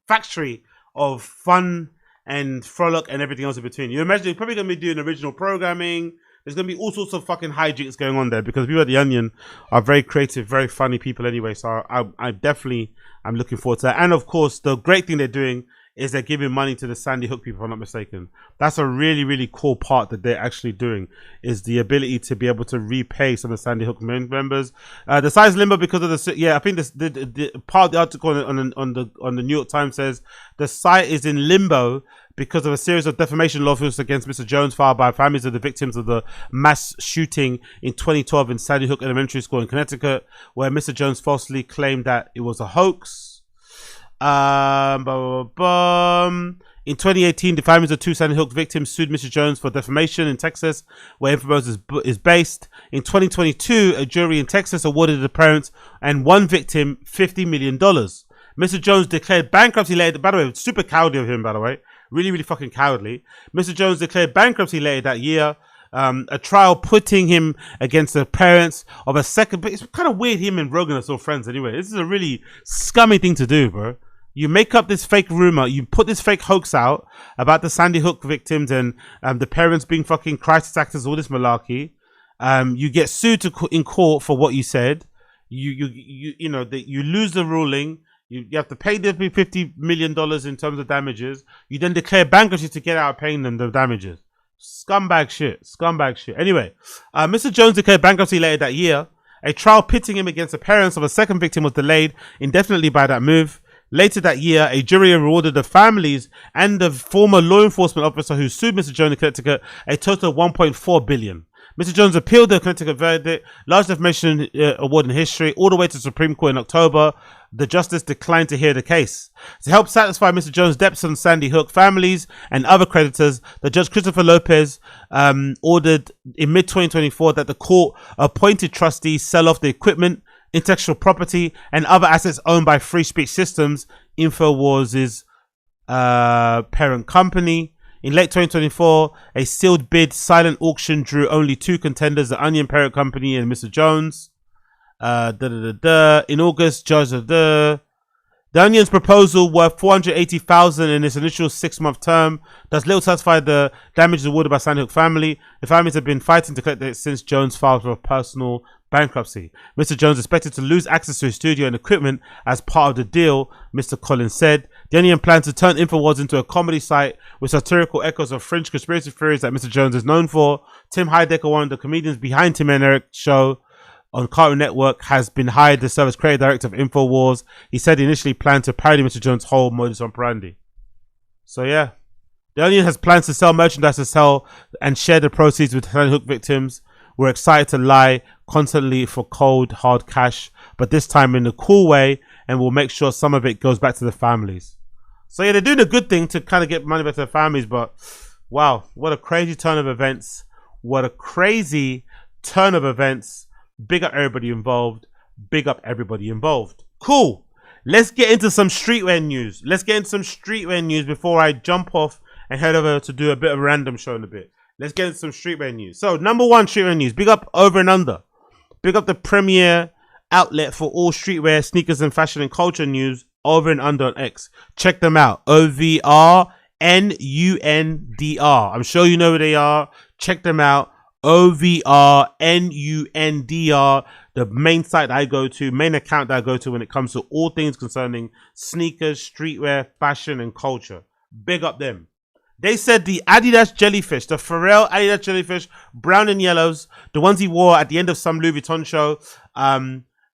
factory of fun and frolic and everything else in between. You imagine you're probably going to be doing original programming. There's going to be all sorts of fucking hijinks going on there, because people at The Onion are very creative, very funny people anyway. So I'm looking forward to that. And of course, the great thing they're doing is they're giving money to the Sandy Hook people, if I'm not mistaken. That's a really, really cool part that they're actually doing, is the ability to be able to repay some of the Sandy Hook members. The site is limbo because of I think the part of the article on the New York Times says the site is in limbo because of a series of defamation lawsuits against Mr. Jones filed by families of the victims of the mass shooting in 2012 in Sandy Hook Elementary School in Connecticut, where Mr. Jones falsely claimed that it was a hoax. In 2018, the families of 2 Sandy Hook victims sued Mr. Jones for defamation in Texas, where InfoWars is based. In 2022, a jury in Texas awarded the parents and one victim $50 million. Mr. Jones declared bankruptcy later. By the way, super cowardly of him, by the way. Really, really fucking cowardly. Mr. Jones declared bankruptcy later that year. A trial putting him against the parents of a second. But it's kind of weird him and Rogan are still friends anyway. This is a really scummy thing to do, bro. You make up this fake rumor, you put this fake hoax out about the Sandy Hook victims and the parents being fucking crisis actors, all this malarkey. You get sued in court for what you said. You lose the ruling. You have to pay them $50 million in terms of damages. You then declare bankruptcy to get out of paying them the damages. Scumbag shit. Anyway, Mr. Jones declared bankruptcy later that year. A trial pitting him against the parents of a second victim was delayed indefinitely by that move. Later that year, a jury awarded the families and the former law enforcement officer who sued Mr. Jones in Connecticut a total of $1.4 billion. Mr. Jones appealed the Connecticut verdict, largest defamation award in history, all the way to the Supreme Court in October. The justice declined to hear the case. To help satisfy Mr. Jones' debts on Sandy Hook families and other creditors, the Judge Christopher Lopez ordered in mid-2024 that the court-appointed trustees sell off the equipment, intellectual property, and other assets owned by Free Speech Systems, InfoWars' parent company. In late 2024, a sealed bid silent auction drew only 2 contenders, the Onion parent company and Mr. Jones. In August, the Onion's proposal worth $480,000 in its initial 6-month term does little satisfy the damages awarded by Sandy Hook family. The families have been fighting to collect it since Jones filed for personal bankruptcy. Mr. Jones expected to lose access to his studio and equipment as part of the deal, Mr. Collins said. The Onion plans to turn InfoWars into a comedy site with satirical echoes of fringe conspiracy theories that Mr. Jones is known for. Tim Heidecker, one of the comedians behind Tim and Eric's show on Cartoon Network, has been hired to serve as creative director of InfoWars. He said he initially planned to parody Mr. Jones' whole modus operandi. So yeah, The Onion has plans to sell merchandise to sell and share the proceeds with Sandy Hook victims. We're excited to lie constantly for cold, hard cash, but this time in a cool way, and we'll make sure some of it goes back to the families. So yeah, they're doing a good thing to kind of get money back to the families, but wow, what a crazy turn of events. Big up everybody involved. Cool. Let's get into some streetwear news. Before I jump off and head over to do a bit of a random show in a bit. Let's get into some streetwear news. So, number 1 streetwear news. Big up Over and Under. Big up the premier outlet for all streetwear, sneakers, and fashion and culture news, Over and Under on X. Check them out. OVRNUNDR. I'm sure you know who they are. Check them out. OVRNUNDR. The main site that I go to, main account that I go to when it comes to all things concerning sneakers, streetwear, fashion, and culture. Big up them. They said the Adidas JellyFish, the Pharrell Adidas JellyFish, brown and yellows, the ones he wore at the end of some Louis Vuitton show,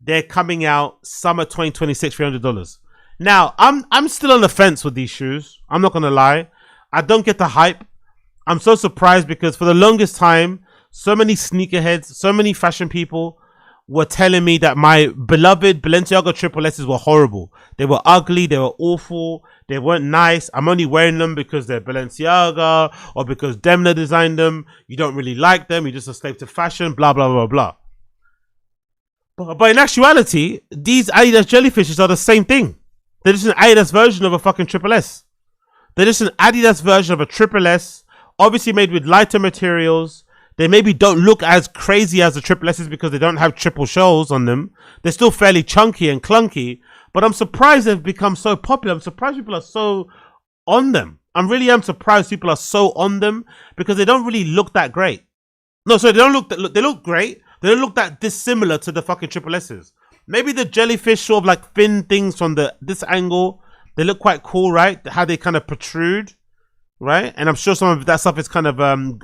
they're coming out summer 2026, $300. Now, I'm still on the fence with these shoes. I'm not gonna lie. I don't get the hype. I'm so surprised because for the longest time, so many sneakerheads, so many fashion people were telling me that my beloved Balenciaga Triple S's were horrible. They were ugly, they were awful, they weren't nice. I'm only wearing them because they're Balenciaga or because Demna designed them. You don't really like them, you're just a slave to fashion, blah, blah, blah, blah. But in actuality, these Adidas JellyFishes are the same thing. They're just an Adidas version of a fucking Triple S. They're just an Adidas version of a Triple S, obviously made with lighter materials. They maybe don't look as crazy as the Triple S's because they don't have triple shells on them. They're still fairly chunky and clunky, but I'm surprised they've become so popular. I'm surprised people are so on them. I really am surprised people are so on them because they don't really look that great. No, sorry, they look great. They don't look that dissimilar to the fucking Triple S's. Maybe the jellyfish sort of like fin things from this angle, they look quite cool, right? How they kind of protrude, right? And I'm sure some of that stuff is kind of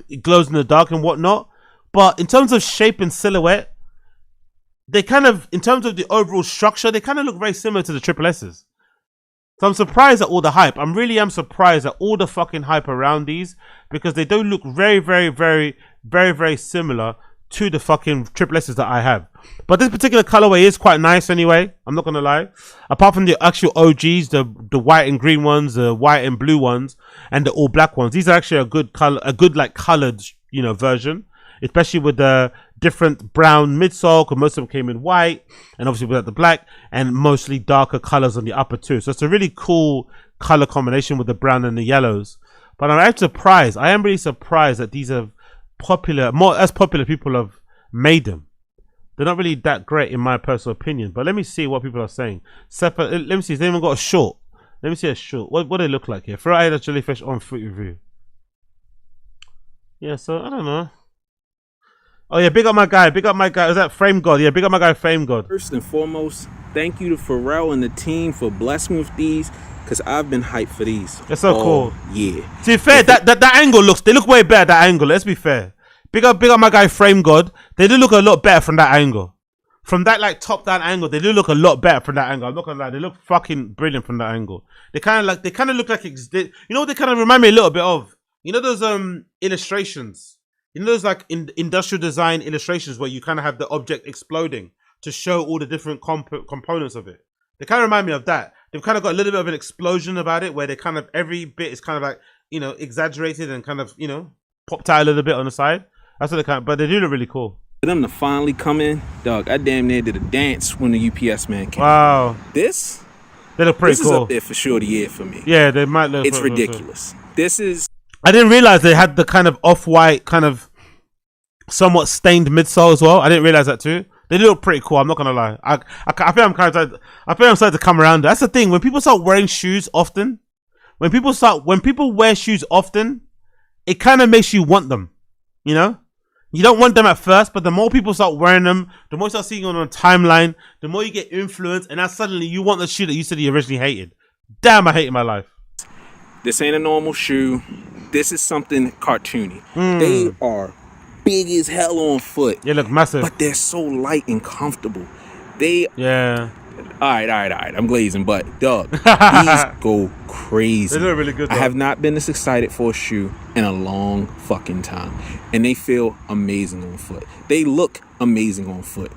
it glows in the dark and whatnot. But in terms of shape and silhouette, they kind of, in terms of the overall structure, they kind of look very similar to the Triple S's. So I'm surprised at all the hype. I really am surprised at all the fucking hype around these because they don't look very, very, very, very, very similar to the fucking Triple S's that I have. But this particular colorway is quite nice anyway. I'm not gonna lie. Apart from the actual OGs, the white and green ones, the white and blue ones, and the all black ones. These are actually a good color, a good like colored, you know, version. Especially with the different brown midsole, because most of them came in white, and obviously without the black, and mostly darker colors on the upper too. So it's a really cool color combination with the brown and the yellows. But I'm actually surprised. I am really surprised that these are popular, more as popular people have made them. They're not really that great in my personal opinion. But let me see what people are saying. Let me see. Has anyone got a short? Let me see a short. What do they look like here? For Adidas Jellyfish on foot review. Yeah. So I don't know. Oh yeah, big up my guy. Big up my guy. Is that Frame God? Yeah, big up my guy, Frame God. First and foremost, thank you to Pharrell and the team for blessing me with these, because I've been hyped for these. That's so cool. Yeah. To be fair, that angle they look way better. That angle. Let's be fair. Big up my guy, Frame God. They do look a lot better from that angle. From that like top down angle, they do look a lot better from that angle. I'm not gonna lie, they look fucking brilliant from that angle. They kind of look like you know what they kind of remind me a little bit of. You know those illustrations. You know those like industrial design illustrations where you kind of have the object exploding to show all the different components of it. They kind of remind me of that. They've kind of got a little bit of an explosion about it where they kind of, every bit is kind of like, you know, exaggerated and kind of, you know, popped out a little bit on the side. That's what they kind of, but they do look really cool. For them to finally come in, dog, I damn near did a dance when the UPS man came. Wow. They look pretty cool. This is up there for sure the year for me. Yeah, they might look. It's ridiculous. This is. I didn't realize they had the kind of off-white, kind of somewhat stained midsole as well. I didn't realize that too. They look pretty cool. I'm not gonna lie. I think I'm starting to come around. That's the thing. When people start wearing shoes often, when people wear shoes often, it kind of makes you want them. You know, you don't want them at first, but the more people start wearing them, the more you start seeing them on a timeline, the more you get influenced, and now suddenly you want the shoe that you said you originally hated. Damn, I hated my life. This ain't a normal shoe. This is something cartoony. They are big as hell on foot. They look massive. But they're so light and comfortable. Yeah. All right. I'm glazing, but dog, these go crazy. They look really good, though. I have not been this excited for a shoe in a long fucking time. And they feel amazing on foot. They look amazing on foot.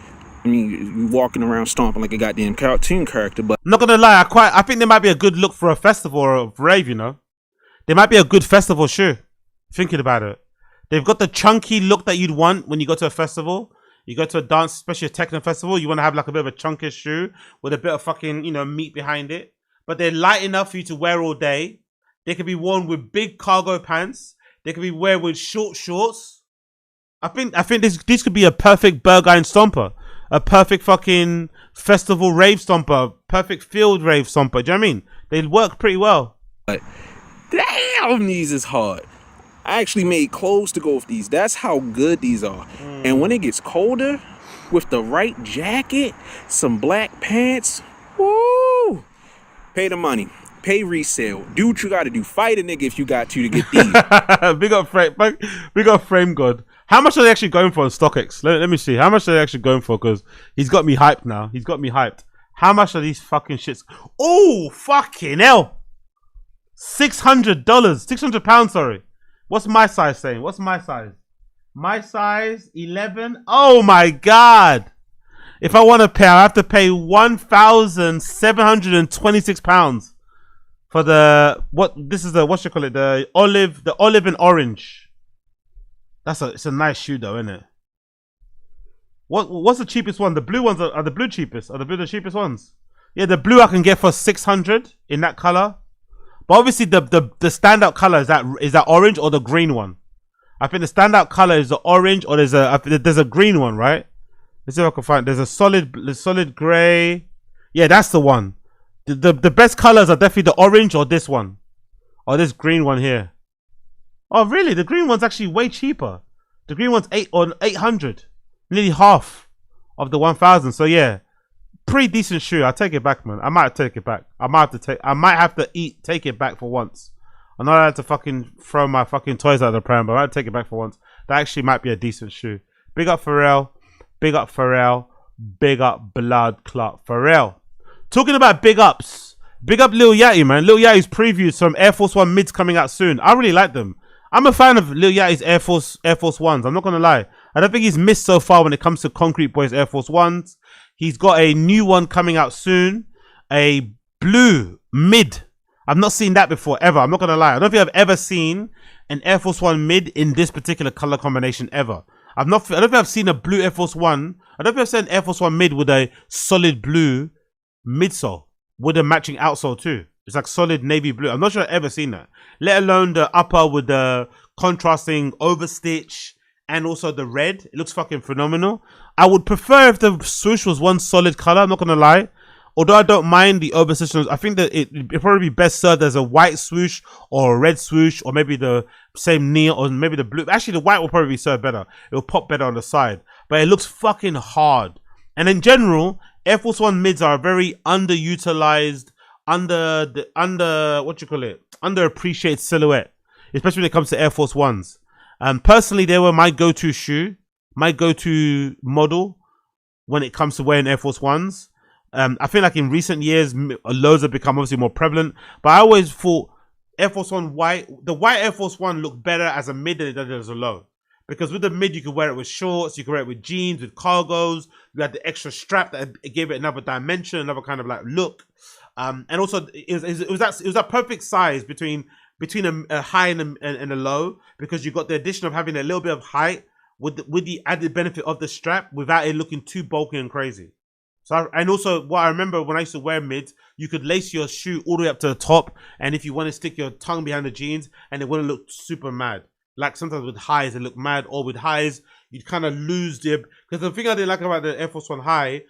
I mean, you're walking around stomping like a goddamn cartoon character, but I'm not gonna lie, I think they might be a good look for a festival or a rave, you know. They might be a good festival shoe. Thinking about it. They've got the chunky look that you'd want when you go to a festival. You go to a dance, especially a techno festival, you want to have like a bit of a chunkish shoe with a bit of fucking, you know, meat behind it. But they're light enough for you to wear all day. They can be worn with big cargo pants. They can be worn with short shorts. I think this could be a perfect Berghain stomper. A perfect fucking festival rave stomper. Perfect field rave stomper. Do you know what I mean? They work pretty well. Damn, these is hard. I actually made clothes to go with these. That's how good these are. And when it gets colder, with the right jacket, some black pants, woo! Pay the money. Pay resale. Do what you got to do. Fight a nigga if you got to get these. Big up Frame God. How much are they actually going for on StockX? Let me see. How much are they actually going for? Because he's got me hyped now. He's got me hyped. How much are these fucking shits? Oh, fucking hell. $600. £600, sorry. What's my size saying? What's my size? My size 11. Oh my god! If I want to pay, I have to pay £1,726 for the what? This is the what you call it? The olive and orange. It's a nice shoe though, isn't it? What's the cheapest one? The blue ones are the blue cheapest. Are the blue the cheapest ones? Yeah, the blue I can get for 600 in that color. But obviously the standout color is that orange or the green one. I think the standout color is the orange, or there's a green one, right? Let's see if I can find. There's a solid gray. Yeah, that's the one. The best colors are definitely the orange or this one, or this green one here. Oh, really? The green one's actually way cheaper. The green one's 800, nearly half of the 1,000. So yeah, pretty decent shoe. I'll take it back, man. I might take it back. I might have to take it back for once. I'm not allowed to fucking throw my fucking toys out of the pram, but I might take it back for once. That actually might be a decent shoe. Big up Pharrell. Big up Pharrell. Big up Blood Clot Pharrell. Talking about big ups. Big up Lil Yachty, man. Lil Yachty's previews some Air Force One mids coming out soon. I really like them. I'm a fan of Lil Yachty's Air Force Ones. I'm not going to lie. I don't think he's missed so far when it comes to Concrete Boys Air Force Ones. He's got a new one coming out soon. A blue mid. I've not seen that before, ever. I'm not going to lie. I don't think I've ever seen an Air Force One mid in this particular color combination ever. I don't think I've seen a blue Air Force One. I don't think I've seen an Air Force One mid with a solid blue midsole with a matching outsole too. It's like solid navy blue. I'm not sure I've ever seen that. Let alone the upper with the contrasting overstitch and also the red. It looks fucking phenomenal. I would prefer if the swoosh was one solid color. I'm not going to lie. Although I don't mind the overstitch, I think that it'd probably be best served as a white swoosh or a red swoosh, or maybe the same neon, or maybe the blue. Actually, the white will probably be served better. It will pop better on the side. But it looks fucking hard. And in general, Air Force One mids are very underutilized, underappreciated silhouette, especially when it comes to Air Force Ones. Personally, they were my go-to shoe, my go-to model when it comes to wearing Air Force Ones. I feel like in recent years, loads have become obviously more prevalent, but I always thought Air Force One white, the white Air Force One looked better as a mid than it did as a low. Because with the mid, you could wear it with shorts, you could wear it with jeans, with cargos. You had the extra strap that gave it another dimension, another kind of like look. And also, it was that perfect size between a high and a low, because you got the addition of having a little bit of height with the added benefit of the strap without it looking too bulky and crazy. So, and also, what I remember when I used to wear mids, you could lace your shoe all the way up to the top, and if you want to stick your tongue behind the jeans, and it wouldn't look super mad. Like sometimes with highs, it look mad, or with highs, you'd kind of lose the... Because the thing I didn't like about the Air Force One high,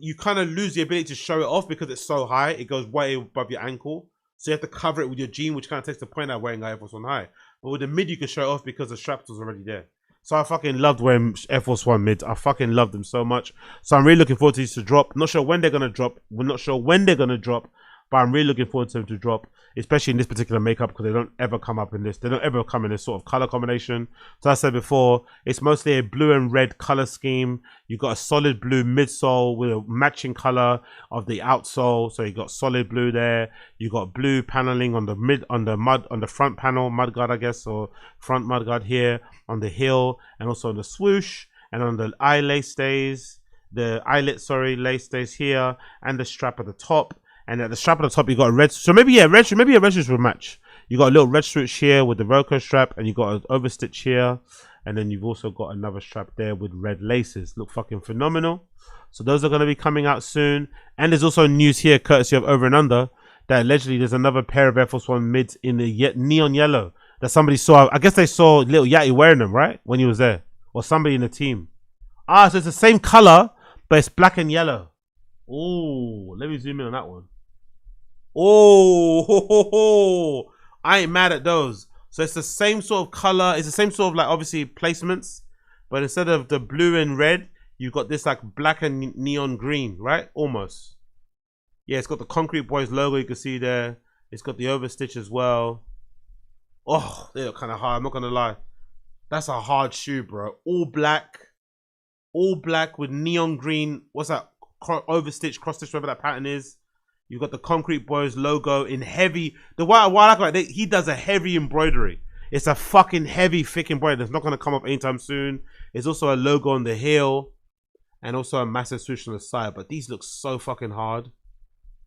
you kind of lose the ability to show it off because it's so high. It goes way above your ankle. So you have to cover it with your jean, which kind of takes the point out of wearing Air Force One high. But with the mid, you can show it off because the strap was already there. So I fucking loved wearing Air Force One mids. I fucking loved them so much. So I'm really looking forward to these to drop. Not sure when they're going to drop. We're not sure when they're going to drop. But I'm really looking forward to them to drop, especially in this particular makeup, because they don't ever come up in this. They don't ever come in this sort of color combination. So as I said before, it's mostly a blue and red color scheme. You got a solid blue midsole with a matching color of the outsole. So you got solid blue there. You got blue paneling on the front panel, mudguard, I guess, or front mudguard here on the heel, and also on the swoosh, and on the lace stays lace stays here, and the strap at the top. And at the strap at the top, you got a red. So maybe a red swoosh will match. You got a little red swoosh here with the Velcro strap, and you got an overstitch here, and then you've also got another strap there with red laces. Look fucking phenomenal. So those are going to be coming out soon. And there's also news here, courtesy of Over and Under, that allegedly there's another pair of Air Force One mids in the neon yellow that somebody saw. I guess they saw Lil Yachty wearing them, right, when he was there, or somebody in the team. So it's the same color, but it's black and yellow. Oh, let me zoom in on that one. Oh, I ain't mad at those. So it's the same sort of color. It's the same sort of like obviously placements, but instead of the blue and red, you've got this like black and neon green, right? Almost. Yeah, it's got the Concrete Boys logo. You can see there. It's got the overstitch as well. Oh, they look kind of hard. I'm not gonna lie. That's a hard shoe, bro. All black with neon green. What's that? Overstitch, cross stitch, whatever that pattern is. You've got the Concrete Boys logo in heavy. What I like about it, he does a heavy embroidery. It's a fucking heavy, thick embroidery. It's not going to come up anytime soon. There's also a logo on the heel and also a massive swoosh on the side. But these look so fucking hard.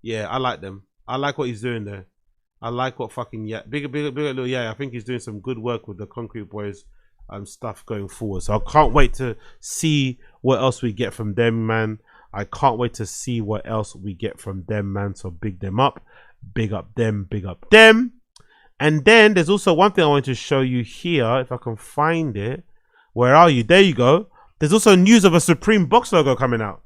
Yeah, I like them. I like what he's doing there. I like what fucking big little I think he's doing some good work with the Concrete Boys stuff going forward. So I can't wait to see what else we get from them, man. I can't wait to see what else we get from them, man. So big them up. Big up them. Big up them. And then there's also one thing I want to show you here. If I can find it. Where are you? There you go. There's also news of a Supreme box logo coming out.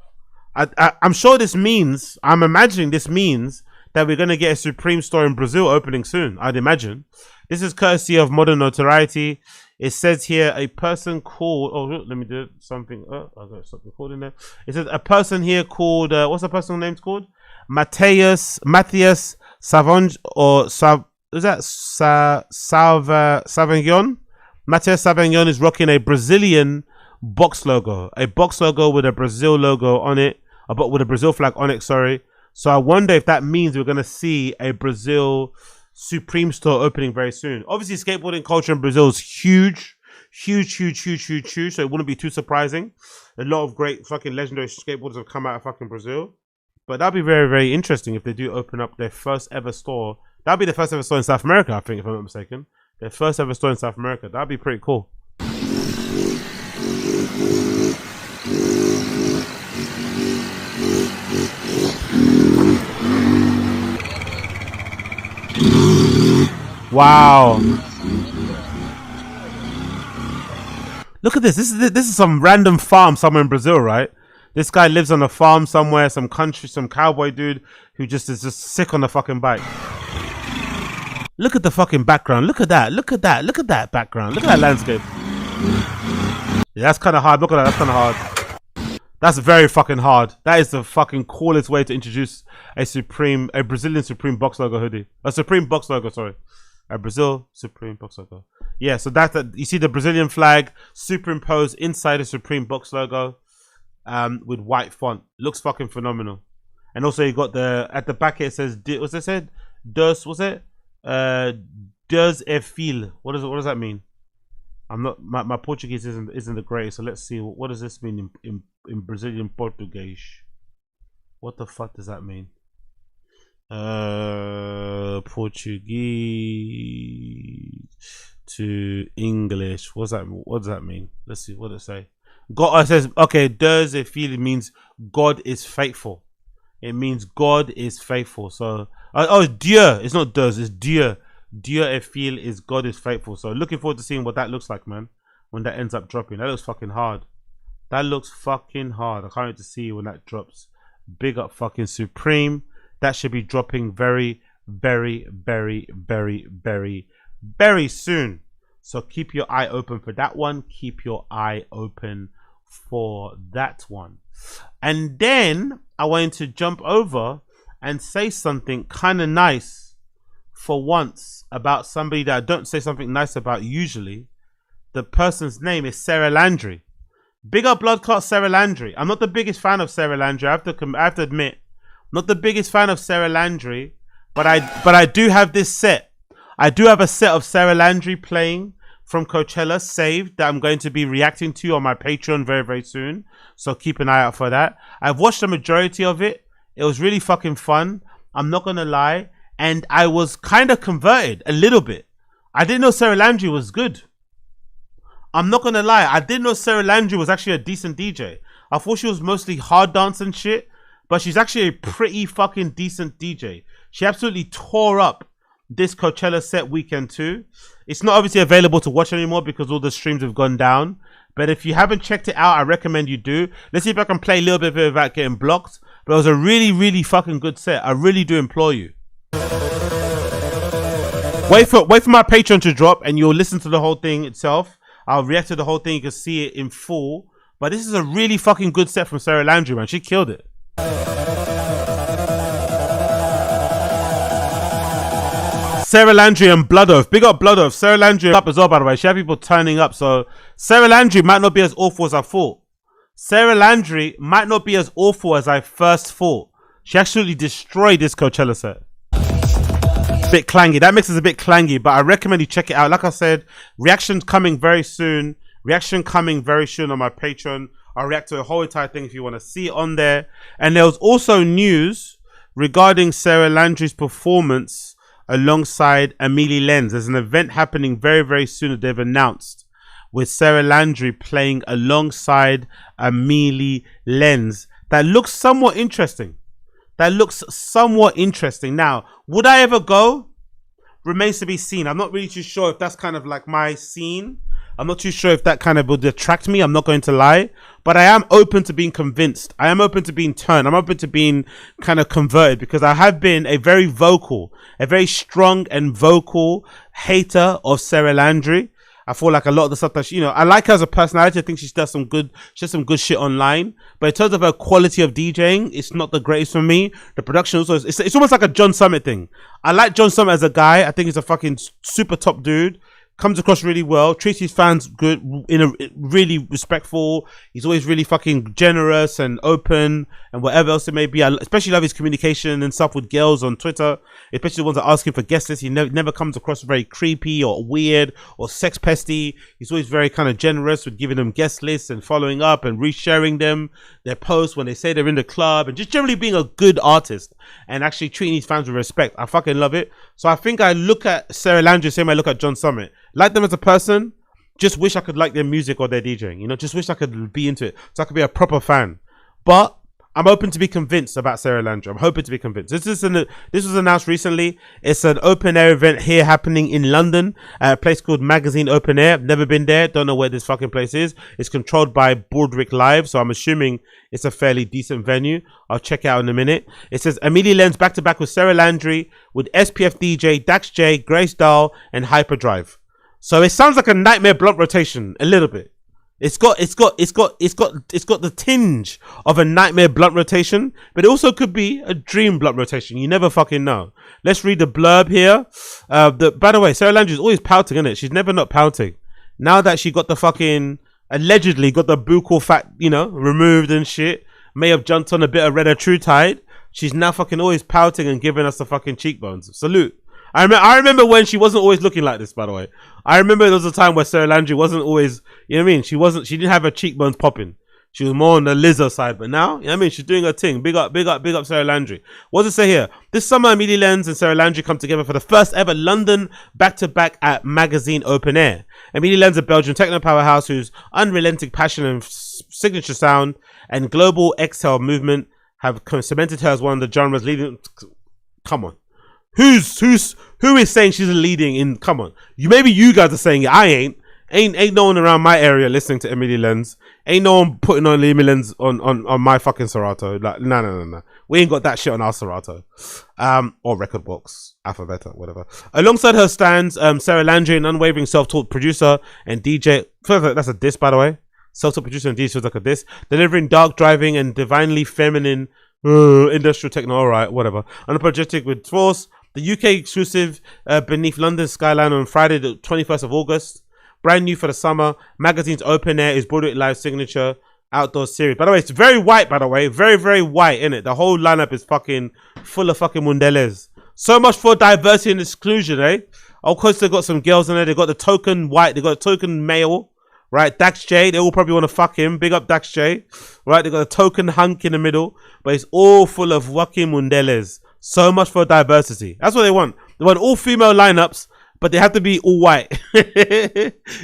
I'm sure this means, I'm imagining this means that we're going to get a Supreme store in Brazil opening soon, I'd imagine. This is courtesy of Modern Notoriety. It says here a person called, oh, let me do something. Oh, I've got to stop recording there. It says a person here called, what's the person's name called? Mathias Sauvageon, or is that Sauvageon? Mathias Sauvageon is rocking a Brazilian box logo. A box logo with a Brazil logo on it, but with a Brazil flag on it, sorry. So I wonder if that means we're going to see a Brazil Supreme store opening very soon. Obviously, skateboarding culture in Brazil is huge. So it wouldn't be too surprising. A lot of great fucking legendary skateboarders have come out of fucking Brazil. But that'd be very, very interesting if they do open up their first ever store. That'd be the first ever store in South America, I think, if I'm not mistaken. Their first ever store in South America. That'd be pretty cool. Wow. Look at this. This is some random farm somewhere in Brazil, right? This guy lives on a farm somewhere, some country, some cowboy dude who just is just sick on the fucking bike. Look at the fucking background. Look at that. Look at that. Look at that background. Look at that landscape. Yeah, that's kind of hard. Look at that. That's kind of hard. That's very fucking hard. That is the fucking coolest way to introduce a Brazilian Supreme box logo hoodie. A Supreme box logo, sorry. A Brazil Supreme box logo. Yeah, so that's you see the Brazilian flag superimposed inside the Supreme box logo, with white font. Looks fucking phenomenal. And also you got at the back here it says, what's it said? Does é fil. What does that mean? I'm not, my Portuguese isn't the greatest, so let's see what does this mean in Brazilian Portuguese. What the fuck does that mean? Portuguese to English. What does that mean? Let's see what does it say. God, it says, okay, does it feel, it means God is faithful. It means God is faithful. So oh, Dieu. It's not does, it's Dieu. Dieu et fil is God is faithful. So looking forward to seeing what that looks like, man, when that ends up dropping. That looks fucking hard. That looks fucking hard. I can't wait to see when that drops. Big up fucking Supreme. That should be dropping very, very, very, very, very, very soon. So keep your eye open for that one. Keep your eye open for that one. And then I wanted to jump over and say something kind of nice for once about somebody that I don't say something nice about usually. The person's name is Sara Landry. Big up blood clot Sara Landry. I'm not the biggest fan of Sara Landry. I have to admit, not the biggest fan of Sara Landry, but I do have this set. I do have a set of Sara Landry playing from Coachella saved that I'm going to be reacting to on my Patreon very, very soon. So keep an eye out for that. I've watched the majority of it. It was really fucking fun. I'm not gonna lie. And I was kind of converted a little bit. I didn't know Sara Landry was good. I'm not gonna lie. I didn't know Sara Landry was actually a decent DJ. I thought she was mostly hard dance and shit. But she's actually a pretty fucking decent DJ. She absolutely tore up this Coachella set weekend too. It's not obviously available to watch anymore because all the streams have gone down. But if you haven't checked it out, I recommend you do. Let's see if I can play a little bit of it without getting blocked. But it was a really, really fucking good set. I really do implore you. Wait for my Patreon to drop and you'll listen to the whole thing itself. I'll react to the whole thing. You can see it in full. But this is a really fucking good set from Sara Landry, man. She killed it. Sara Landry and Blood Oath. Big up Blood Oath. Sara Landry up as well, by the way. She had people turning up. So Sara Landry might not be as awful as I thought. Sara Landry might not be as awful as I first thought. She actually destroyed this Coachella set. Bit clangy. That mix is a bit clangy, but I recommend you check it out. Like I said, reactions coming very soon. Reaction coming very soon on my Patreon. I'll react to the whole entire thing if you want to see it on there. And there was also news regarding Sara Landry's performance alongside Amelie Lenz. There's an event happening very, very soon that they've announced with Sara Landry playing alongside Amelie Lenz. that looks somewhat interesting. Now, would I ever go? Remains to be seen. I'm not really too sure if that's kind of like my scene. I'm not too sure if that kind of would attract me. I'm not going to lie, but I am open to being convinced. I am open to being turned. I'm open to being kind of converted, because I have been a very strong and vocal hater of Sarah Landry. I feel like a lot of the stuff that she, I like her as a personality. I think she does some good shit online. But in terms of her quality of DJing, it's not the greatest for me. The production also, it's almost like a John Summit thing. I like John Summit as a guy. I think he's a fucking super top dude. Comes across really well, treats his fans good, really respectful. He's always really fucking generous and open and whatever else it may be. I especially love his communication and stuff with girls on Twitter, especially the ones that ask him for guest lists. He never comes across very creepy or weird or sex pesty. He's always very kind of generous with giving them guest lists and following up and resharing them, their posts when they say they're in the club, and just generally being a good artist and actually treating his fans with respect. I fucking love it. So I think I look at Sarah Landry the same way I look at John Summit. Like them as a person, just wish I could like their music or their DJing, just wish I could be into it so I could be a proper fan. But I'm open to be convinced about Sarah Landry. I'm hoping to be convinced. This was announced recently. It's an open air event here happening in London at a place called Magazine Open Air. Never been there, don't know where this fucking place is. It's controlled by Baldrick Live, so I'm assuming it's a fairly decent venue. I'll check it out in a minute. It says Amelie Lenz back to back with Sarah Landry with SPFDJ, Dax J, Grace Dahl, and Hyperdrive. So it sounds like a Nightmare blunt rotation a little bit. It's got the tinge of a Nightmare blunt rotation, but it also could be a Dream blunt rotation. You never fucking know. Let's read the blurb here. By the way, Sarah Landry's always pouting, isn't it? She's never not pouting. Now that she got the fucking allegedly got the buccal fat, removed and shit, may have jumped on a bit of Red True Tide. She's now fucking always pouting and giving us the fucking cheekbones. Salute. I remember when she wasn't always looking like this, by the way. I remember there was a time where Sarah Landry wasn't always, you know what I mean? She didn't have her cheekbones popping. She was more on the Lizzo side, but now, you know what I mean? She's doing her thing. Big up Sarah Landry. What does it say here? This summer, Amelie Lenz and Sarah Landry come together for the first ever London back-to-back at Magazine Open Air. Amelie Lenz, a Belgian techno powerhouse whose unrelenting passion and signature sound and global exhale movement have cemented her as one of the genre's leading. Come on. Who is saying she's leading in? Come on, maybe you guys are saying it. I ain't no one around my area listening to Amelie Lenz. Ain't no one putting on Amelie Lenz on my fucking Serato. Like no. We ain't got that shit on our Serato, or record box, Alphabeta, whatever. Alongside her stands Sarah Landry, an unwavering self-taught producer and DJ. That's a diss, by the way. Self-taught producer and DJ feels like a diss, delivering dark driving and divinely feminine industrial techno. All right, whatever. Unapologetic with force. The UK exclusive beneath London's skyline on Friday, the 21st of August. Brand new for the summer. Magazine's Open Air is Broadway Live signature outdoor series. By the way, it's very white, by the way. Very, very white, innit? The whole lineup is fucking full of fucking mundeles. So much for diversity and exclusion, eh? Of course, they got some girls in there. They got the token white. They got a token male, right? Dax J. They all probably want to fuck him. Big up Dax J. Right? They got a token hunk in the middle. But it's all full of fucking mundeles. So much for diversity. That's what they want. They want all female lineups, but they have to be all white.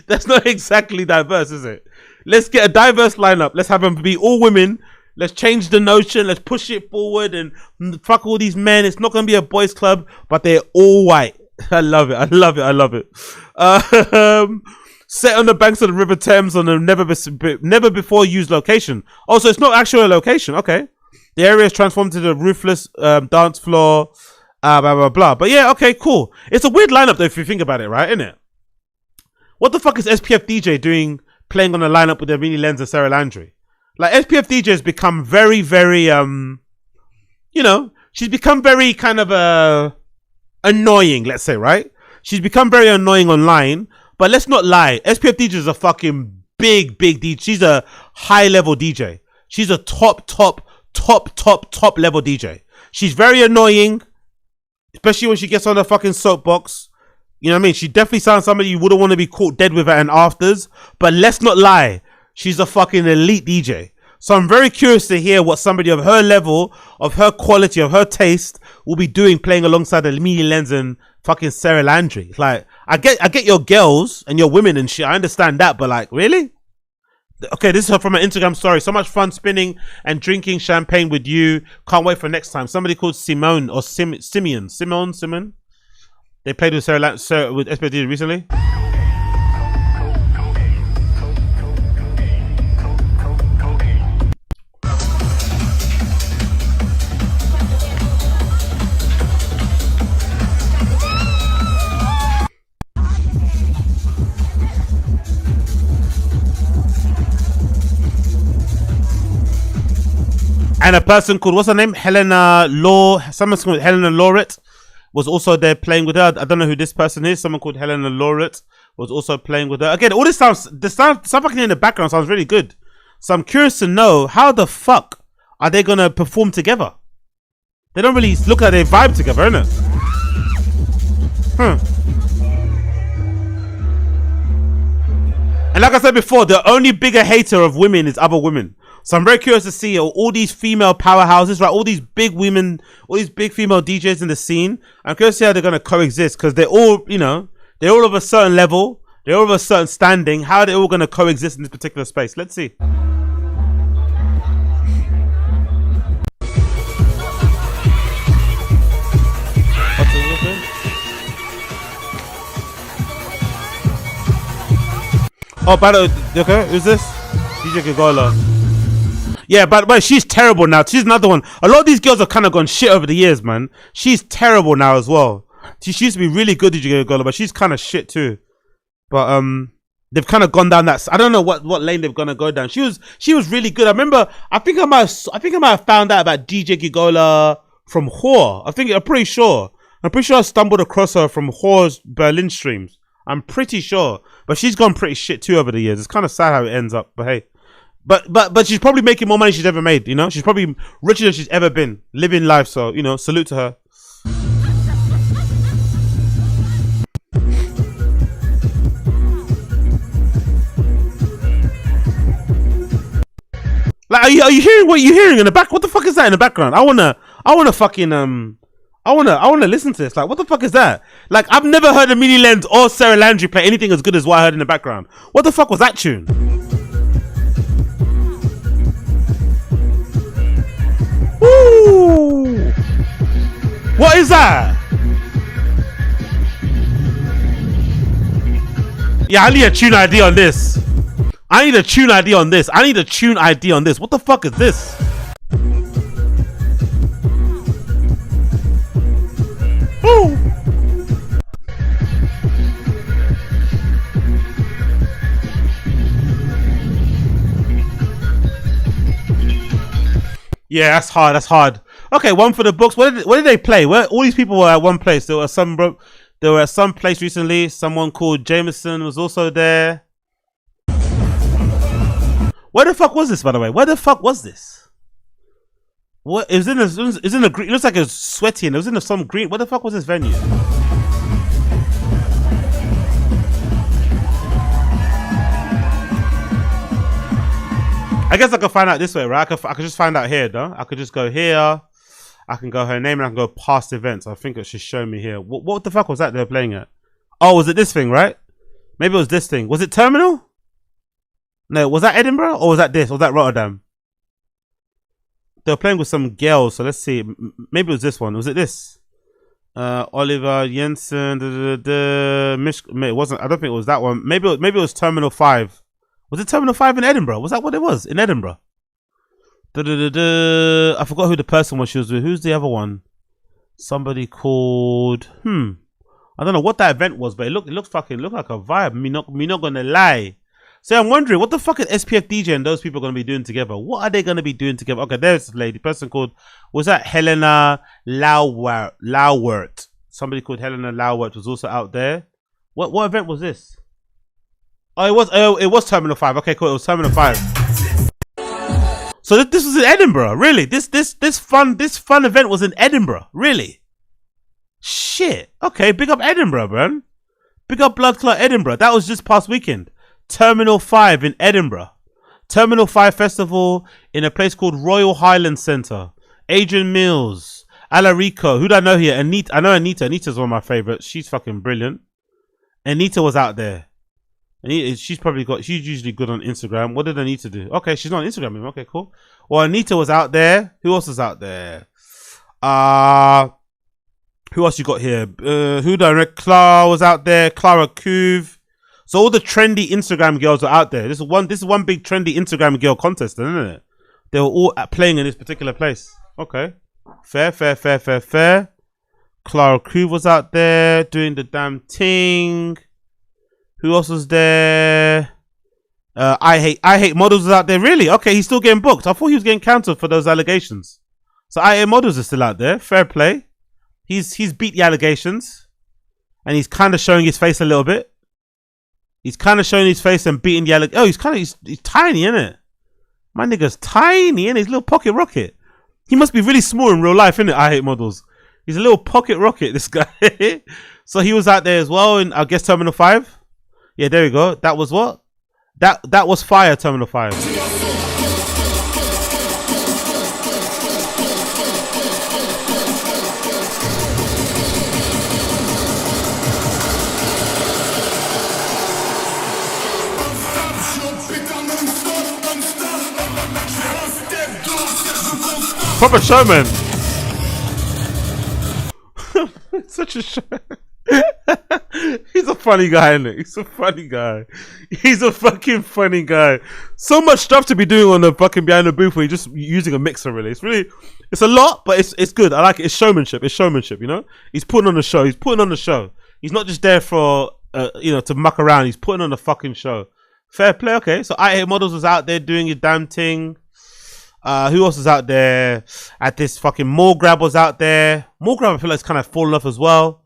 That's not exactly diverse, is it? Let's get a diverse lineup. Let's have them be all women. Let's change the notion. Let's push it forward and fuck all these men. It's not going to be a boys club, but they're all white. I love it. Set on the banks of the River Thames on a never before used location. Also, it's not actually a location. Okay. The area is transformed into a roofless dance floor, blah, blah, blah. But yeah, okay, cool. It's a weird lineup, though, if you think about it, right? Isn't it? What the fuck is SPFDJ doing playing on a lineup with Amelie Lenz and Sarah Landry? Like, SPFDJ has become very, very, she's become very kind of annoying, let's say, right? She's become very annoying online, but let's not lie. SPFDJ is a fucking big DJ. She's a high-level DJ. She's a top level DJ. She's very annoying, especially when she gets on the fucking soapbox. You know what I mean? She definitely sounds somebody you wouldn't want to be caught dead with at an afters. But let's not lie, she's a fucking elite DJ. So I'm very curious to hear what somebody of her level, of her quality, of her taste will be doing playing alongside Amelie Lenz and fucking Sarah Landry. Like, I get your girls and your women and shit. I understand that, but like, really? Okay, this is from an Instagram story. So much fun spinning and drinking champagne with you. Can't wait for next time. Somebody called Simone or Simeon. They played with Sara with SPFDJ recently. And a person called, what's her name? Someone called Helena Lauret was also there playing with her. I don't know who this person is. Someone called Helena Lauret was also playing with her. Again, all this sounds, the stuff fucking in the background sounds really good. So I'm curious to know, how the fuck are they going to perform together? They don't really look like they vibe together, innit? And like I said before, the only bigger hater of women is other women. So I'm very curious to see all these female powerhouses, right? All these big women, all these big female DJs in the scene. I'm curious to see how they're going to coexist, because they're all, you know, they're all of a certain level. They're all of a certain standing. How are they all going to coexist in this particular space? Let's see. Oh, by the way, okay, who's this? DJ Gigola. Yeah, but she's terrible now. She's another one. A lot of these girls have kind of gone shit over the years, man. She's terrible now as well. She used to be really good, DJ Gigola, but she's kind of shit too. But they've kind of gone down that. I don't know what lane they're gonna go down. She was really good. I remember. I think I might have found out about DJ Gigola from Whore. I'm pretty sure I stumbled across her from Whore's Berlin streams. I'm pretty sure. But she's gone pretty shit too over the years. It's kind of sad how it ends up. But hey. But she's probably making more money she's ever made, you know? She's probably richer than she's ever been. Living life, so, you know, salute to her. Like, are you hearing what you're hearing in the back? What the fuck is that in the background? I wanna fucking I wanna listen to this. Like, what the fuck is that? Like, I've never heard Amelie Lenz or Sarah Landry play anything as good as what I heard in the background. What the fuck was that tune? Ooh! What is that? Yeah, I need a tune ID on this. I need a tune ID on this. What the fuck is this? Ooh! Yeah, that's hard. Okay, one for the books. What did they play? Where all these people were at one place. They were at some place recently. Someone called Jameson was also there. Where the fuck was this, by the way? Where the fuck was this? What? It was in a green. It looks like it was sweaty, and it was in some green. What the fuck was this venue? I guess I could find out this way, right? I could just find out here, though. I could just go here. I can go her name, and I can go past events. I think it should show me here. What the fuck was that they were playing at? Oh, was it this thing, right? Maybe it was this thing. Was it Terminal? No, was that Edinburgh? Or was that this? Or was that Rotterdam? They were playing with some girls, so let's see. Maybe it was this one. Was it this? Oliver Jensen. It wasn't. I don't think it was that one. Maybe it was Terminal 5. Was it Terminal 5 in Edinburgh? Was that what it was? In Edinburgh? I forgot who the person was she was with. Who's the other one? Somebody called... I don't know what that event was, but it looked like a vibe. Me not gonna lie. So I'm wondering, what the fuck is SPFDJ and those people going to be doing together? What are they going to be doing together? Okay, there's this lady. Person called... Was that Helena Lauwert? Somebody called Helena Lauwert was also out there. What event was this? Oh, it was Terminal 5. Okay, cool. It was Terminal 5. So this was in Edinburgh, really? This fun event was in Edinburgh, really? Shit. Okay, big up Edinburgh, man. Big up Blood Clot Edinburgh. That was just past weekend. Terminal 5 in Edinburgh. Terminal 5 Festival in a place called Royal Highland Centre. Adrian Mills, Alarico. Who do I know here? Anita. I know Anita. Anita's one of my favorites. She's fucking brilliant. Anita was out there. And she's usually good on Instagram. What did Anita do? Okay, she's not on Instagram anymore. Okay, cool. Well, Anita was out there. Who else was out there? Who else you got here? Who direct? Clara was out there. Clara Couve. So all the trendy Instagram girls are out there. This is one big trendy Instagram girl contest, isn't it? They were all playing in this particular place. Okay. Fair. Clara Couve was out there doing the damn thing. Who else was there? I hate models was out there. Really? Okay, he's still getting booked. I thought he was getting cancelled for those allegations. So I hate models is still out there. Fair play. He's beat the allegations, and he's kind of showing his face a little bit. He's kind of showing his face and beating the allegations. Oh, he's tiny, isn't it? My nigga's tiny, innit? He's a little pocket rocket. He must be really small in real life, innit? I hate models. He's a little pocket rocket, this guy. So he was out there as well in, I guess, Terminal 5. Yeah, there we go. That was what? That was fire, Terminal 5. Proper showman. Such a show. He's a funny guy, isn't it? He's a funny guy. He's a fucking funny guy. So much stuff to be doing on the fucking behind the booth where you're just using a mixer. Really, it's a lot, but it's good. I like it. It's showmanship. You know, he's putting on a show. He's not just there for to muck around. He's putting on a fucking show. Fair play. Okay, so I Hate Models was out there doing your damn thing. Who else was out there? At this fucking Mall Grab was out there. Mall Grab, I feel like it's kind of fallen off as well.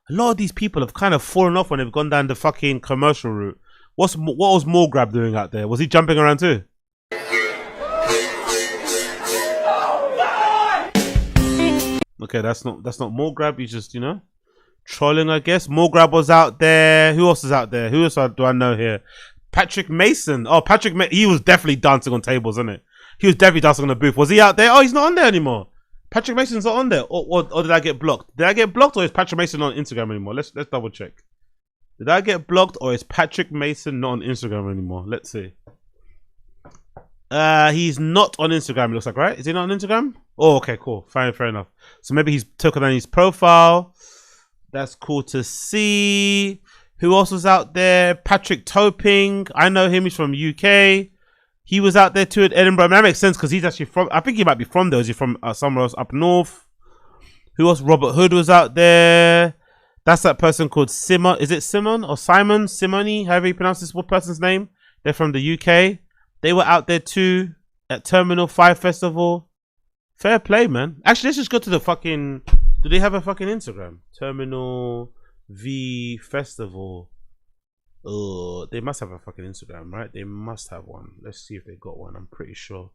A lot of these people have kind of fallen off when they've gone down the fucking commercial route. What was Mall Grab doing out there? Was he jumping around too? Okay, that's not Mall Grab. He's just trolling, I guess. Mall Grab was out there. Who else is out there? Who else do I know here? Patrick Mason. Oh, he was definitely dancing on tables, isn't it? He was definitely dancing on the booth. Was he out there? Oh, he's not on there anymore. Patrick Mason's not on there. Or did I get blocked? Did I get blocked, or is Patrick Mason not on Instagram anymore? Let's double check. Did I get blocked, or is Patrick Mason not on Instagram anymore? Let's see. He's not on Instagram, it looks like, right? Is he not on Instagram? Oh, okay, cool. Fair enough. So maybe he's taken on his profile. That's cool to see. Who else was out there? Patrick Toping. I know him. He's from UK. He was out there too at Edinburgh. I mean, that makes sense because he's actually from, I think he might be from there. Is he from somewhere else up north? Who else? Robert Hood was out there. That's that person called Simon. Is it Simon or Simon? Simoni, however you pronounce this person's name. They're from the UK. They were out there too at Terminal 5 Festival. Fair play, man. Actually, let's just go to the fucking... Do they have a fucking Instagram? Terminal V Festival. Oh, they must have a fucking Instagram, right? They must have one. Let's see if they got one. I'm pretty sure.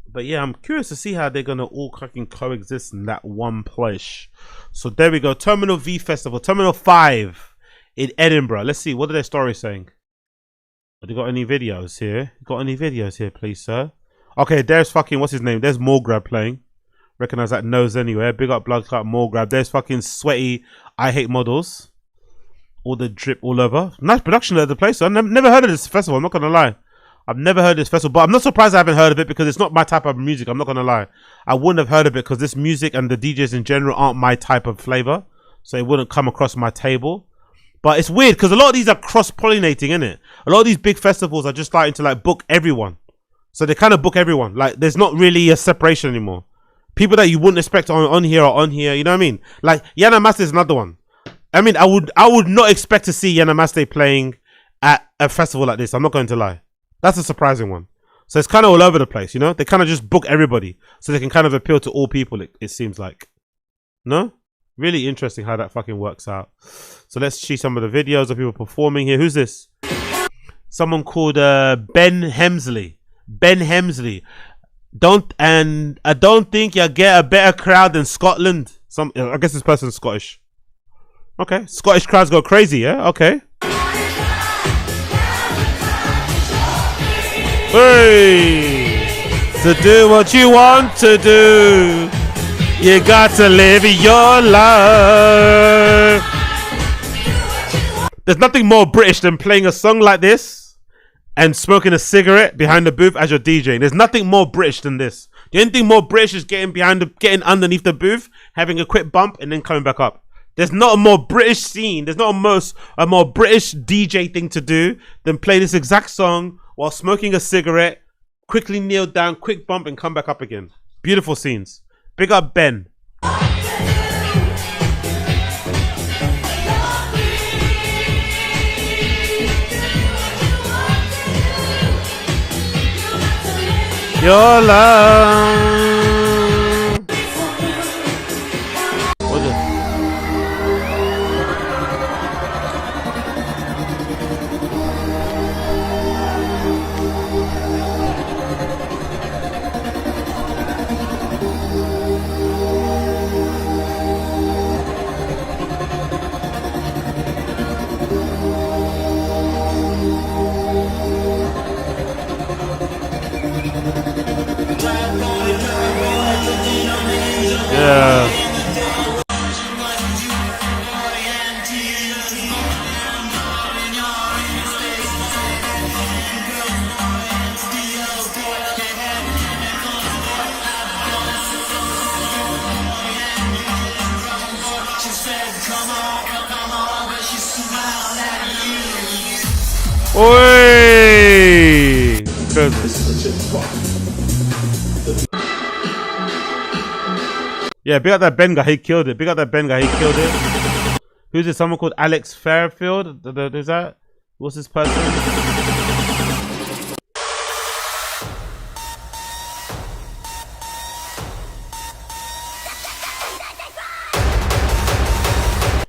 But yeah, I'm curious to see how they're gonna all fucking coexist in that one place. So there we go. Terminal V Festival, Terminal 5 in Edinburgh. Let's see. What are their stories saying? Have they got any videos here? Got any videos here, please, sir? Okay, there's fucking, what's his name? There's Morgrab playing. Recognize that nose anywhere. Big up Blood Clot Morgrab. There's fucking sweaty I Hate Models. All the drip all over. Nice production of the place. I've never heard of this festival. I'm not gonna lie. I've never heard of this festival, but I'm not surprised I haven't heard of it because it's not my type of music. I'm not gonna lie. I wouldn't have heard of it because this music and the DJs in general aren't my type of flavor, so it wouldn't come across my table. But it's weird because a lot of these are cross-pollinating, innit? A lot of these big festivals are just starting to like book everyone. So they kind of book everyone. Like there's not really a separation anymore. People that you wouldn't expect on here are on here. You know what I mean? Like Yana Master is another one. I mean, I would not expect to see Yana Master playing at a festival like this. I'm not going to lie. That's a surprising one. So it's kind of all over the place, you know? They kind of just book everybody so they can kind of appeal to all people, it seems like. No? Really interesting how that fucking works out. So let's see some of the videos of people performing here. Who's this? Someone called Ben Hemsley. Ben Hemsley. I don't think you'll get a better crowd than Scotland. I guess this person's Scottish. Okay. Scottish crowds go crazy, yeah? Okay. Hey! To do what you want to do, you got to live your life. There's nothing more British than playing a song like this and smoking a cigarette behind the booth as you're DJing. There's nothing more British than this. The only thing more British is getting underneath the booth, having a quick bump, and then coming back up. There's not a more British scene. There's not a more British DJ thing to do than play this exact song while smoking a cigarette, quickly kneel down, quick bump, and come back up again. Beautiful scenes. Big up Ben. Your love. What's it? Yeah. Oi! Yeah, big up that Ben guy, he killed it. Big up that Ben guy, he killed it. Who's this? Someone called Alex Fairfield? Is that? What's this person?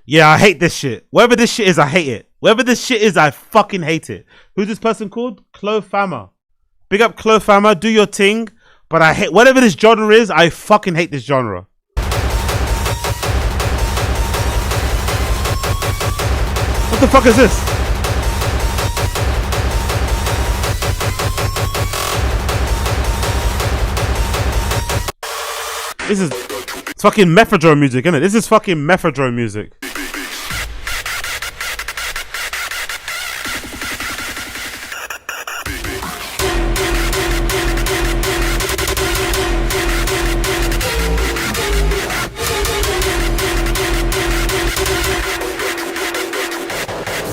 Yeah, I hate this shit. Whatever this shit is, I hate it. Whatever this shit is, I fucking hate it. Who's this person called? Chloe Fama. Big up Chloe Fama, do your thing. But I hate, whatever this genre is, I fucking hate this genre. What the fuck is this? It's fucking Mephedrome music, isn't it? This is fucking Mephedrome music.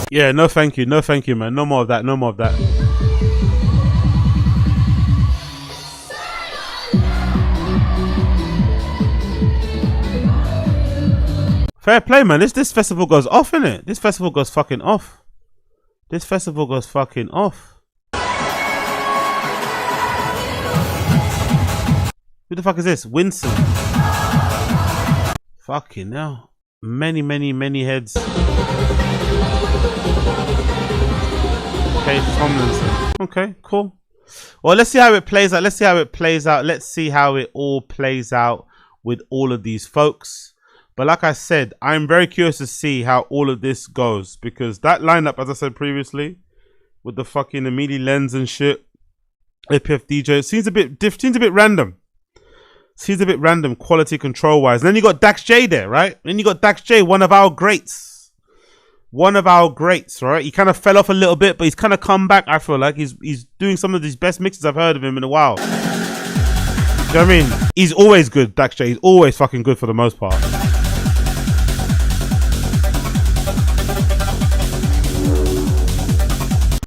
Yeah, no thank you, man. No more of that, no more of that. Fair play, man. This festival goes off, innit? This festival goes fucking off. This festival goes fucking off. Who the fuck is this? Winston. Fucking hell. Many heads. Okay, Tomlinson. Okay, cool. Well, let's see how it plays out. Let's see how it all plays out with all of these folks. But like I said, I'm very curious to see how all of this goes, because that lineup, as I said previously, with the fucking Amelie lens and shit, SPFDJ, seems a bit random. Seems a bit random, quality control wise. And then you got Dax J there, right? Then you got Dax J, one of our greats. Right? He kind of fell off a little bit, but he's kind of come back. I feel like he's doing some of these best mixes I've heard of him in a while. Do you know what I mean? He's always good, Dax J. He's always fucking good for the most part.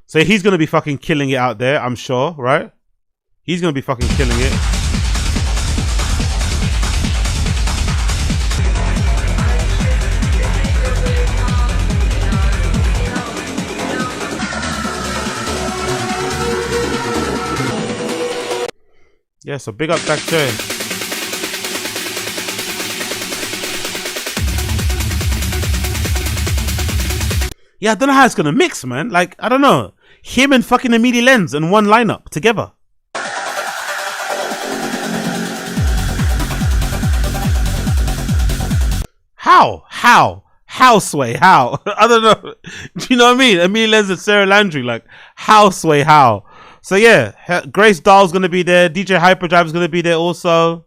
So he's going to be fucking killing it out there, I'm sure, right? He's going to be fucking killing it. Yeah, so big up Dax J. Yeah, I don't know how it's gonna mix, man. Like, I don't know. Him and fucking Amelie Lens in one lineup together. How, Sway? How? I don't know. Do you know what I mean? Amelie Lens and Sarah Landry. Like, how, Sway? How? So yeah, Grace Dahl's gonna be there. DJ Hyperdrive is gonna be there also.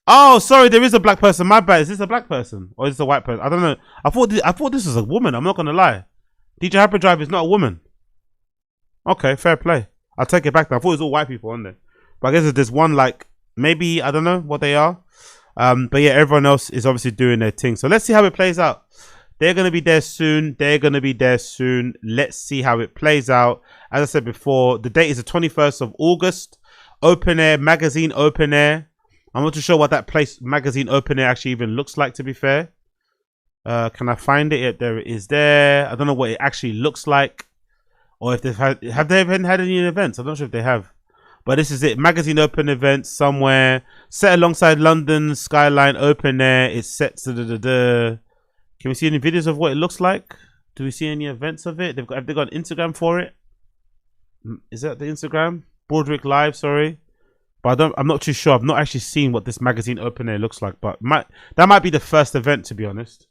Oh, sorry, there is a black person. My bad. Is this a black person or is this a white person? I don't know. I thought this was a woman. I'm not gonna lie. DJ Hyperdrive is not a woman. Okay, fair play. I'll take it back now. I thought it was all white people on there. But I guess there's one, like, maybe, I don't know what they are. But yeah, everyone else is obviously doing their thing. So let's see how it plays out. They're going to be there soon. They're going to be there soon. Let's see how it plays out. As I said before, the date is the 21st of August. Open air, magazine open air. I'm not too sure what that place, magazine open air, actually even looks like, to be fair. Can I find it? Yep, there it is there. I don't know what it actually looks like. Or if they've had, have they even had any events? I'm not sure if they have. But this is it. Magazine open event somewhere. Set alongside London Skyline open air. It's set to Can we see any videos of what it looks like? Do we see any events of it? Have they got an Instagram for it? Is that the Instagram? Broadwick Live, sorry. But I'm not too sure. I've not actually seen what this magazine open air looks like. But that might be the first event, to be honest.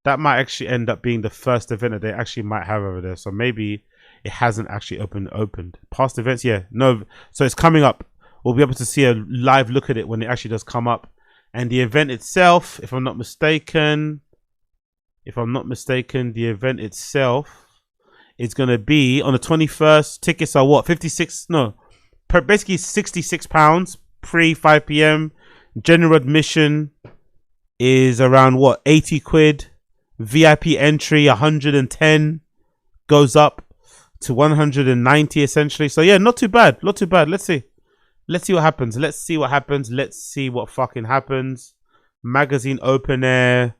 That might actually end up being the first event that they actually might have over there. So maybe it hasn't actually opened. Past events, yeah. No, so it's coming up. We'll be able to see a live look at it when it actually does come up. And the event itself, if I'm not mistaken, the event itself is going to be on the 21st. Tickets are what? 56? No. Basically £66 pre 5 p.m. General admission is around what? 80 quid. VIP entry 110 goes up to 190 essentially. So yeah, not too bad. Not too bad. Let's see what happens. Let's see what fucking happens. Magazine open air.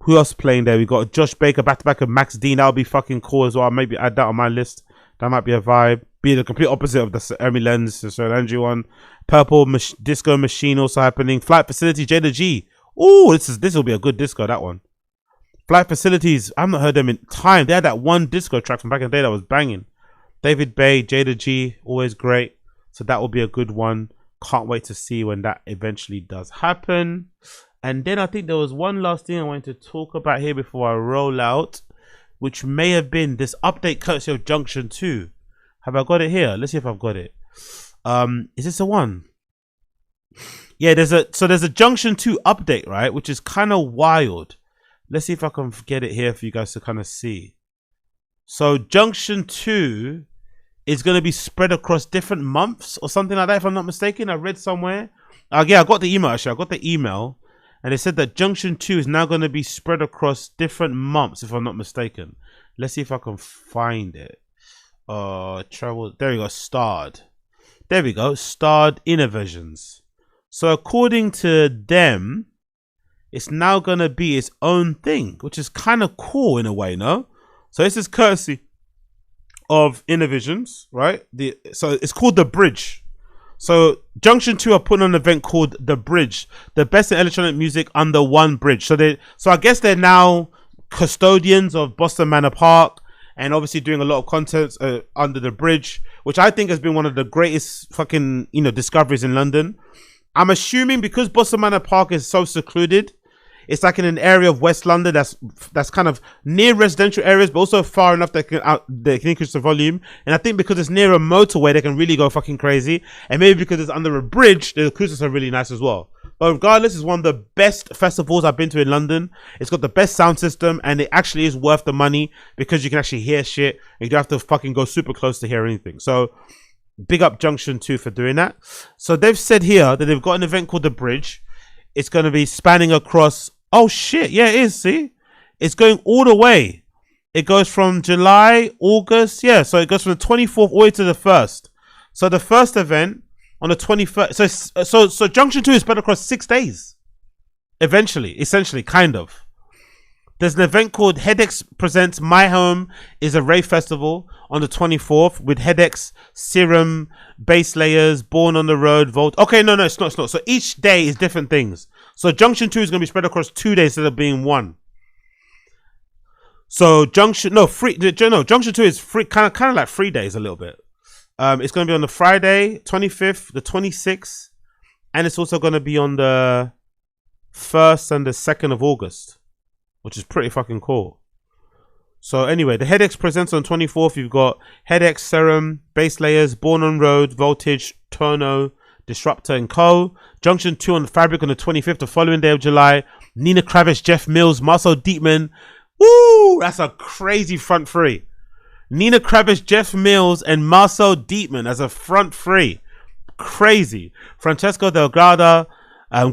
Who else playing there? We got Josh Baker back to back with Max Dean. That'll be fucking cool as well. I'll maybe add that on my list. That might be a vibe. Be the complete opposite of the Emmy Lens, the Sir Landry one. Purple Disco Machine also happening. Flight Facility, Jada G. Ooh, this will be a good disco, that one. Flight Facilities, I've not heard them in time. They had that one disco track from back in the day that was banging. David Bay, Jada G, always great. So that will be a good one. Can't wait to see when that eventually does happen. And then I think there was one last thing I wanted to talk about here before I roll out, which may have been this update courtesy of Junction 2. Have I got it here? Let's see if I've got it. Is this the one? Yeah, there's a Junction 2 update, right? Which is kind of wild. Let's see if I can get it here for you guys to kind of see. So Junction 2 is going to be spread across different months or something like that, if I'm not mistaken. I read somewhere. Yeah, I got the email actually. I got the email. And they said that Junction 2 is now going to be spread across different months, if I'm not mistaken. Let's see if I can find it. Travel. There we go. Starred. There we go. Starred Innervisions. So according to them, it's now going to be its own thing, which is kind of cool in a way, no? So this is courtesy of Innervisions, right? So it's called The Bridge. So Junction 2 are putting on an event called The Bridge, the best in electronic music under one bridge. So I guess they're now custodians of Boston Manor Park and obviously doing a lot of content under The Bridge, which I think has been one of the greatest fucking, discoveries in London. I'm assuming because Boston Manor Park is so secluded, it's like in an area of West London that's kind of near residential areas, but also far enough that they can increase the volume. And I think because it's near a motorway, they can really go fucking crazy. And maybe because it's under a bridge, the acoustics are really nice as well. But regardless, it's one of the best festivals I've been to in London. It's got the best sound system, and it actually is worth the money because you can actually hear shit. And you don't have to fucking go super close to hear anything. So big up Junction 2 for doing that. So they've said here that they've got an event called The Bridge. It's going to be spanning across... Oh shit, yeah it is, see? It's going all the way. It goes from July, August, yeah, so it goes from the 24th all the way to the 1st. So the first event on the 21st, so Junction 2 is spread across 6 days. Essentially, kind of. There's an event called HEDEX Presents My Home is a Rave Festival on the 24th with HEDEX, Serum, Base Layers, Born on the Road, Volt. Okay, no, it's not. So each day is different things. So Junction 2 is going to be spread across 2 days instead of being one. So Junction 2 is free, kind of like 3 days a little bit. It's going to be on the Friday, 25th, the 26th, and it's also going to be on the 1st and the 2nd of August, which is pretty fucking cool. So anyway, the HEDEX Presents on 24th. You've got HEDEX, Serum, Base Layers, Born on Road, Voltage, Tono, Disruptor and Co. Junction 2 on the Fabric on the 25th, the following day of July. Nina Kravitz, Jeff Mills, Marcel Dietman. Woo! That's a crazy front three. Nina Kravish, Jeff Mills, and Marcel Dietman as a front three. Crazy. Francesco Delgado,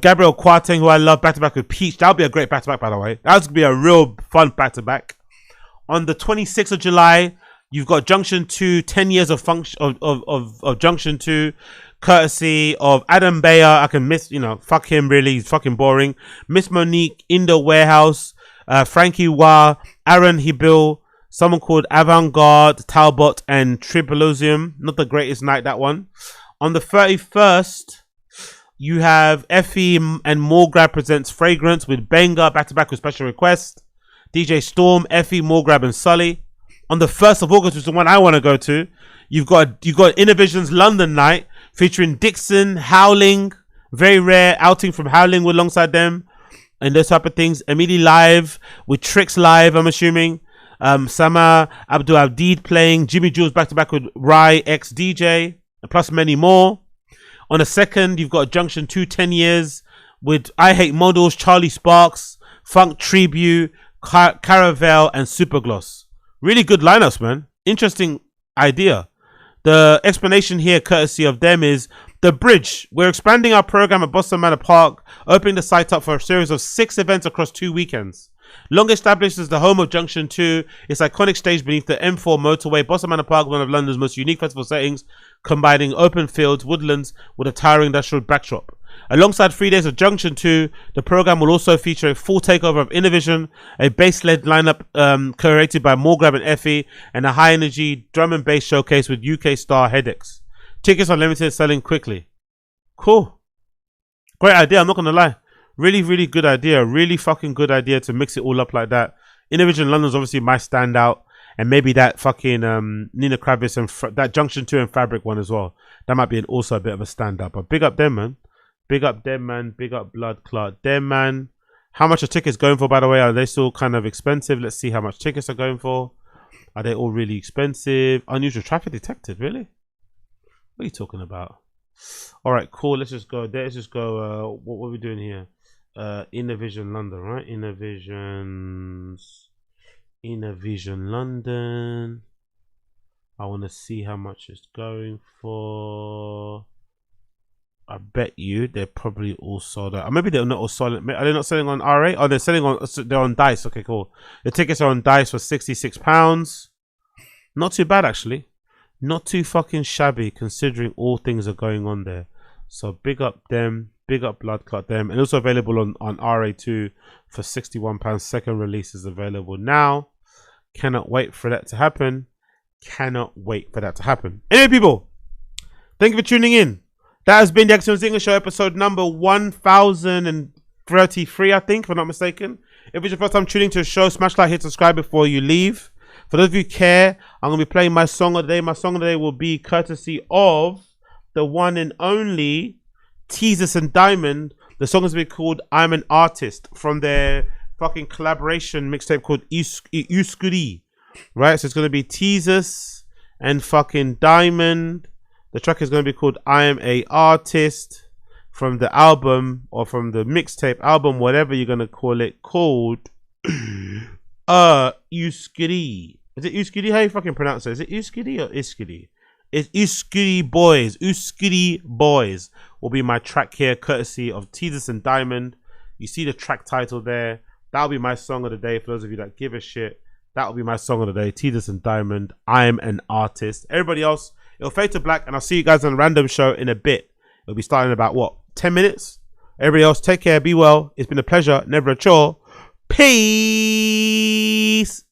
Gabrielle Carrington, who I love, back-to-back with Peach. That'll be a great back-to-back, by the way. That's going to be a real fun back-to-back. On the 26th of July, you've got Junction 2, 10 years of Junction 2, courtesy of Adam Bayer. I can miss, fuck him, really. He's fucking boring. Miss Monique, Indo Warehouse, Frankie Wah, Aaron Hibil, someone called Avantgarde, Talbot, and Tribulosium. Not the greatest night, that one. On the 31st, you have Effie and Morgrab presents Fragrance with Benga, back-to-back with Special Request. DJ Storm, Effie, Morgrab, and Sully. On the 1st of August, which is the one I want to go to, you've got INNERVISIONS London night featuring Dixon, Howling, very rare outing from Howling alongside them, and those type of things. Amelie live with Tricks live, I'm assuming. Sama Abdul Abdid playing, Jimmy Jules back-to-back with Rye X DJ, plus many more. On the 2nd, you've got Junction 2, 10 years with I Hate Models, Charlie Sparks, Funk Tribute, Caravel, and Supergloss. Really good lineups, man. Interesting idea. The explanation here, courtesy of them, is The Bridge. We're expanding our program at Boston Manor Park, opening the site up for a series of 6 events across 2 weekends. Long established as the home of Junction 2, its iconic stage beneath the M4 motorway, Boston Manor Park, one of London's most unique festival settings, combining open fields, woodlands with a towering industrial backdrop. Alongside 3 days of Junction 2, the program will also feature a full takeover of Innovision, a bass-led lineup curated by Morgrab and Effie, and a high-energy drum and bass showcase with UK star HEDEX. Tickets are limited, selling quickly. Cool. Great idea, I'm not going to lie. Really, really good idea. Really fucking good idea to mix it all up like that. Innovision London's obviously my standout. And maybe that fucking Nina Kravish and that Junction 2 and Fabric one as well. That might be also a bit of a standout. But big up them, man. Big up them, man. Big up Blood Clot them, man. How much are tickets going for, by the way? Are they still kind of expensive? Let's see how much tickets are going for. Are they all really expensive? Unusual traffic detected, really? What are you talking about? All right, cool. Let's just go there. Let's just go. What are we doing here? Innovision London, right? Innovision London. I want to see how much it's going for. I bet you they're probably all sold out. Or maybe they're not all sold out. Are they not selling on RA? Oh, they're selling on. They're on Dice. Okay, cool. The tickets are on Dice for £66. Not too bad, actually. Not too fucking shabby, considering all things are going on there. So big up them. Big up Blood Clot them. And also available on RA2 for £61. Second release is available now. Cannot wait for that to happen. Cannot wait for that to happen. Anyway, people, thank you for tuning in. That has been the Extraemily English Show, episode number 1033, I think, if I'm not mistaken. If it's your first time tuning to the show, smash like, hit subscribe before you leave. For those of you who care, I'm going to be playing my song of the day. My song of the day will be courtesy of the one and only Tezzus and Diamond. The song is going to be called I'm an Artist, from their fucking collaboration mixtape called Uskuri. Right? So it's going to be Tezzus and fucking Diamond. The track is going to be called I Am a Artist, from the album, or from the mixtape album, whatever you're going to call it, called Uskuri. Is it Uskuri? How you fucking pronounce it? Is it Uskuri or Iskuri? It's Uskuri Boys. Uskuri Boys will be my track here, courtesy of Tezzus and Diamond. You see the track title there. That'll be my song of the day. For those of you that give a shit, that'll be my song of the day. Tezzus and Diamond, I'm an Artist. Everybody else, it'll fade to black, and I'll see you guys on a random show in a bit. It'll be starting in about, what, 10 minutes? Everybody else, take care, be well. It's been a pleasure, never a chore. Peace.